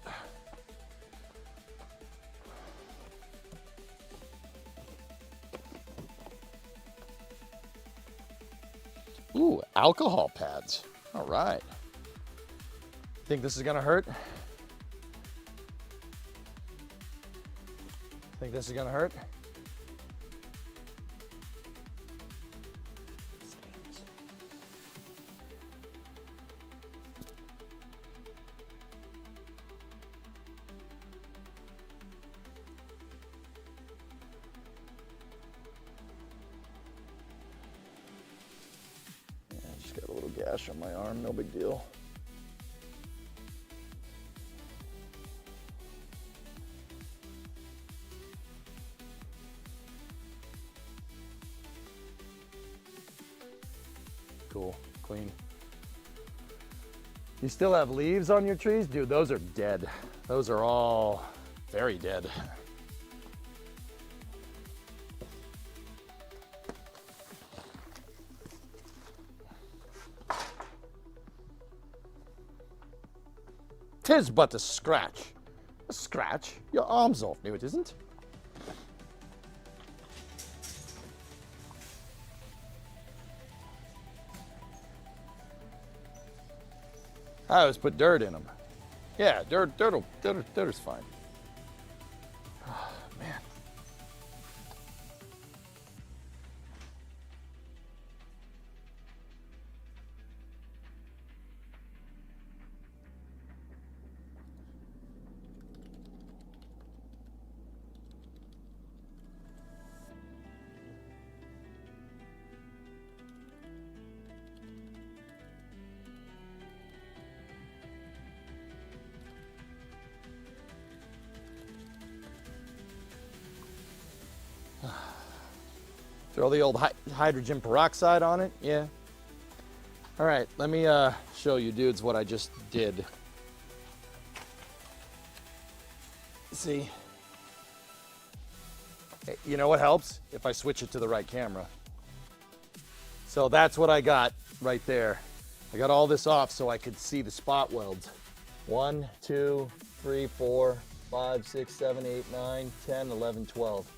Ooh, alcohol pads. All right. Think this is gonna hurt? Think this is gonna hurt? Yeah, I just got a little gash on my arm, no big deal. Cool, clean. You still have leaves on your trees? Dude, those are dead. Those are all very dead. Tis but a scratch. A scratch? Your arm's off. No, it isn't. I always put dirt in them. Yeah, dirt is fine. Oh, man. Throw the old hydrogen peroxide on it, yeah. All right, let me show you dudes what I just did. See? You know what helps? If I switch it to the right camera. So that's what I got right there. I got all this off so I could see the spot welds. 1, 2, 3, 4, 5, 6, 7, 8, 9, 10, 11, 12.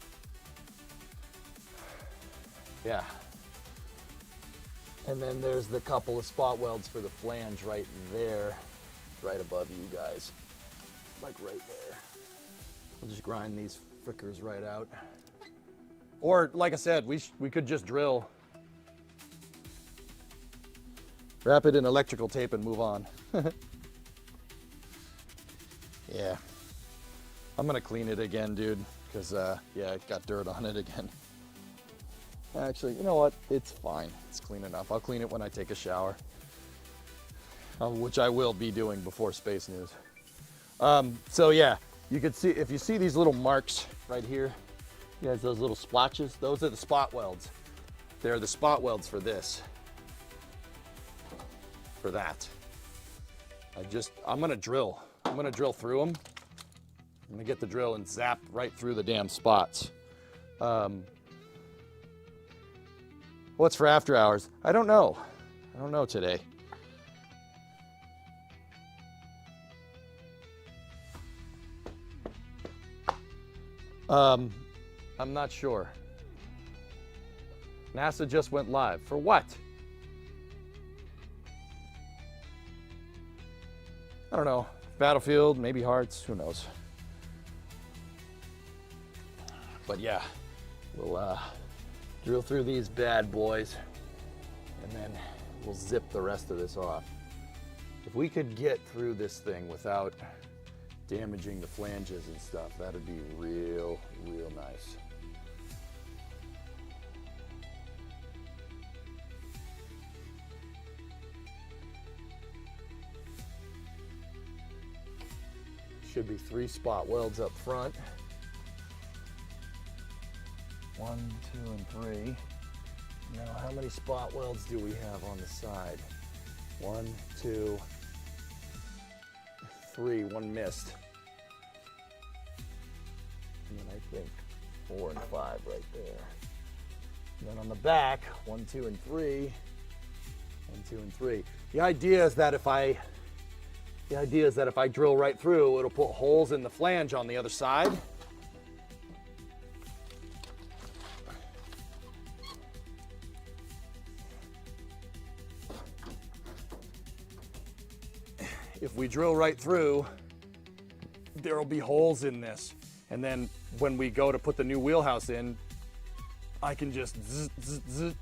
Yeah. And then there's the couple of spot welds for the flange right there, right above you guys. Like right there. I'll just grind these frickers right out. Or, like I said, we could just drill. Wrap it in electrical tape and move on. Yeah. I'm gonna clean it again, dude, because, yeah, it got dirt on it again. Actually, you know what? It's fine. It's clean enough. I'll clean it when I take a shower, which I will be doing before Space News. So yeah, you could see, if you see these little marks right here, you guys, those little splotches, those are the spot welds. They're the spot welds for this, for that. I'm gonna drill. I'm gonna drill through them. I'm gonna get the drill and zap right through the damn spots. What's for after hours? I don't know. I don't know today. I'm not sure. NASA just went live. For what? I don't know. Battlefield, maybe Hearts, who knows. But yeah, we'll drill through these bad boys and then we'll zip the rest of this off. If we could get through this thing without damaging the flanges and stuff, that'd be real, real nice. should be 3 spot welds up front. 1, 2, and 3. Now, how many spot welds do we have on the side? 1, 2, 3. One missed. And then I think 4 and 5 right there. And then on the back, 1, 2, and 3. 1, 2, and 3. The idea is that if I drill right through, it'll put holes in the flange on the other side. If we drill right through, there'll be holes in this. And then when we go to put the new wheelhouse in, I can just zzz, zzz, zzz,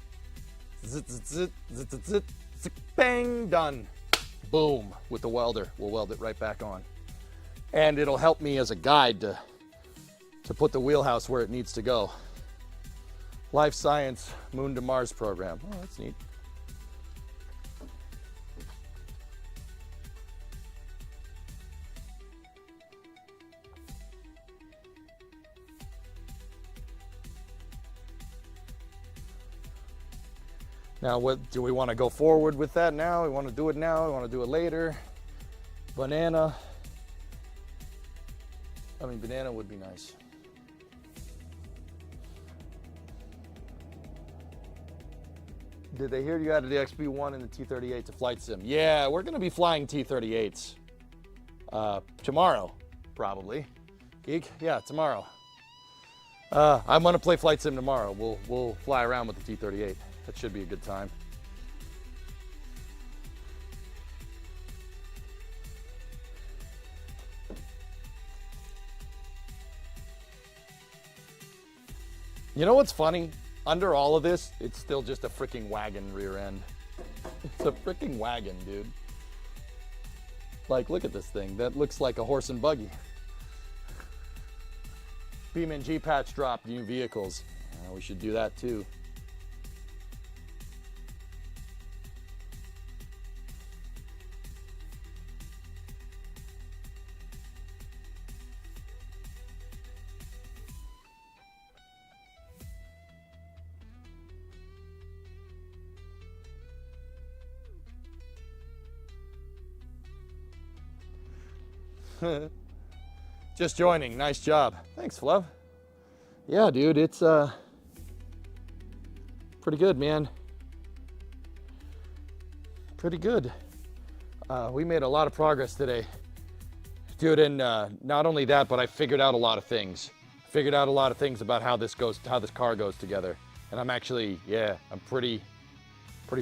zzz, zzz, zzz, zzz, zzz, bang, done. Boom, with the welder. We'll weld it right back on. And it'll help me as a guide to put the wheelhouse where it needs to go. Life Science Moon to Mars program. Oh, that's neat. Now, what do we want to go forward with that now? We want to do it now? We want to do it later? Banana. I mean, banana would be nice. Did they hear you added the XB1 and the T-38 to Flight Sim? Yeah, we're going to be flying T-38s tomorrow, probably. Geek? Yeah, tomorrow. I'm going to play Flight Sim tomorrow. We'll fly around with the T-38. That should be a good time. You know what's funny? Under all of this, it's still just a freaking wagon rear end. It's a freaking wagon, dude. Like, look at this thing. That looks like a horse and buggy. Beam and G-Patch drop new vehicles. We should do that too. Just joining. Nice job. Thanks, Fluv. Yeah, dude, it's pretty good, man. Pretty good. We made a lot of progress today, dude. And not only that, but I figured out a lot of things. Figured out a lot of things about how this car goes together. And I'm actually, yeah, I'm pretty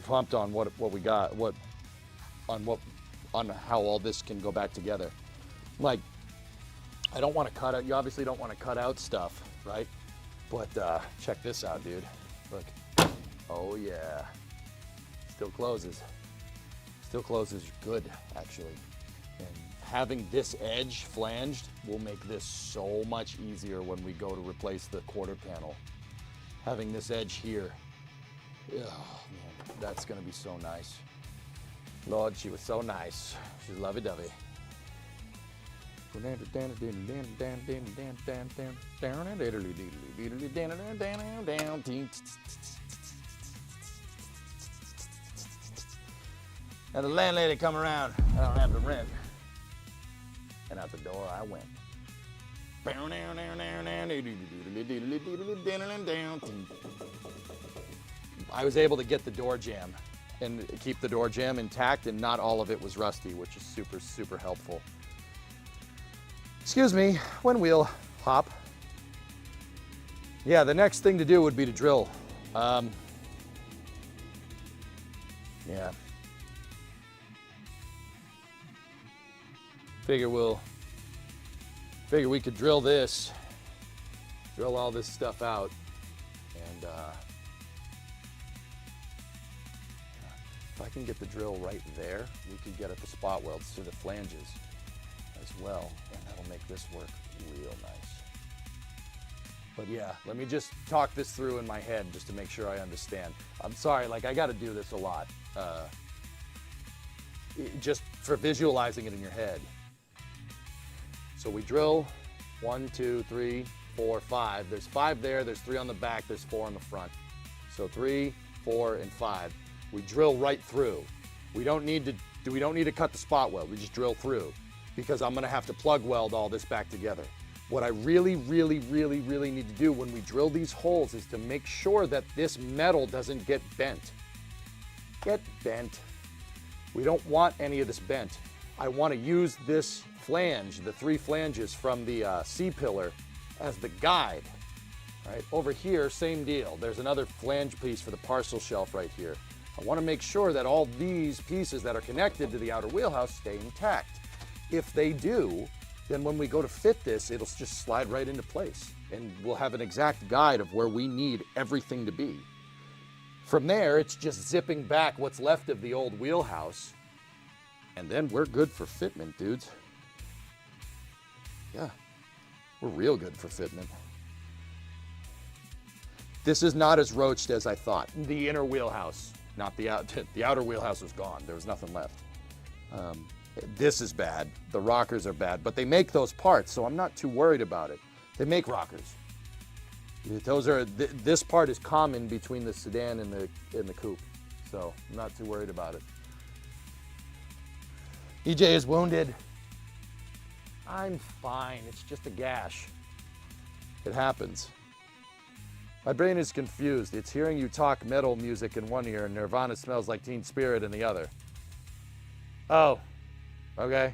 pumped on what we got, on how all this can go back together. Like, I don't want to cut out, you obviously don't want to cut out stuff, right? But check this out, dude. Look. Oh yeah. Still closes. Still closes good, actually. And having this edge flanged will make this so much easier when we go to replace the quarter panel. Having this edge here, oh man, that's gonna be so nice. Lord, she was so nice. She's lovey-dovey. Now the landlady come around, I don't have the rent. And out the door I went. I was able to get the door jamb and keep the door jamb intact, and not all of it was rusty, which is super, super helpful. Excuse me, when wheel hop. Yeah, the next thing to do would be to drill. Yeah. Figure we could drill this, drill all this stuff out, and if I can get the drill right there, we could get at the spot welds to the flanges as well, and that'll make this work real nice. But yeah, let me just talk this through in my head just to make sure I understand. I'm sorry, like I got to do this a lot, just for visualizing it in your head. So we drill 1, 2, 3, 4, 5. There's 5 there, there's 3 on the back, there's 4 on the front. So 3, 4, and 5. We drill right through. We don't need to cut the spot weld. We just drill through because I'm gonna have to plug weld all this back together. What I really need to do when we drill these holes is to make sure that this metal doesn't get bent. We don't want any of this bent. I want to use this flange, the 3 flanges from the C-pillar, as the guide. Right over here, same deal. There's another flange piece for the parcel shelf right here. I want to make sure that all these pieces that are connected to the outer wheelhouse stay intact. If they do, then when we go to fit this, it'll just slide right into place, and we'll have an exact guide of where we need everything to be. From there, it's just zipping back what's left of the old wheelhouse, and then we're good for fitment, dudes. Yeah, we're real good for fitment. This is not as roached as I thought. The inner wheelhouse, not the outer wheelhouse was gone. There was nothing left. This is bad. The rockers are bad, but they make those parts, so I'm not too worried about it. They make rockers. This part is common between the sedan and the coupe, so I'm not too worried about it. EJ is wounded. I'm fine. It's just a gash. It happens. My brain is confused. It's hearing you talk metal music in one ear and Nirvana Smells Like Teen Spirit in the other. Oh, okay.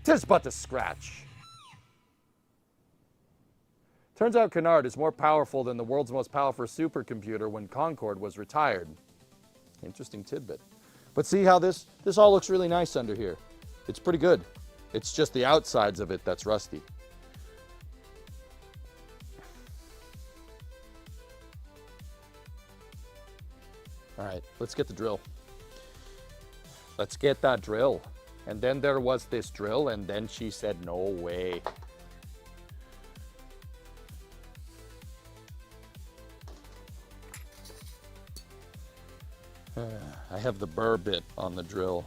'Tis but a scratch. Turns out Canard is more powerful than the world's most powerful supercomputer when Concorde was retired. Interesting tidbit. But see how this all looks really nice under here. It's pretty good. It's just the outsides of it that's rusty. All right, let's get the drill. Let's get that drill. And then there was this drill, and then she said, no way. I have the burr bit on the drill,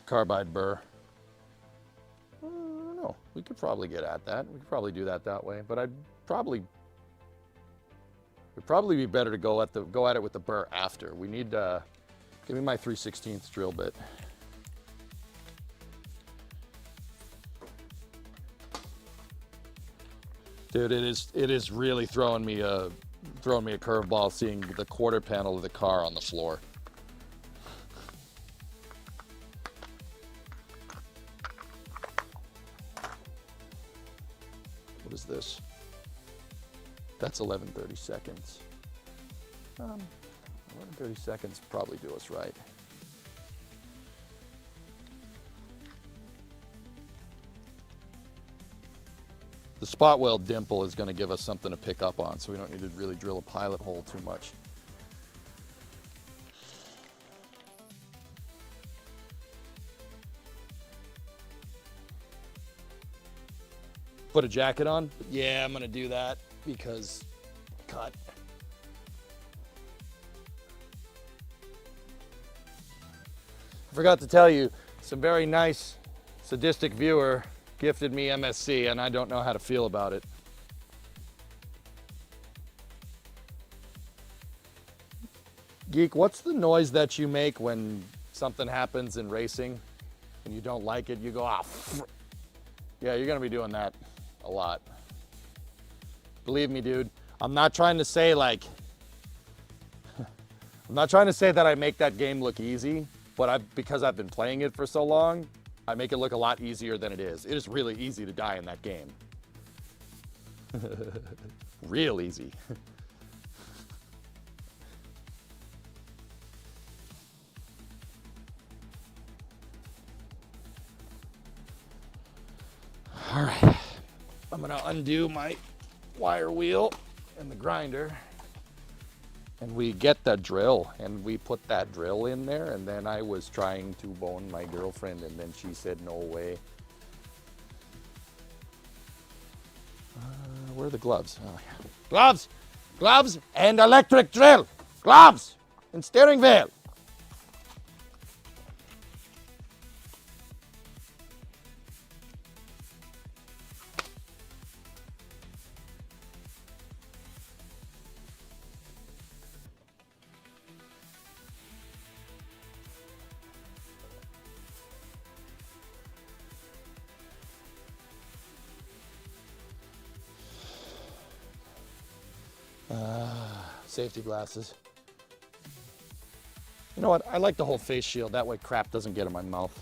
carbide burr. I don't know, we could probably get at that. We could probably do that way, but it'd probably be better to go at it with the burr after. We need, give me my 3/16 drill bit. Dude, it is really throwing me a curveball seeing the quarter panel of the car on the floor. What is this? That's 11:30 seconds. 11:30 seconds probably do us right. The spot weld dimple is going to give us something to pick up on, so we don't need to really drill a pilot hole too much. Put a jacket on? Yeah, I'm going to do that because cut. I forgot to tell you, some very nice sadistic viewer gifted me MSC, and I don't know how to feel about it. Geek, what's the noise that you make when something happens in racing and you don't like it? You go, ah, yeah, you're gonna be doing that a lot. Believe me, dude. I'm not trying to say like, I'm not trying to say that I make that game look easy, but because I've been playing it for so long, I make it look a lot easier than it is. It is really easy to die in that game. Real easy. All right, I'm gonna undo my wire wheel and the grinder. And we get that drill, and we put that drill in there, and then I was trying to bone my girlfriend, and then she said, no way. Where are the gloves? Oh, yeah. Gloves! Gloves and electric drill! Gloves and steering wheel! safety glasses. You know what? I like the whole face shield. That way crap doesn't get in my mouth.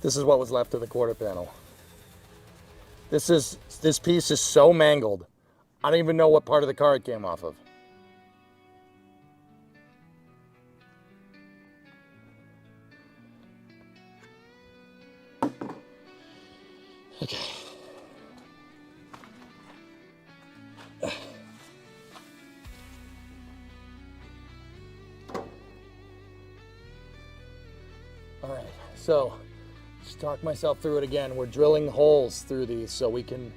This is what was left of the quarter panel. This piece is so mangled. I don't even know what part of the car it came off of. Okay. All right, so just talk myself through it again. We're drilling holes through these so we can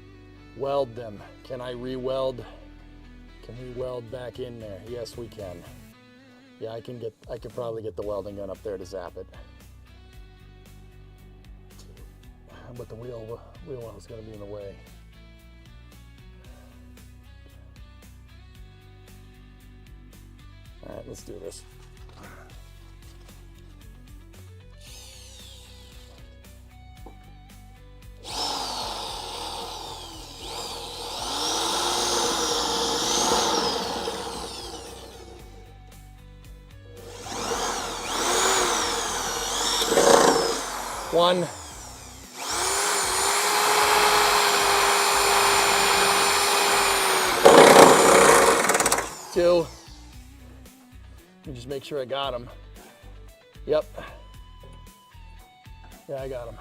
weld them. Can I re-weld? Can we weld back in there? Yes, we can. Yeah, I could probably get the welding gun up there to zap it. But the wheel well is going to be in the way. All right, let's do this. One. Two. Let me just make sure I got him. Yep. Yeah, I got him.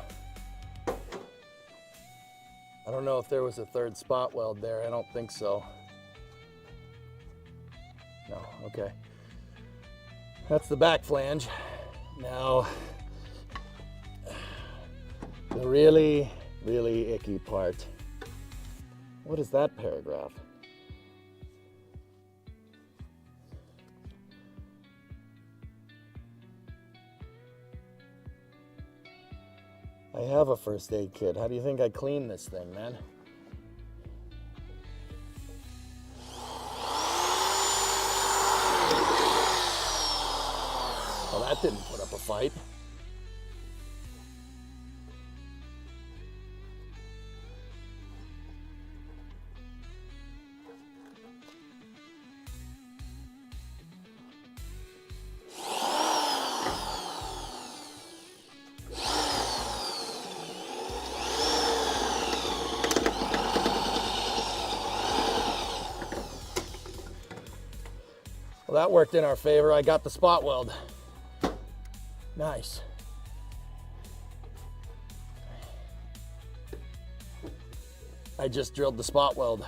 I don't know if there was a third spot weld there. I don't think so. No, okay. That's the back flange. Now, the really, really icky part. What is that paragraph? I have a first aid kit. How do you think I clean this thing, man? Well, that didn't put up a fight. Well, that worked in our favor. I got the spot weld. Nice. I just drilled the spot weld.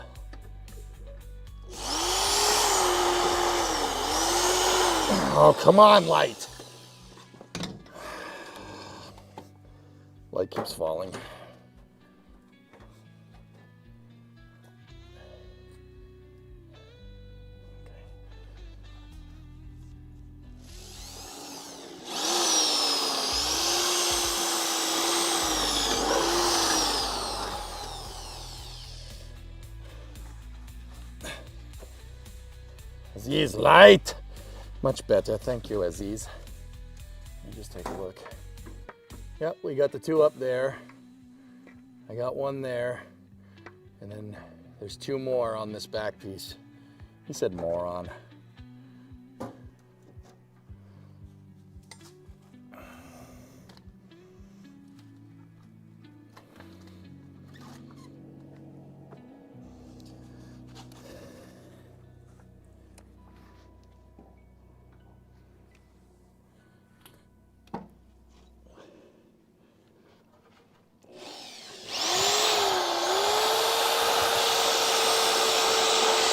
Oh, come on, light. Light keeps falling. Aziz, light. Much better, thank you, Aziz. Let me just take a look. Yep, we got the two up there. I got one there. And then there's two more on this back piece. He said moron.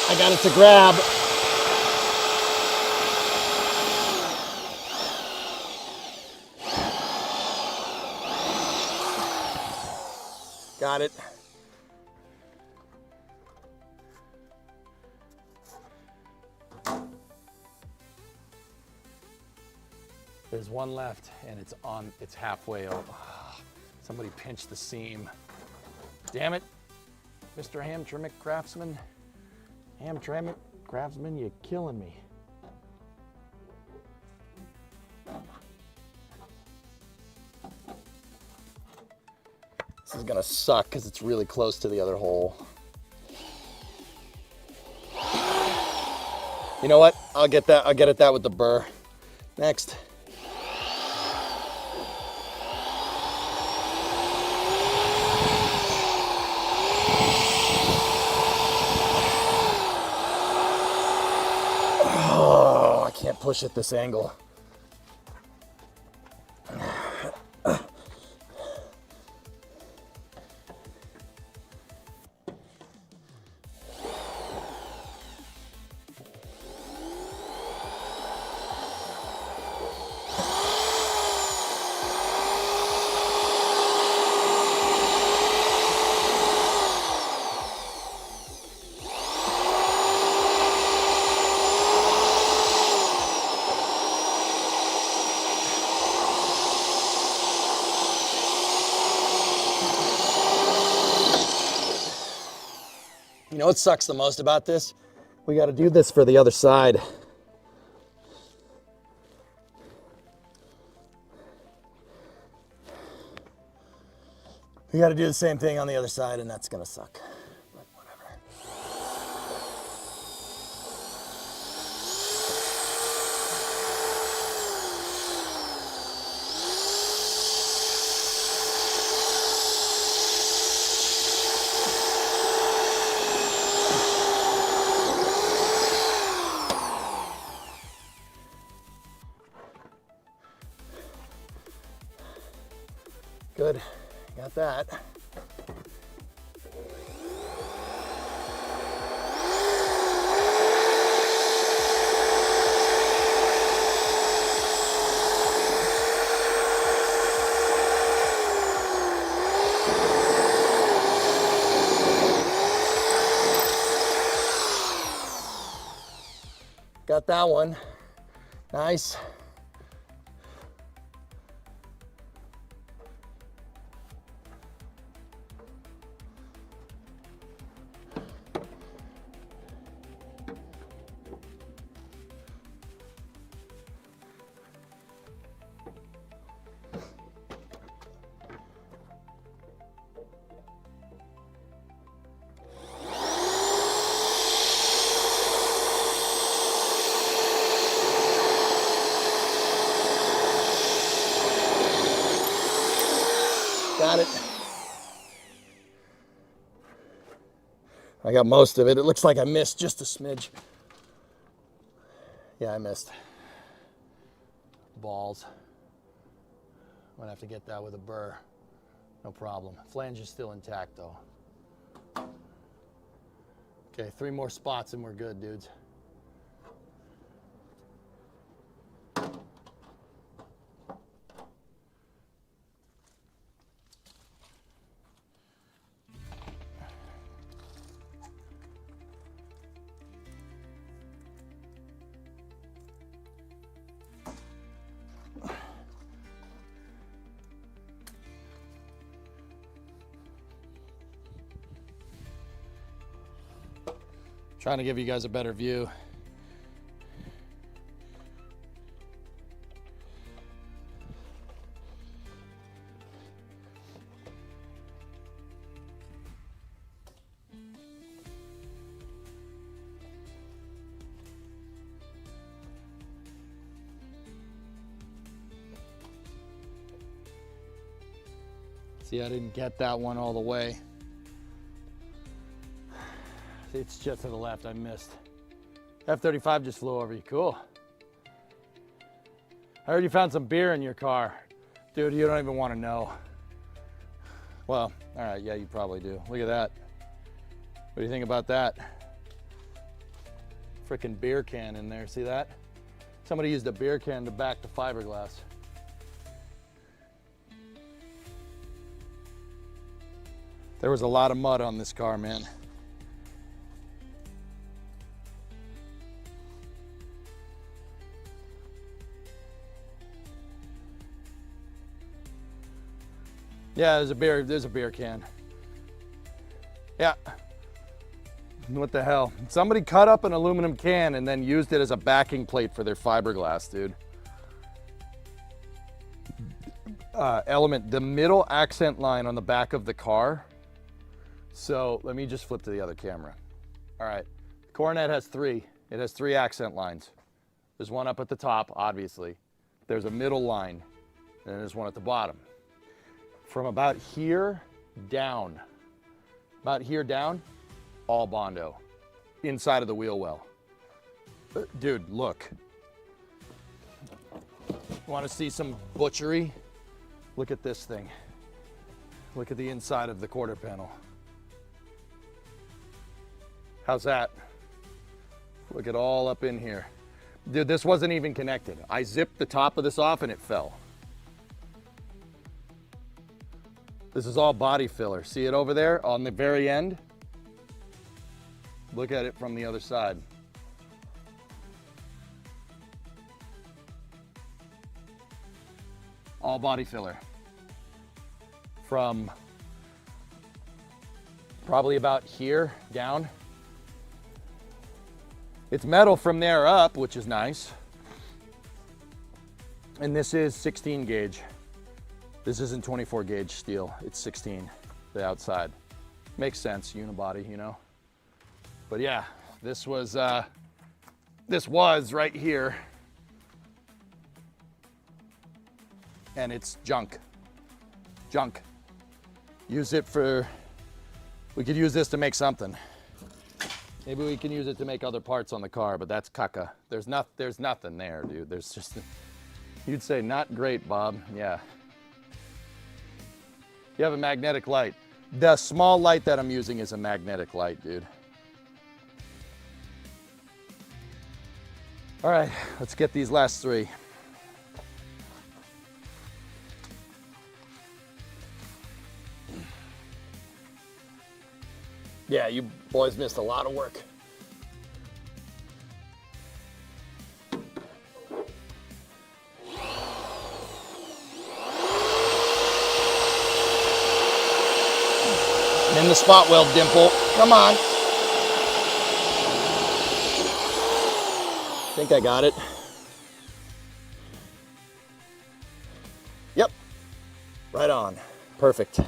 I got it to grab. Got it. There's one left and it's halfway over. Somebody pinched the seam. Damn it, Mr. Hamtramck Craftsman. Hamtramck, Craftsman, you're killing me. This is gonna suck because it's really close to the other hole. You know what? I'll get at that with the burr. Next. Oh, I can't push at this angle. You know what sucks the most about this? We got to do this for the other side. We got to do the same thing on the other side, and that's going to suck. But whatever. Good, got that. Got that one, nice. Got it. I got most of it. It looks like I missed just a smidge. Yeah, I missed. Balls. I'm gonna have to get that with a burr. No problem. Flange is still intact though. Okay, 3 more spots and we're good, dudes. Trying to give you guys a better view. See, I didn't get that one all the way. It's just to the left, I missed. F-35 just flew over you, cool. I heard you found some beer in your car. Dude, you don't even want to know. Well, all right, yeah, you probably do. Look at that. What do you think about that? Frickin' beer can in there, see that? Somebody used a beer can to back the fiberglass. There was a lot of mud on this car, man. Yeah, there's a beer can. Yeah. What the hell? Somebody cut up an aluminum can and then used it as a backing plate for their fiberglass, dude. Element, the middle accent line on the back of the car. So let me just flip to the other camera. All right, Coronet has three. It has three accent lines. There's one up at the top, obviously. There's a middle line, and there's one at the bottom. From about here down, all Bondo, inside of the wheel well. Dude, look. Want to see some butchery? Look at this thing. Look at the inside of the quarter panel. How's that? Look at all up in here. Dude, this wasn't even connected. I zipped the top of this off and it fell. This is all body filler. See it over there on the very end? Look at it from the other side. All body filler. From probably about here down. It's metal from there up, which is nice. And this is 16 gauge. This isn't 24 gauge steel, it's 16, the outside. Makes sense, unibody, you know? But yeah, this was right here. And it's junk. Junk. Use it for, we could use this to make something. Maybe we can use it to make other parts on the car, but that's caca. There's nothing there, dude. There's just, you'd say not great, Bob. Yeah. You have a magnetic light. The small light that I'm using is a magnetic light, dude. All right, let's get these last three. Yeah, you boys missed a lot of work. In the spot weld, Dimple. Come on. I think I got it. Yep. Right on. Perfect.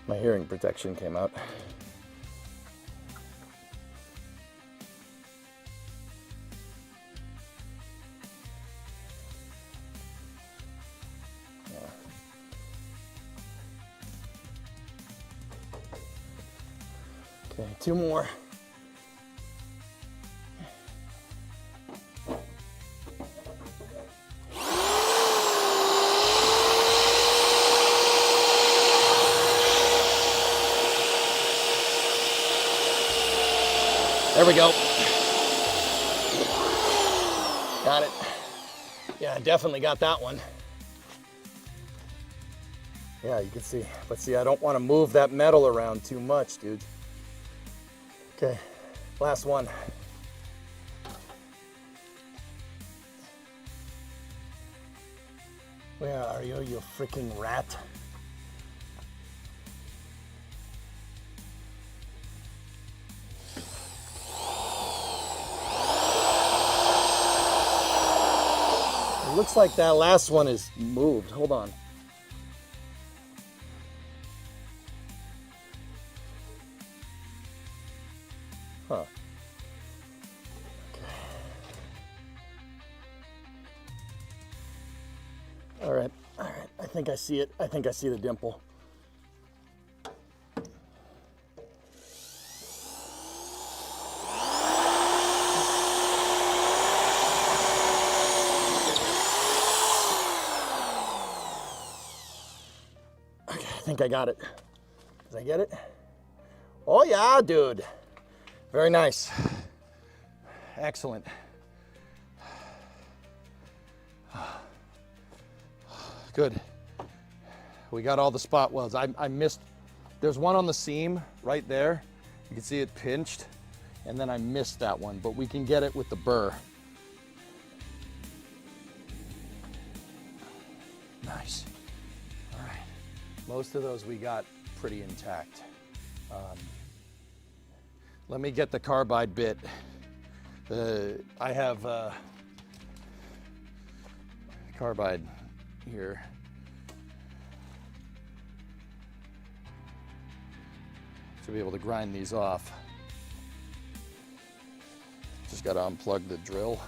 My hearing protection came out. Okay, two more. There we go. Got it. Yeah, definitely got that one. Yeah, you can see. But see, I don't want to move that metal around too much, dude. Okay, last one. Where are you, you freaking rat? It looks like that last one is moved. Hold on. Huh. Okay. All right. I think I see it. I think I see the dimple. Okay, I think I got it. Did I get it? Oh yeah, dude. Very nice. Excellent. Good. We got all the spot welds. I missed, there's one on the seam right there. You can see it pinched, and then I missed that one, but we can get it with the burr. Nice. All right. Most of those we got pretty intact. Let me get the carbide bit. I have carbide here. To be able to grind these off. Just got to unplug the drill.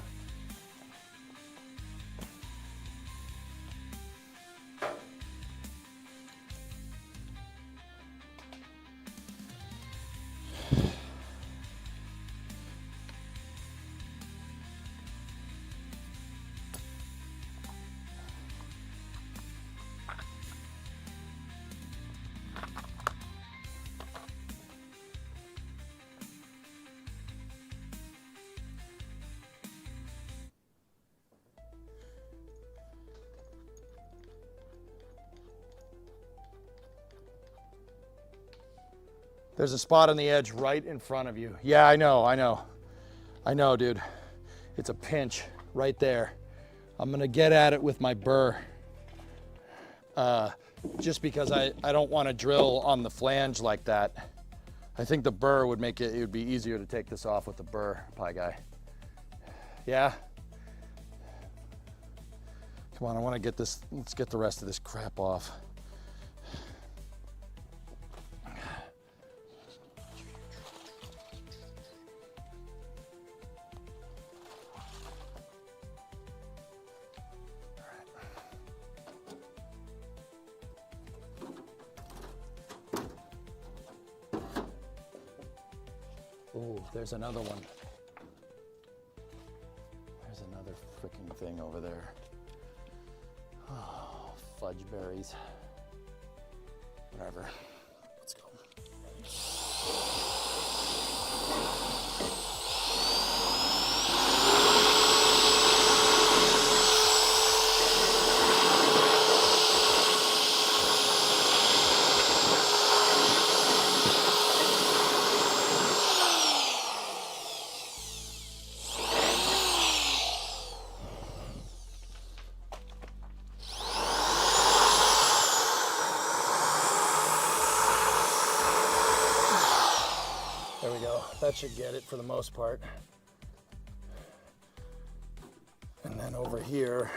There's a spot on the edge right in front of you. Yeah, I know, dude. It's a pinch right there. I'm gonna get at it with my burr. Just because I don't want to drill on the flange like that. I think the burr would make it would be easier to take this off with the burr, Pie Guy. Yeah? Come on, I want to get this, let's get the rest of this crap off. Oh, there's another one. There's another freaking thing over there. Oh, fudge berries. Whatever. Let's go. There we go. That should get it for the most part. And then over here.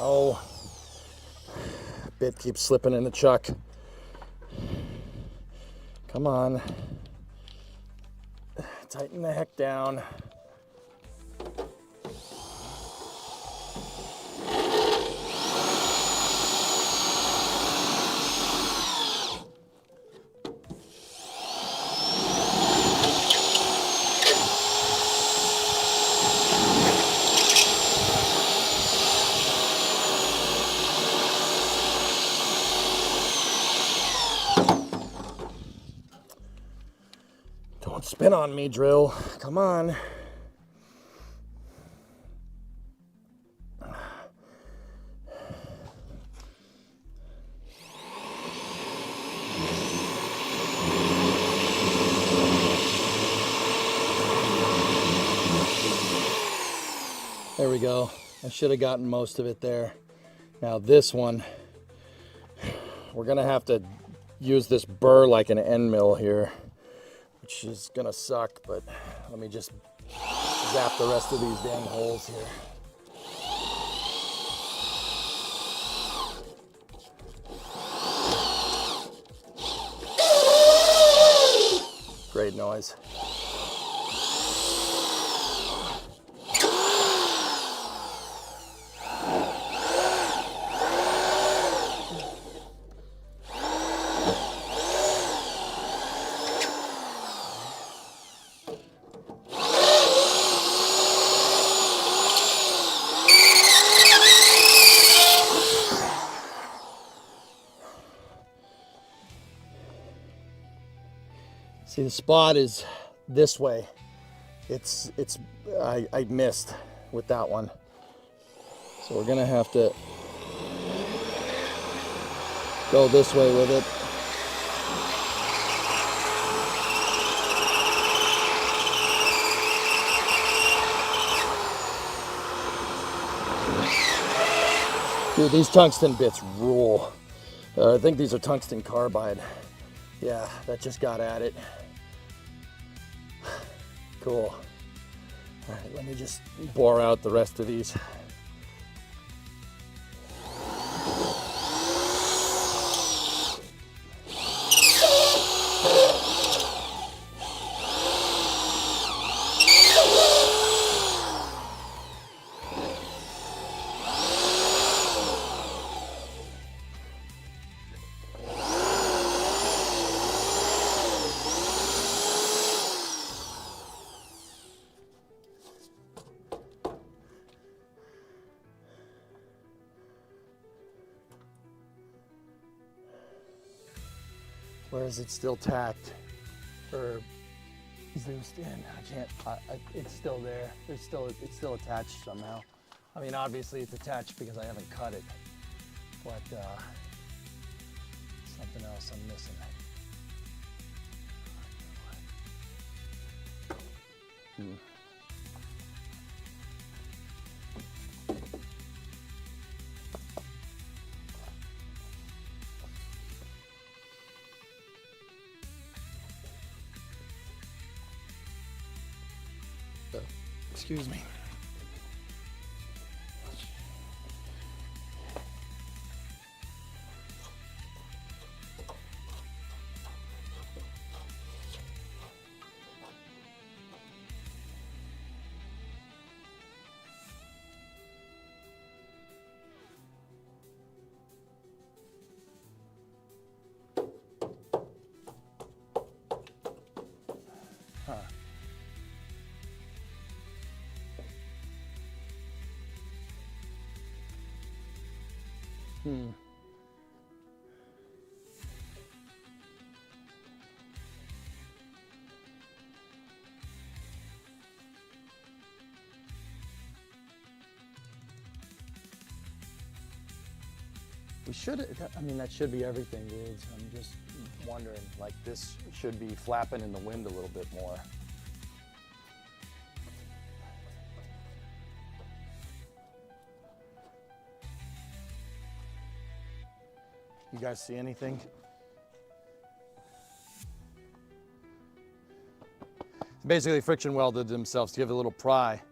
Oh, bit keeps slipping in the chuck. Come on. Tighten the heck down. Don't spin on me, drill. Come on. There we go. I should have gotten most of it there. Now this one, we're gonna have to use this burr like an end mill here, which is gonna suck, but let me just zap the rest of these dang holes here. Great noise. See, the spot is this way. I missed with that one. So we're gonna have to go this way with it. Dude, these tungsten bits rule. I think these are tungsten carbide. Yeah, that just got at it. Cool. All right, let me just bore out the rest of these. Where is it still tacked? Or Zeused in? I can't, it's still there. It's still attached somehow. I mean, obviously it's attached because I haven't cut it, but something else I'm missing. Excuse me. We should, I mean, that should be everything, dudes. I'm just wondering, like, this should be flapping in the wind a little bit more. You guys see anything? Basically friction welded themselves to give it a little pry.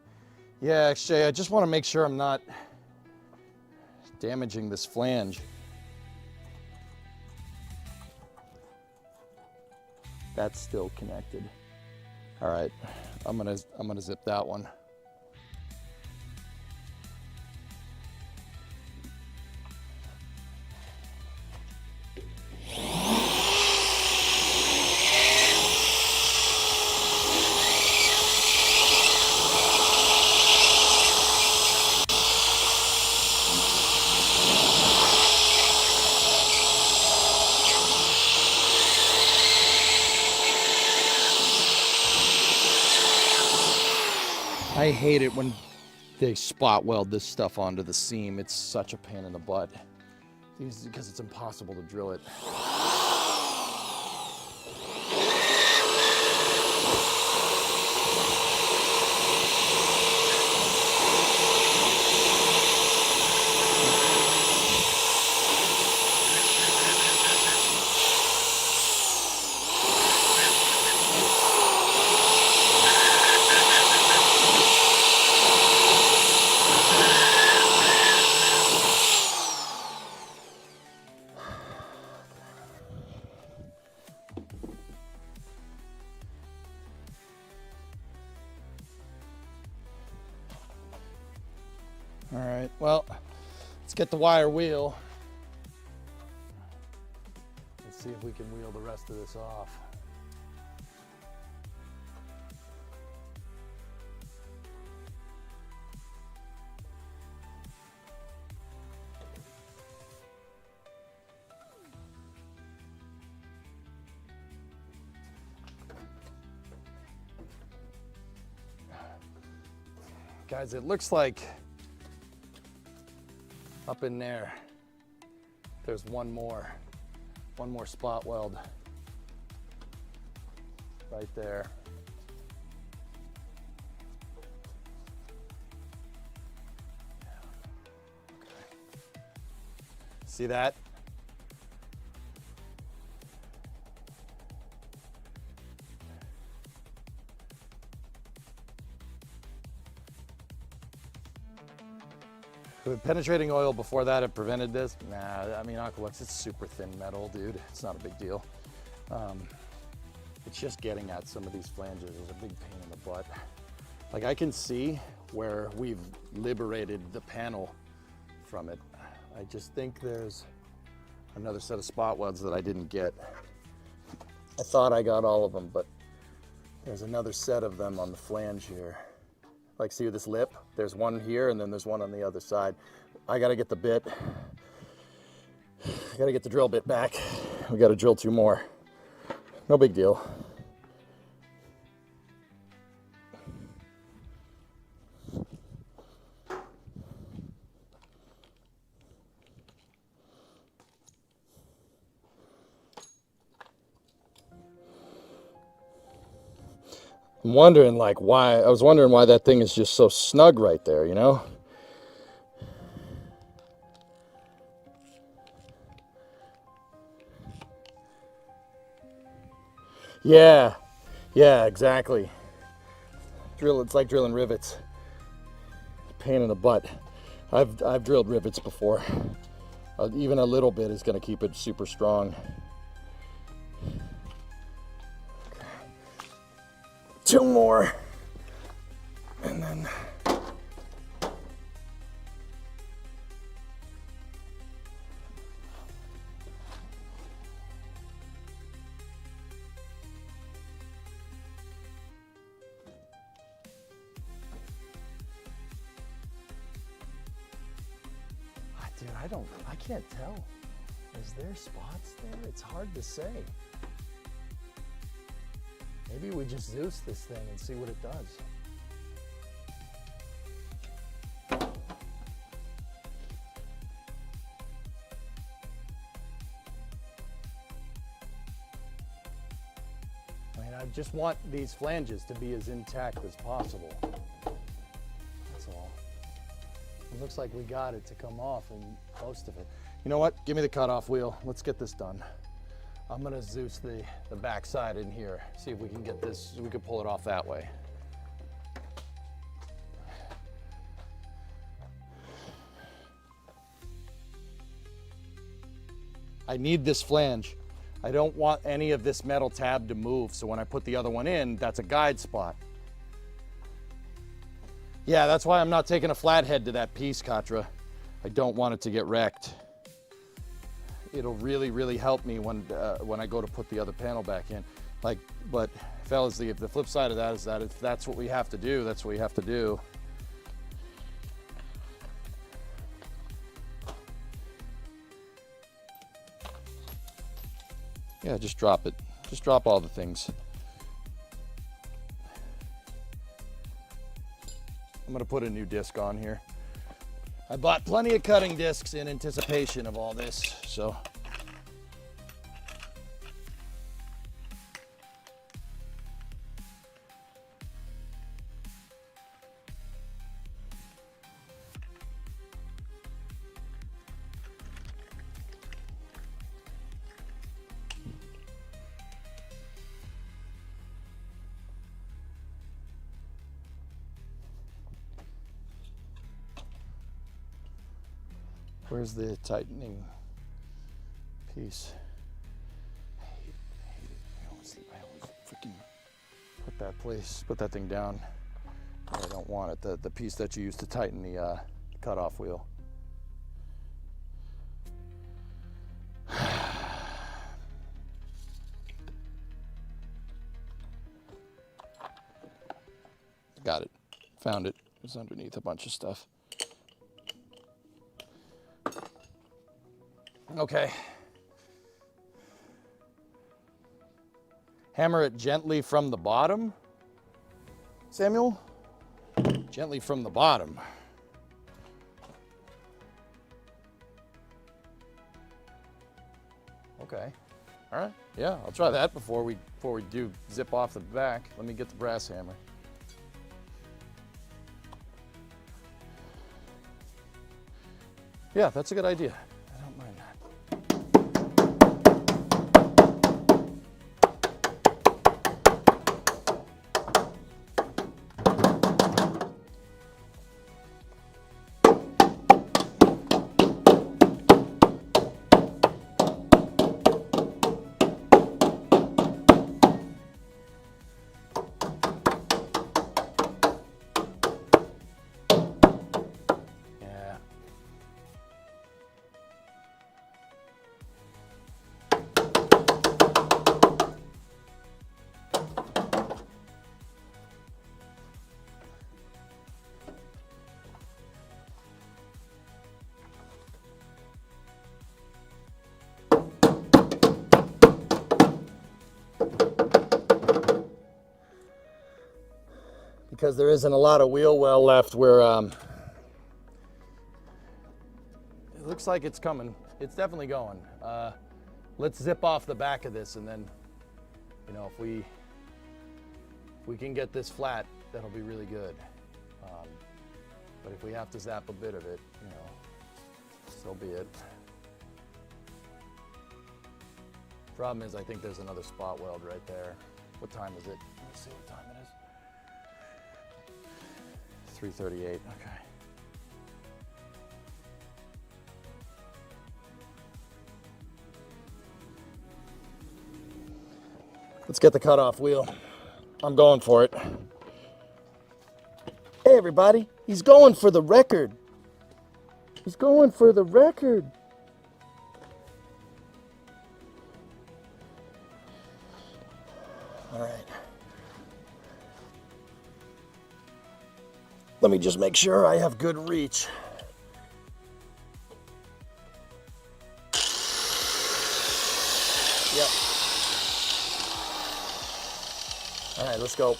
Yeah, actually, I just want to make sure I'm not damaging this flange. That's still connected. All right, I'm gonna zip that one. I hate it when they spot weld this stuff onto the seam. It's such a pain in the butt because it's impossible to drill it. All right, well, let's get the wire wheel. Let's see if we can wheel the rest of this off. Guys, it looks like up in there, there's one more spot weld right there. See that? Would penetrating oil before that have prevented this? Nah, I mean, Aqualux, it's super thin metal, dude. It's not a big deal. It's just getting at some of these flanges is a big pain in the butt. Like, I can see where we've liberated the panel from it. I just think there's another set of spot welds that I didn't get. I thought I got all of them, but there's another set of them on the flange here. Like, see this lip? There's one here and then there's one on the other side. I gotta get the bit. I gotta get the drill bit back. We gotta drill 2 more. No big deal. I'm wondering, like, why, I was wondering why that thing is just so snug right there, you know? Yeah, exactly. It's like drilling rivets. Pain in the butt. I've drilled rivets before. Even a little bit is gonna keep it super strong. 2 more, and then dude, I can't tell. Is there spots there? It's hard to say. Maybe we just Zeus this thing and see what it does. I mean, I just want these flanges to be as intact as possible. That's all. It looks like we got it to come off, and most of it. You know what? Give me the cutoff wheel. Let's get this done. I'm gonna Zeus the backside in here, see if we can get this, we can pull it off that way. I need this flange. I don't want any of this metal tab to move, so when I put the other one in, that's a guide spot. Yeah, that's why I'm not taking a flathead to that piece, Katra. I don't want it to get wrecked. It'll really, really help me when I go to put the other panel back in. Like, but fellas, the flip side of that is that if that's what we have to do, that's what we have to do. Yeah, just drop it. Just drop all the things. I'm gonna put a new disc on here. I bought plenty of cutting discs in anticipation of all this, so. Where's the tightening piece? I hate it. I always freaking put that thing down. I don't want it. The piece that you use to tighten the cutoff wheel. Got it. Found it. It's underneath a bunch of stuff. Okay. Hammer it gently from the bottom, Samuel. Gently from the bottom. Okay. All right. Yeah, I'll try that before we do zip off the back. Let me get the brass hammer. Yeah, that's a good idea. I don't mind that. Yeah. Because there isn't a lot of wheel well left where it looks like it's coming. It's definitely going. Let's zip off the back of this, and then, you know, if we can get this flat, that'll be really good. But if we have to zap a bit of it, you know, so be it. Problem is, I think there's another spot weld right there. What time is it? Let's see what time it is. 3:38. Okay. Let's get the cutoff wheel. I'm going for it. Hey everybody, he's going for the record. He's going for the record. All right. Let me just make sure I have good reach. Yep. All right, let's go.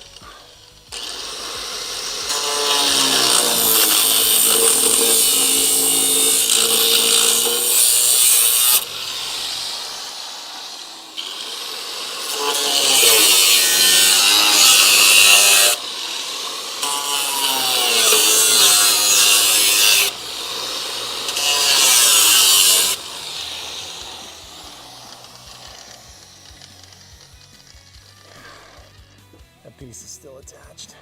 That piece is still attached.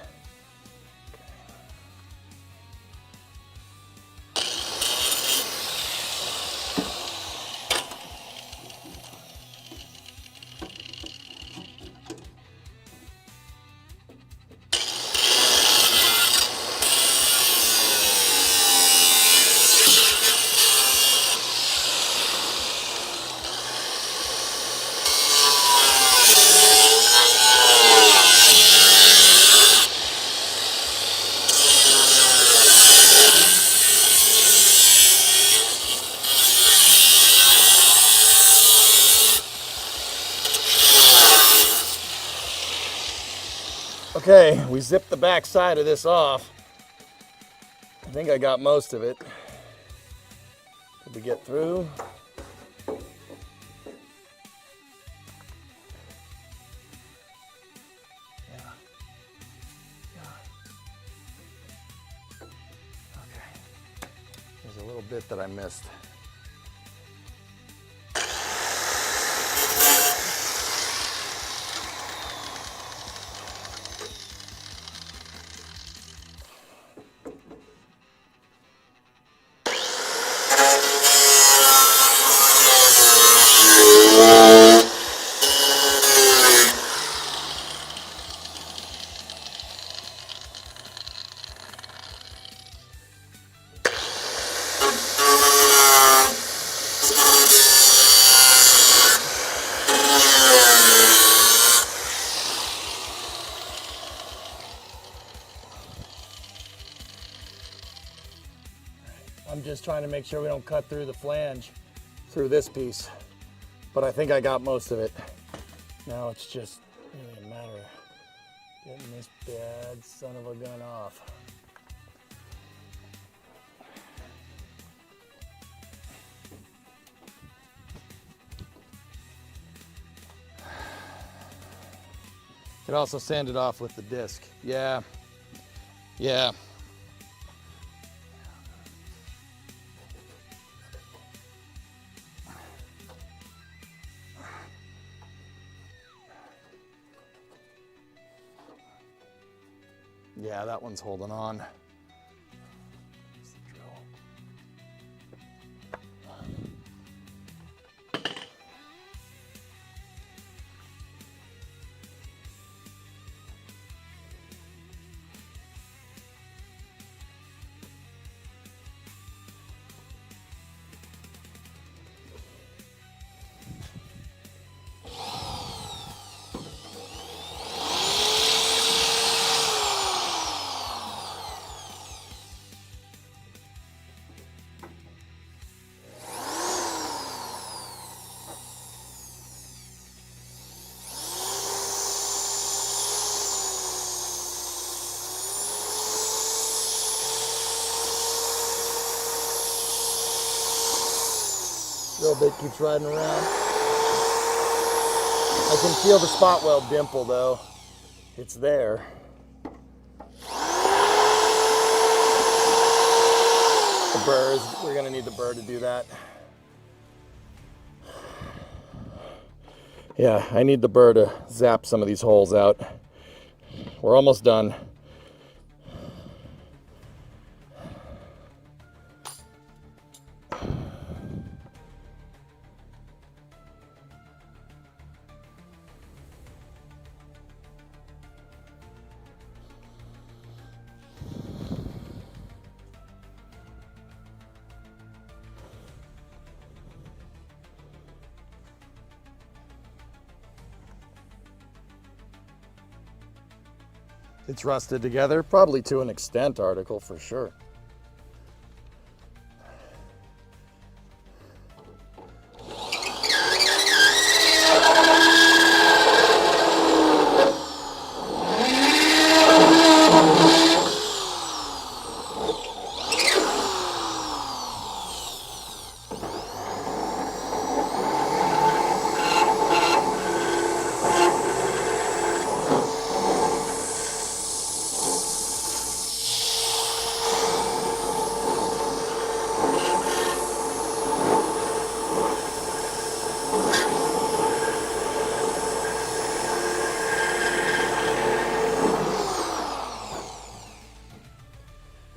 Okay, we zipped the back side of this off. I think I got most of it. Did we get through? Yeah. Okay. There's a little bit that I missed. I'm just trying to make sure we don't cut through the flange through this piece, but I think I got most of it. Now it's just really a matter of getting this bad son of a gun off. Could also sand it off with the disc. Yeah. Yeah. Yeah, that one's holding on. Where's the drill? Little bit keeps riding around. I can feel the spot weld dimple though. It's there. The burrs, we're gonna need the burr to do that. Yeah, I need the burr to zap some of these holes out. We're almost done. It's rusted together, probably to an extent, Article, for sure.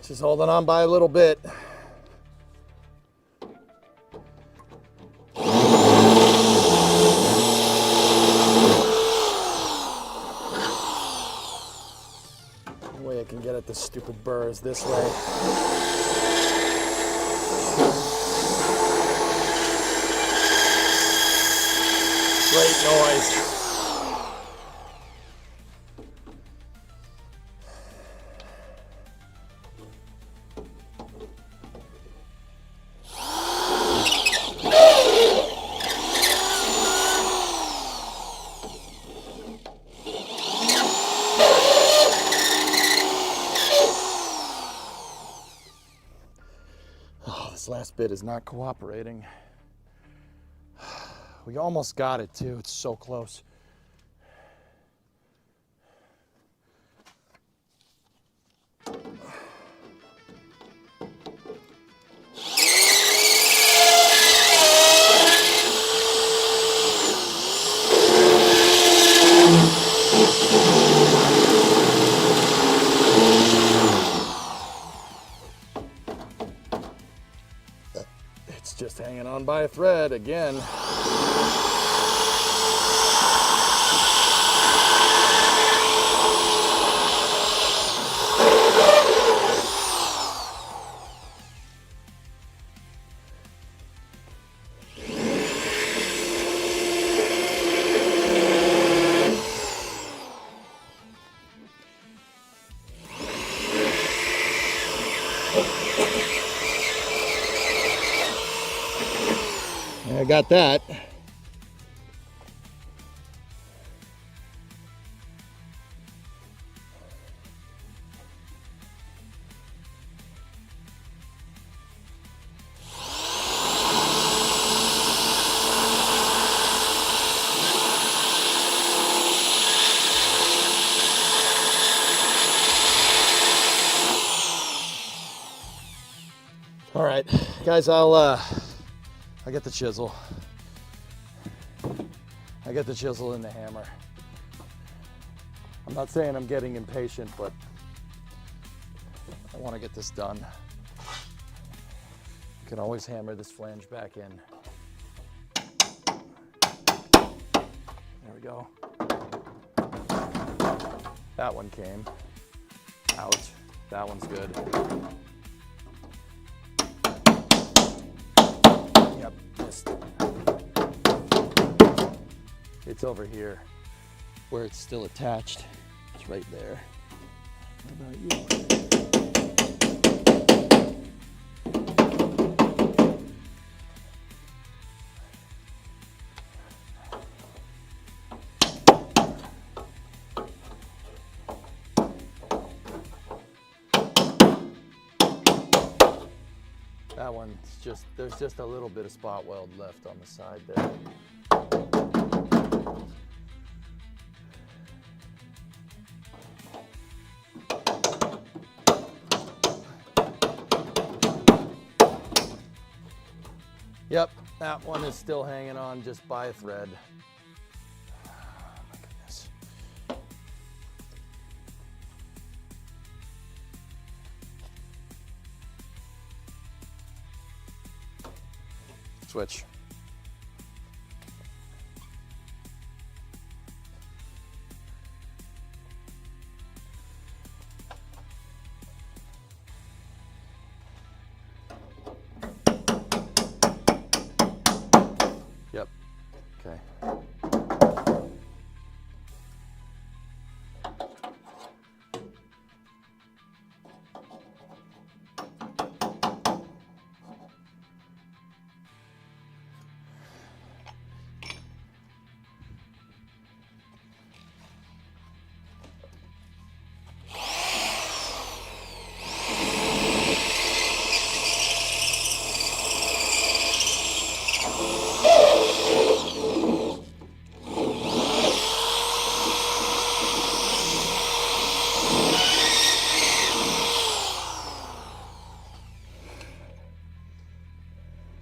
Just holding on by a little bit. The way I can get at this stupid burr is this way. Great noise. This last bit is not cooperating. We almost got it too. It's so close. It's just hanging on by a thread again. I got that. All right, guys, I get the chisel. I get the chisel and the hammer. I'm not saying I'm getting impatient, but I want to get this done. You can always hammer this flange back in. There we go. That one came out. That one's good. Yep, missed. It's over here where it's still attached. It's right there. How about you? That one's just, there's just a little bit of spot weld left on the side there. Yep, that one is still hanging on just by a thread. Oh my goodness. Switch. Yep. Okay.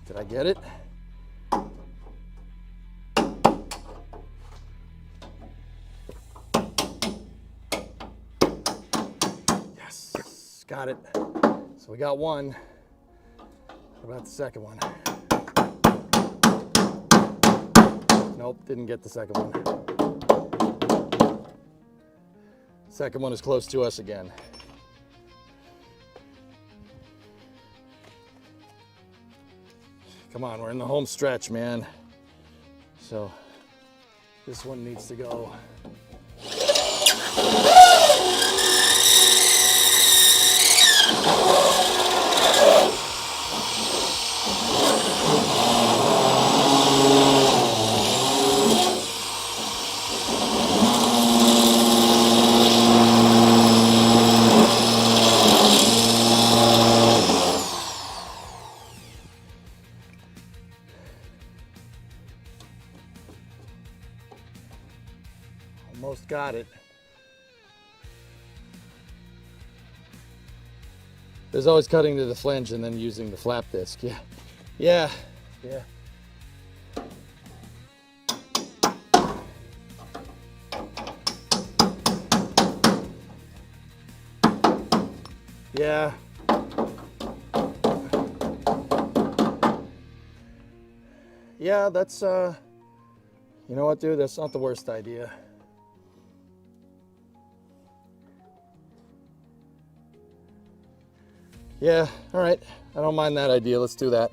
Did I get it? Yes, got it. So we got one. What about the second one? Nope, didn't get the second one. Second one is close to us again. Come on, we're in the home stretch, man. So this one needs to go. Almost got it. There's always cutting to the flange and then using the flap disc. Yeah. Yeah. Yeah. Yeah. Yeah, that's you know what, dude? That's not the worst idea. Yeah, all right. I don't mind that idea. Let's do that.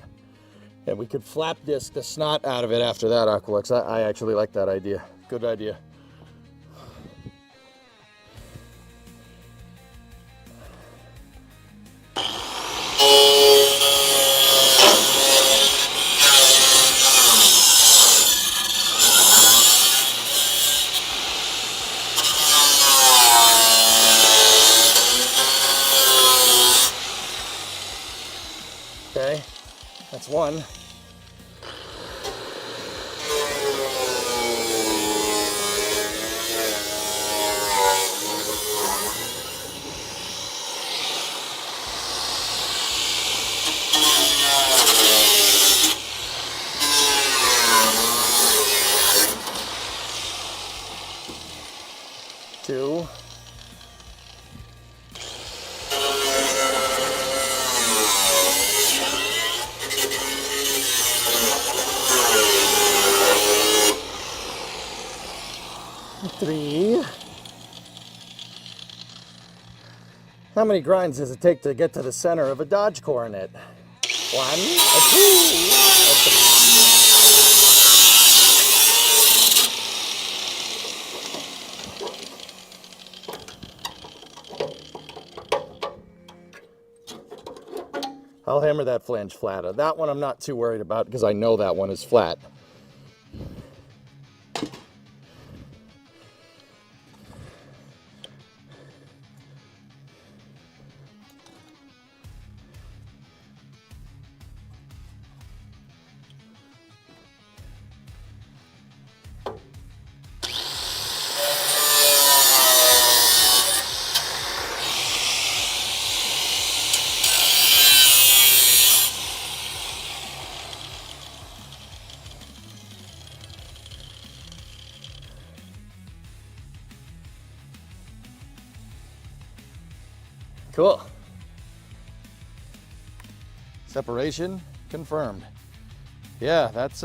And we could flap disc the snot out of it after that, Aqualux. I actually like that idea. Good idea. Okay, that's one. How many grinds does it take to get to the center of a Dodge Coronet? 1, a 2, I'll hammer that flange flat. That one I'm not too worried about because I know that one is flat. Cool. Separation confirmed. Yeah, that's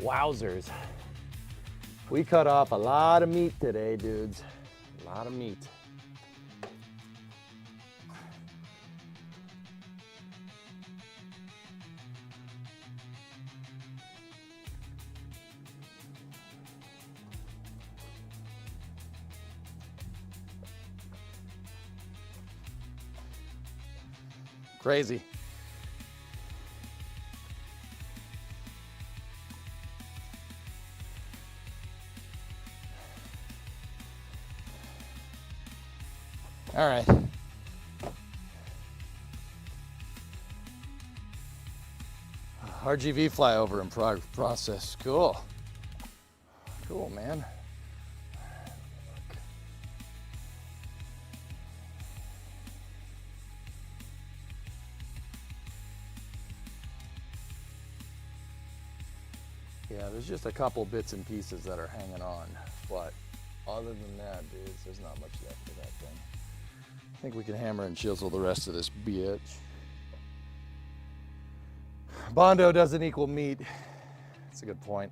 wowzers. We cut off a lot of meat today, dudes. A lot of meat. Crazy. All right. RGV flyover in process. Cool. Cool, man. Yeah, there's just a couple bits and pieces that are hanging on, but other than that, dudes, there's not much left of that thing. I think we can hammer and chisel the rest of this bitch. Bondo doesn't equal meat. That's a good point.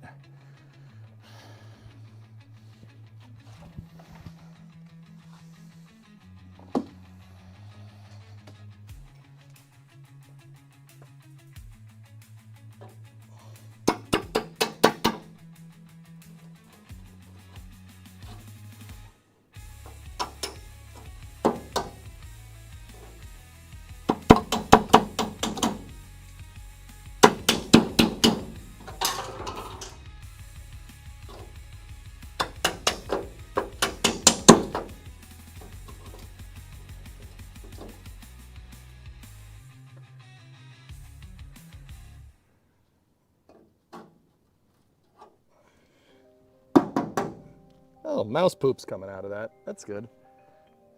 Oh, mouse poop's coming out of that. That's good.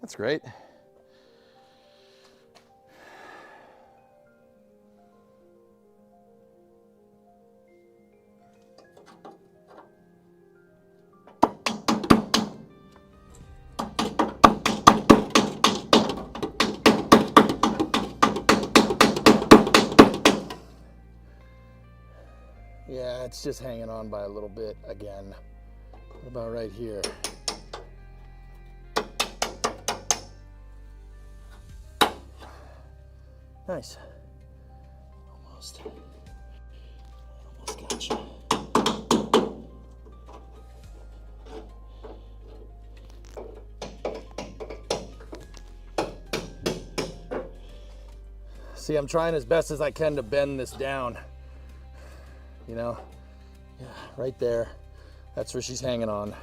That's great. Yeah, it's just hanging on by a little bit again. What about right here? Nice. Almost. Almost got you. See, I'm trying as best as I can to bend this down. You know? Yeah, right there. That's where she's hanging on.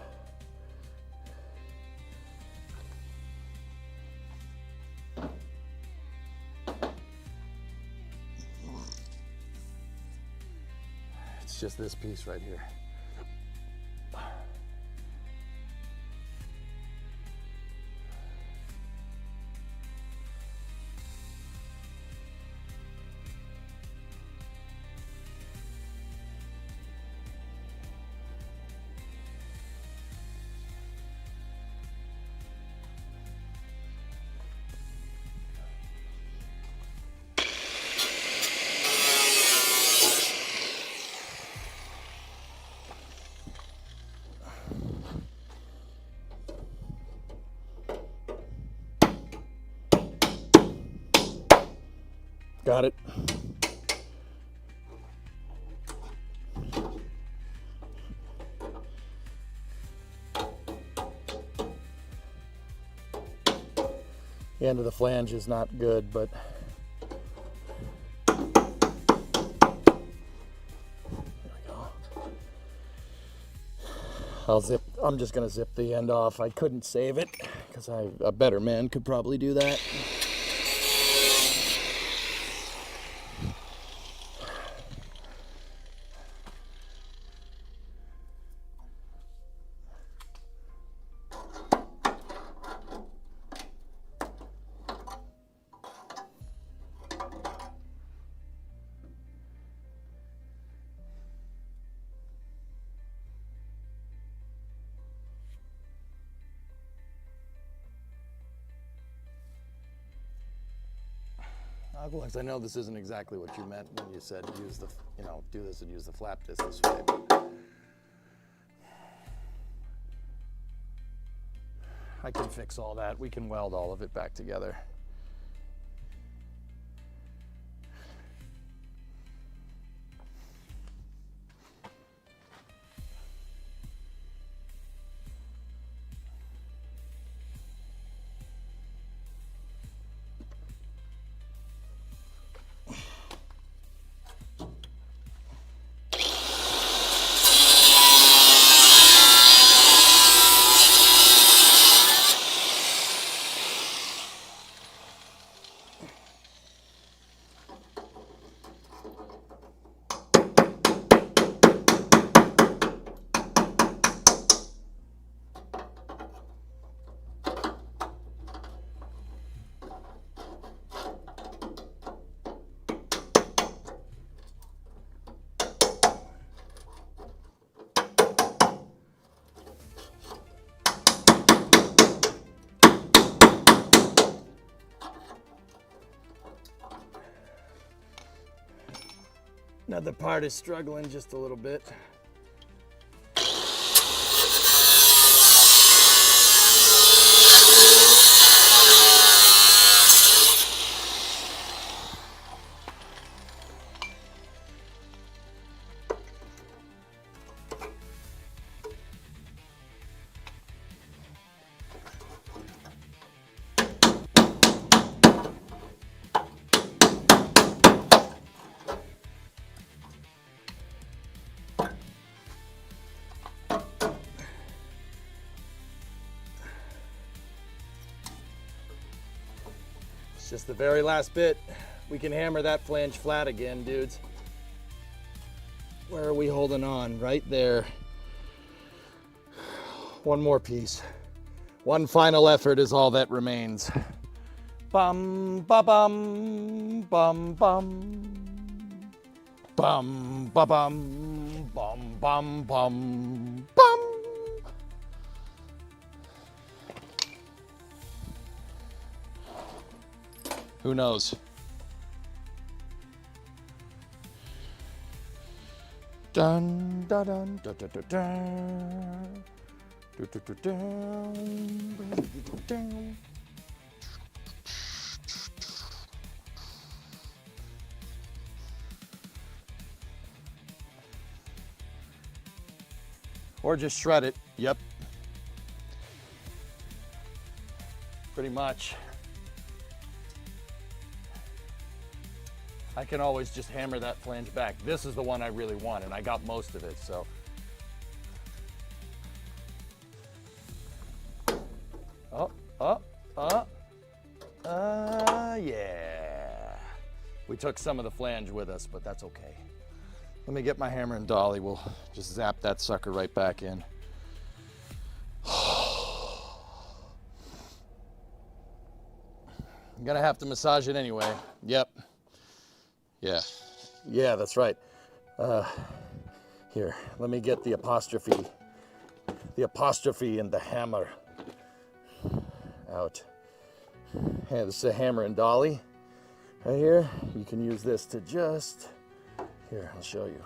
It's just this piece right here. Got it. The end of the flange is not good, but there we go. I'm just gonna zip the end off. I couldn't save it because a better man could probably do that. Oglox, I know this isn't exactly what you meant when you said use the, do this and use the flap disc this way, but I can fix all that. We can weld all of it back together. Another part is struggling just a little bit. It's just the very last bit. We can hammer that flange flat again, dudes. Where are we holding on? Right there. One more piece. One final effort is all that remains. Bum ba bum bum bum bum ba bum bum bum bum bum. Who knows? Dun dun dun dun dun dun dun. Dun, dun, dun, dun, dun, dun. Or just shred it. Yep. Pretty much. I can always just hammer that flange back. This is the one I really want, and I got most of it, so. Yeah. We took some of the flange with us, but that's okay. Let me get my hammer and dolly. We'll just zap that sucker right back in. I'm gonna have to massage it anyway. Yep. Yeah, that's right. Here, let me get the apostrophe and the hammer out. Hey, this is a hammer and dolly right here. You can use this to just, here, I'll show you.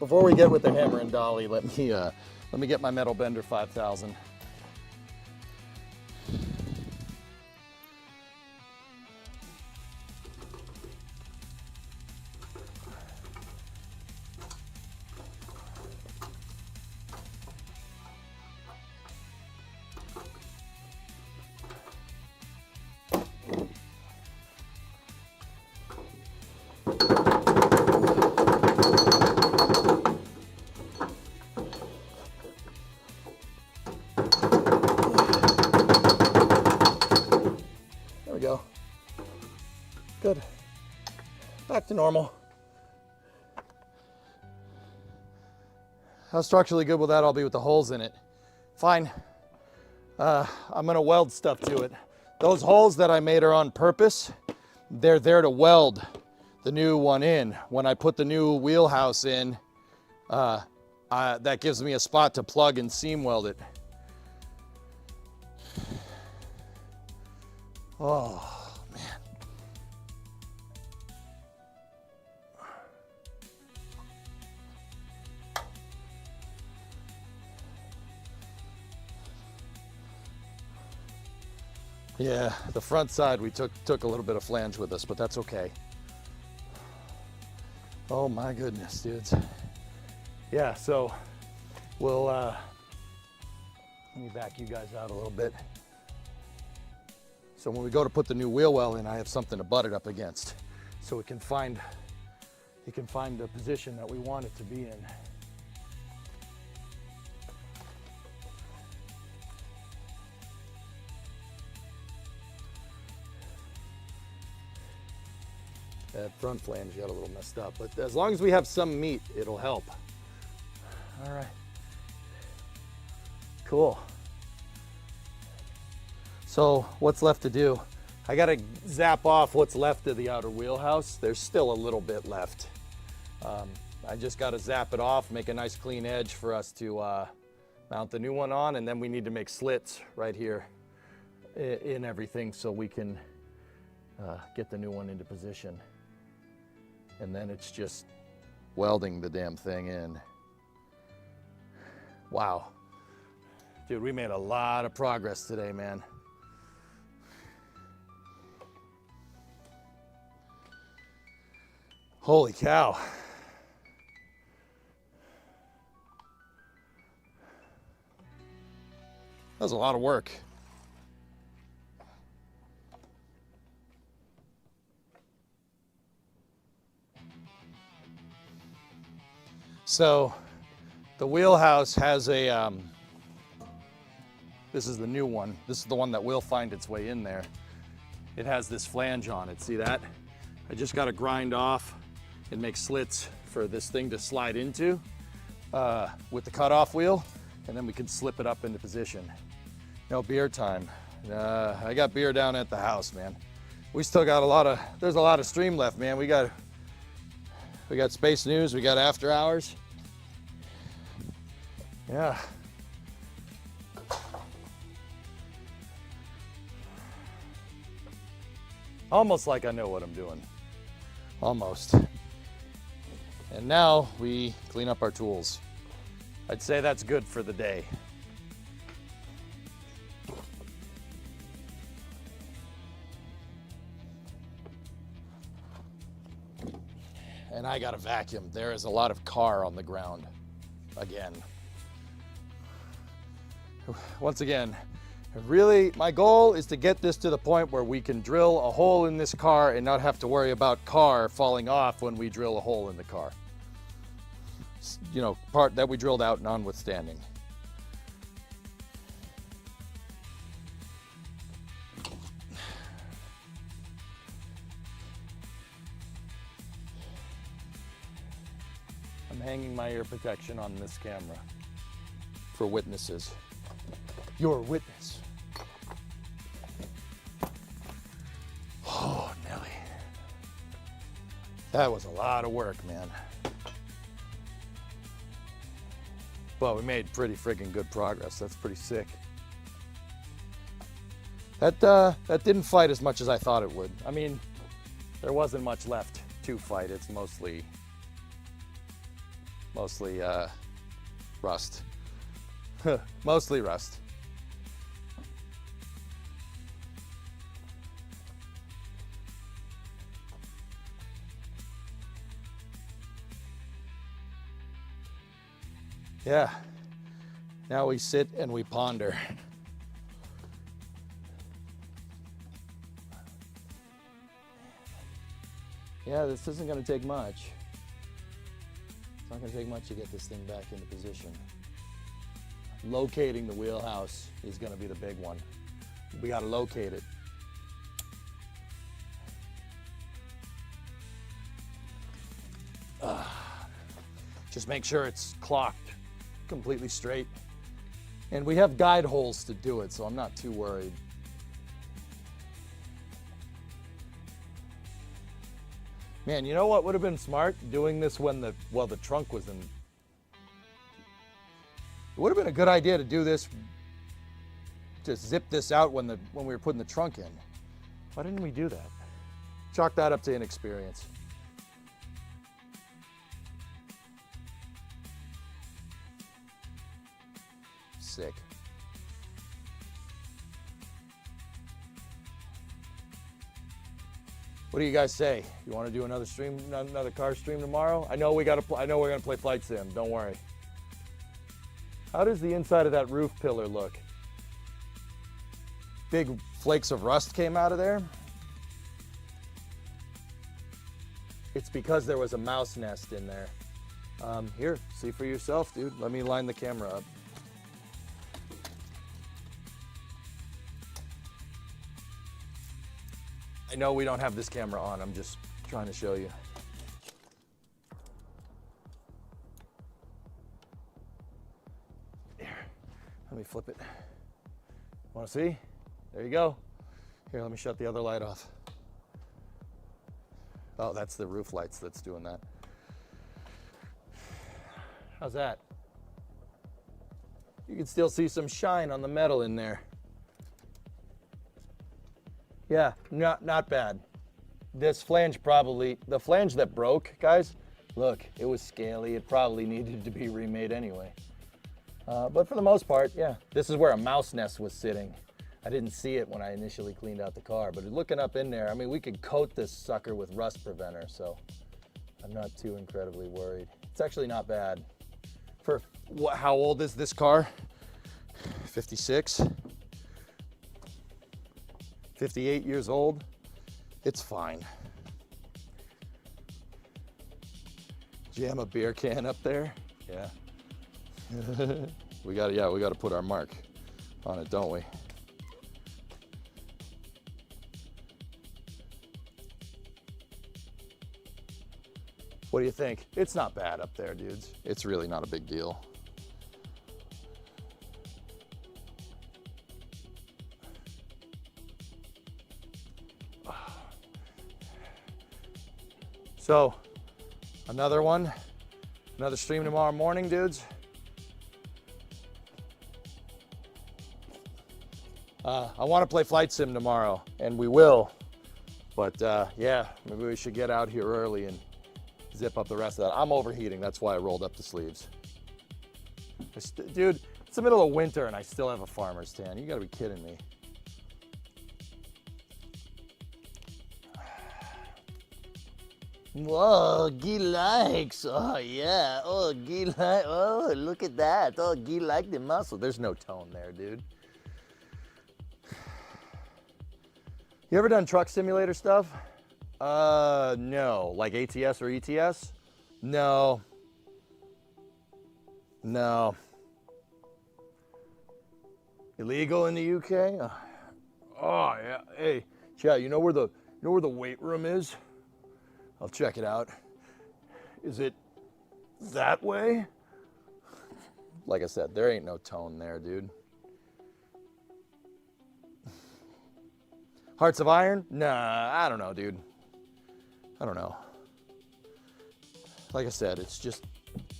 Before we get with the hammer and dolly, let me get my Metal Bender 5000. There we go. Good. Back to normal. How structurally good will that all be with the holes in it? Fine. I'm gonna weld stuff to it. Those holes that I made are on purpose. They're there to weld the new one in. When I put the new wheelhouse in, that gives me a spot to plug and seam weld it. Oh, man. Yeah, the front side we took a little bit of flange with us, but that's okay. Oh my goodness, dudes. Yeah, so we'll let me back you guys out a little bit. So when we go to put the new wheel well in, I have something to butt it up against, so it can find the position that we want it to be in. That front flange got a little messed up, but as long as we have some meat, it'll help. All right. Cool. So what's left to do? I gotta zap off what's left of the outer wheelhouse. There's still a little bit left. I just gotta zap it off, make a nice clean edge for us to mount the new one on, and then we need to make slits right here in everything so we can get the new one into position. And then it's just welding the damn thing in. Wow. Dude, we made a lot of progress today, man. Holy cow. That was a lot of work. So the wheelhouse has a, this is the new one. This is the one that will find its way in there. It has this flange on it, see that? I just gotta grind off and make slits for this thing to slide into with the cutoff wheel, and then we can slip it up into position. No beer time. I got beer down at the house, man. We still got there's a lot of stream left, man. We got Space News, we got After Hours. Yeah. Almost like I know what I'm doing. Almost. And now we clean up our tools. I'd say that's good for the day. And I got a vacuum. There is a lot of car on the ground again. Once again, really, my goal is to get this to the point where we can drill a hole in this car and not have to worry about car falling off when we drill a hole in the car. You know, part that we drilled out notwithstanding. I'm hanging my ear protection on this camera for witnesses. You're a witness. Oh, Nelly. That was a lot of work, man. Well, we made pretty friggin' good progress. That's pretty sick. That didn't fight as much as I thought it would. I mean, there wasn't much left to fight. It's mostly Mostly rust. Mostly rust. Yeah. Now we sit and we ponder. Yeah, this isn't going to take much. It's not going to take much to get this thing back into position. Locating the wheelhouse is going to be the big one. We got to locate it. Just make sure it's clocked completely straight. And we have guide holes to do it, so I'm not too worried. Man, you know what would have been smart? Doing this when the trunk was in. It would have been a good idea to do this, to zip this out when we were putting the trunk in. Why didn't we do that? Chalk that up to inexperience. Sick. What do you guys say? You want to do another stream, another car stream tomorrow? I know we're gonna play Flight Sim. Don't worry. How does the inside of that roof pillar look? Big flakes of rust came out of there. It's because there was a mouse nest in there. Here, see for yourself, dude. Let me line the camera up. I know we don't have this camera on. I'm just trying to show you. Here, let me flip it. Want to see? There you go. Here, let me shut the other light off. Oh, that's the roof lights that's doing that. How's that? You can still see some shine on the metal in there. Yeah, not bad. This flange the flange that broke, guys, look, it was scaly. It probably needed to be remade anyway. But for the most part, yeah, this is where a mouse nest was sitting. I didn't see it when I initially cleaned out the car, but looking up in there, I mean, we could coat this sucker with rust preventer, so I'm not too incredibly worried. It's actually not bad. For how old is this car? 56? 58 years old, it's fine. Jam a beer can up there, yeah. we got to put our mark on it, don't we? What do you think? It's not bad up there, dudes. It's really not a big deal. So, another stream tomorrow morning, dudes. I want to play Flight Sim tomorrow, and we will. But yeah, maybe we should get out here early and zip up the rest of that. I'm overheating, that's why I rolled up the sleeves. Dude, it's the middle of winter and I still have a farmer's tan. You gotta be kidding me. Whoa, Guy likes. Oh yeah. Oh, Guy like. Oh, look at that. Oh, Guy like the muscle. There's no tone there, dude. You ever done truck simulator stuff? No. Like ATS or ETS? No. No. Illegal in the UK? Oh yeah. Hey, chat. You know where the weight room is? I'll check it out. Is it that way? Like I said, there ain't no tone there, dude. Hearts of Iron? Nah, I don't know, dude. I don't know. Like I said, it's just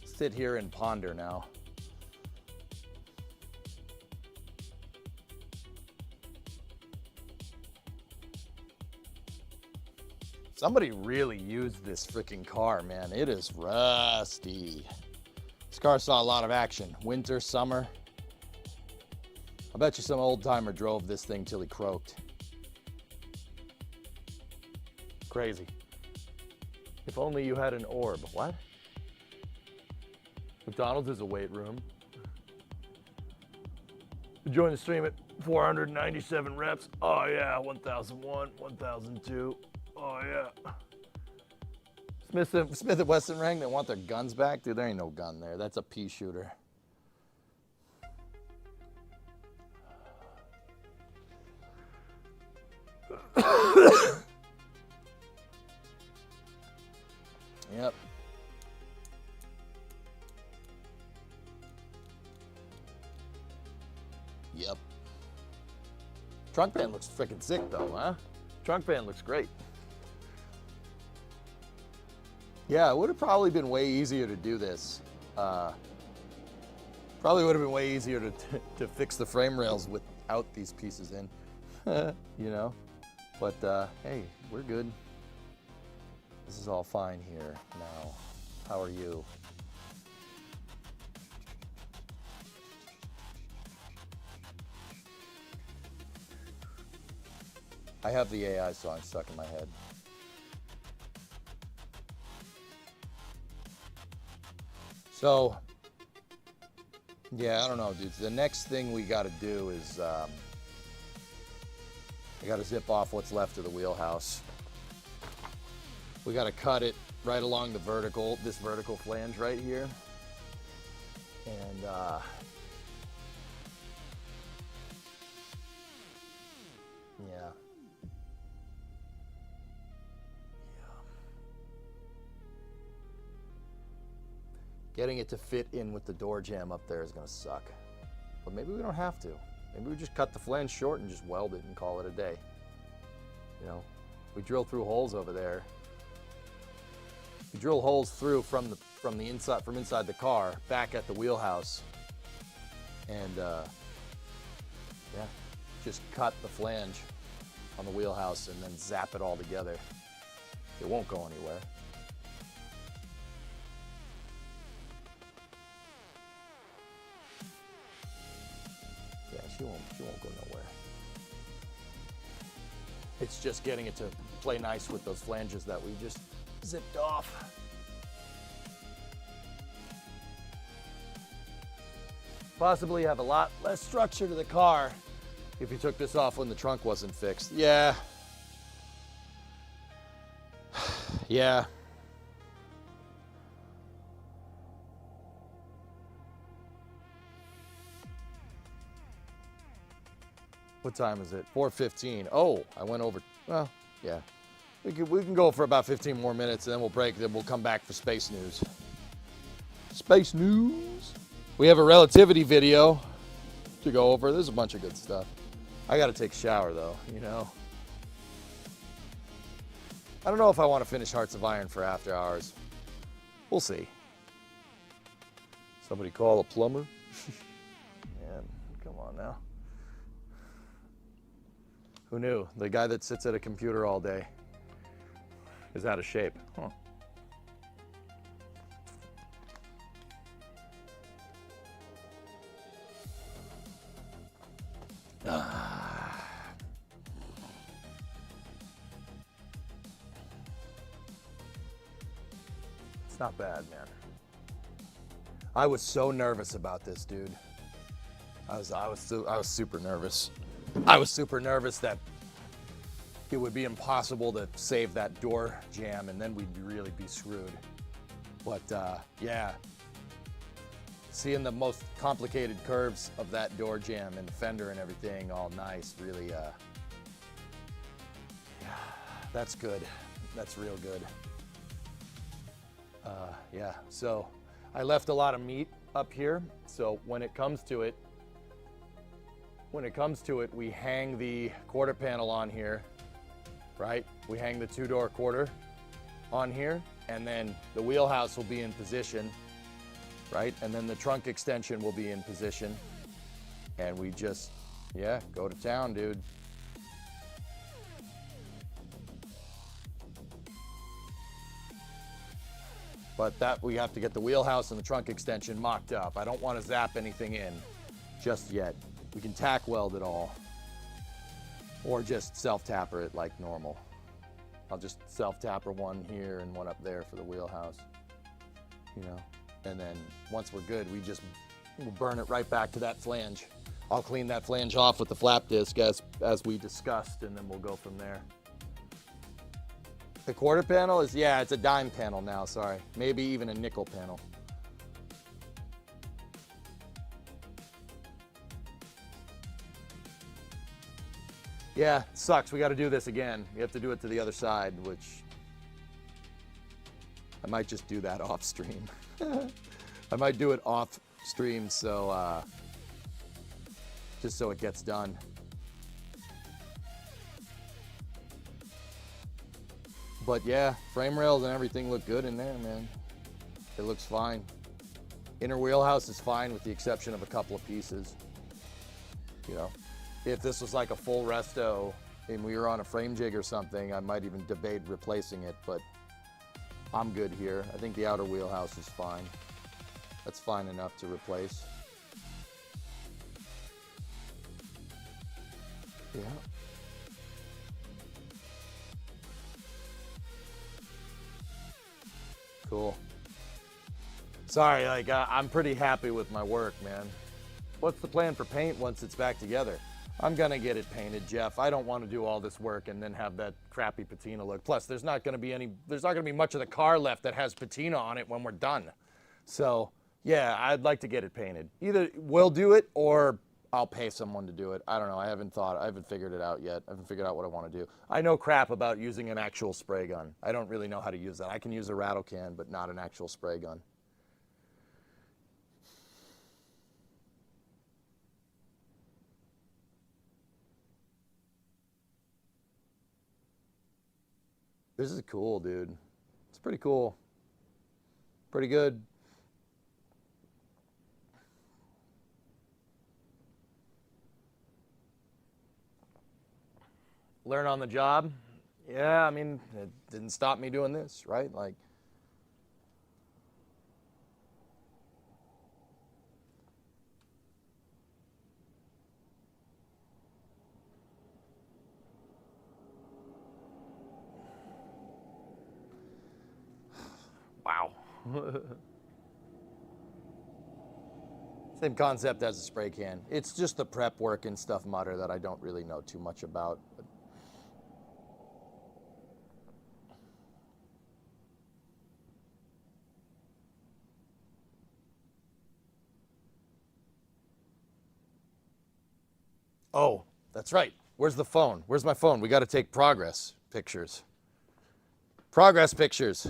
sit here and ponder now. Somebody really used this freaking car, man. It is rusty. car saw a lot of action. Winter, summer. I bet you some old timer drove this thing till he croaked. Crazy. If only you had an orb. What? McDonald's is a weight room. Join the stream at 497 reps. Oh yeah, 1001, 1002. Oh yeah. Smith at Wesson Rank, they want their guns back? Dude, there ain't no gun there. That's a pea shooter. Yep. Yep. Trunk van looks freaking sick though, huh? Trunk van looks great. Yeah, it would have probably been way easier to do this. Probably would have been way easier to fix the frame rails without these pieces in, you know? But hey, we're good. This is all fine here now. How are you? I have the AI song stuck in my head. So, yeah, I don't know, dude. The next thing we got to do is I got to zip off what's left of the wheelhouse. We got to cut it right along the vertical, this vertical flange right here. And yeah. Getting it to fit in with the door jamb up there is gonna suck. But maybe we don't have to. Maybe we just cut the flange short and just weld it and call it a day. You know, we drill through holes over there. We drill holes through from inside the car back at the wheelhouse, and yeah, just cut the flange on the wheelhouse and then zap it all together. It won't go anywhere. Yeah, she won't go nowhere. It's just getting it to play nice with those flanges that we just zipped off. Possibly have a lot less structure to the car if you took this off when the trunk wasn't fixed. Yeah. Yeah. What time is it? 4:15. Oh, I went over. Well, yeah. We can go for about 15 more minutes and then we'll break. Then we'll come back for space news. Space news. We have a relativity video to go over. There's a bunch of good stuff. I got to take a shower though, you know. I don't know if I want to finish Hearts of Iron for after hours. We'll see. Somebody call a plumber? Man, come on now. Who knew? The guy that sits at a computer all day is out of shape. Huh. It's not bad, man. I was so nervous about this, dude. I was super nervous. I was super nervous that it would be impossible to save that door jamb and then we'd really be screwed. But yeah, seeing the most complicated curves of that door jamb and the fender and everything all nice, really, that's good. That's real good. Yeah, so I left a lot of meat up here. So when it comes to it, we hang the quarter panel on here, right? We hang the two-door quarter on here, and then the wheelhouse will be in position, right? And then the trunk extension will be in position. And we just, yeah, go to town, dude. But that we have to get the wheelhouse and the trunk extension mocked up. I don't want to zap anything in just yet. We can tack weld it all. Or just self-tapper it like normal. I'll just self-tapper one here and one up there for the wheelhouse. You know, and then once we're good, we'll burn it right back to that flange. I'll clean that flange off with the flap disc as we discussed, and then we'll go from there. The quarter panel is, yeah, it's a dime panel now, sorry. Maybe even a nickel panel. Yeah, sucks. We got to do this again. We have to do it to the other side, which I might just do that off stream. I might do it off stream so just so it gets done. But yeah, frame rails and everything look good in there, man. It looks fine. Inner wheelhouse is fine with the exception of a couple of pieces. You know, if this was like a full resto and we were on a frame jig or something, I might even debate replacing it, but I'm good here. I think the outer wheelhouse is fine. That's fine enough to replace. Yeah. Cool. Sorry, like I'm pretty happy with my work, man. What's the plan for paint once it's back together? I'm gonna get it painted, Jeff. I don't want to do all this work and then have that crappy patina look. Plus, there's not gonna be much of the car left that has patina on it when we're done. So, yeah, I'd like to get it painted. Either we'll do it or I'll pay someone to do it. I don't know. I haven't figured it out yet. I haven't figured out what I want to do. I know crap about using an actual spray gun. I don't really know how to use that. I can use a rattle can, but not an actual spray gun. This is cool, dude. It's pretty cool. Pretty good. Learn on the job. Yeah, I mean, it didn't stop me doing this, right? Like, wow. Same concept as a spray can. It's just the prep work and stuff mutter that I don't really know too much about. Oh, that's right. Where's the phone? Where's my phone? We got to take progress pictures. Progress pictures.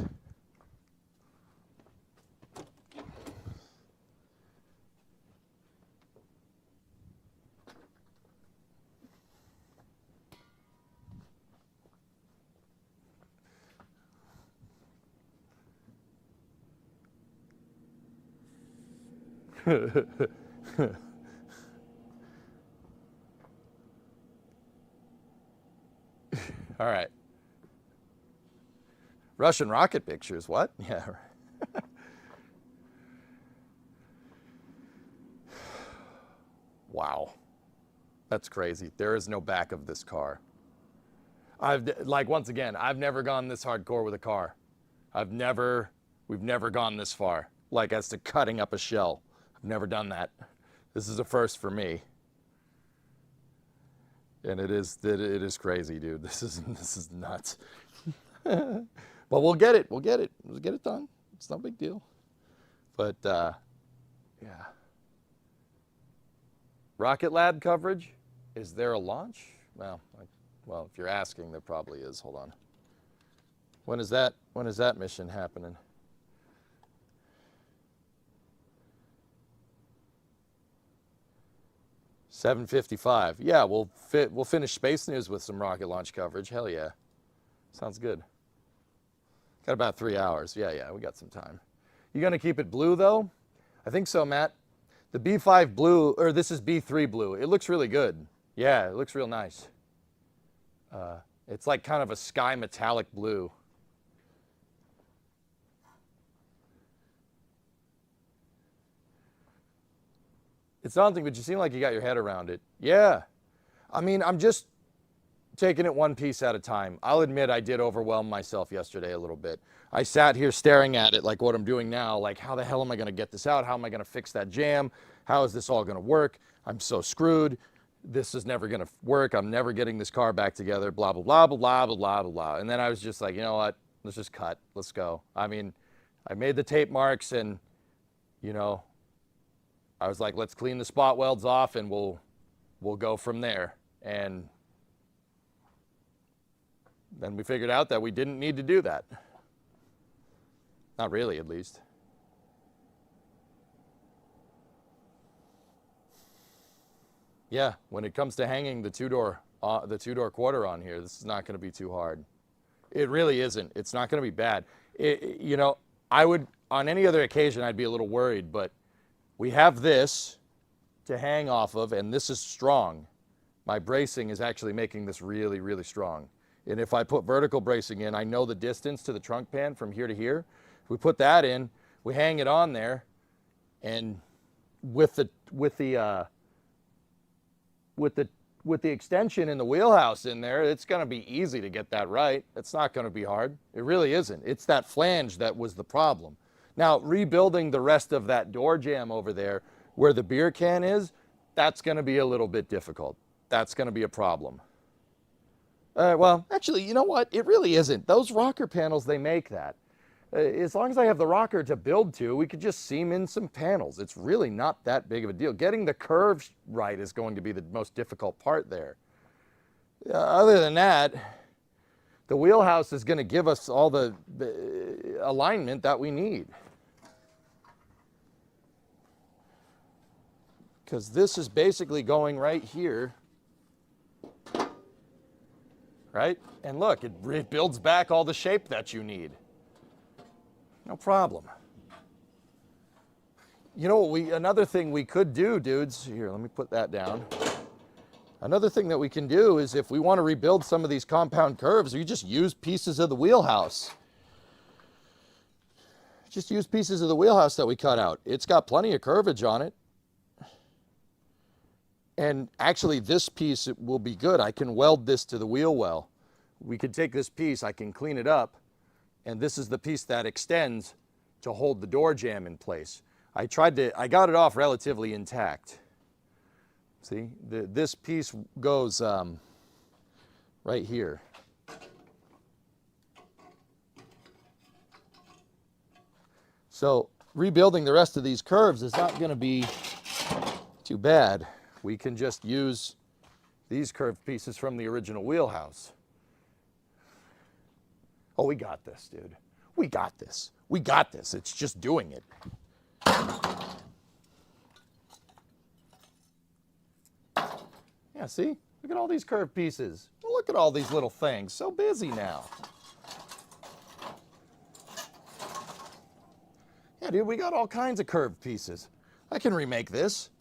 All right. Russian rocket pictures, what? Yeah. Wow. That's crazy. There is no back of this car. Once again, I've never gone this hardcore with a car. We've never gone this far. Like as to cutting up a shell. I've never done that. This is a first for me. And it is crazy, dude. This is nuts. But we'll get it. We'll get it done. It's no big deal. But yeah. Rocket Lab coverage. Is there a launch? Well, if you're asking, there probably is. Hold on. When is that mission happening? $7:55. Yeah, we'll finish Space News with some rocket launch coverage. Hell yeah. Sounds good. Got about 3 hours. Yeah, we got some time. You gonna keep it blue though? I think so, Matt. The B5 blue, or this is B3 blue. It looks really good. Yeah, it looks real nice. It's like kind of a sky metallic blue. It's daunting, but you seem like you got your head around it. Yeah. I mean, I'm just taking it one piece at a time. I'll admit I did overwhelm myself yesterday a little bit. I sat here staring at it like what I'm doing now, like how the hell am I going to get this out? How am I going to fix that jam? How is this all going to work? I'm so screwed. This is never going to work. I'm never getting this car back together, blah, blah, blah, blah, blah, blah, blah, blah, blah. And then I was just like, you know what? Let's just cut. Let's go. I mean, I made the tape marks and, you know, I was like, let's clean the spot welds off and we'll go from there. And then we figured out that we didn't need to do that. Not really, at least. Yeah, when it comes to hanging the two-door quarter on here, this is not going to be too hard. It really isn't. It's not going to be bad. You know, I would, on any other occasion, I'd be a little worried, but we have this to hang off of, and this is strong. My bracing is actually making this really, really strong. And if I put vertical bracing in, I know the distance to the trunk pan from here to here. If we put that in, we hang it on there, and with the extension in the wheelhouse in there, it's going to be easy to get that right. It's not going to be hard. It really isn't. It's that flange that was the problem. Now, rebuilding the rest of that door jamb over there where the beer can is, that's going to be a little bit difficult. That's going to be a problem. Well, actually, you know what? It really isn't. Those rocker panels, they make that. As long as I have the rocker to build to, we could just seam in some panels. It's really not that big of a deal. Getting the curves right is going to be the most difficult part there. Other than that, the wheelhouse is going to give us all the alignment that we need. Because this is basically going right here. Right? And look, it builds back all the shape that you need. No problem. You know, another thing we could do, dudes, here, let me put that down. Another thing that we can do is if we want to rebuild some of these compound curves, we just use pieces of the wheelhouse. Just use pieces of the wheelhouse that we cut out. It's got plenty of curvage on it. And actually, this piece will be good. I can weld this to the wheel well. We could take this piece, I can clean it up, and this is the piece that extends to hold the door jamb in place. I got it off relatively intact. See, this piece goes right here. So rebuilding the rest of these curves is not going to be too bad. We can just use these curved pieces from the original wheelhouse. Oh, we got this, dude. We got this. We got this. It's just doing it. Yeah, see? Look at all these curved pieces. Look at all these little things. So busy now. Yeah, dude, we got all kinds of curved pieces. I can remake this.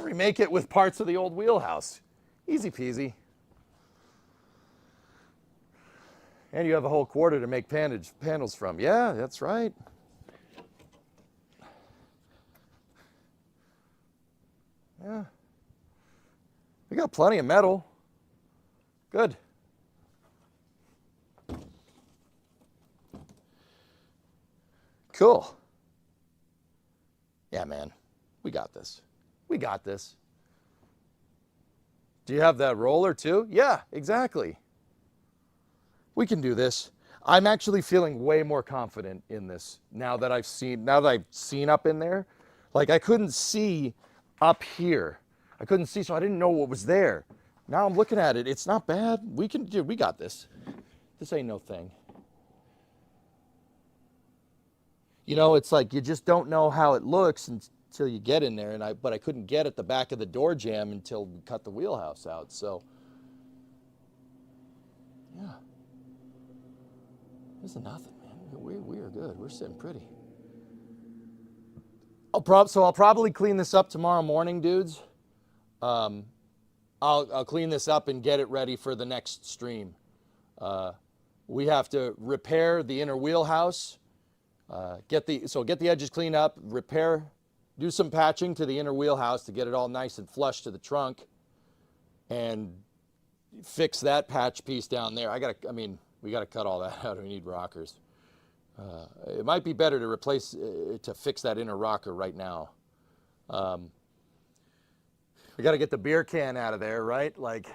Remake it with parts of the old wheelhouse. Easy peasy. And you have a whole quarter to make panels from. Yeah, that's right. Yeah. We got plenty of metal. Good. Cool. Yeah, man. We got this. We got this. Do you have that roller too? Yeah, exactly. We can do this. I'm actually feeling way more confident in this now that I've seen up in there. Like I couldn't see up here. I couldn't see, so I didn't know what was there. Now I'm looking at it. It's not bad. We got this. This ain't no thing. You know, it's like you just don't know how it looks until you get in there, but I couldn't get at the back of the door jamb until we cut the wheelhouse out. So, yeah, this is nothing, man. We are good. We're sitting pretty. I'll probably clean this up tomorrow morning, dudes. I'll clean this up and get it ready for the next stream. We have to repair the inner wheelhouse. Get the edges cleaned up, repair do some patching to the inner wheelhouse to get it all nice and flush to the trunk, and fix that patch piece down there. We gotta cut all that out. We need rockers. It might be better to fix that inner rocker right now. We gotta get the beer can out of there, right? Like,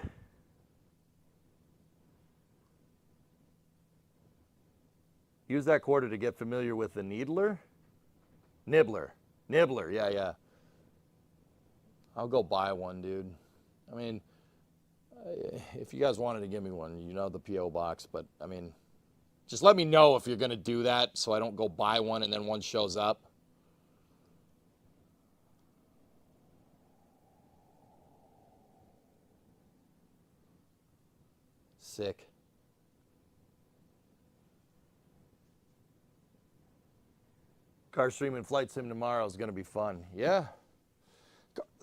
use that quarter to get familiar with the needler? Nibbler, yeah. I'll go buy one, dude. I mean, if you guys wanted to give me one, you know the P.O. box, but I mean, just let me know if you're going to do that so I don't go buy one and then one shows up. Sick. Car stream and flight sim tomorrow is going to be fun. Yeah.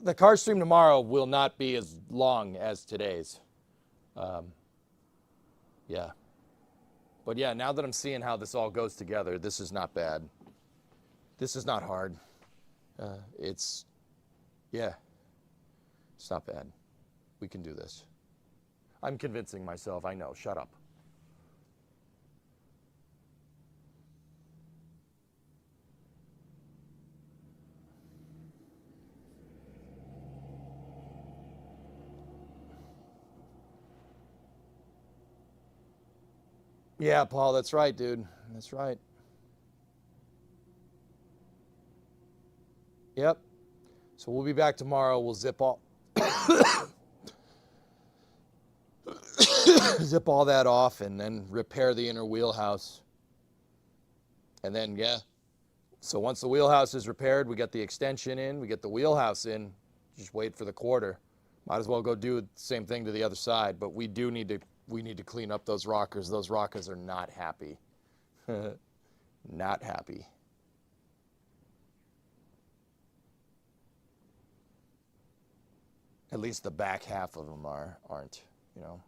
The car stream tomorrow will not be as long as today's. Yeah. But yeah, now that I'm seeing how this all goes together, this is not bad. This is not hard. It's not bad. We can do this. I'm convincing myself. I know. Shut up. Yeah, Paul, that's right, dude. That's right. Yep. So we'll be back tomorrow. We'll zip all zip all that off and then repair the inner wheelhouse. And then, yeah. So once the wheelhouse is repaired, we get the extension in, we get the wheelhouse in, just wait for the quarter. Might as well go do the same thing to the other side, but we need to clean up those rockers. Those rockers are not happy. Not happy. At least the back half of them aren't, you know.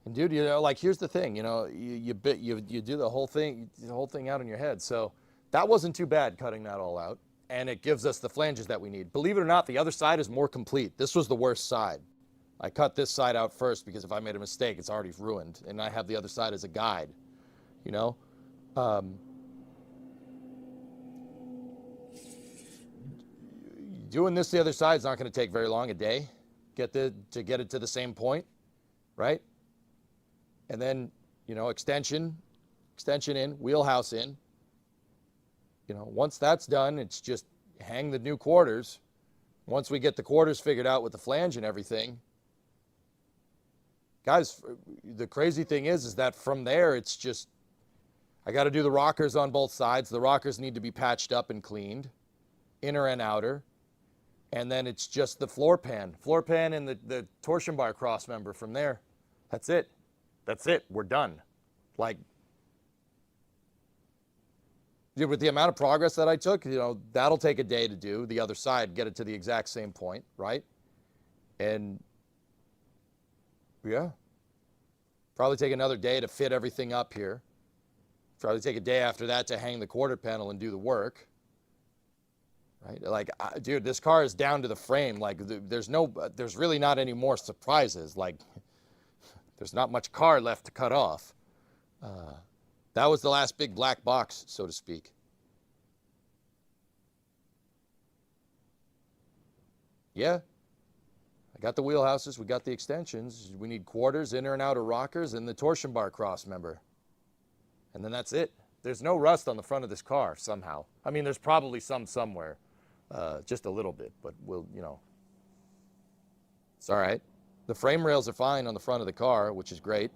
And dude, you know, like here's the thing, you know, you do the whole thing out in your head. So that wasn't too bad cutting that all out, and it gives us the flanges that we need. Believe it or not, the other side is more complete. This was the worst side. I cut this side out first because if I made a mistake, it's already ruined, and I have the other side as a guide, you know. Doing this the other side is not going to take very long, a day, to get it to the same point, right? And then, you know, extension in, wheelhouse in. You know, once that's done, it's just hang the new quarters. Once we get the quarters figured out with the flange and everything. Guys, the crazy thing is that from there, it's just, I got to do the rockers on both sides. The rockers need to be patched up and cleaned, inner and outer. And then it's just the floor pan and the torsion bar cross member from there. That's it. We're done. Like, dude, with the amount of progress that I took, you know, that'll take a day to do. The other side, get it to the exact same point, right? And yeah, probably take another day to fit everything up here. Probably take a day after that to hang the quarter panel and do the work. Right? Like, dude, this car is down to the frame. Like, there's really not any more surprises. Like, there's not much car left to cut off. That was the last big black box, so to speak. Yeah. I got the wheelhouses. We got the extensions. We need quarters, inner and outer rockers, and the torsion bar cross member. And then that's it. There's no rust on the front of this car somehow. I mean, there's probably some somewhere. Just a little bit, but we'll, you know, it's all right. The frame rails are fine on the front of the car, which is great.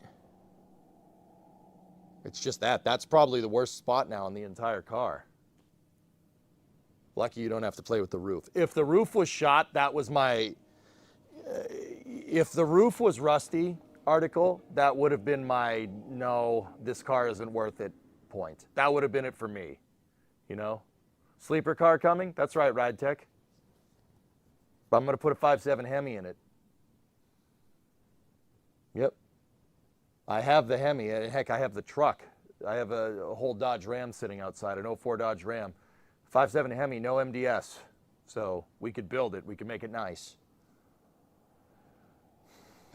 It's just that's probably the worst spot now in the entire car. Lucky you don't have to play with the roof. If the roof was shot, that was my, if the roof was rusty article, that would have been my, no, this car isn't worth it point. That would have been it for me, you know? Sleeper car coming? That's right, Ride Tech. But I'm going to put a 5.7 Hemi in it. Yep. I have the Hemi. Heck, I have the truck I have a whole Dodge Ram sitting outside, an '04 Dodge Ram. 5.7 Hemi, no MDS. So we could build it. We could make it nice.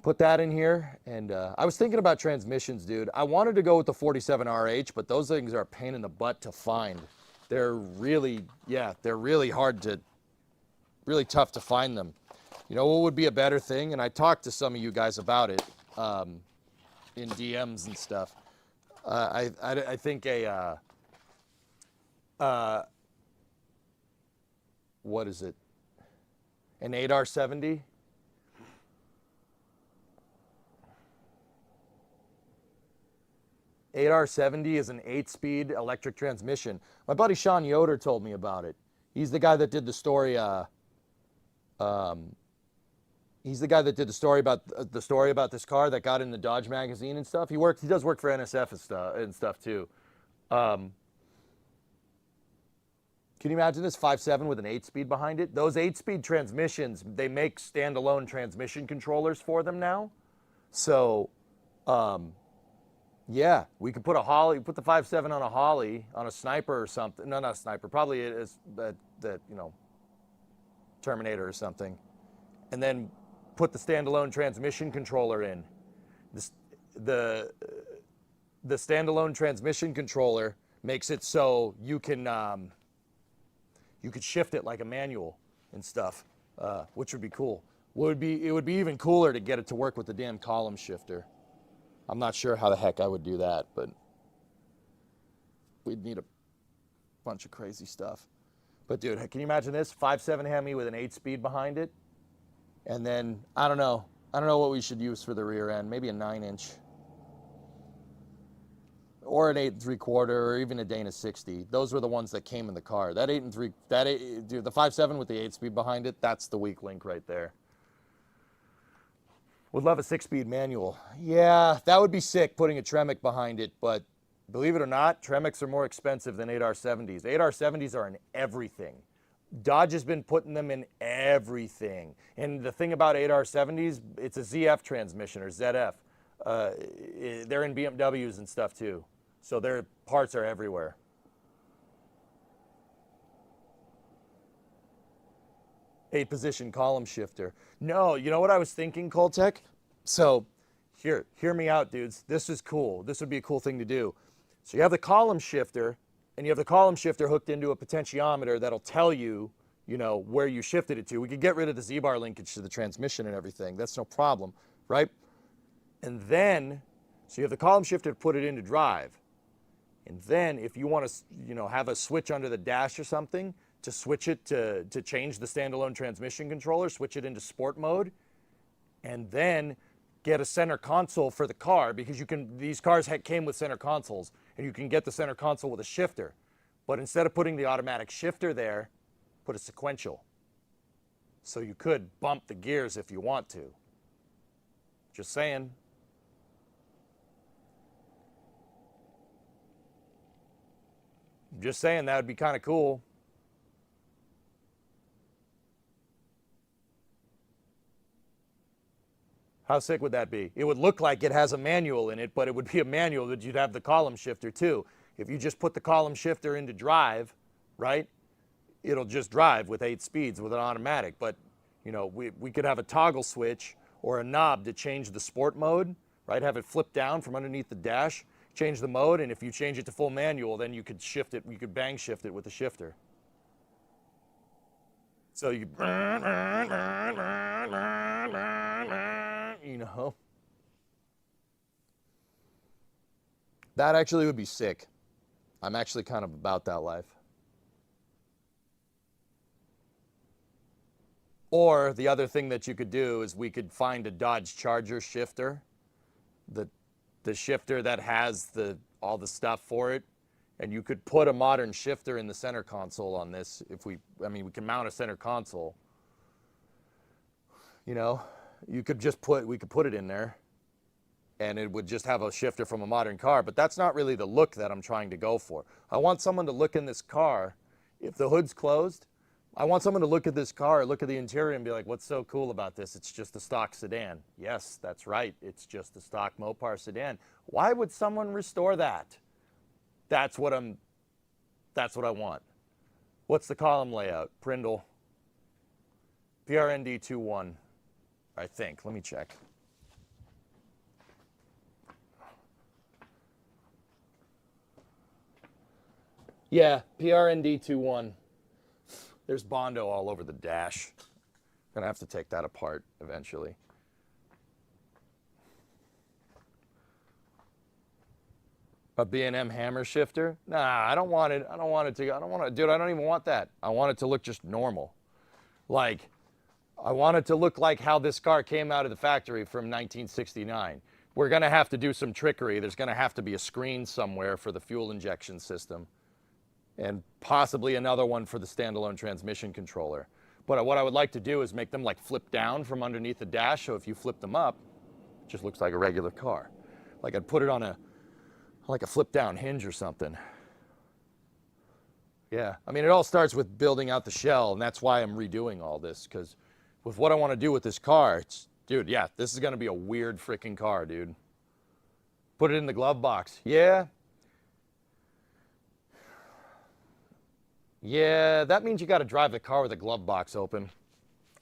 Put that in here. And I was thinking about transmissions, dude. I wanted to go with the 47RH, but those things are a pain in the butt to find. They're really, they're really hard to, really tough to find them. You know what would be a better thing? And I talked to some of you guys about it in DMs and stuff. I think what is it? An 8R70? $8R70 is an 8-speed electric transmission. My buddy Sean Yoder told me about it. He's the guy that did the story. He's the guy that did the story about this car that got in the Dodge magazine and stuff. He does work for NSF and stuff too. Can you imagine this 5.7 with an 8-speed behind it? Those 8-speed transmissions, they make standalone transmission controllers for them now. So, yeah, we could put a Holly, put the 5.7 on a Holly, on a Sniper or something. No, not a Sniper. Probably it is that you know, Terminator or something, and then put the standalone transmission controller in. The standalone transmission controller makes it so you can you could shift it like a manual and stuff, which would be cool. It would be even cooler to get it to work with the damn column shifter. I'm not sure how the heck I would do that, but we'd need a bunch of crazy stuff. But dude, can you imagine this? 5.7 Hemi with an 8-speed behind it. And then, I don't know what we should use for the rear end. Maybe a 9-inch. Or an 8 3/4, or even a Dana 60. Those were the ones that came in the car. That 8 3, dude, the 5.7 with the 8-speed behind it, that's the weak link right there. Would love a 6-speed manual. Yeah, that would be sick, putting a Tremec behind it, but believe it or not, Tremec's are more expensive than 8R70s. 8R70s are in everything. Dodge has been putting them in everything. And the thing about 8R70s, it's a ZF transmission, or ZF. They're in BMWs and stuff too. So their parts are everywhere. 8-position column shifter. No, you know what I was thinking, Coltec? So hear me out, dudes. This is cool. This would be a cool thing to do. So you have the column shifter, and you have the column shifter hooked into a potentiometer that'll tell you, you know, where you shifted it to. We could get rid of the Z-bar linkage to the transmission and everything. That's no problem, right? And then, so you have the column shifter to put it into drive. And then if you want to, you know, have a switch under the dash or something to switch it to change the standalone transmission controller, switch it into sport mode, and then get a center console for the car, because you can, these cars came with center consoles, and you can get the center console with a shifter. But instead of putting the automatic shifter there, put a sequential. So you could bump the gears if you want to. Just saying. Just saying, that would be kind of cool. How sick would that be? It would look like it has a manual in it, but it would be a manual that you'd have the column shifter too. If you just put the column shifter into drive, right, it'll just drive with 8 speeds with an automatic. But, you know, we could have a toggle switch or a knob to change the sport mode, right? Have it flip down from underneath the dash, change the mode, and if you change it to full manual, then you could shift it, you could bang shift it with the shifter. So you know. That actually would be sick. I'm actually kind of about that life. Or the other thing that you could do is we could find a Dodge Charger shifter, the shifter that has all the stuff for it, and you could put a modern shifter in the center console on this. We can mount a center console. You know, we could put it in there, and it would just have a shifter from a modern car. But that's not really the look that I'm trying to go for. I want someone to look in this car, if the hood's closed, I want someone to look at this car, look at the interior, and be like, what's so cool about this? It's just a stock sedan. Yes, that's right. It's just a stock Mopar sedan. Why would someone restore that? That's what I want. What's the column layout? Prindle. PRND 2.1, I think. Let me check. Yeah, PRND 2.1. There's Bondo all over the dash. Gonna have to take that apart eventually. A B&M hammer shifter? Nah, I don't want it. Dude, I don't even want that. I want it to look just normal. Like, I want it to look like how this car came out of the factory from 1969. We're gonna have to do some trickery. There's gonna have to be a screen somewhere for the fuel injection system, and possibly another one for the standalone transmission controller. But what I would like to do is make them like flip down from underneath the dash, so if you flip them up, it just looks like a regular car. Like I'd put it on a flip down hinge or something. Yeah, I mean, it all starts with building out the shell, and that's why I'm redoing all this, because with what I want to do with this car, dude, yeah, this is gonna be a weird freaking car, dude. Put it in the glove box. Yeah, that means you got to drive the car with the glove box open.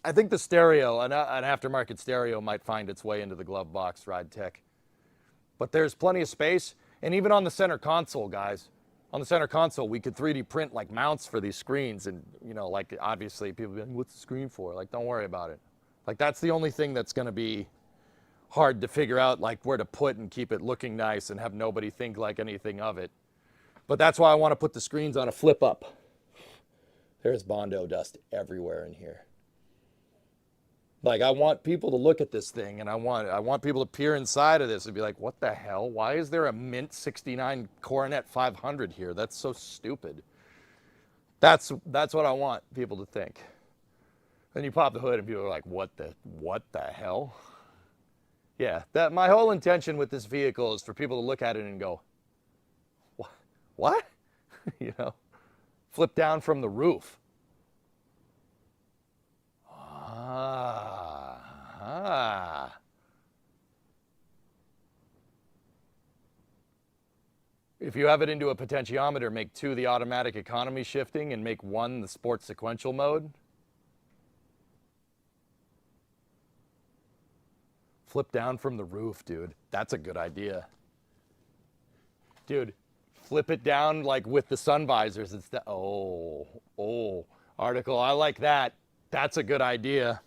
I think the stereo, an aftermarket stereo, might find its way into the glove box, Ride Tech. But there's plenty of space, and even on the center console, guys, on the center console, we could 3D print like mounts for these screens, and you know, like obviously people be like, what's the screen for? Like, don't worry about it. Like, that's the only thing that's going to be hard to figure out, like where to put and keep it looking nice and have nobody think like anything of it. But that's why I want to put the screens on a flip up. There's Bondo dust everywhere in here. Like, I want people to look at this thing, and I want people to peer inside of this and be like, what the hell? Why is there a Mint 69 Coronet 500 here? That's so stupid. That's what I want people to think. Then you pop the hood and people are like, what the hell? Yeah, my whole intention with this vehicle is for people to look at it and go, what? You know? Flip down from the roof. If you have it into a potentiometer, make 2 the automatic economy shifting and make 1 the sports sequential mode. Flip down from the roof, dude. That's a good idea. Dude, flip it down like with the sun visors instead. Oh, article, I like that. That's a good idea.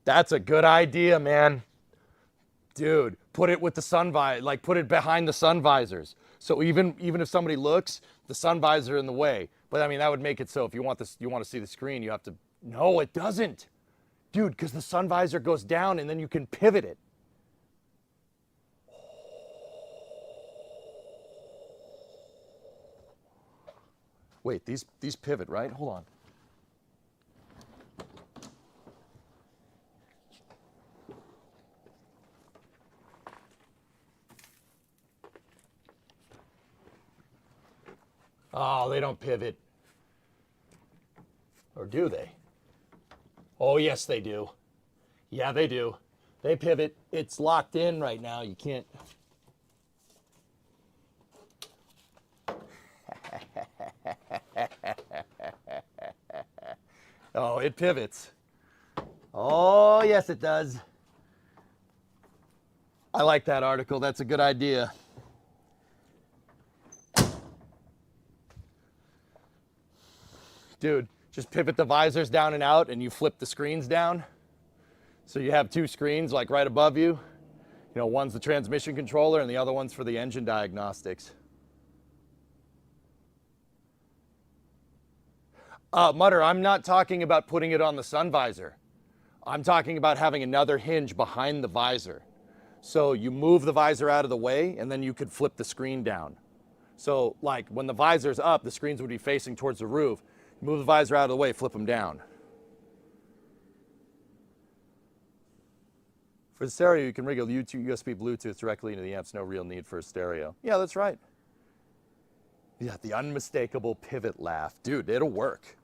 That's a good idea, man. Dude, put it with the sun visor, like put it behind the sun visors. So even if somebody looks, the sun visor in the way. But I mean, that would make it so if you want to see the screen, you have to. No, it doesn't, dude, because the sun visor goes down and then you can pivot it. Wait, these pivot, right? Hold on. Oh, they don't pivot. Or do they? Oh, yes, they do. Yeah, they do. They pivot. It's locked in right now. You can't. Oh, it pivots. Oh, yes, it does. I like that article. That's a good idea. Dude, just pivot the visors down and out and you flip the screens down. So you have 2 screens like right above you. You know, one's the transmission controller and the other one's for the engine diagnostics. Mutter, I'm not talking about putting it on the sun visor. I'm talking about having another hinge behind the visor. So you move the visor out of the way and then you could flip the screen down. So like when the visor's up, the screens would be facing towards the roof. Move the visor out of the way, flip them down. For the stereo, you can rig a USB Bluetooth directly into the amps. No real need for a stereo. Yeah, that's right. Yeah, the unmistakable pivot laugh. Dude, it'll work.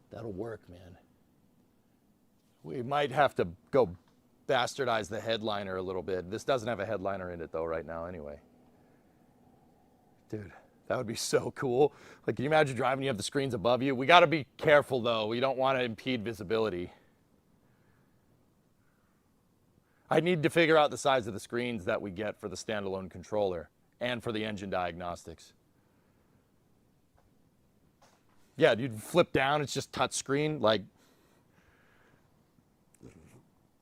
That'll work, man. We might have to go bastardize the headliner a little bit. This doesn't have a headliner in it, though, right now, anyway. Dude, that would be so cool. Like, can you imagine driving, you have the screens above you? We got to be careful, though. We don't want to impede visibility. I need to figure out the size of the screens that we get for the standalone controller and for the engine diagnostics. Yeah, you'd flip down, it's just touch screen. Like,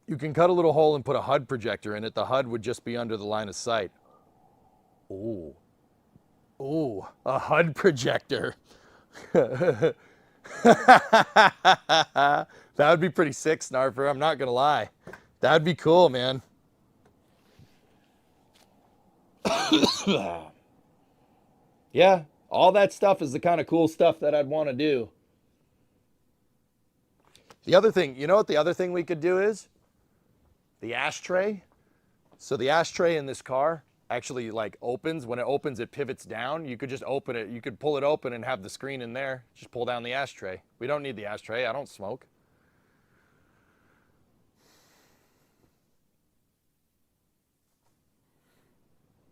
you can cut a little hole and put a HUD projector in it. The HUD would just be under the line of sight. Ooh. Ooh, a HUD projector. That would be pretty sick, Snarfer. I'm not going to lie. That would be cool, man. Yeah, all that stuff is the kind of cool stuff that I'd want to do. The other thing, you know what the other thing we could do is? The ashtray. So the ashtray in this car actually like opens. When it opens, it pivots down. You could just open it. You could pull it open and have the screen in there. Just pull down the ashtray. We don't need the ashtray. I don't smoke.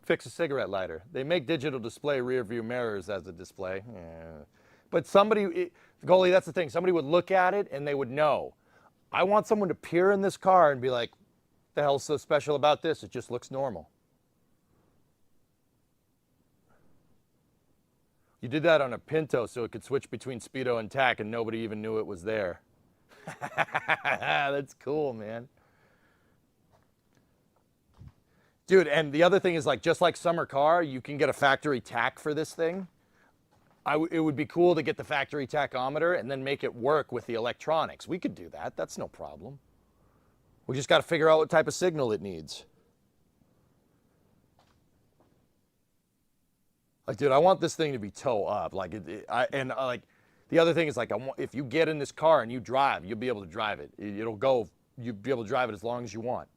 Fix a cigarette lighter. They make digital display rear view mirrors as a display. Yeah. But somebody, Goalie, that's the thing. Somebody would look at it and they would know. I want someone to peer in this car and be like, what the hell's so special about this? It just looks normal. You did that on a Pinto so it could switch between speedo and tack and nobody even knew it was there. That's cool, man. Dude, and the other thing is, like, just like summer car, you can get a factory tack for this thing. It would be cool to get the factory tachometer and then make it work with the electronics. We could do that. That's no problem. We just got to figure out what type of signal it needs. Like, dude, I want this thing to be toe up. Like, like, the other thing is, like, if you get in this car and you drive, you'll be able to drive it. It'll go. You'll be able to drive it as long as you want.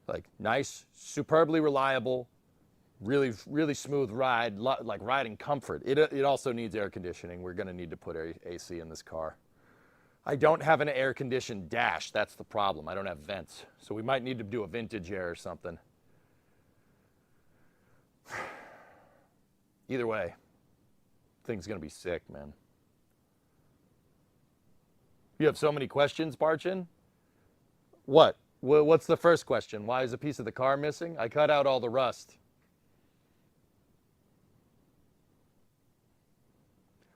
Like, nice, superbly reliable, really, really smooth ride, like riding comfort. It also needs air conditioning. We're going to need to put AC in this car. I don't have an air-conditioned dash. That's the problem. I don't have vents. So we might need to do a vintage air or something. Either way, thing's going to be sick, man. You have so many questions, Barchin? What? What's the first question? Why is a piece of the car missing? I cut out all the rust.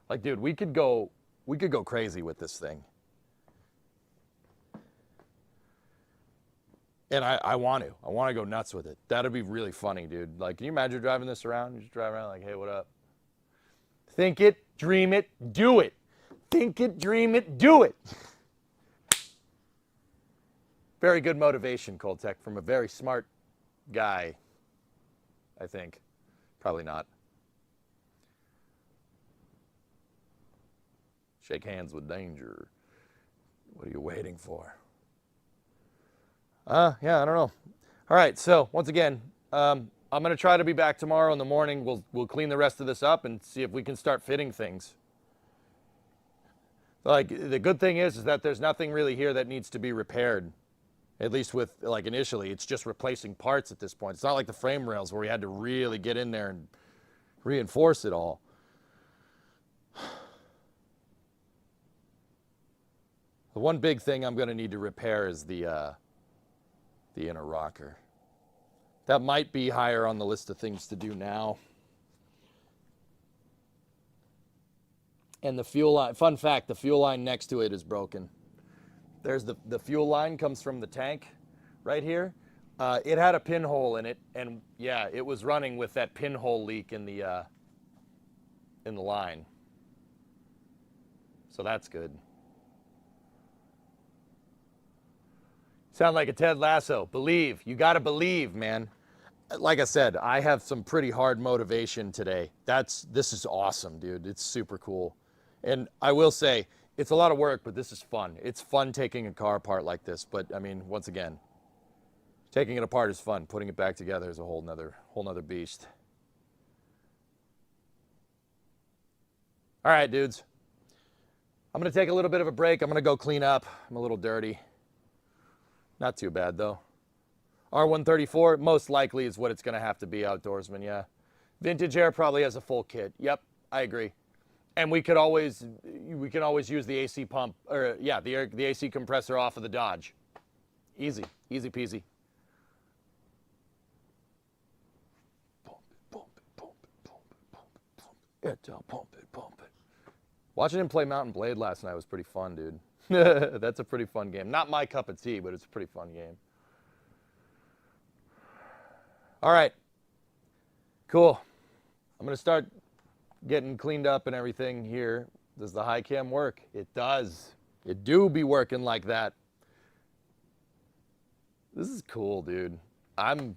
Like, dude, we could go crazy with this thing. And I want to go nuts with it. That'd be really funny, dude. Like, can you imagine driving this around? You just drive around like, hey, what up? Think it, dream it, do it. Think it, dream it, do it. Very good motivation, Coltec, from a very smart guy, I think. Probably not. Shake hands with danger. What are you waiting for? Yeah, I don't know. All right, so once again, I'm going to try to be back tomorrow in the morning. We'll clean the rest of this up and see if we can start fitting things. Like, the good thing is that there's nothing really here that needs to be repaired. At least with, like, initially, it's just replacing parts at this point. It's not like the frame rails where we had to really get in there and reinforce it all. The one big thing I'm going to need to repair is the inner rocker. That might be higher on the list of things to do now. And the fuel line, fun fact, the fuel line next to it is broken. There's the fuel line comes from the tank right here. It had a pinhole in it, and yeah, it was running with that pinhole leak in the line. So that's good. Sound like a Ted Lasso. Believe. You got to believe, man. Like I said, I have some pretty hard motivation today. This is awesome, dude. It's super cool. And I will say, it's a lot of work, but this is fun. It's fun taking a car apart like this. But I mean, once again, taking it apart is fun. Putting it back together is a whole nother beast. All right, dudes. I'm going to take a little bit of a break. I'm going to go clean up. I'm a little dirty. Not too bad, though. R134, most likely is what it's going to have to be, Outdoorsman, yeah. Vintage Air probably has a full kit. Yep, I agree. And we can always use the AC pump, or yeah, the AC compressor off of the Dodge. Easy peasy. Pump it. Watching him play Mountain Blade last night was pretty fun, dude. That's a pretty fun game. Not my cup of tea, but it's a pretty fun game. All right. Cool. I'm going to start getting cleaned up and everything here. Does the high cam work? It does. It do be working like that. This is cool, dude. I've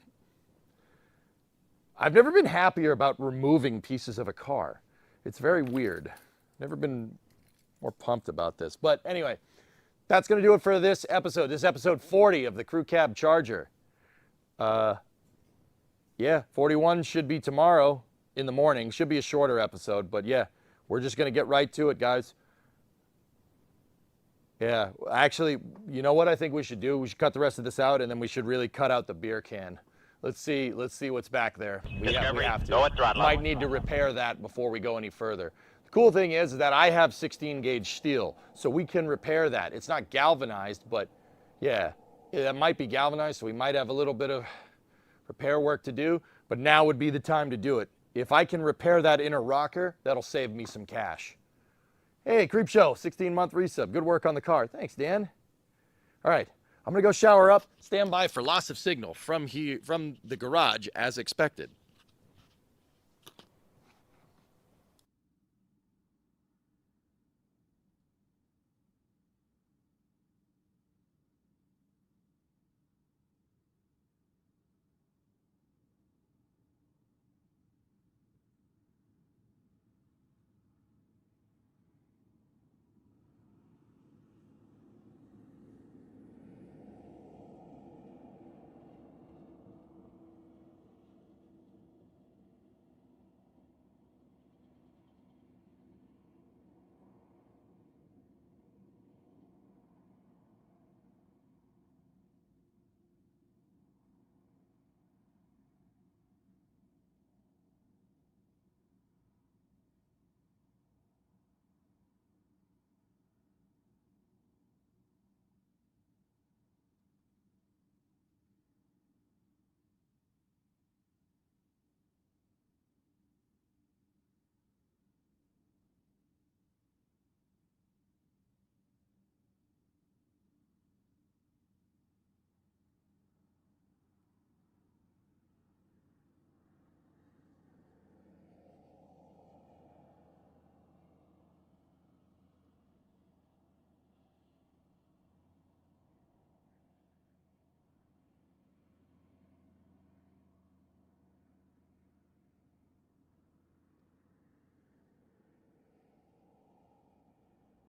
never been happier about removing pieces of a car. It's very weird. Never been more pumped about this. But anyway, that's going to do it for this episode. This is episode 40 of the Crew Cab Charger. Yeah, 41 should be tomorrow in the morning. Should be a shorter episode, but yeah, we're just going to get right to it, guys. Yeah, actually, you know what I think we should do? We should cut the rest of this out, and then we should really cut out the beer can. Let's see what's back there. We have to. Go at throttle. Might need to repair that before we go any further. The cool thing is that I have 16 gauge steel, so we can repair that. It's not galvanized, but yeah, it might be galvanized, so we might have a little bit of repair work to do, but now would be the time to do it. If I can repair that inner rocker, that'll save me some cash. Hey, Creep Show, 16-month resub. Good work on the car. Thanks, Dan. All right, I'm gonna go shower up. Stand by for loss of signal from the garage as expected.